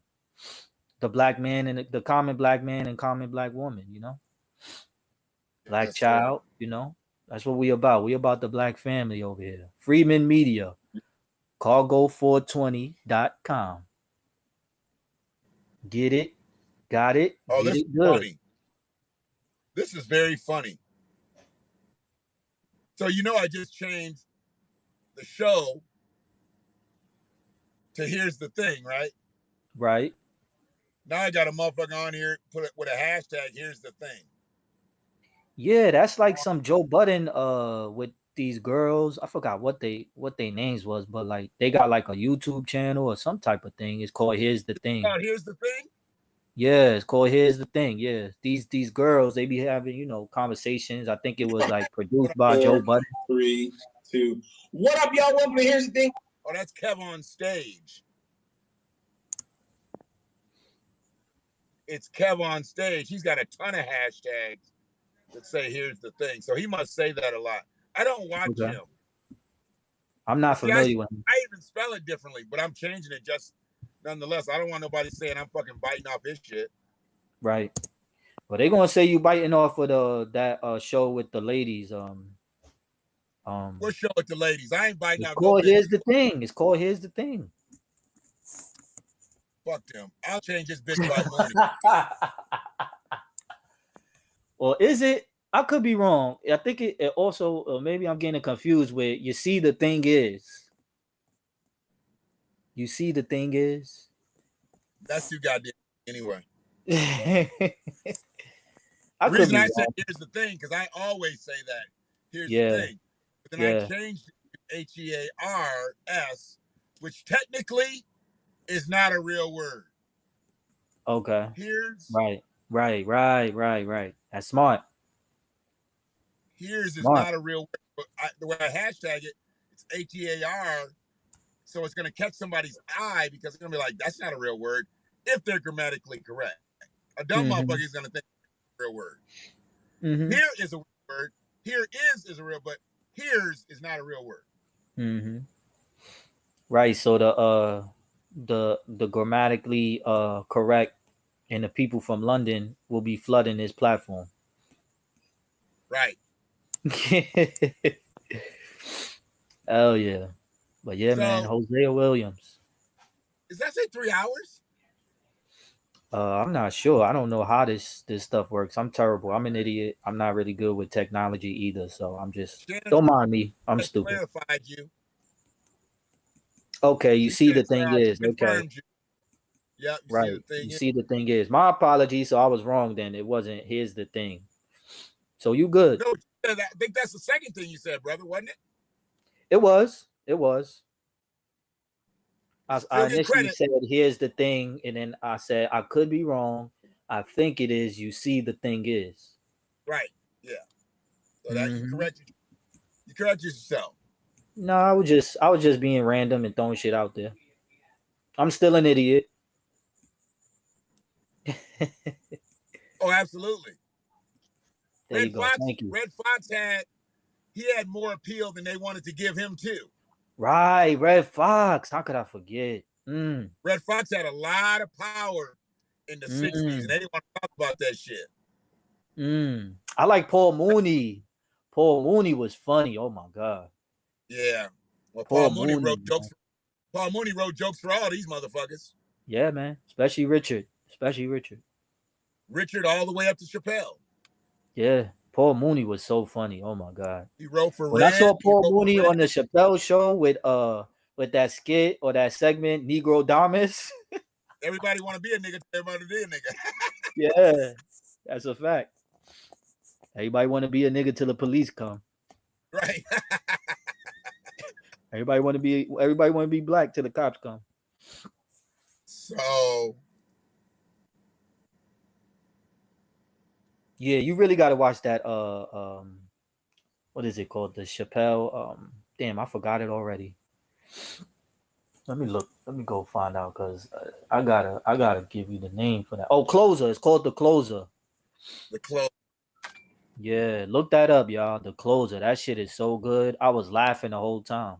The black man and the common black man and common black woman, you know? Black child, you know? That's what we about. We about the black family over here. Freeman Media. Cargo420.com. Get it? Got it? Oh, Get this it is good. funny. This is very funny. So, you know, I just changed the show to Here's the Thing, right? Right. Now I got a motherfucker on here, put it with a hashtag, Here's the Thing. Yeah, that's like some Joe Budden with these girls. I forgot what they names was, but like they got like a YouTube channel or some type of thing. It's called Here's the Thing. Oh, Here's the Thing? Yeah, it's called Here's the Thing. Yeah. These girls, they be having, you know, conversations. I think it was like produced by Joe Budden. 3, 2. What up, y'all? Welcome to Here's the Thing. Oh, that's Kev on Stage. It's Kev on Stage. He's got a ton of hashtags that say Here's the Thing. So he must say that a lot. I don't watch him. I'm not familiar with him. I even spell it differently, but I'm changing it just nonetheless. I don't want nobody saying I'm fucking biting off his shit. Right. Well, they gonna say you biting off of that show with the ladies. What show with the ladies? I ain't biting it's off. Called Here's the Thing. It's called Here's the Thing. Fuck them. I'll change this bitch by morning. Or is it? I could be wrong. I think it also maybe I'm getting confused with You See the Thing Is. You See the Thing Is. That's too goddamn anyway. The reason I said Here's the Thing, because I always say that. Here's the thing. But then I changed it to HEARS, which technically is not a real word. Okay. Here's right. That's smart. Here's is not a real word. But the way I hashtag it, it's HEAR. So it's going to catch somebody's eye because they're going to be like, that's not a real word if they're grammatically correct. A dumb motherfucker is going to think it's a real word. Here is a word. Here is a real, but here's is not a real word. Right. So the grammatically correct and the people from London will be flooding this platform. Right. Oh yeah. But yeah, so, man, Hosea Williams. Does that say 3 hours? I'm not sure. I don't know how this stuff works. I'm terrible. I'm an idiot. I'm not really good with technology either. So I'm just don't mind me. I'm stupid. Clarified you. Okay, you see the thing is okay. Yeah, right. You see the thing is. My apologies. So I was wrong then. It wasn't Here's the Thing. So you good. No, I think that's the second thing you said, brother, wasn't it? It was. It was. I Still get initially credit. said, "Here's the thing," and then I said, "I could be wrong. I think it is. You see, the thing is." Right. Yeah. So that you Mm-hmm. correct yourself. No, I was just being random and throwing shit out there. I'm still an idiot. Oh, absolutely. There you go. Thank you. Red Fox had more appeal than they wanted to give him too. Right, Red Fox. How could I forget? Red Fox had a lot of power in the 60s, and they didn't want to talk about that shit. I like Paul Mooney. Paul Mooney was funny. Oh my god. Yeah. Well, Paul Mooney Mooney, wrote jokes. Paul Mooney wrote jokes for all these motherfuckers. Yeah, man. Especially Richard. Richard all the way up to Chappelle. Yeah. Paul Mooney was so funny. Oh my god. He wrote for When Red. I saw Paul Mooney on the Chappelle show with that skit or that segment, Negro Damas. Everybody want to be a nigga. Everybody be a nigga. Yeah, that's a fact. Everybody want to be a nigga till the police come. Right. Everybody want to be black till the cops come. So yeah, you really got to watch that. What is it called? The Chappelle. Damn, I forgot it already. Let me look. Let me go find out because I gotta give you the name for that. Oh, Closer. It's called The Closer. The Closer. Yeah, look that up, y'all. The Closer. That shit is so good. I was laughing the whole time,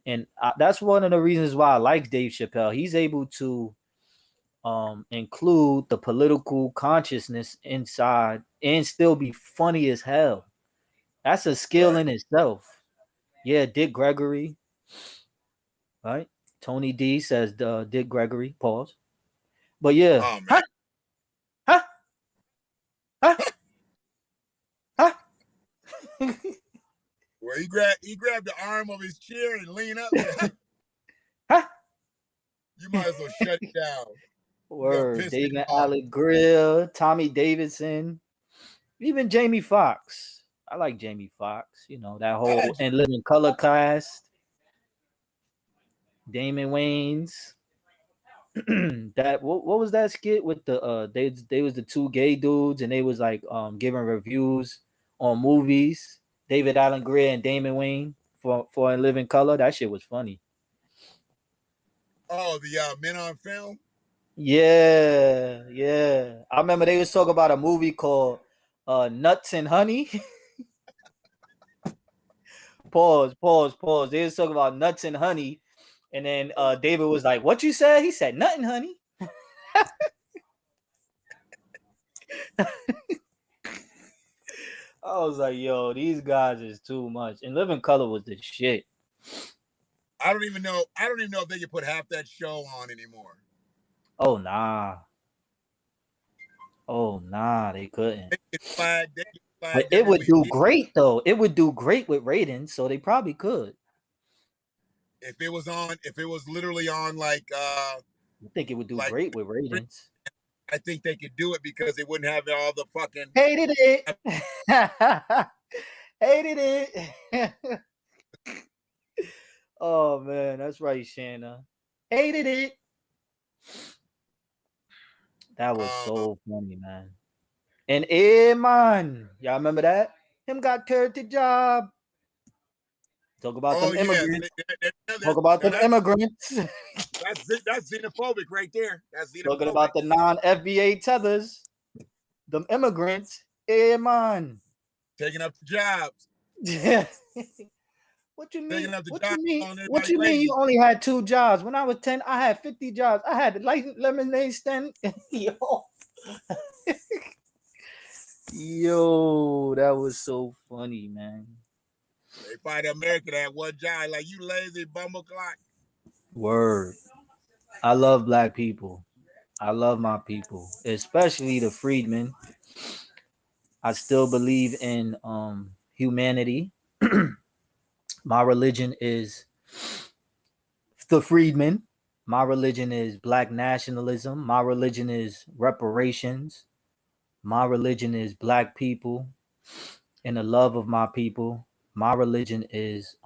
and that's one of the reasons why I like Dave Chappelle. He's able to include the political consciousness inside and still be funny as hell. That's a skill in itself. Yeah, Dick Gregory. Right? Tony D says Dick Gregory. Pause. But yeah. Oh, man. Huh? Where he grabbed the arm of his chair and lean up. Huh? You might as well shut it down. Word. David Alec Grill, Tommy Davidson, even Jamie Foxx. I like Jamie Foxx. You know, that whole And Living Color cast. Damon Wayans. That what was that skit with the they was the two gay dudes and they was like giving reviews on movies. David Allen Greer and Damon Wayne for In Living Color. That shit was funny. Oh, the Men on Film? Yeah. I remember they was talking about a movie called Nuts and Honey. Pause. They was talking about Nuts and Honey. And then David was like, "What you said?" He said, "Nothing, honey." I was like, "Yo, these guys is too much." And Living Color was the shit. I don't even know if they can put half that show on anymore. Oh nah, they couldn't. They get flagged. But it would do great though. It would do great with ratings, so they probably could. If it was literally on like I think it would do great with ratings. I think they could do it because they wouldn't have all the fucking hated it. Oh man, that's right, Shanna. Hated it. That was so funny, man. And man, y'all remember that? Him got turned to job. Talk about them immigrants. Talk about them immigrants. That's xenophobic right there. That's xenophobic. Talking about the non-FBA tethers. Them immigrants. Man. Taking up the jobs. Yeah. What you mean? What you mean you only had 2 jobs? When I was 10, I had 50 jobs. I had lemonade stand. Yo, that was so funny, man. They find America that one job like you lazy bumbleclock. Word. I love black people. I love my people, especially the freedmen. I still believe in humanity. My religion is the freedmen. My religion is black nationalism. My religion is reparations. My religion is black people and the love of my people. My religion is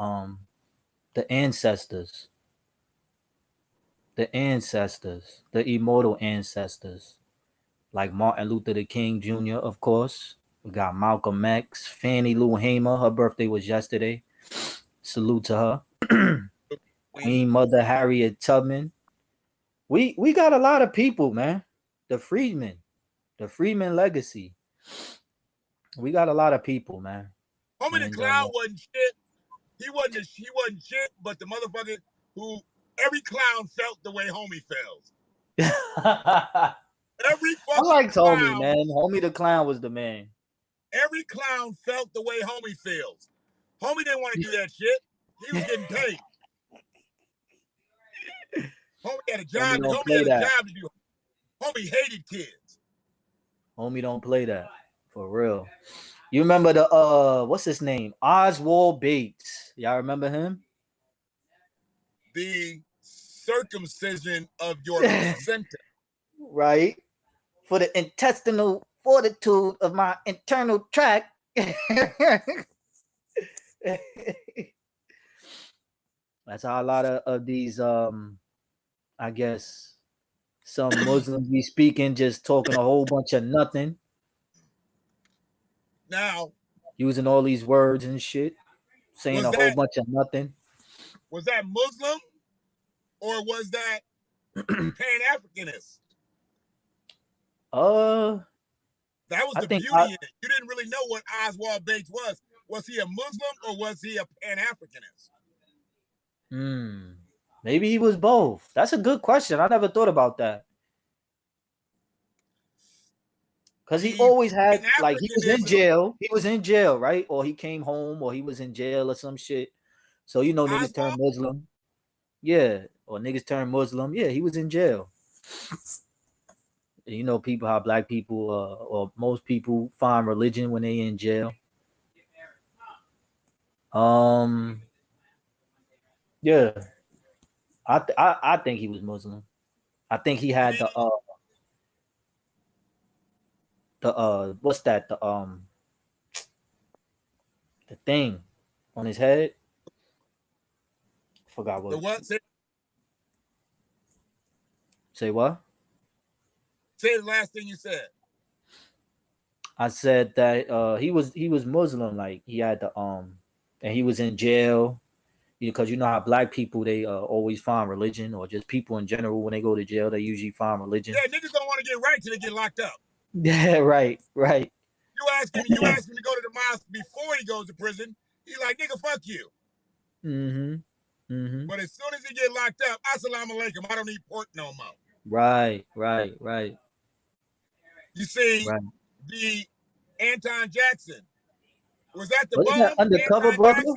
The ancestors. The ancestors. The immortal ancestors. Like Martin Luther King Jr., of course. We got Malcolm X, Fannie Lou Hamer. Her birthday was yesterday. Salute to her. Queen Mother Harriet Tubman. We got a lot of people, man. The Freedmen legacy. We got a lot of people, man. Homie the And Clown wasn't shit. He wasn't shit, but the motherfucker who every clown felt the way Homie feels. Every I fucking liked clown, Homie, man. Homie the Clown was the man. every clown felt the way Homie feels. Homie didn't want to do that shit. He was getting paid. Homie had a job. Homie had a job to do. Homie hated kids. Homie don't play that. For real. You remember the what's his name? Oswald Bates. Y'all remember him? The circumcision of your placenta. Right. For the intestinal fortitude of my internal tract. That's how a lot of these I guess some Muslims be speaking, just talking a whole bunch of nothing. Now, using all these words and shit, saying a whole bunch of nothing. Was that Muslim or was that Pan-Africanist? That was the beauty in it. You didn't really know what Oswald Bates was. Was he a Muslim or was he a Pan-Africanist? Maybe he was both. That's a good question. I never thought about that. Because he always had, like, he was in jail. He was in jail, right? Or he came home, or he was in jail or some shit. So, you know, niggas turn Muslim. Yeah. Or niggas turn Muslim. Yeah, he was in jail. You know, people, how black people, or most people find religion when they in jail. Yeah. I think he was Muslim. I think he had the what's that? The thing on his head. Forgot what. The what? Say what? Say the last thing you said. I said that he was Muslim, like he had the and he was in jail because you know how black people, they always find religion, or just people in general, when they go to jail, they usually find religion. Yeah, niggas don't want to get right till they get locked up. Yeah, right. You ask him to go to the mosque before he goes to prison. He like, nigga, fuck you. But as soon as he get locked up, assalamu alaikum, I don't eat pork no more. Right. You see, the Anton Jackson, was that the Wasn't that Undercover Anton Brother? Jackson?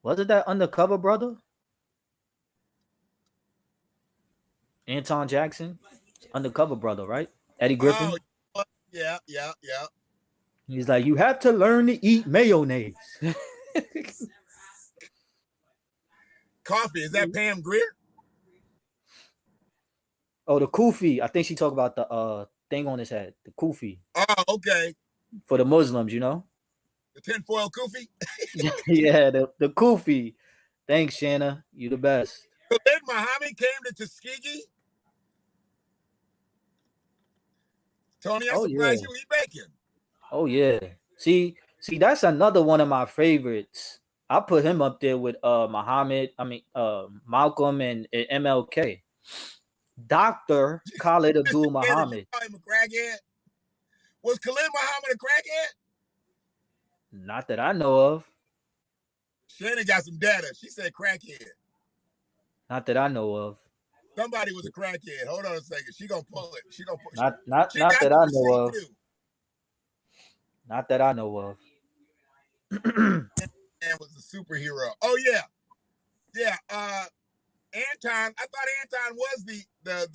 Wasn't that Undercover Brother? Anton Jackson, Undercover Brother, right? Eddie Griffin. Oh, yeah. He's like, you have to learn to eat mayonnaise. Coffee, is that Pam Grier? Oh, the kufi. I think she talked about the thing on his head, the kufi. Oh, okay. For the Muslims, you know? The tinfoil kufi? Yeah, the kufi. Thanks, Shanna. You the best. So then Muhammad came to Tuskegee. Tony, I'm surprised you eat bacon. Oh, yeah. See, that's another one of my favorites. I put him up there with Malcolm and MLK. Dr. Khalid Abdul Muhammad. Was Khalid Muhammad a crackhead? Not that I know of. Shannon got some data. She said crackhead. Not that I know of. Somebody was a crackhead. Hold on a second. She gonna pull it. Not that I know of. Not that I know of. And was a superhero. Oh yeah. Anton. I thought Anton was the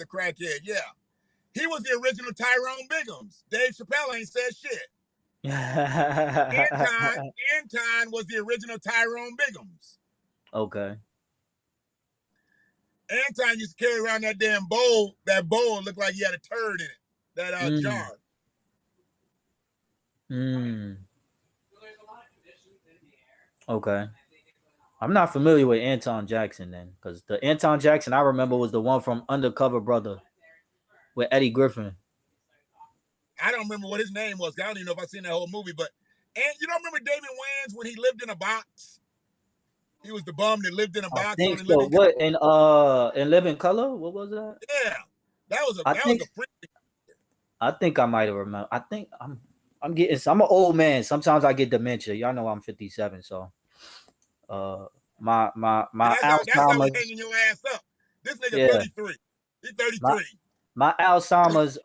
crackhead. Yeah, he was the original Tyrone Biggums. Dave Chappelle ain't said shit. Anton was the original Tyrone Biggums. Okay. Anton used to carry around that damn bowl. That bowl looked like he had a turd in it. That jar. Okay. I'm not familiar with Anton Jackson then, because the Anton Jackson I remember was the one from Undercover Brother with Eddie Griffin. I don't remember what his name was. I don't even know if I've seen that whole movie. But and you don't remember Damon Wayans when he lived in a box? He was the bum that lived in a I box think on so. Living What in Living Color? What was that? Yeah, that was I think a freak. I think I might have remembered. I think I'm getting. I'm an old man. Sometimes I get dementia. Y'all know I'm 57, so my That's how we Alzheimer's. hanging your ass up. This nigga Yeah, 33. He's my 33. my Alzheimer's.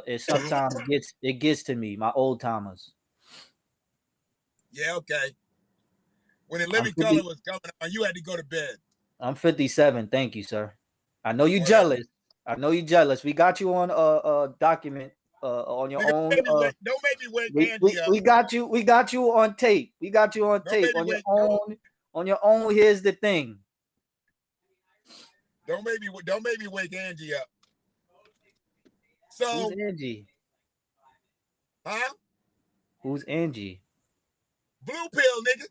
It sometimes gets to me. My old timers. Yeah, okay. When the I'm Living Color 50. was coming on, you had to go to bed. I'm 57. Thank you, sir. I know you Whatever. jealous. I know you jealous. We got you on document on your Nigga, own. don't make me wake Angie up. We got you. We got you on tape. We got you on Don't tape make me on your wake. own. On your own. Here's the thing. Don't make me wake Angie up. So, Who's Angie? huh? Who's Angie? Blue pill, nigga.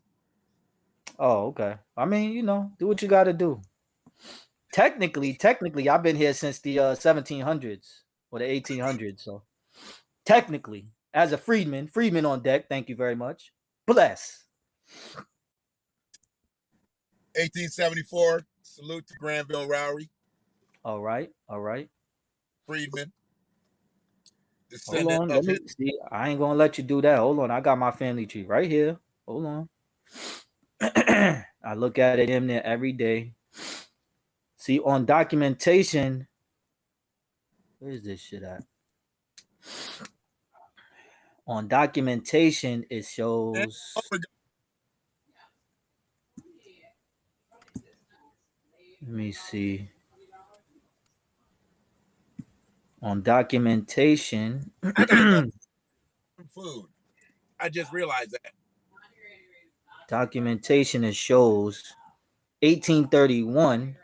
Oh, okay. I mean, do what you got to do. Technically, I've been here since the 1700s or the 1800s. So, technically, as a freedman on deck. Thank you very much. Bless. 1874. Salute to Granville Rowley. All right. Freedman. Hold Descendant on. of Let me his. see. I ain't gonna let you do that. Hold on. I got my family tree right here. Hold on. I look at it in there every day. See, on documentation, where's this shit at? On documentation, it shows. Let me see. On documentation, I gotta go food. I just realized that. documentation, it shows 1831,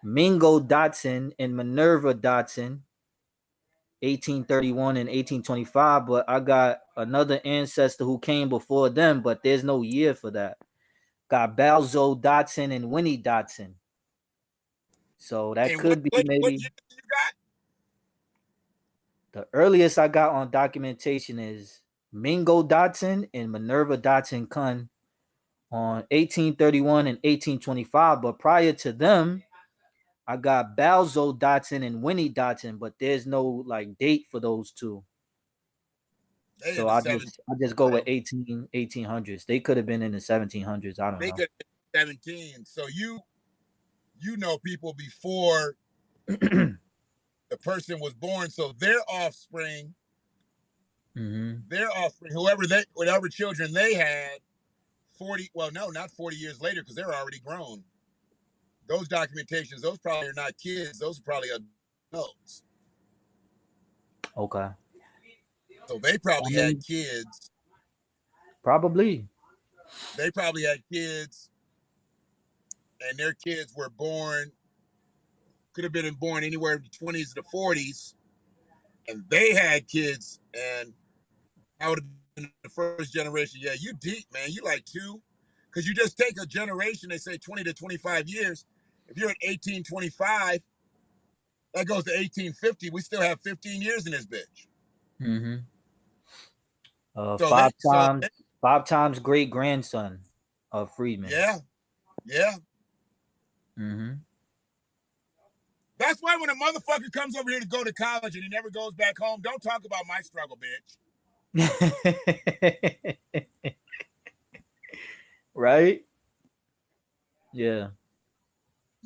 Mingo Dotson and Minerva Dotson, 1831 and 1825. But I got another ancestor who came before them, but there's no year for that. Got Balzo Dotson and Winnie Dotson. So that And could be what maybe year you got? the earliest I got on documentation is Mingo Dotson and Minerva Dotson Kun on 1831 and 1825. But prior to them, I got Balzo Dotson and Winnie Dotson, but there's no like date for those two. They So I just go with 1800s. They could have been in the 1700s. I don't know. They could have been 17. So you know people before the person was born. So their offspring, whatever children they had, 40. Well, no, not 40 years later because they're already grown. Those documentations, those probably are not kids. Those are probably adults. Okay. So they probably had kids. Probably. They probably had kids, and their kids were born, could have been born anywhere in the 20s to 40s, and they had kids, and I would have been the first generation. Yeah, you deep, man. You like two, because you just take a generation, they say 20 to 25 years. If you're at 1825, that goes to 1850. We still have 15 years in this bitch. Five times great grandson of Freedman. Yeah. That's why when a motherfucker comes over here to go to college and he never goes back home, don't talk about my struggle, bitch. Right? Yeah.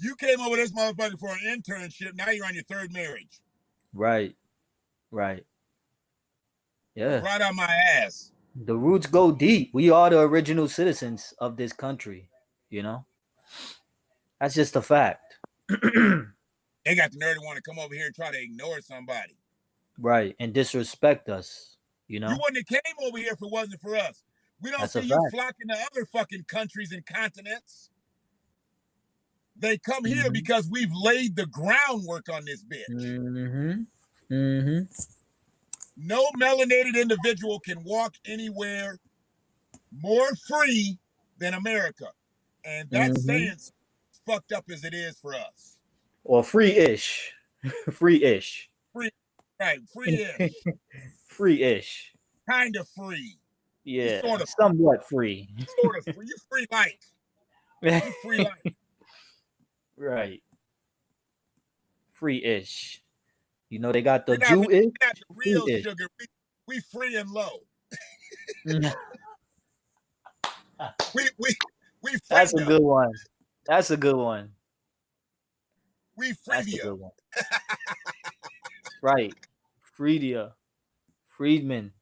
You came over this motherfucker for an internship. Now you're on your third marriage. Right. Yeah. Right on my ass. The roots go deep. We are the original citizens of this country. That's just a fact. They got the nerve to want to come over here and try to ignore somebody. Right. And disrespect us. You wouldn't have came over here if it wasn't for us. We don't see you flocking to other fucking countries and continents. They come here because we've laid the groundwork on this bitch. No melanated individual can walk anywhere more free than America. And that Mm-hmm. saying's fucked up as it is for us. Or free-ish. Free-ish. Free, right? Free-ish, Free-ish. kind of free. You Yeah, somewhat free. sort of free. You free like. You free like. Right. Free-ish. You know they got the We're not Jew-ish, the real free-ish. sugar. We free and low. We That's a freedom. good one. That's a good one. We That's a freedia. good one. Right. Freedia. Friedman.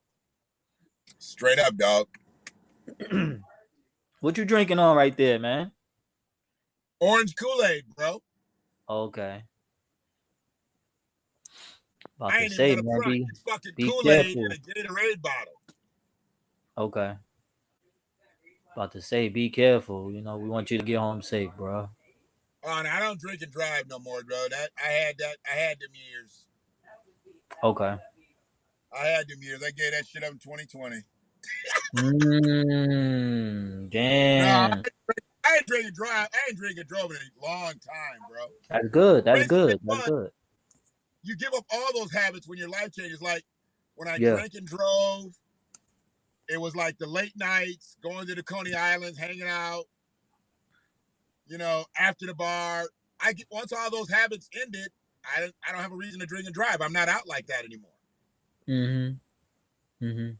Straight up, dog. What you drinking on right there, man? Orange Kool-Aid, bro. Okay. About I to ain't say, even gonna man, front. It's fucking be Kool-Aid careful. in a Gatorade bottle. Okay. About to say, be careful. You know, we want you to get home safe, bro. Oh, no, I don't drink and drive no more, bro. I had them years. Okay. I had them years. I gave that shit up in 2020. Damn. No, I ain't drink and drive. I ain't drink and drove in a long time, bro. That's good. That's Racing good. is That's fun. good. You give up all those habits when your life changes. Like when I Yeah. drank and drove, it was like the late nights, going to the Coney Islands, hanging out, you know, after the bar. Once all those habits ended, I don't have a reason to drink and drive. I'm not out like that anymore. Mm-hmm. Mm-hmm.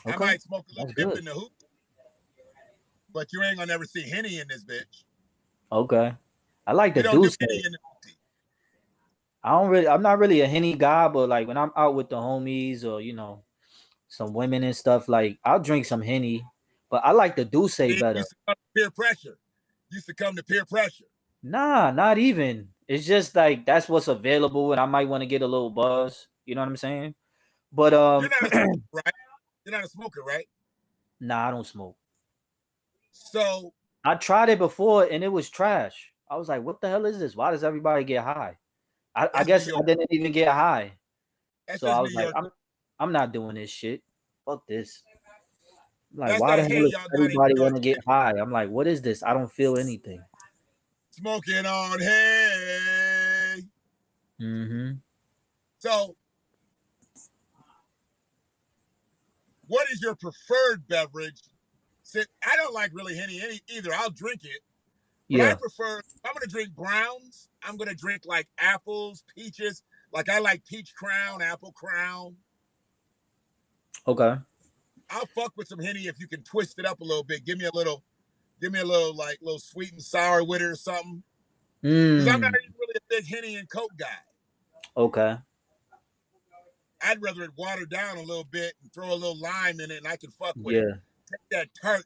Okay. I might smoke a little That's dip good. in the hoop, but you ain't gonna never see Henny in this bitch. Okay. I like We the don't do Douce. Henny in the I'm not really a Henny guy, but like when I'm out with the homies or, you know, some women and stuff, like I'll drink some Henny, but I like the Douce better. Used to come to peer pressure. Used to come to peer pressure. Nah, not even. It's just like that's what's available, and I might want to get a little buzz. You know what I'm saying? But You're not a smoker, right? You're not a smoker, right? Nah, I don't smoke. So I tried it before and it was trash. I was like, what the hell is this? Why does everybody get high? I guess I didn't even get high. That's So I was New like, York. I'm not doing this shit. Fuck this. Like, That's why the that hell hey does y'all got in everybody New want York. to get high? I'm like, what is this? I don't feel anything. Smoking on hay. Mm-hmm. So, what is your preferred beverage? I don't like really Henny either. I'll drink it. But Yeah. I prefer, if I'm going to drink browns, I'm going to drink like apples, peaches. Like I like peach crown, apple crown. Okay. I'll fuck with some Henny if you can twist it up a little bit. Give me a little like little sweet and sour with it or something. Because I'm not even really a big Henny and Coke guy. Okay. I'd rather it watered down a little bit and throw a little lime in it and I can fuck with Yeah. it. Take that tart.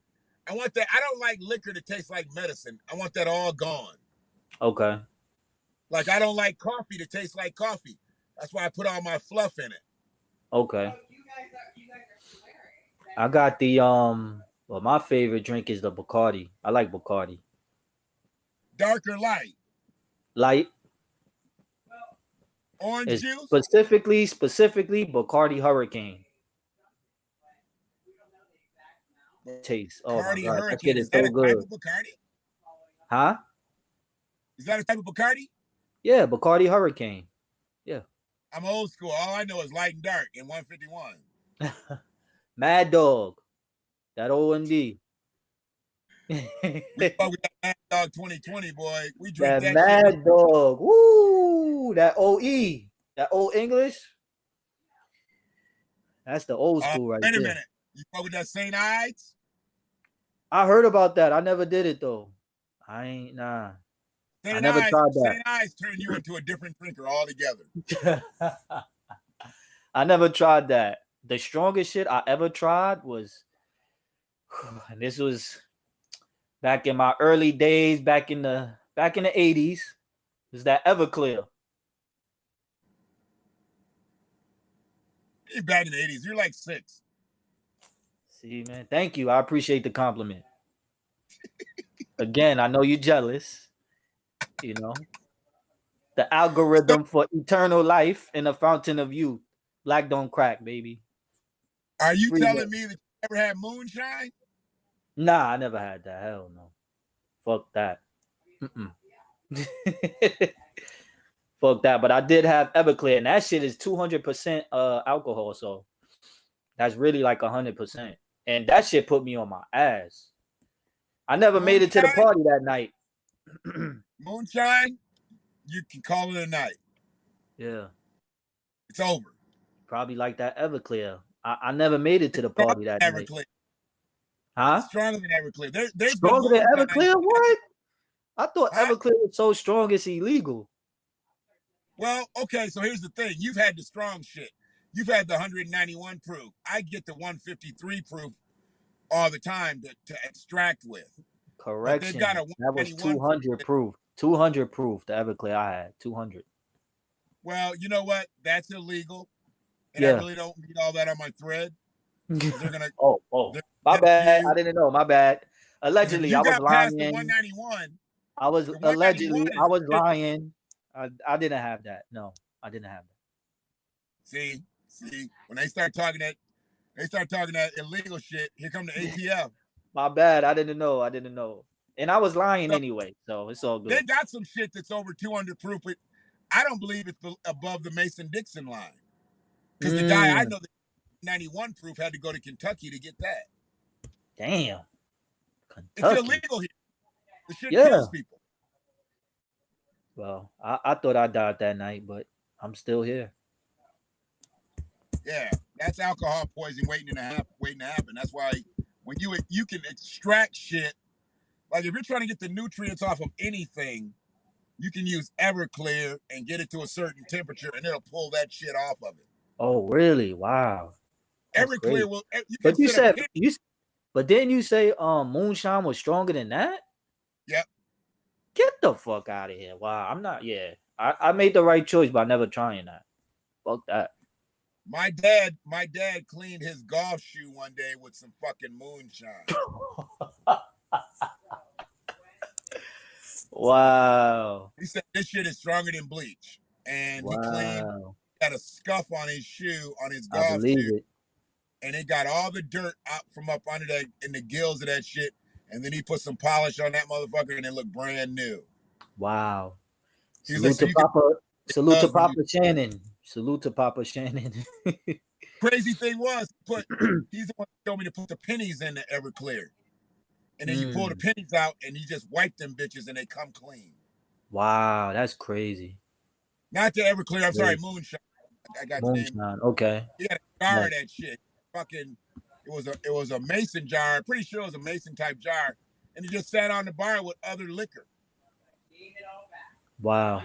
I want that. I don't like liquor that tastes like medicine. I want that all gone. Okay. Like I don't like coffee that tastes like coffee. That's why I put all my fluff in it. Okay. I got the well, my favorite drink is the Bacardi. I like Bacardi. Dark or light? Light. Orange It's juice? specifically Bacardi Hurricane. Taste. Oh my Bacardi god, that Hurricane. shit is Is that so a good. type of Bacardi? Huh? Is that a type of Bacardi? Yeah, Bacardi Hurricane. Yeah. I'm old school. All I know is light and dark in 151. Mad Dog. That OMD. We fuck with that Mad Dog 2020, boy. We drink That that Mad shit. Dog. Woo! That OE. That old English. That's the old school right there. Wait a minute. You fuck with that St. Ides? I heard about that. I never did it though. I ain't nah. I never tried that. St. Ides turn you into a different drinker altogether. I never tried that. The strongest shit I ever tried was, and this was back in my early days, back in the 80s, was that Everclear. You're back in the 80s. You're like 6. See, man, thank you. I appreciate the compliment. Again, I know you're jealous. You know, the algorithm for eternal life in a fountain of youth. Black don't crack, baby. Are you telling me that you ever had moonshine? Nah, I never had that. Hell no. Fuck that. Mm-mm. Fuck that. But I did have Everclear, and that shit is 200% alcohol. So that's really like 100%. And that shit put me on my ass. I never made it to the Moonshine, party that night. moonshine, you can call it a night. Yeah. It's over. Probably like that Everclear. I never made it to the Stronger party that than night. Everclear. Huh? Stronger than Everclear. There's been Stronger than moonshine. Everclear? What? I thought Huh? Everclear was so strong it's illegal. Well, okay, so here's the thing. You've had the strong shit. You've had the 191 proof. I get the 153 proof all the time to extract with. But they've Correction. got a That was 191 200 proof. 200 proof, the Everclear I had. 200. Well, you know what? That's illegal. And I Yeah. really don't need all that on my thread. 'Cause they're gonna Oh, my they're bad. you. I didn't know. My bad. 'Cause if Allegedly, you I was got past the lying. 191, I was the 191 allegedly I was is lying. I didn't have that. No, I didn't have that. see, when they start talking that illegal shit, here come the ATF. My bad. I didn't know. And I was lying So anyway, so it's all they good. got some shit that's over 200 proof, but I don't believe it's above the Mason-Dixon line. Because the guy I know that 91 proof had to go to Kentucky to get that. Damn. It's Kentucky. illegal here. The shit Yeah. kills people. Well, I thought I died that night, but I'm still here. Yeah, that's alcohol poisoning waiting to happen. That's why when you can extract shit, like if you're trying to get the nutrients off of anything, you can use Everclear and get it to a certain temperature, and it'll pull that shit off of it. Oh, really? Wow. That's Everclear great. will. You can But you set a said penny. but didn't you say moonshine was stronger than that? Yep. Get the fuck out of here. Wow, I'm not. Yeah, I made the right choice by never trying that. Fuck that. My dad cleaned his golf shoe one day with some fucking moonshine. Wow. He said this shit is stronger than bleach, and he got a scuff on his shoe, on his I golf believe shoe, it. and it got all the dirt out from up under that in the gills of that shit. And then he put some polish on that motherfucker, and it looked brand new. Wow. He was Salute like, to Papa Shannon. Salute to Papa Shannon. Crazy thing was, he's the one that told me to put the pennies in the Everclear. And then you pull the pennies out and you just wipe them bitches and they come clean. Wow, that's crazy. Not the Everclear, I'm sorry, moonshine. I got the name. Moonshine. Okay. He had a jar of that shit. Fucking, it was a mason jar. I'm pretty sure it was a mason type jar. And he just sat on the bar with other liquor. Wow.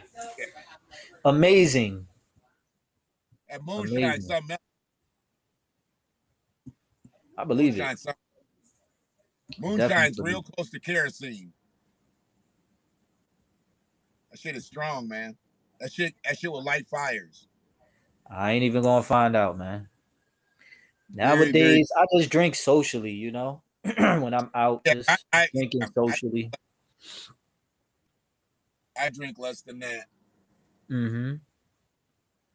Amazing. And moonshine, something else. I believe it. Moonshine's real close to kerosene. That shit is strong, man. That shit will light fires. I ain't even gonna find out, man. Nowadays, I just drink socially, you know, when I'm out, just drinking socially. I drink less than that. Mm-hmm.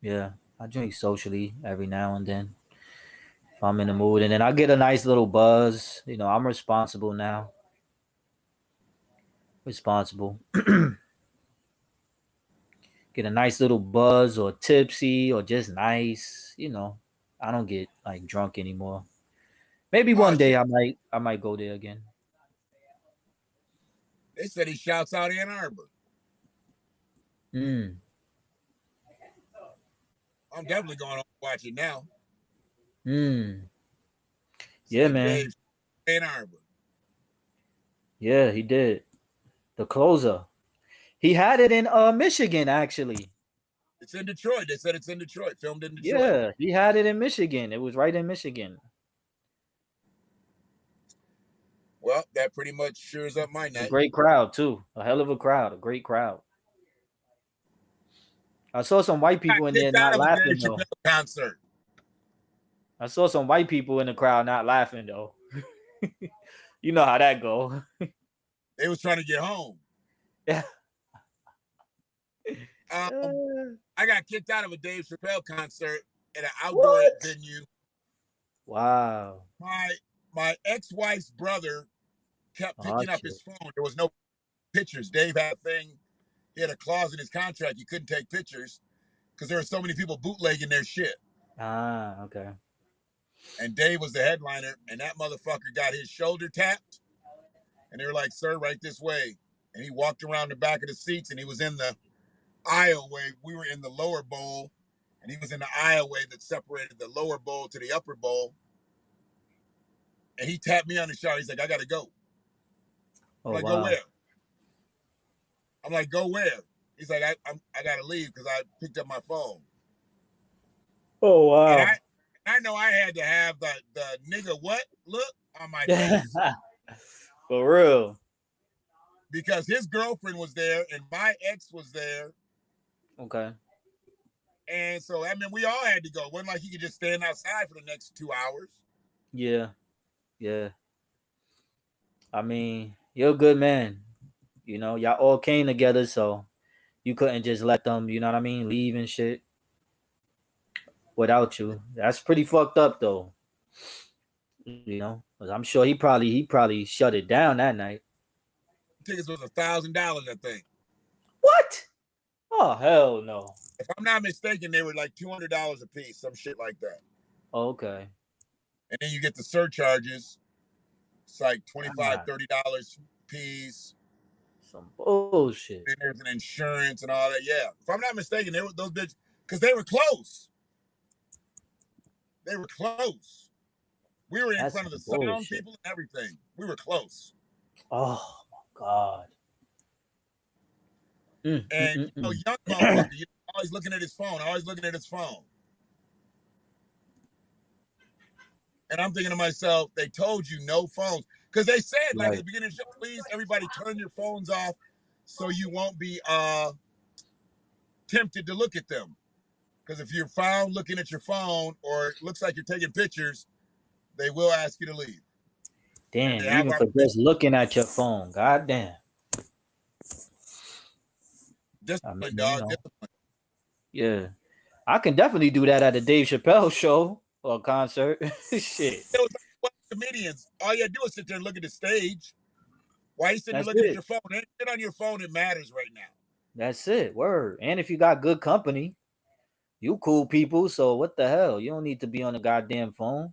Yeah, I drink socially every now and then if I'm in the mood, and then I get a nice little buzz. You know, I'm responsible now. Responsible. Get a nice little buzz or tipsy or just nice. You know, I don't get like drunk anymore. Maybe one day I might go there again. They said he shouts out Ann Arbor. I'm definitely going to watch it now. Yeah, man. Ann Arbor. Yeah, he did. The closer. He had it in Michigan, actually. It's in Detroit. They said it's in Detroit. Filmed in Detroit. Yeah, he had it in Michigan. It was right in Michigan. Well, that pretty much cheers up my night. A great crowd, too. A hell of a crowd. A great crowd. I saw some white people in there not laughing, though. Concert. I saw some white people in the crowd not laughing, though. You know how that go. They was trying to get home. Yeah. I got kicked out of a Dave Chappelle concert at an outdoor venue. Wow. My ex-wife's brother kept Oh picking up shit. his phone. There was no pictures. Dave had a thing. He had a clause in his contract. He couldn't take pictures because there were so many people bootlegging their shit. Ah, okay. And Dave was the headliner, and that motherfucker got his shoulder tapped. And they were like, "Sir, right this way." And he walked around the back of the seats, and he was in the aisleway. We were in the lower bowl, and he was in the aisleway that separated the lower bowl to the upper bowl. And he tapped me on the shoulder. He's like, "I gotta go." I'm Oh like, "Go wow. where?" I'm like, "Go where?" He's like, I gotta leave because I picked up my phone. Oh And wow. I know I had to have the nigga what look on my face For real. because his girlfriend was there and my ex was there. Okay. And so, I mean, we all had to go. It wasn't like he could just stand outside for the next 2 hours. Yeah. Yeah. I mean, you're a good man. You know, y'all all came together, so you couldn't just let them, you know what I mean, leave and shit without you. That's pretty fucked up though. You know, 'cause I'm sure he probably shut it down that night. Tickets was $1,000, I think. What? Oh hell no. If I'm not mistaken, they were like $200 a piece, some shit like that. Okay. And then you get the surcharges. It's like $25, God, $30 a piece. some bullshit. Then there's an insurance and all that. Yeah. If I'm not mistaken, they were those bitches because they were close. They were close. We were in That's front of the some sound bullshit. people and everything. We were close. Oh my god. And you know, young motherfucker, you know, always looking at his phone, always looking at his phone. And I'm thinking to myself, they told you no phones. Because they said, like at Right. the beginning of the show, please everybody turn your phones off so you won't be tempted to look at them. Because if you're found looking at your phone or it looks like you're taking pictures, they will ask you to leave. And Damn, they have even our for just looking at your phone. God damn. I mean, discipline, you dog. know. Discipline. Yeah. I can definitely do that at a Dave Chappelle show or concert. Shit. It was like comedians. All you gotta do is sit there and look at the stage. Why are you sitting there That's looking at it. your phone? Ain't shit on your phone that matters right now. That's it. Word. And if you got good company, you cool people. So what the hell? You don't need to be on the goddamn phone.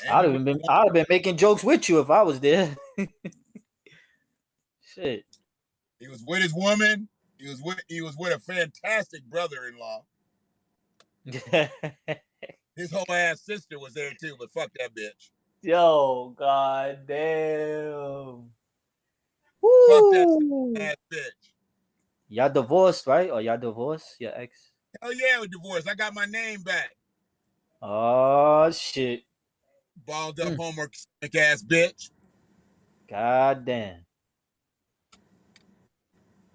And you I'd have been making jokes with you if I was there. Shit. he was with his woman. He was with a fantastic brother-in-law. His whole ass sister was there too, but fuck that bitch. Yo, god damn. Fuck that Woo. ass bitch. Y'all divorced, right? Or y'all divorced? Your ex? Hell yeah, we're divorced. I got my name back. Oh shit. Balled up homework ass bitch. God damn.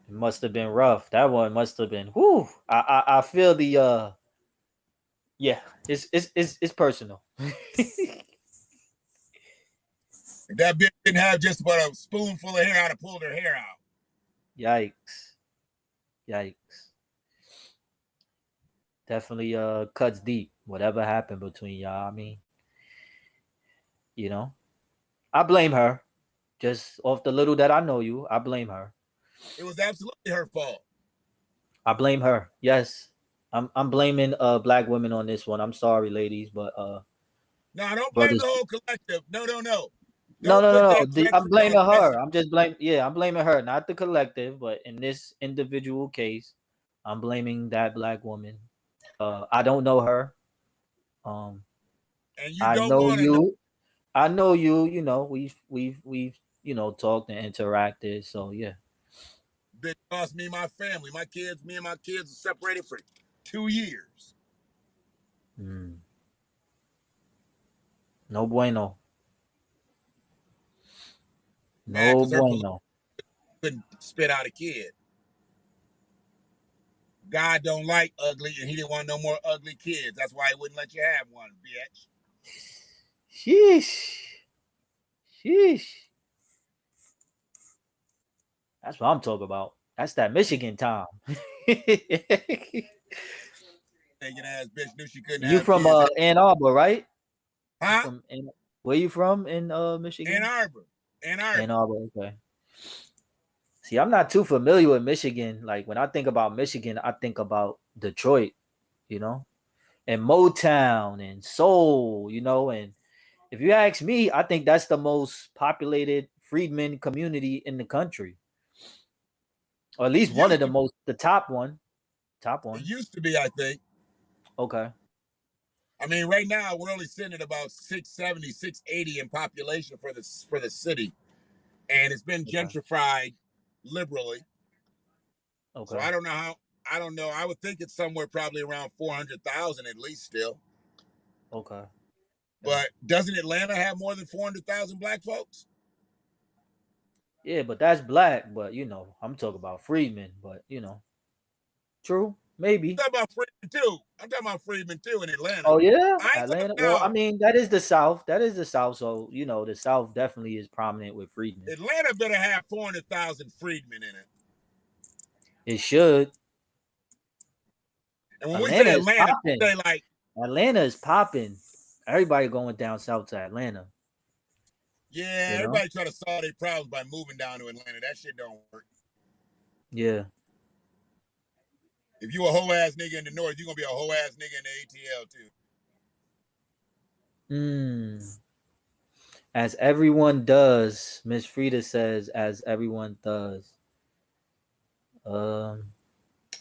It must have been rough. That one must have been. Whoo. I feel the yeah. It's personal. If that bitch didn't have just about a spoonful of hair, I'd have pulled her hair out. Yikes. Definitely cuts deep. Whatever happened between y'all. I mean, you know. I blame her. Just off the little that I know you, I blame her. It was absolutely her fault. I blame her. Yes. I'm blaming black women on this one. I'm sorry, ladies, but No, don't blame brothers. the whole collective. No. No. Don't put that I'm pressure blaming on her. Jesse. I'm blaming her, not the collective, but in this individual case, I'm blaming that black woman. I don't know her. And you I don't know want to know. you. I know you. You know, we've you know talked and interacted. So yeah. Bitch cost me my family. Me and my kids are separated for 2 years. No bueno. Mad No because her bueno. couldn't spit out a kid. God don't like ugly, and he didn't want no more ugly kids. That's why he wouldn't let you have one, bitch. Sheesh. That's what I'm talking about. That's that Michigan time. Taking ass bitch knew she couldn't You have from kids. Ann Arbor, right? Huh? Where you from in Michigan? Ann Arbor. Ann Ann Arbor. Arbor. Okay. See, I'm not too familiar with Michigan. Like when I think about Michigan, I think about Detroit, you know, and Motown and soul, you know. And if you ask me, I think that's the most populated freedmen community in the country, or at least It one of used the to, most, the top one. Top it one. used to be, I think. Okay. I mean, right now we're only sitting at about 670, 680 in population for the city, and it's been Okay. gentrified liberally. So Okay. I don't know how. I don't know. I would think it's somewhere probably around 400,000 at least still. Okay. But doesn't Atlanta have more than 400,000 black folks? Yeah, but that's black. But you know, I'm talking about freedmen. But you know, true, maybe. I'm talking about Freeman too. I'm talking about Freeman too in Atlanta. Oh yeah, I ain't talking Atlanta. Well, I about mean, that is the South. That is the South. So you know, the South definitely is prominent with freedmen. Atlanta better have 400,000 freedmen in it. It should. And when we Atlanta say is Atlanta, we popping. say like, Atlanta is popping. Everybody going down south to Atlanta. yeah, You know. everybody try to solve their problems by moving down to Atlanta. That shit don't work. Yeah. If you a hoe ass nigga in the north, you're gonna be a hoe ass nigga in the ATL too. As everyone does, Miss Frida says, as everyone does. Um,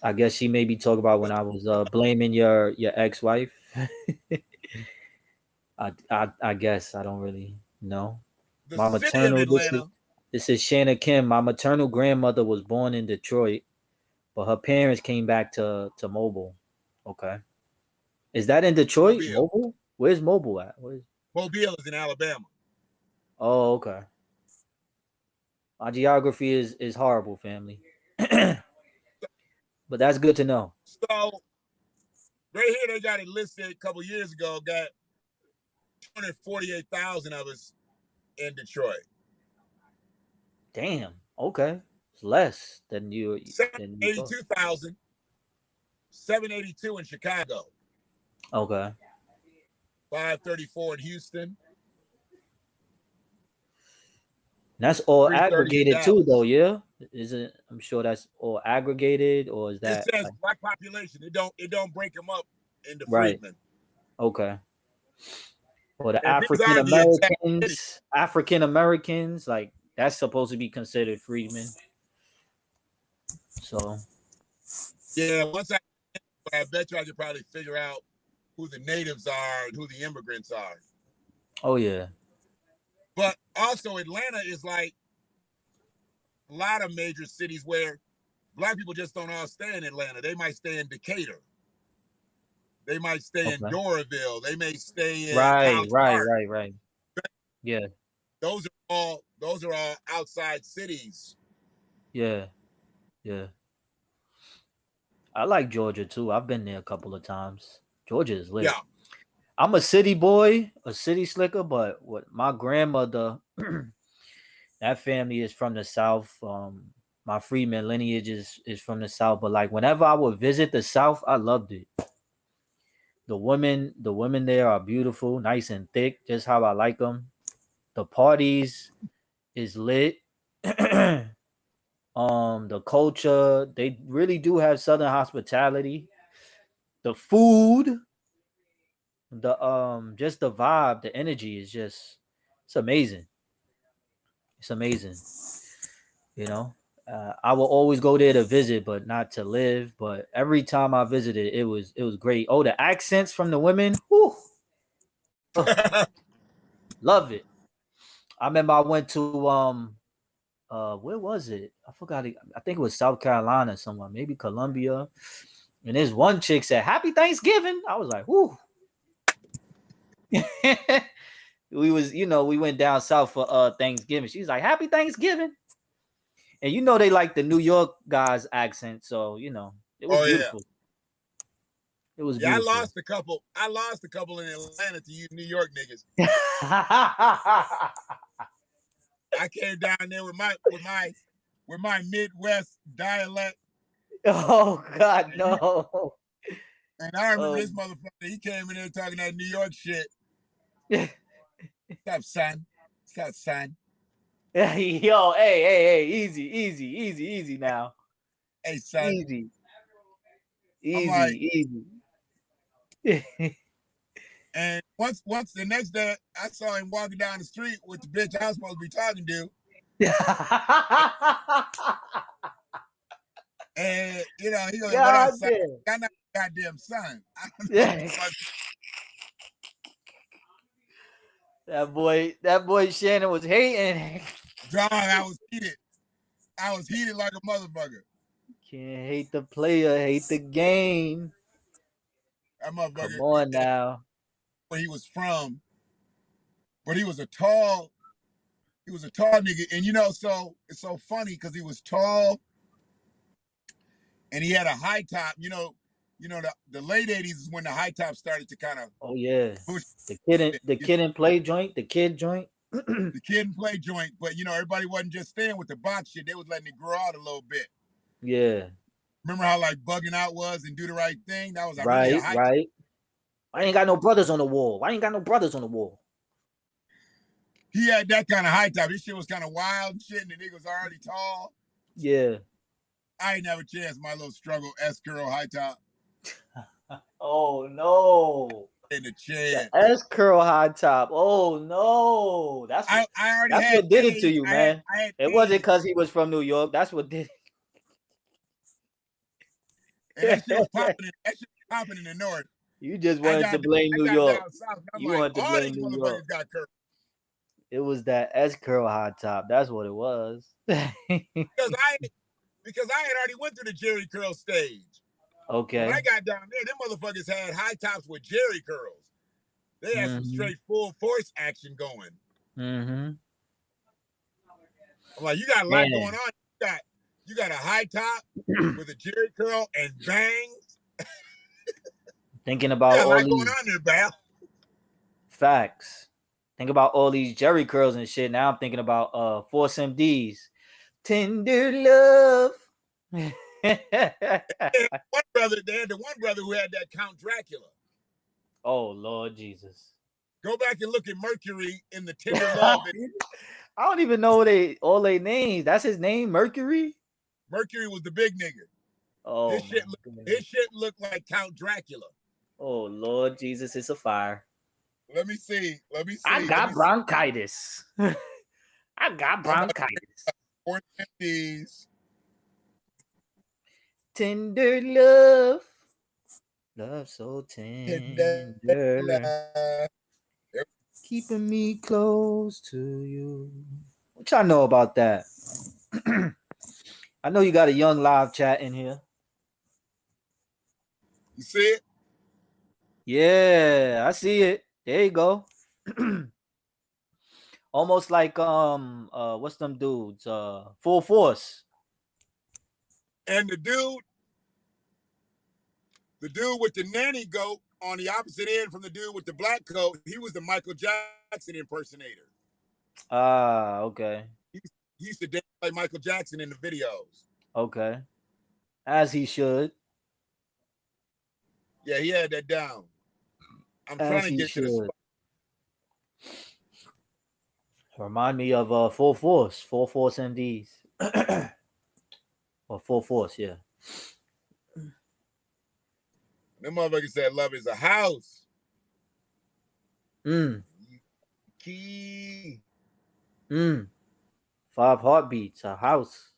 I guess she maybe talk about when I was blaming your ex-wife. I guess I don't really know. The My city of maternal Atlanta. this is Shanna Kim. My maternal grandmother was born in Detroit, but her parents came back to Mobile. Okay. Is that in Detroit? Mobile. Mobile? Where's Mobile at? Mobile is in Alabama. Oh, okay. My geography is horrible, family. But that's good to know. So right here they got it listed a couple years ago, got 248,000 of us in Detroit. Damn. Okay. It's less than you thought. 782,000. 782 in Chicago. Okay. 534 in Houston. That's all 330 in aggregated too, Dallas. though. Yeah, is it? I'm sure that's all aggregated, or is It that says like, black population. It don't break them up into right? freedmen. Okay. Or the And these are the exact cities. African Americans, like that's supposed to be considered freedmen. So Yeah, I bet you I could probably figure out who the natives are and who the immigrants are. oh yeah. But also Atlanta is like a lot of major cities where black people just don't all stay in Atlanta. They might stay in Decatur. They might stay in Okay. Doraville. They may stay in Right. Park. Yeah. Those are all outside cities. Yeah. I like Georgia too. I've been there a couple of times. Georgia is lit. Yeah. I'm a city boy, a city slicker, but what my grandmother, that family is from the South. My freedman lineage is from the South. But like whenever I would visit the South, I loved it. The women there are beautiful, nice and thick, just how I like them. The parties is lit. The culture, they really do have Southern hospitality. The food, the just the vibe, the energy is just, it's amazing. It's amazing. You know, I will always go there to visit, but not to live. But every time I visited, it was great. Oh, the accents from the women, whew, love it. I remember I went to where was it? I forgot. I think it was South Carolina somewhere, maybe Columbia. And this one chick said, "Happy Thanksgiving." I was like, "Whoo." We went down south for Thanksgiving. She's like, "Happy Thanksgiving." And they like the New York guys accent, so it was beautiful. It was beautiful. I lost a couple in Atlanta to you New York niggas. I came down there with my Midwest dialect. Oh God, no. And I remember this motherfucker, he came in there talking that New York shit. What's up, son? Yo, hey, easy now. Hey, son. Easy. I'm like, Easy. and once the next day, I saw him walking down the street with the bitch I was supposed to be talking to, and you know, he goes, "What up, God son? damn. I'm not your goddamn son. I don't know what the Yeah. fuck." That boy Shannon was hating. Dog, I was heated. I was heated like a motherfucker. Can't hate the player, hate the game. That Come motherfucker, on now. where he was from, but he was a tall nigga, and you know, so it's so funny because he was tall and he had a high top. The late '80s is when the high top started to kind of Oh yeah. push The you know, kid and play joint, the kid joint. the kid and play joint. But you know, everybody wasn't just staying with the box shit; they was letting it grow out a little bit. Yeah. Remember how like bugging out was and do the right thing? That was like really a Right, high top. right. I ain't got no brothers on the wall. I ain't got no brothers on the wall. He had that kind of high top. His shit was kind of wild and shit, and the nigga was already tall. Yeah. I ain't never chance my little struggle S curl high top Oh no. in the chair. The S curl high top. Oh no. I already That's had what did it to A's. you, I had man. It wasn't A's, because he was from New York. That's what did and that shit was it. popping. That shit was popping in the north. You just I wanted to got blame New York. down south. And I'm You like, wanted to all blame these New York. motherfuckers got curls. It was that S curl high top. That's what it was. Because I had already went through the Jerry curl stage. And when I Okay. got down there, them motherfuckers had high tops with Jerry curls. They had some straight full force action going. Mm-hmm. I'm like, you got a lot going on. You got a high top with a Jerry curl and bangs. Thinking You about got a all lot going these on there, Bal. facts. Think about all these Jerry curls and shit. Now I'm thinking about Force MDs. Tender love. They had the one brother who had that Count Dracula. Oh Lord Jesus. Go back and look at Mercury in the Tender Love. I don't even know all their names. That's his name, Mercury. Mercury was the big nigga. Oh His shit looked like Count Dracula. Oh Lord Jesus, it's a fire. Let me see. I got bronchitis. I got bronchitis. Force MDs. Tender love. Love so tender. Keeping me close to you. What y'all know about that? I know you got a young live chat in here. You see it? Yeah, I see it. There you go. Almost like what's them dudes? Full Force. And the dude with the nanny goat on the opposite end from the dude with the black coat, he was the Michael Jackson impersonator. Ah, okay. He used to dance like Michael Jackson in the videos. Okay. As he should. Yeah, he had that down. I'm trying to get to the spot. Remind me of Full Force MDs. Or Full Force, yeah. Them motherfuckers said love is a house. Key. 5 heartbeats, a house.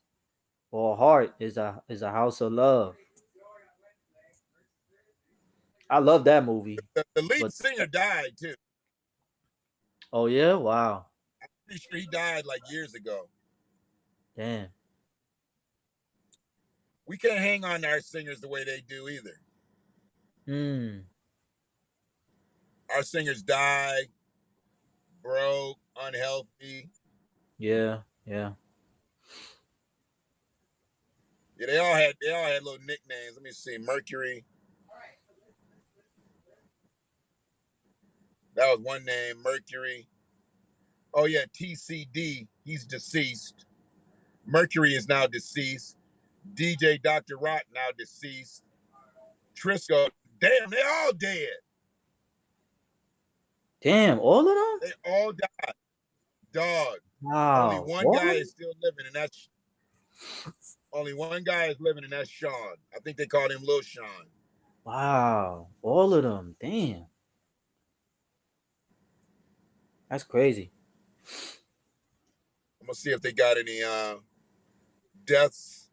Or a heart is a house of love. I love that movie. The lead singer died too. Oh yeah? Wow. I'm pretty sure he died like years ago. Damn. We can't hang on to our singers the way they do either. Our singers die, broke, unhealthy. Yeah. Yeah, they all had little nicknames. Let me see. Mercury. That was one name, Mercury. Oh yeah, TCD. He's deceased. Mercury is now deceased. DJ Dr. Rock now deceased. Trisco. Damn, they all dead. Damn, all of them? They all died. Dog. Only Wow. one What? guy is still living, and that's only one guy is living, and that's Sean. I think they called him Lil Sean. Wow. All of them. Damn. That's crazy. I'm gonna see if they got any deaths.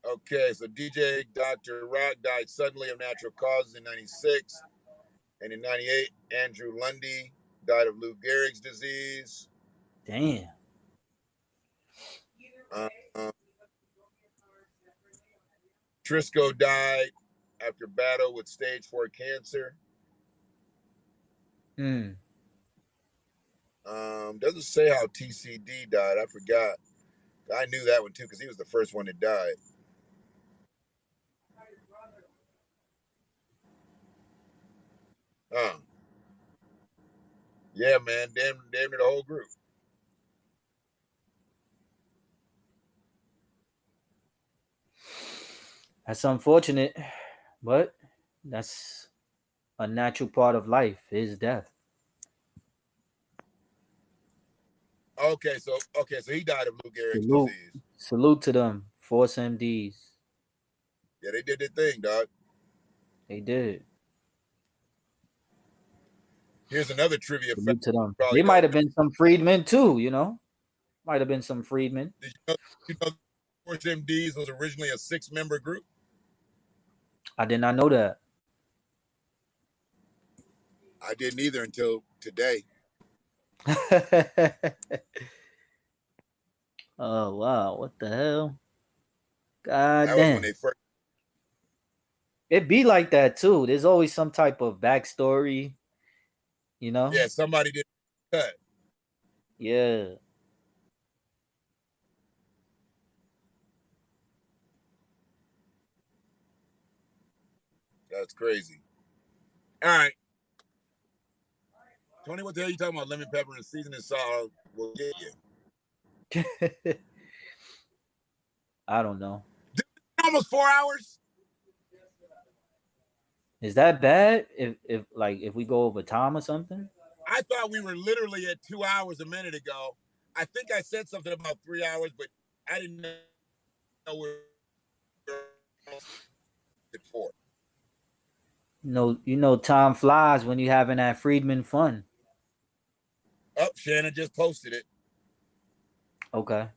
Okay, so DJ Dr. Rock died suddenly of natural causes in '96, and in '98, Andrew Lundy died of Lou Gehrig's disease. Damn. Uh, Trisco died after battle with stage 4 cancer. Hmm. Doesn't say how TCD died. I forgot. I knew that one too because he was the first one that died. Yeah, man. Damn near the whole group. That's unfortunate, but that's a natural part of life is death. Okay, so he died of Lou Gehrig's Salute. disease. Salute to them. Force MDs. Yeah, they did their thing, dog. They did. Here's another trivia fact. Salute to them. Probably They might have don't know. been some freedmen too, you know? Might have been some freedmen. Did you know Force MDs was originally a 6-member group? I did not know that. I didn't either until today. Oh wow, what the hell? God That was when damn. they first. It be like that too. There's always some type of backstory, you know? Yeah, somebody did cut. Yeah. That's crazy. All right. Tony, what the hell are you talking about? Lemon pepper and seasoning salt will get you. I don't know. Almost 4 hours. Is that bad? If we go over time or something? I thought we were literally at 2 hours a minute ago. I think I said something about 3 hours, but I didn't know we were at 4. You know, time flies when you're having that Friedman fun. Oh, Shannon just posted it. Okay.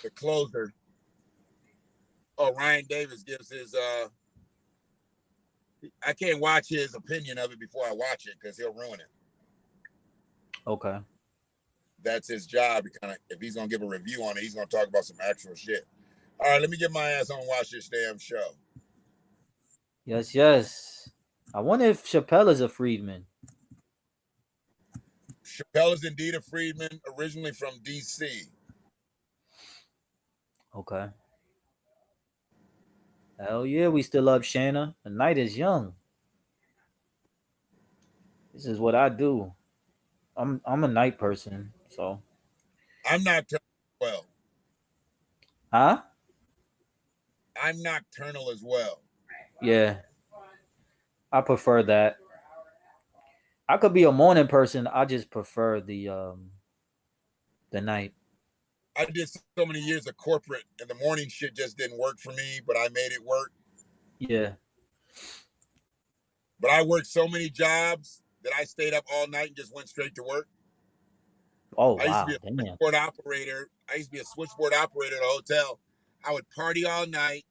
The closer. Oh, Ryan Davis gives his I can't watch his opinion of it before I watch it because he'll ruin it. Okay. That's his job. If he's gonna give a review on it, he's gonna talk about some actual shit. All right, let me get my ass on and watch this damn show. Yes, yes. I wonder if Chappelle is a freedman. Chappelle is indeed a freedman, originally from DC. Okay. Hell yeah, we still love Shanna. The night is young. This is what I do. I'm a night person, so. I'm nocturnal as well. Huh? I'm nocturnal as well. Yeah. I prefer that. I could be a morning person. I just prefer the night. I did so many years of corporate, and the morning shit just didn't work for me, but I made it work. Yeah. But I worked so many jobs that I stayed up all night and just went straight to work. Oh I used to wow. be a Damn. switchboard operator. I used to be a switchboard operator at a hotel. I would party all night,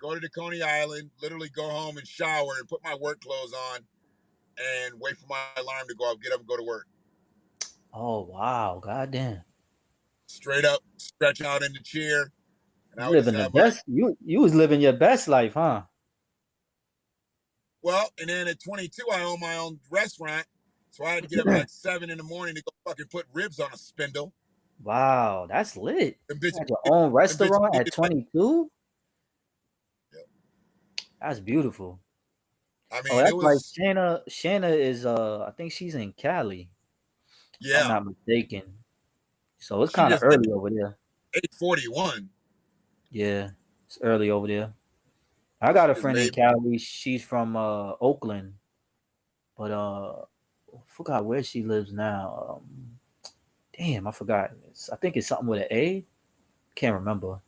go to the Coney Island, literally go home and shower and put my work clothes on and wait for my alarm to go off, get up and go to work. Oh wow. God damn. Straight up, stretch out in the chair. And You I would just living the have best. You was living your best life, huh? Well, and then at 22, I owned my own restaurant. So I had to get up at like 7 in the morning to go fucking put ribs on a spindle. Wow, that's lit. And You bitches, had your own restaurant at needed- 22? Yeah. That's beautiful. I mean, Oh, that's it right. was, Shanna is I think she's in Cali. If I'm yeah, not mistaken. So it's she kind of just did early over there. 8:41. Yeah, it's early over there. I got a Just friend in made, Cali. She's from Oakland, but I forgot where she lives now. Damn, I forgot. I think it's something with an A. Can't remember.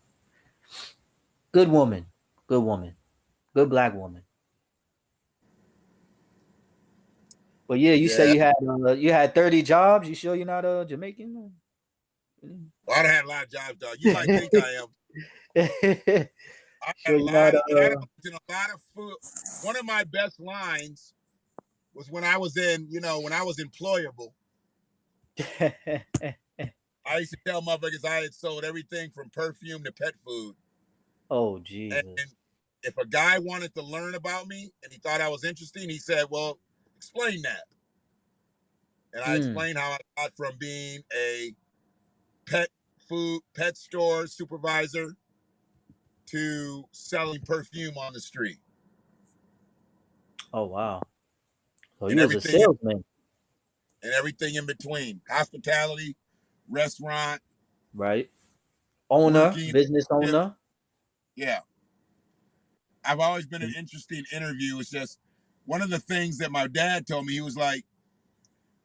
Good woman. Good woman. Good black woman. But yeah, you say Yeah. you had 30 jobs. You sure you're not a Jamaican? Well, I done had a lot of jobs, dog. You might think I am. I had Sure a you're not lot of, and I done in a lot of food. One of my best lines was when I was in, when I was employable. I used to tell motherfuckers I had sold everything from perfume to pet food. Oh And Jesus. if a guy wanted to learn about me and he thought I was interesting, he said, "Well, explain that." And I explained how I got from being a pet store supervisor to selling perfume on the street. Oh wow. So and you was a everything salesman, and everything in between. Hospitality, restaurant, right? Owner, working. business owner. Yeah. I've always been an interesting interview. It's just one of the things that my dad told me. He was like,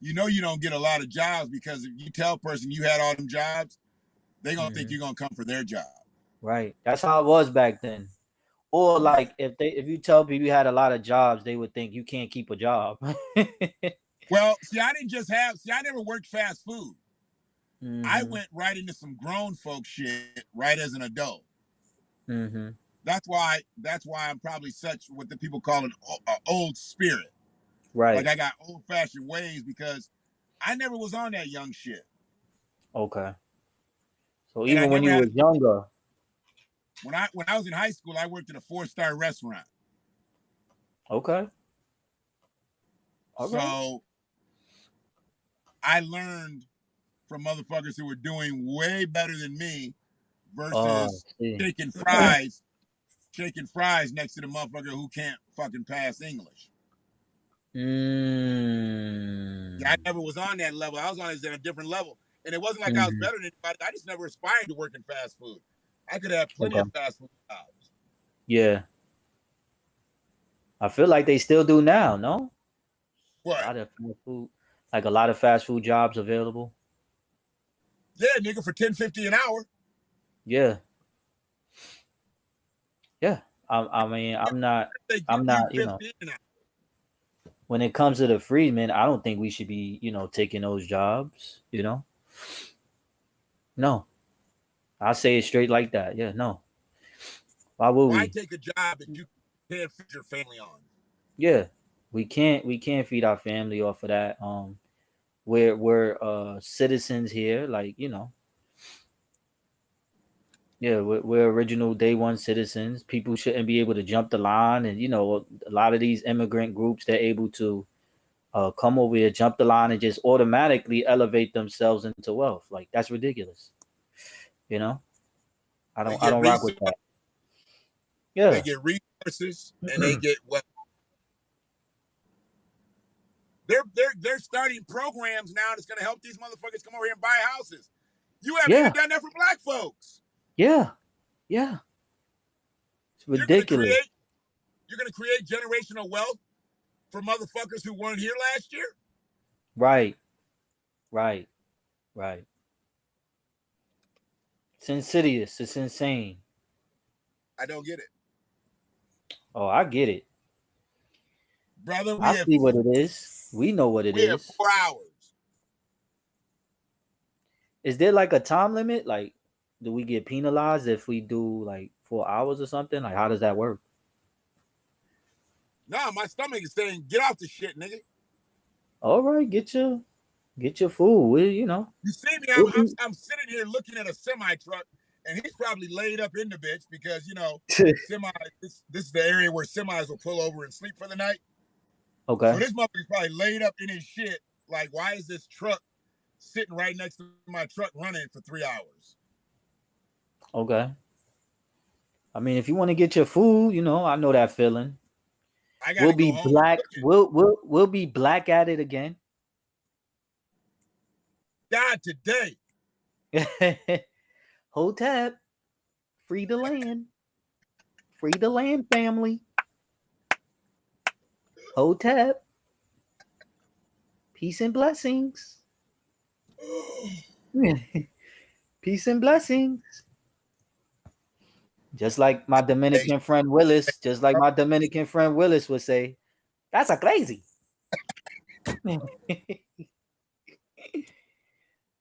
you don't get a lot of jobs because if you tell a person you had all them jobs, they gonna think you're gonna come for their job. Right. That's how it was back then. Or like if you tell people you had a lot of jobs, they would think you can't keep a job. Well, see, I never worked fast food. I Mm-hmm. went right into some grown folk shit right as an adult. Mm-hmm. That's why I'm probably such what the people call an old spirit. Like Right. I got old fashioned ways because I never was on that young shit. Okay. So And I even when never you had was younger. when I was in high school, I worked at a 4-star restaurant. Okay. All right. So I learned from motherfuckers who were doing way better than me versus See. shaking fries next to the motherfucker who can't fucking pass English. Yeah, I never was on that level. I was on it at a different level. And it wasn't like I was better than anybody. I just never aspired to work in fast food. I could have plenty of fast food jobs. Yeah. I feel like they still do now, no? What? A lot of fast food, like a lot of fast food jobs available. Yeah, nigga, for $10.50 an hour. Yeah. Yeah. I mean, I'm not, They give you 50 an hour. when it comes to the freedmen, I don't think we should be, taking those jobs, No. I'll say it straight like that. Yeah, no. Why would Why we? take a job that you can't feed your family on? Yeah. We can't feed our family off of that. We're citizens here, like, yeah, we're original day one citizens. People shouldn't be able to jump the line, and a lot of these immigrant groups, they're able to come over here, jump the line, and just automatically elevate themselves into wealth. Like that's ridiculous. You know, I They don't I get don't rock with resources, that. they Yeah, get resources, and they get what they're starting programs now that's gonna help these motherfuckers come over here and buy houses. You haven't yeah, even done that for black folks. yeah, yeah. It's You're gonna ridiculous. create generational wealth for motherfuckers who weren't here last year. Right, right, right. It's insidious. It's insane. I don't get it. Oh, I get it. Brother, I see what it is. We know what it we have is. 4 hours. Is there like a time limit? Like, do we get penalized if we do like 4 hours or something? Like, how does that work? Nah, my stomach is saying, get off the shit, nigga. All right, get your food. You see me, We'll be- I'm sitting here looking at a semi truck, and he's probably laid up in the bitch because semi. This is the area where semis will pull over and sleep for the night. Okay. So this motherfucker's probably laid up in his shit. Like, why is this truck sitting right next to my truck running for 3 hours? Okay. I mean, if you want to get your food, I know that feeling. I We'll gotta go be home and black. cook it. We'll be black at it again. God, today. Hotep, free the land. Free the land, family. Hotep. Peace and blessings. Peace and blessings. Just like my Dominican friend Willis, would say, that's a crazy.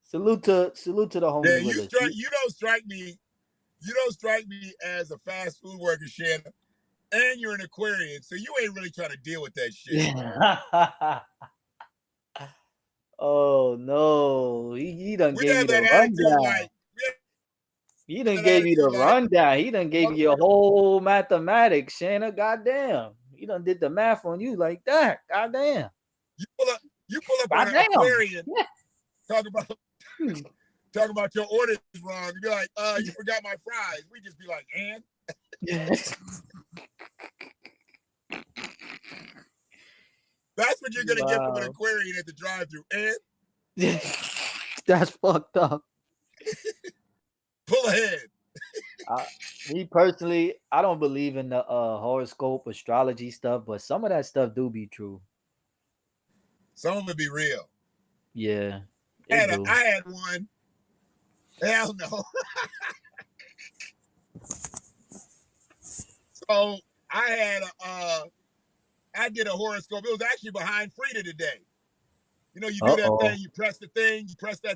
Salute to the homie Yeah, Willis. you don't strike me as a fast food worker, Shannon. And you're an Aquarian, so you ain't really trying to deal with that shit. Oh no, he done We gave have you the that attitude rundown. like He done gave you the rundown. He done gave you a whole mathematics, Shanna. Goddamn. He done did the math on you like that. Goddamn. You pull up on an Aquarian, talk about your orders wrong. You be like, you forgot my fries. We just be like, and? That's what you're gonna get from an Aquarian at the drive-thru, and? That's fucked up. Pull ahead. Me personally, I don't believe in the horoscope, astrology stuff, but some of that stuff do be true. Some of it be real. Yeah. I had one. Hell no. So I did a horoscope. It was actually behind Frida today. You know, you do that thing, you press that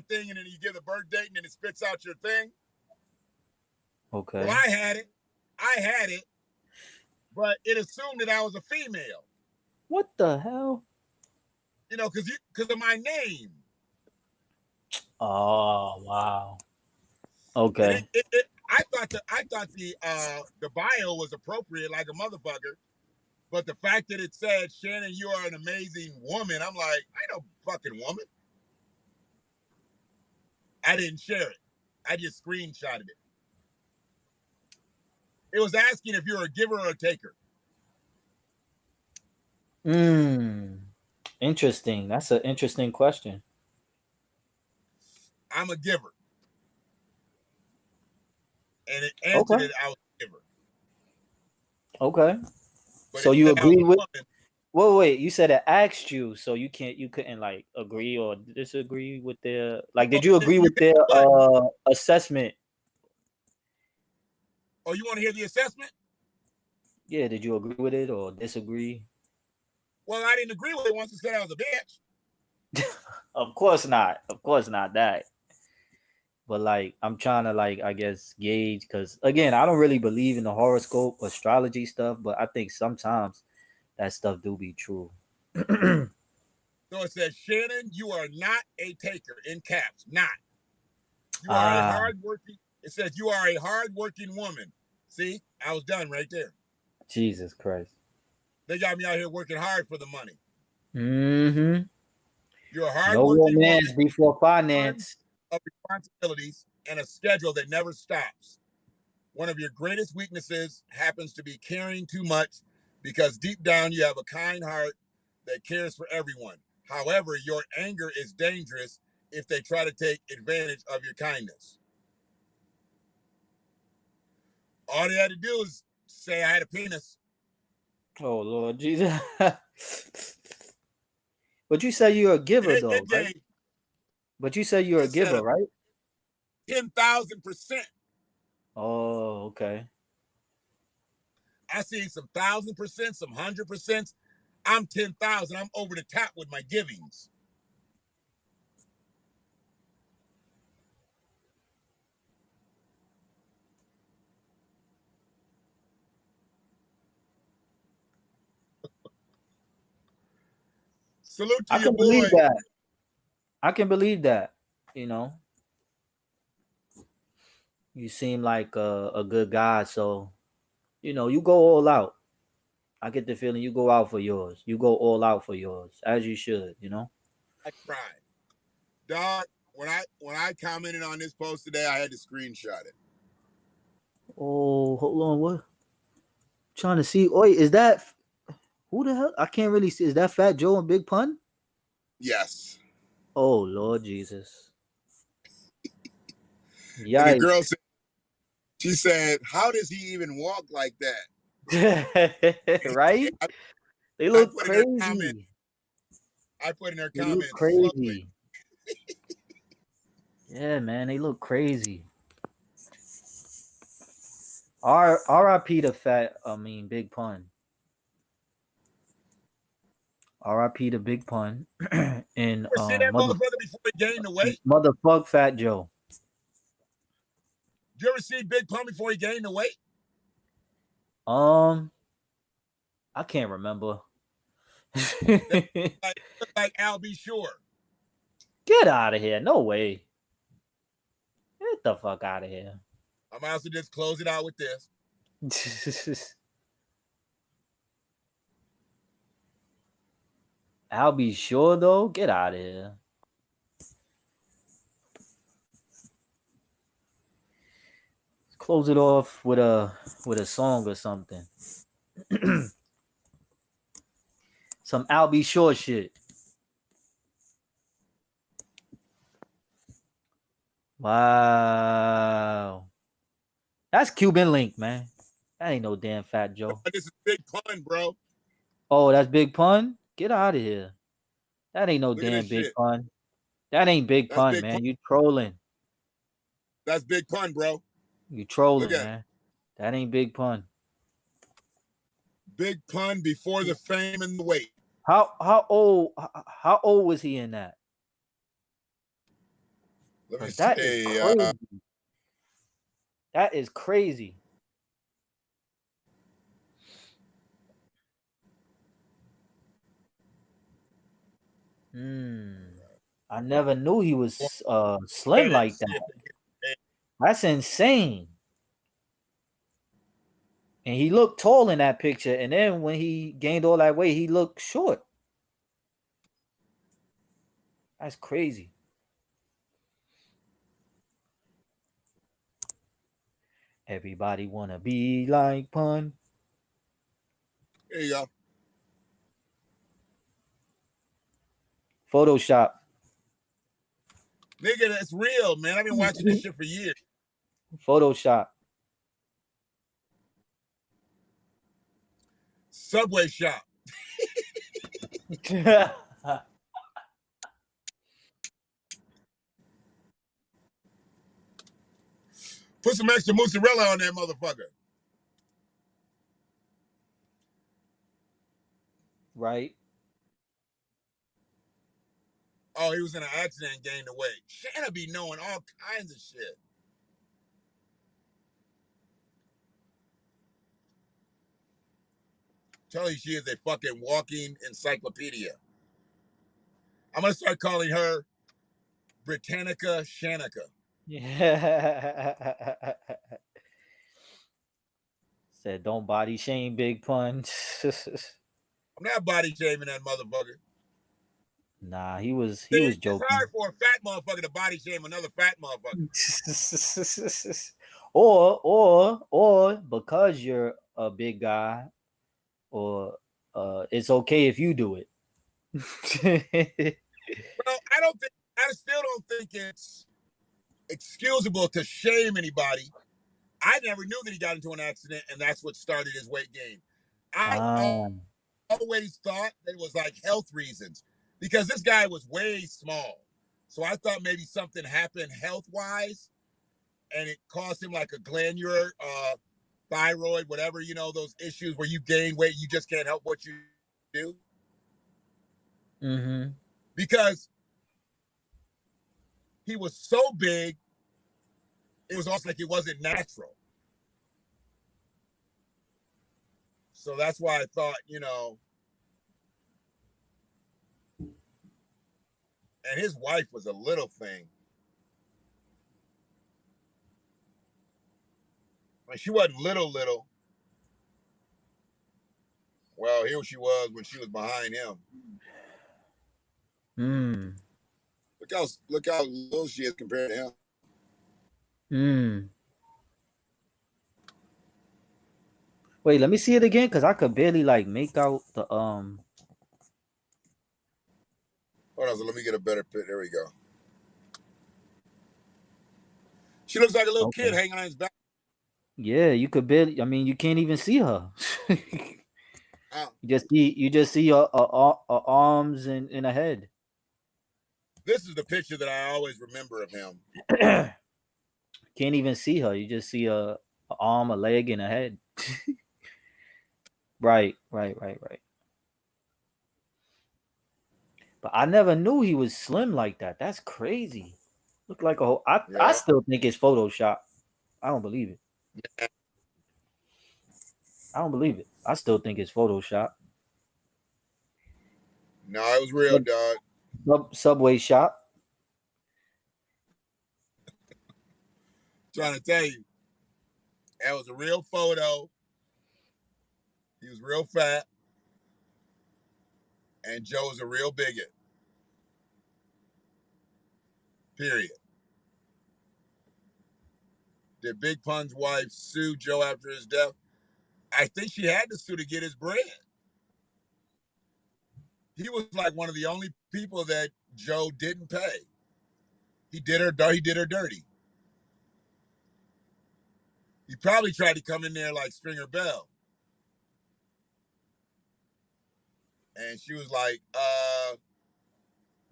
thing, and then you give the birth date, and then it spits out your thing. Okay. Well, I had it, but it assumed that I was a female. What the hell? You know, because of my name. Oh wow. Okay. I thought the bio was appropriate, like a motherfucker, but the fact that it said, Shannon, you are an amazing woman, I'm like, I ain't no fucking woman. I didn't share it. I just screenshotted it. It was asking if you're a giver or a taker. Interesting. That's an interesting question. I'm a giver. And it answered it, I was a giver. Okay. But so you agree with wait, you said it asked you, so you couldn't like agree or disagree with their did you agree with their assessment? Oh, you want to hear the assessment? Yeah, did you agree with it or disagree? Well, I didn't agree with it once it said I was a bitch. Of course not that. But like, I'm trying to I guess gauge, because again, I don't really believe in the horoscope, astrology stuff, but I think sometimes that stuff do be true. So it says, Shannon, you are not a taker, in caps, not. You are a hardworking. It says you are a hardworking woman. See, I was done right there. Jesus Christ. They got me out here working hard for the money. Mm-hmm. You're a hardworking woman before finance. Of responsibilities and a schedule that never stops. One of your greatest weaknesses happens to be caring too much, because deep down you have a kind heart that cares for everyone. However, your anger is dangerous if they try to take advantage of your kindness. All they had to do is say I had a penis. Oh, Lord Jesus. But you say you're a giver, though, right? But you say you're a giver, right? 10,000%. Oh, okay. I seen some 1,000%, some 100%. I'm 10,000. I'm over the top with my givings. Salute to your boy. Believe that. I can believe that. You know, you seem like a good guy, so you know you go all out. I get the feeling you go out for yours. You go all out for yours, as you should. You know. I cried, dog. When I commented on this post today, I had to screenshot it. Oh, hold on, what? I'm trying to see. Oi, is that who the hell? I can't really see. Is that Fat Joe and Big Pun? Yes. Oh, Lord Jesus. Yeah. And the girl said, she said, how does he even walk like that? Right? They look crazy. I put in her comment, crazy. Yeah, man, they look crazy. R.I.P. the fat. I mean, Big Pun. R.I.P. the Big Pun. And You ever see that motherfucker before he gained the weight? motherfuck Fat Joe. Did you ever see Big Pun before he gained the weight? I can't remember. Like Al B. Sure. Get out of here! No way. Get the fuck out of here. I'm gonna also just close it out with this. I'll be sure though. Get out of here. Close it off with a song or something. Some I'll be sure shit. Wow. That's Cuban Link, man. That ain't no damn Fat Joe. This is Big Pun, bro. Oh, that's Big Pun? Get out of here. That ain't no Look damn Big shit. Pun. That ain't Big That's Pun, Big man. Pun. You trolling. That's Big Pun, bro. You trolling, man. That ain't Big Pun. Big Pun before the fame and the weight. How old was he in that? Let me That say, is crazy. That is crazy. I never knew he was slim like that. That's insane. And he looked tall in that picture, and then when he gained all that weight, he looked short. That's crazy. Everybody wanna be like Pun. There you go. Photoshop. Nigga, that's real, man. I've been watching this shit for years. Photoshop. Subway Shop. Put some extra mozzarella on that motherfucker. Right. Oh, he was in an accident and gained the weight. Shanna be knowing all kinds of shit. Tell you she is a fucking walking encyclopedia. I'm gonna start calling her Britannica Shanica. Yeah. Said don't body shame Big Pun. I'm not body shaming that motherfucker. Nah, he was It's joking. hard for a fat motherfucker to body shame another fat motherfucker. or because you're a big guy, or it's okay if you do it. Well, I still don't think it's excusable to shame anybody. I never knew that he got into an accident and that's what started his weight gain. I always thought that it was like health reasons because this guy was way small. So I thought maybe something happened health-wise and it caused him like a glandular, thyroid, whatever, you know, those issues where you gain weight, you just can't help what you do. Mm-hmm. Because he was so big, it was almost like it wasn't natural. So that's why I thought, you know, and his wife was a little thing. I mean, she wasn't little. Well, here she was when she was behind him. Look how little she is compared to him. Wait, let me see it again because I could barely like make out the Hold on, so let me get a better picture. There we go. She looks like a little kid hanging on his back. Yeah, you could barely. I mean, you can't even see her. You just see her arms and a head. This is the picture that I always remember of him. Can't even see her. You just see a arm, a leg, and a head. Right. But I never knew he was slim like that. That's crazy. Look like a whole. I Yeah. still think it's Photoshop. I don't believe it. I don't believe it. I still think it's Photoshop. No, it was real, dog. Subway shop. Trying to tell you, that was a real photo. He was real fat, and Joe was a real bigot. Period. Did Big Pun's wife sue Joe after his death? I think she had to sue to get his bread. He was like one of the only people that Joe didn't pay. He did her dirty. He probably tried to come in there like Stringer Bell. And she was like,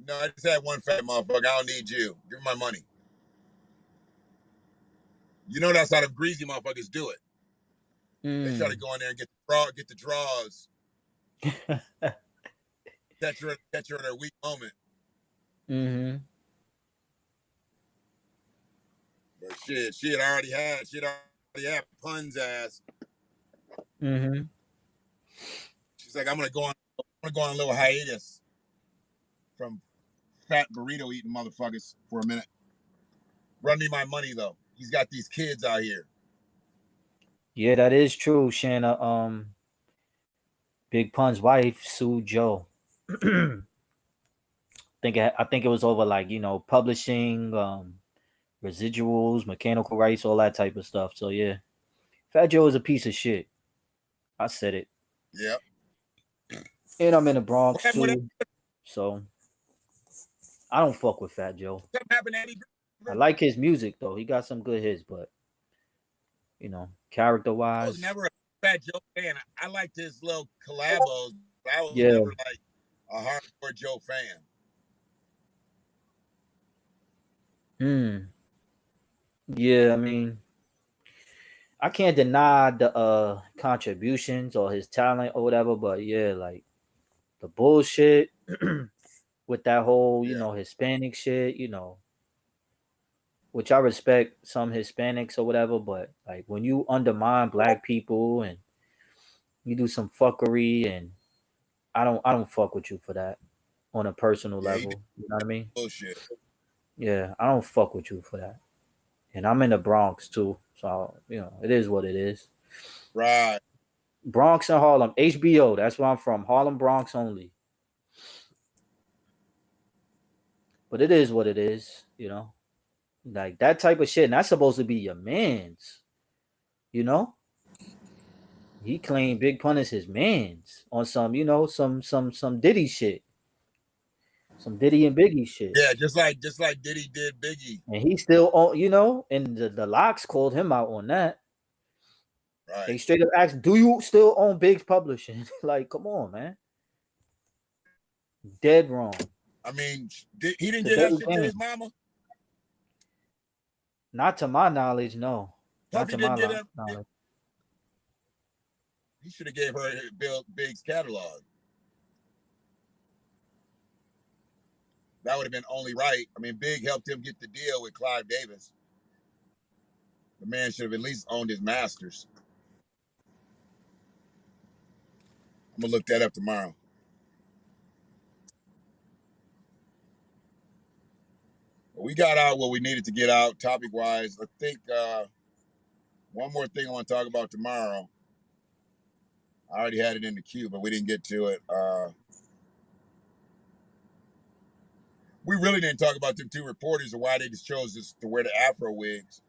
no, I just had one fat motherfucker. I don't need you. Give me my money. You know that's how the greasy motherfuckers do it. They try to go in there and get the draws. catch her at her weak moment. Mm-hmm. But shit, she had already had Pun's ass. Mm-hmm. She's like, I'm gonna go on a little hiatus from fat burrito eating motherfuckers for a minute. Run me my money though. He's got these kids out here. Yeah, that is true, Shanna. Big Pun's wife sued Joe. I think it was over like, publishing, residuals, mechanical rights, all that type of stuff. So yeah, Fat Joe is a piece of shit. I said it. Yep. And I'm in the Bronx too, so I don't fuck with Fat Joe. I like his music though. He got some good hits, but character wise, I was never a Fat Joe fan. I liked his little collabos, but I was never like a hardcore Joe fan. Yeah, I mean, I can't deny the contributions or his talent or whatever, but yeah, like the bullshit with that whole, Hispanic shit, which I respect some Hispanics or whatever, but like when you undermine black people and you do some fuckery, and I don't fuck with you for that on a personal level. You know what I mean? Bullshit. Yeah, I don't fuck with you for that. And I'm in the Bronx too, so it is what it is. Right. Bronx and Harlem, HBO. That's where I'm from. Harlem, Bronx only. But it is what it is, like that type of shit. And that's supposed to be your man's, He claimed Big Pun is his man's on some, some Diddy shit. Some Diddy and Biggie shit. Yeah, just like Diddy did Biggie. And he still on, and the Locks called him out on that. Right. They straight up asked, do you still own Big's publishing? Like, come on, man. Dead wrong. I mean, he didn't get that shit to his mama? Not to my knowledge, no. Not to my knowledge. He should have gave her Big's catalog. That would have been only right. I mean, Big helped him get the deal with Clive Davis. The man should have at least owned his masters. I'm going to look that up tomorrow. We got out what we needed to get out topic-wise. I think one more thing I want to talk about tomorrow. I already had it in the queue, but we didn't get to it. We really didn't talk about them two reporters and why they just chose to wear the Afro wigs.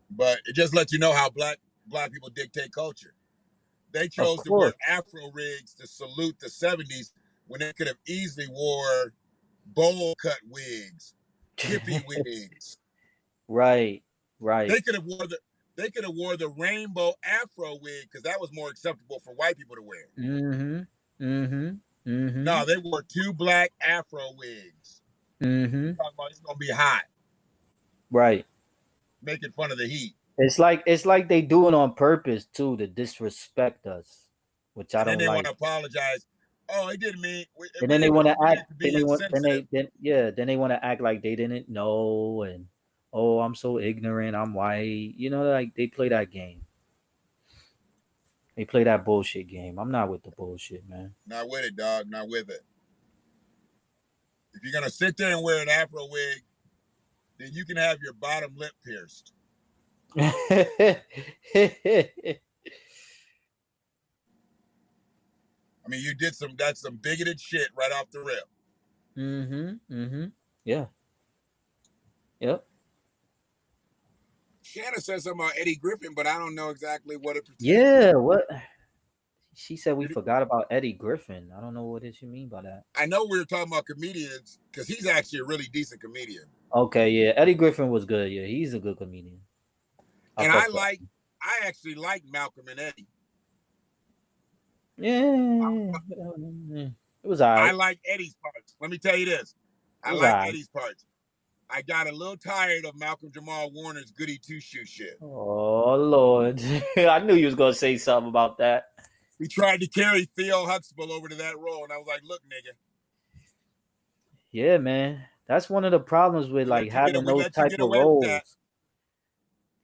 But it just lets you know how black people dictate culture. They chose to wear Afro wigs to salute the 70s when they could have easily wore bowl cut wigs, hippie wigs. Right. They could have wore the rainbow Afro wig because that was more acceptable for white people to wear. Mm-hmm. No, they wore 2 black Afro wigs. Mm-hmm. Talking about it's gonna be hot, Right. making fun of the heat. It's like they do it on purpose too to disrespect us, which I And then don't they want like. to apologize. Oh, it didn't mean And then they it want to meant act. it to Then be they want. insensitive. Then they want to act like they didn't know. And oh, I'm so ignorant. I'm white. You know, like they play that game. They play that bullshit game. I'm not with the bullshit, man. Not with it, dog. Not with it. If you're gonna sit there and wear an Afro wig, then you can have your bottom lip pierced. I mean, you did that's some bigoted shit right off the rip. Yeah. Yep. Shanna said something about Eddie Griffin, but I don't know exactly what it pertains to. Yeah. What? She said we forgot about Eddie Griffin. I don't know what did she mean by that. I know we were talking about comedians because he's actually a really decent comedian. Okay, yeah. Eddie Griffin was good. Yeah, he's a good comedian. And I actually like Malcolm and Eddie. Yeah. It was all right. I like Eddie's parts. Let me tell you this. I like Eddie's parts. I got a little tired of Malcolm Jamal Warner's goody two-shoe shit. Oh, Lord. I knew you was going to say something about that. He tried to carry Theo Huxtable over to that role, and I was like, look, nigga. Yeah, man. That's one of the problems with like having those type of roles.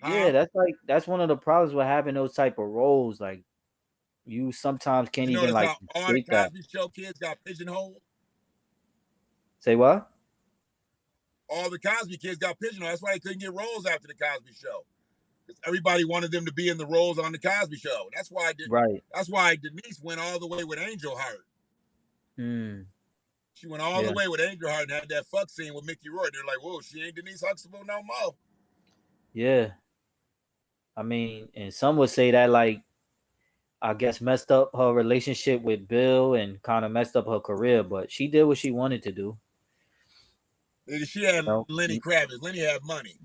Yeah, that's one of the problems with having those type of roles. Like you sometimes can't even like all the Cosby Show kids got pigeonholed. Say what? All the Cosby kids got pigeonholed. That's why they couldn't get roles after the Cosby Show. Because everybody wanted them to be in the roles on the Cosby Show. That's why That's why Denise went all the way with Angel Heart. She went all the way with Angel Heart and had that fuck scene with Mickey Rourke. They're like, whoa, she ain't Denise Huxtable no more. Yeah. I mean, and some would say that like I guess messed up her relationship with Bill and kind of messed up her career, but she did what she wanted to do. She had Lenny Kravitz. Lenny had money.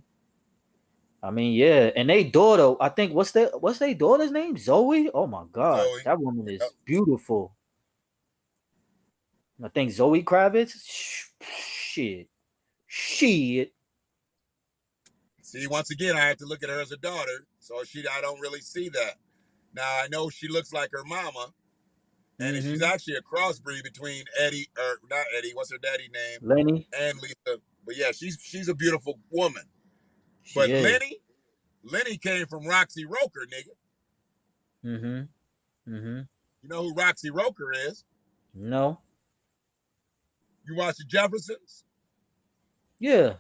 I mean, yeah, and they daughter, I think what's their daughter's name? Zoe? Oh my god, Zoe. That woman is beautiful. I think Zoe Kravitz. Shit. See, once again, I have to look at her as a daughter, so I don't really see that. Now I know she looks like her mama, and she's actually a crossbreed between Eddie, or not Eddie. What's her daddy name? Lenny and Lisa. But yeah, she's a beautiful woman. But Lenny came from Roxy Roker, nigga. You know who Roxy Roker is? No. You watch the Jeffersons? Yeah.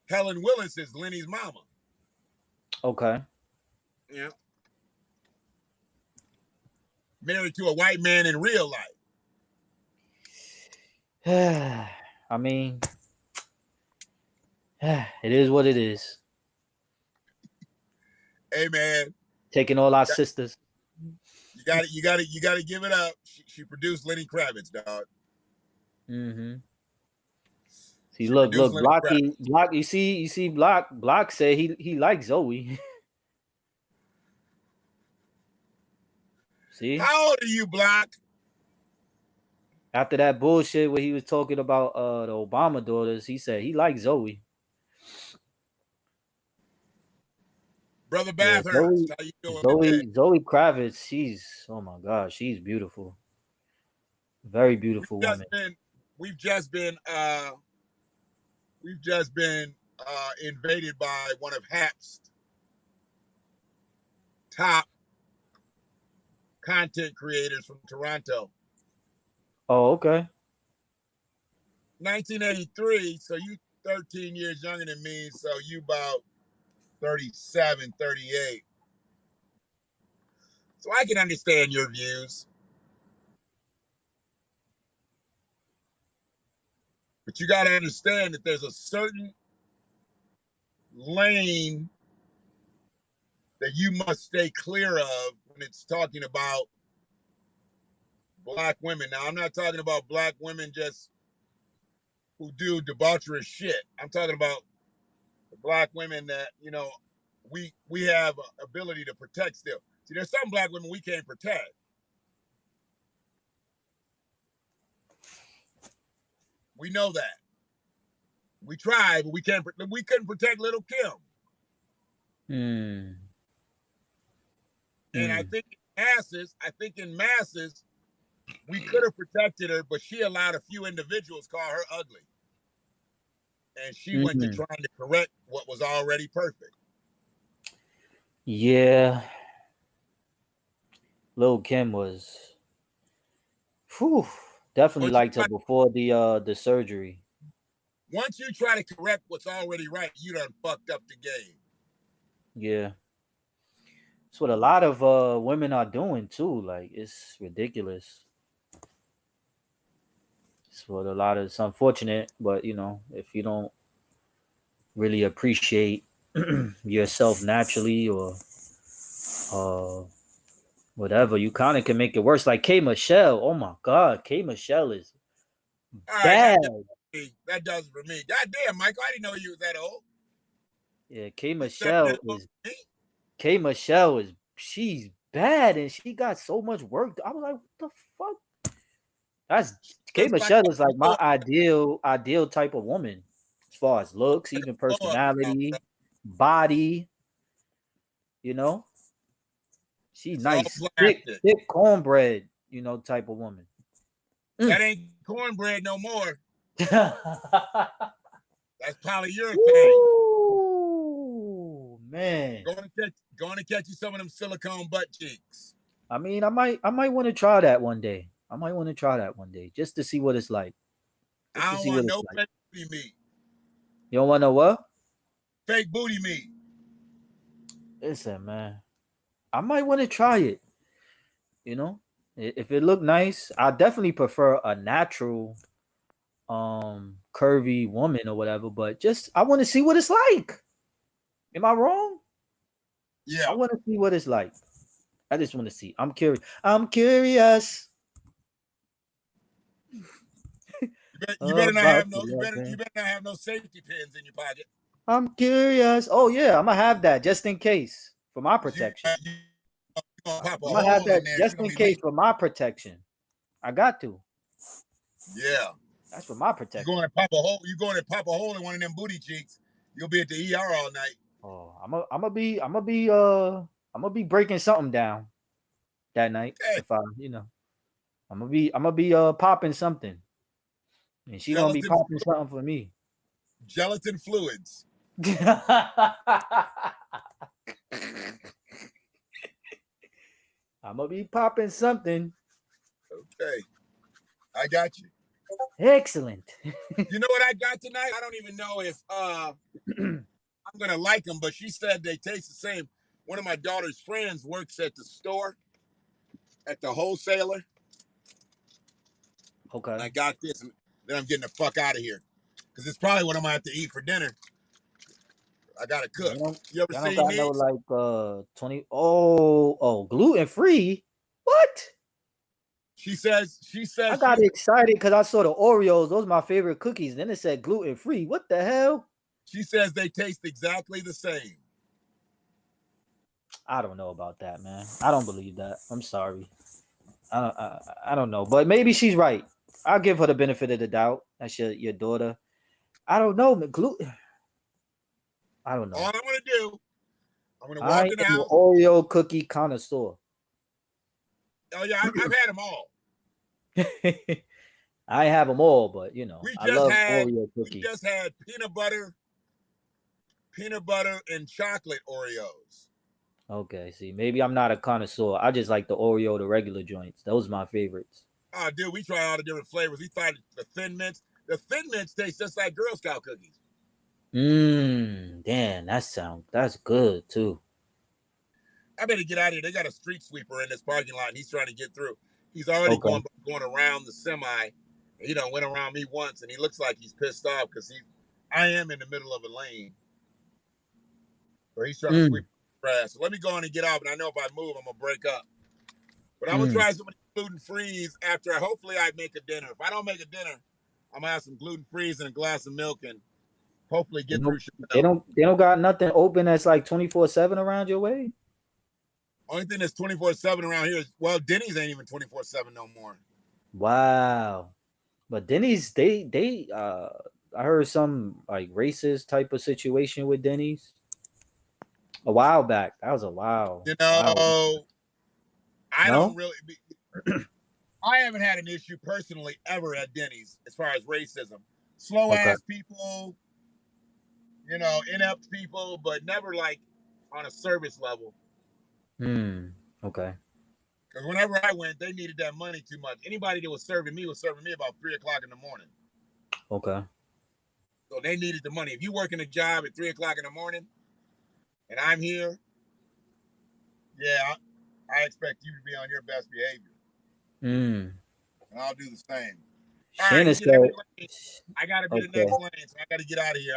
Helen Willis is Lenny's mama. Okay. Yeah. Married to a white man in real life. I mean, it is what it is. Hey man, taking all our sisters. You got to give it up. She produced Lenny Kravitz, dog. See, look, Block. You see, Block said he likes Zoe. See, how old are you, Block? After that bullshit where he was talking about the Obama daughters, he said he likes Zoe. Brother Bathurst, how you doing? Zoe Kravitz, oh my God, she's beautiful. Very beautiful woman. We've just been invaded by one of Hap's top content creators from Toronto. Oh, okay. 1983, so you 13 years younger than me, so you about 37, 38. So I can understand your views. But you got to understand that there's a certain lane that you must stay clear of when it's talking about black women. Now, I'm not talking about black women just who do debaucherous shit. I'm talking about the black women that, you know, we have ability to protect still. See, there's some black women we can't protect. We know that. We tried, but we couldn't protect little Kim. And I think in masses, we could have protected her, but she allowed a few individuals call her ugly. And she went to trying to correct what was already perfect. Yeah. Lil Kim was definitely liked her before the surgery. Once you try to correct what's already right, you done fucked up the game. Yeah. That's what a lot of women are doing too. Like, it's ridiculous. It's unfortunate, but if you don't really appreciate yourself naturally or whatever, you kind of can make it worse. Like K Michelle. Oh my God, K Michelle is bad. That does it for me. God damn, Michael, I didn't know you was that old. Yeah, K Michelle is she's bad, and she got so much work. I was like, what the fuck? K Michelle is like my ideal type of woman, as far as looks, even personality, body. She's nice, thick cornbread, type of woman. That ain't cornbread no more. That's polyurethane. Ooh, man. Going to catch you some of them silicone butt cheeks. I mean, I might want to try that one day. Just to see what it's like. I don't want no fake booty meat. You don't want no what? Fake booty meat. Listen, man. I might want to try it. If it looked nice, I definitely prefer a natural, curvy woman or whatever. But I want to see what it's like. Am I wrong? Yeah. I want to see what it's like. I just want to see. I'm curious. You better not have no safety pins in your pocket. I'm curious. Oh yeah, I'm gonna have that just in case for my protection. I'm gonna have that just in case for my protection. I got to. Yeah. That's for my protection. You're going to pop a hole in one of them booty cheeks. You'll be at the ER all night. Oh, I'm gonna be breaking something down that night. Okay. If I'm gonna be popping something. And she's gonna be popping something for me. Gelatin fluids. I'm gonna be popping something. Okay. I got you. Excellent. You know what I got tonight? I don't even know if I'm gonna like them, but she said they taste the same. One of my daughter's friends works at the store, at the wholesaler. Okay. And I got this, and then I'm getting the fuck out of here. Because it's probably what I'm gonna have to eat for dinner. I gotta cook. You ever seen these? No, like 20. Oh, gluten free. What? She says. I got excited because I saw the Oreos. Those are my favorite cookies. Then it said gluten free. What the hell? She says they taste exactly the same. I don't know about that, man. I don't believe that. I'm sorry. I don't know, but maybe she's right. I'll give her the benefit of the doubt. That's your daughter. I don't know. I don't know. All I'm gonna do, I'm gonna walk in the house. Oreo cookie connoisseur. Oh yeah, I've had them all. I have them all, but I love Oreo cookies. We just had peanut butter and chocolate Oreos. Okay, see, maybe I'm not a connoisseur. I just like the Oreo, the regular joints. Those are my favorites. Oh, dude, we try all the different flavors. We tried the Thin Mints. The Thin Mints taste just like Girl Scout cookies. Damn, that's good too. I better get out of here. They got a street sweeper in this parking lot, and he's trying to get through. He's already going around the semi. He done went around me once, and he looks like he's pissed off because I am in the middle of a lane. So he's trying to sweep the grass. So let me go on and get off, and I know if I move, I'm going to break up. But I'm going to try some gluten-frees after hopefully I make a dinner. If I don't make a dinner, I'm going to have some gluten-frees and a glass of milk and hopefully get through. They don't got nothing open that's like 24/7 around your way? Only thing that's 24/7 around here is, well, Denny's ain't even 24/7 no more. Wow. But Denny's, I heard some like racist type of situation with Denny's a while back. That was a while. You Wow. know, I No? don't really. I haven't had an issue personally ever at Denny's as far as racism. Slow Okay. ass people, you know, inept people, but never like on a service level. Okay. Because whenever I went, they needed that money too much. Anybody that was serving me about 3 o'clock in the morning. Okay. So they needed the money. If you working a job at 3 o'clock in the morning and I'm here, yeah, I expect you to be on your best behavior. And I'll do the same. All right, Shannon get every said, lane. I got to be the okay. next lane, so I got to get out of here.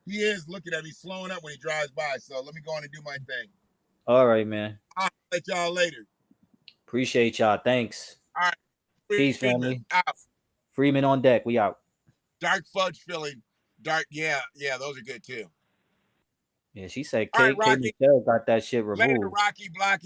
He is looking at me, slowing up when he drives by. So let me go on and do my thing. All right, man. I'll let y'all later. Appreciate y'all. Thanks. All right. Peace, Freeman, family. out. Freeman on deck. We out. Dark fudge filling. Dark, yeah, those are good too. Yeah, she said All right, K Rocky. Michelle got that shit removed. Later, Rocky Blocky.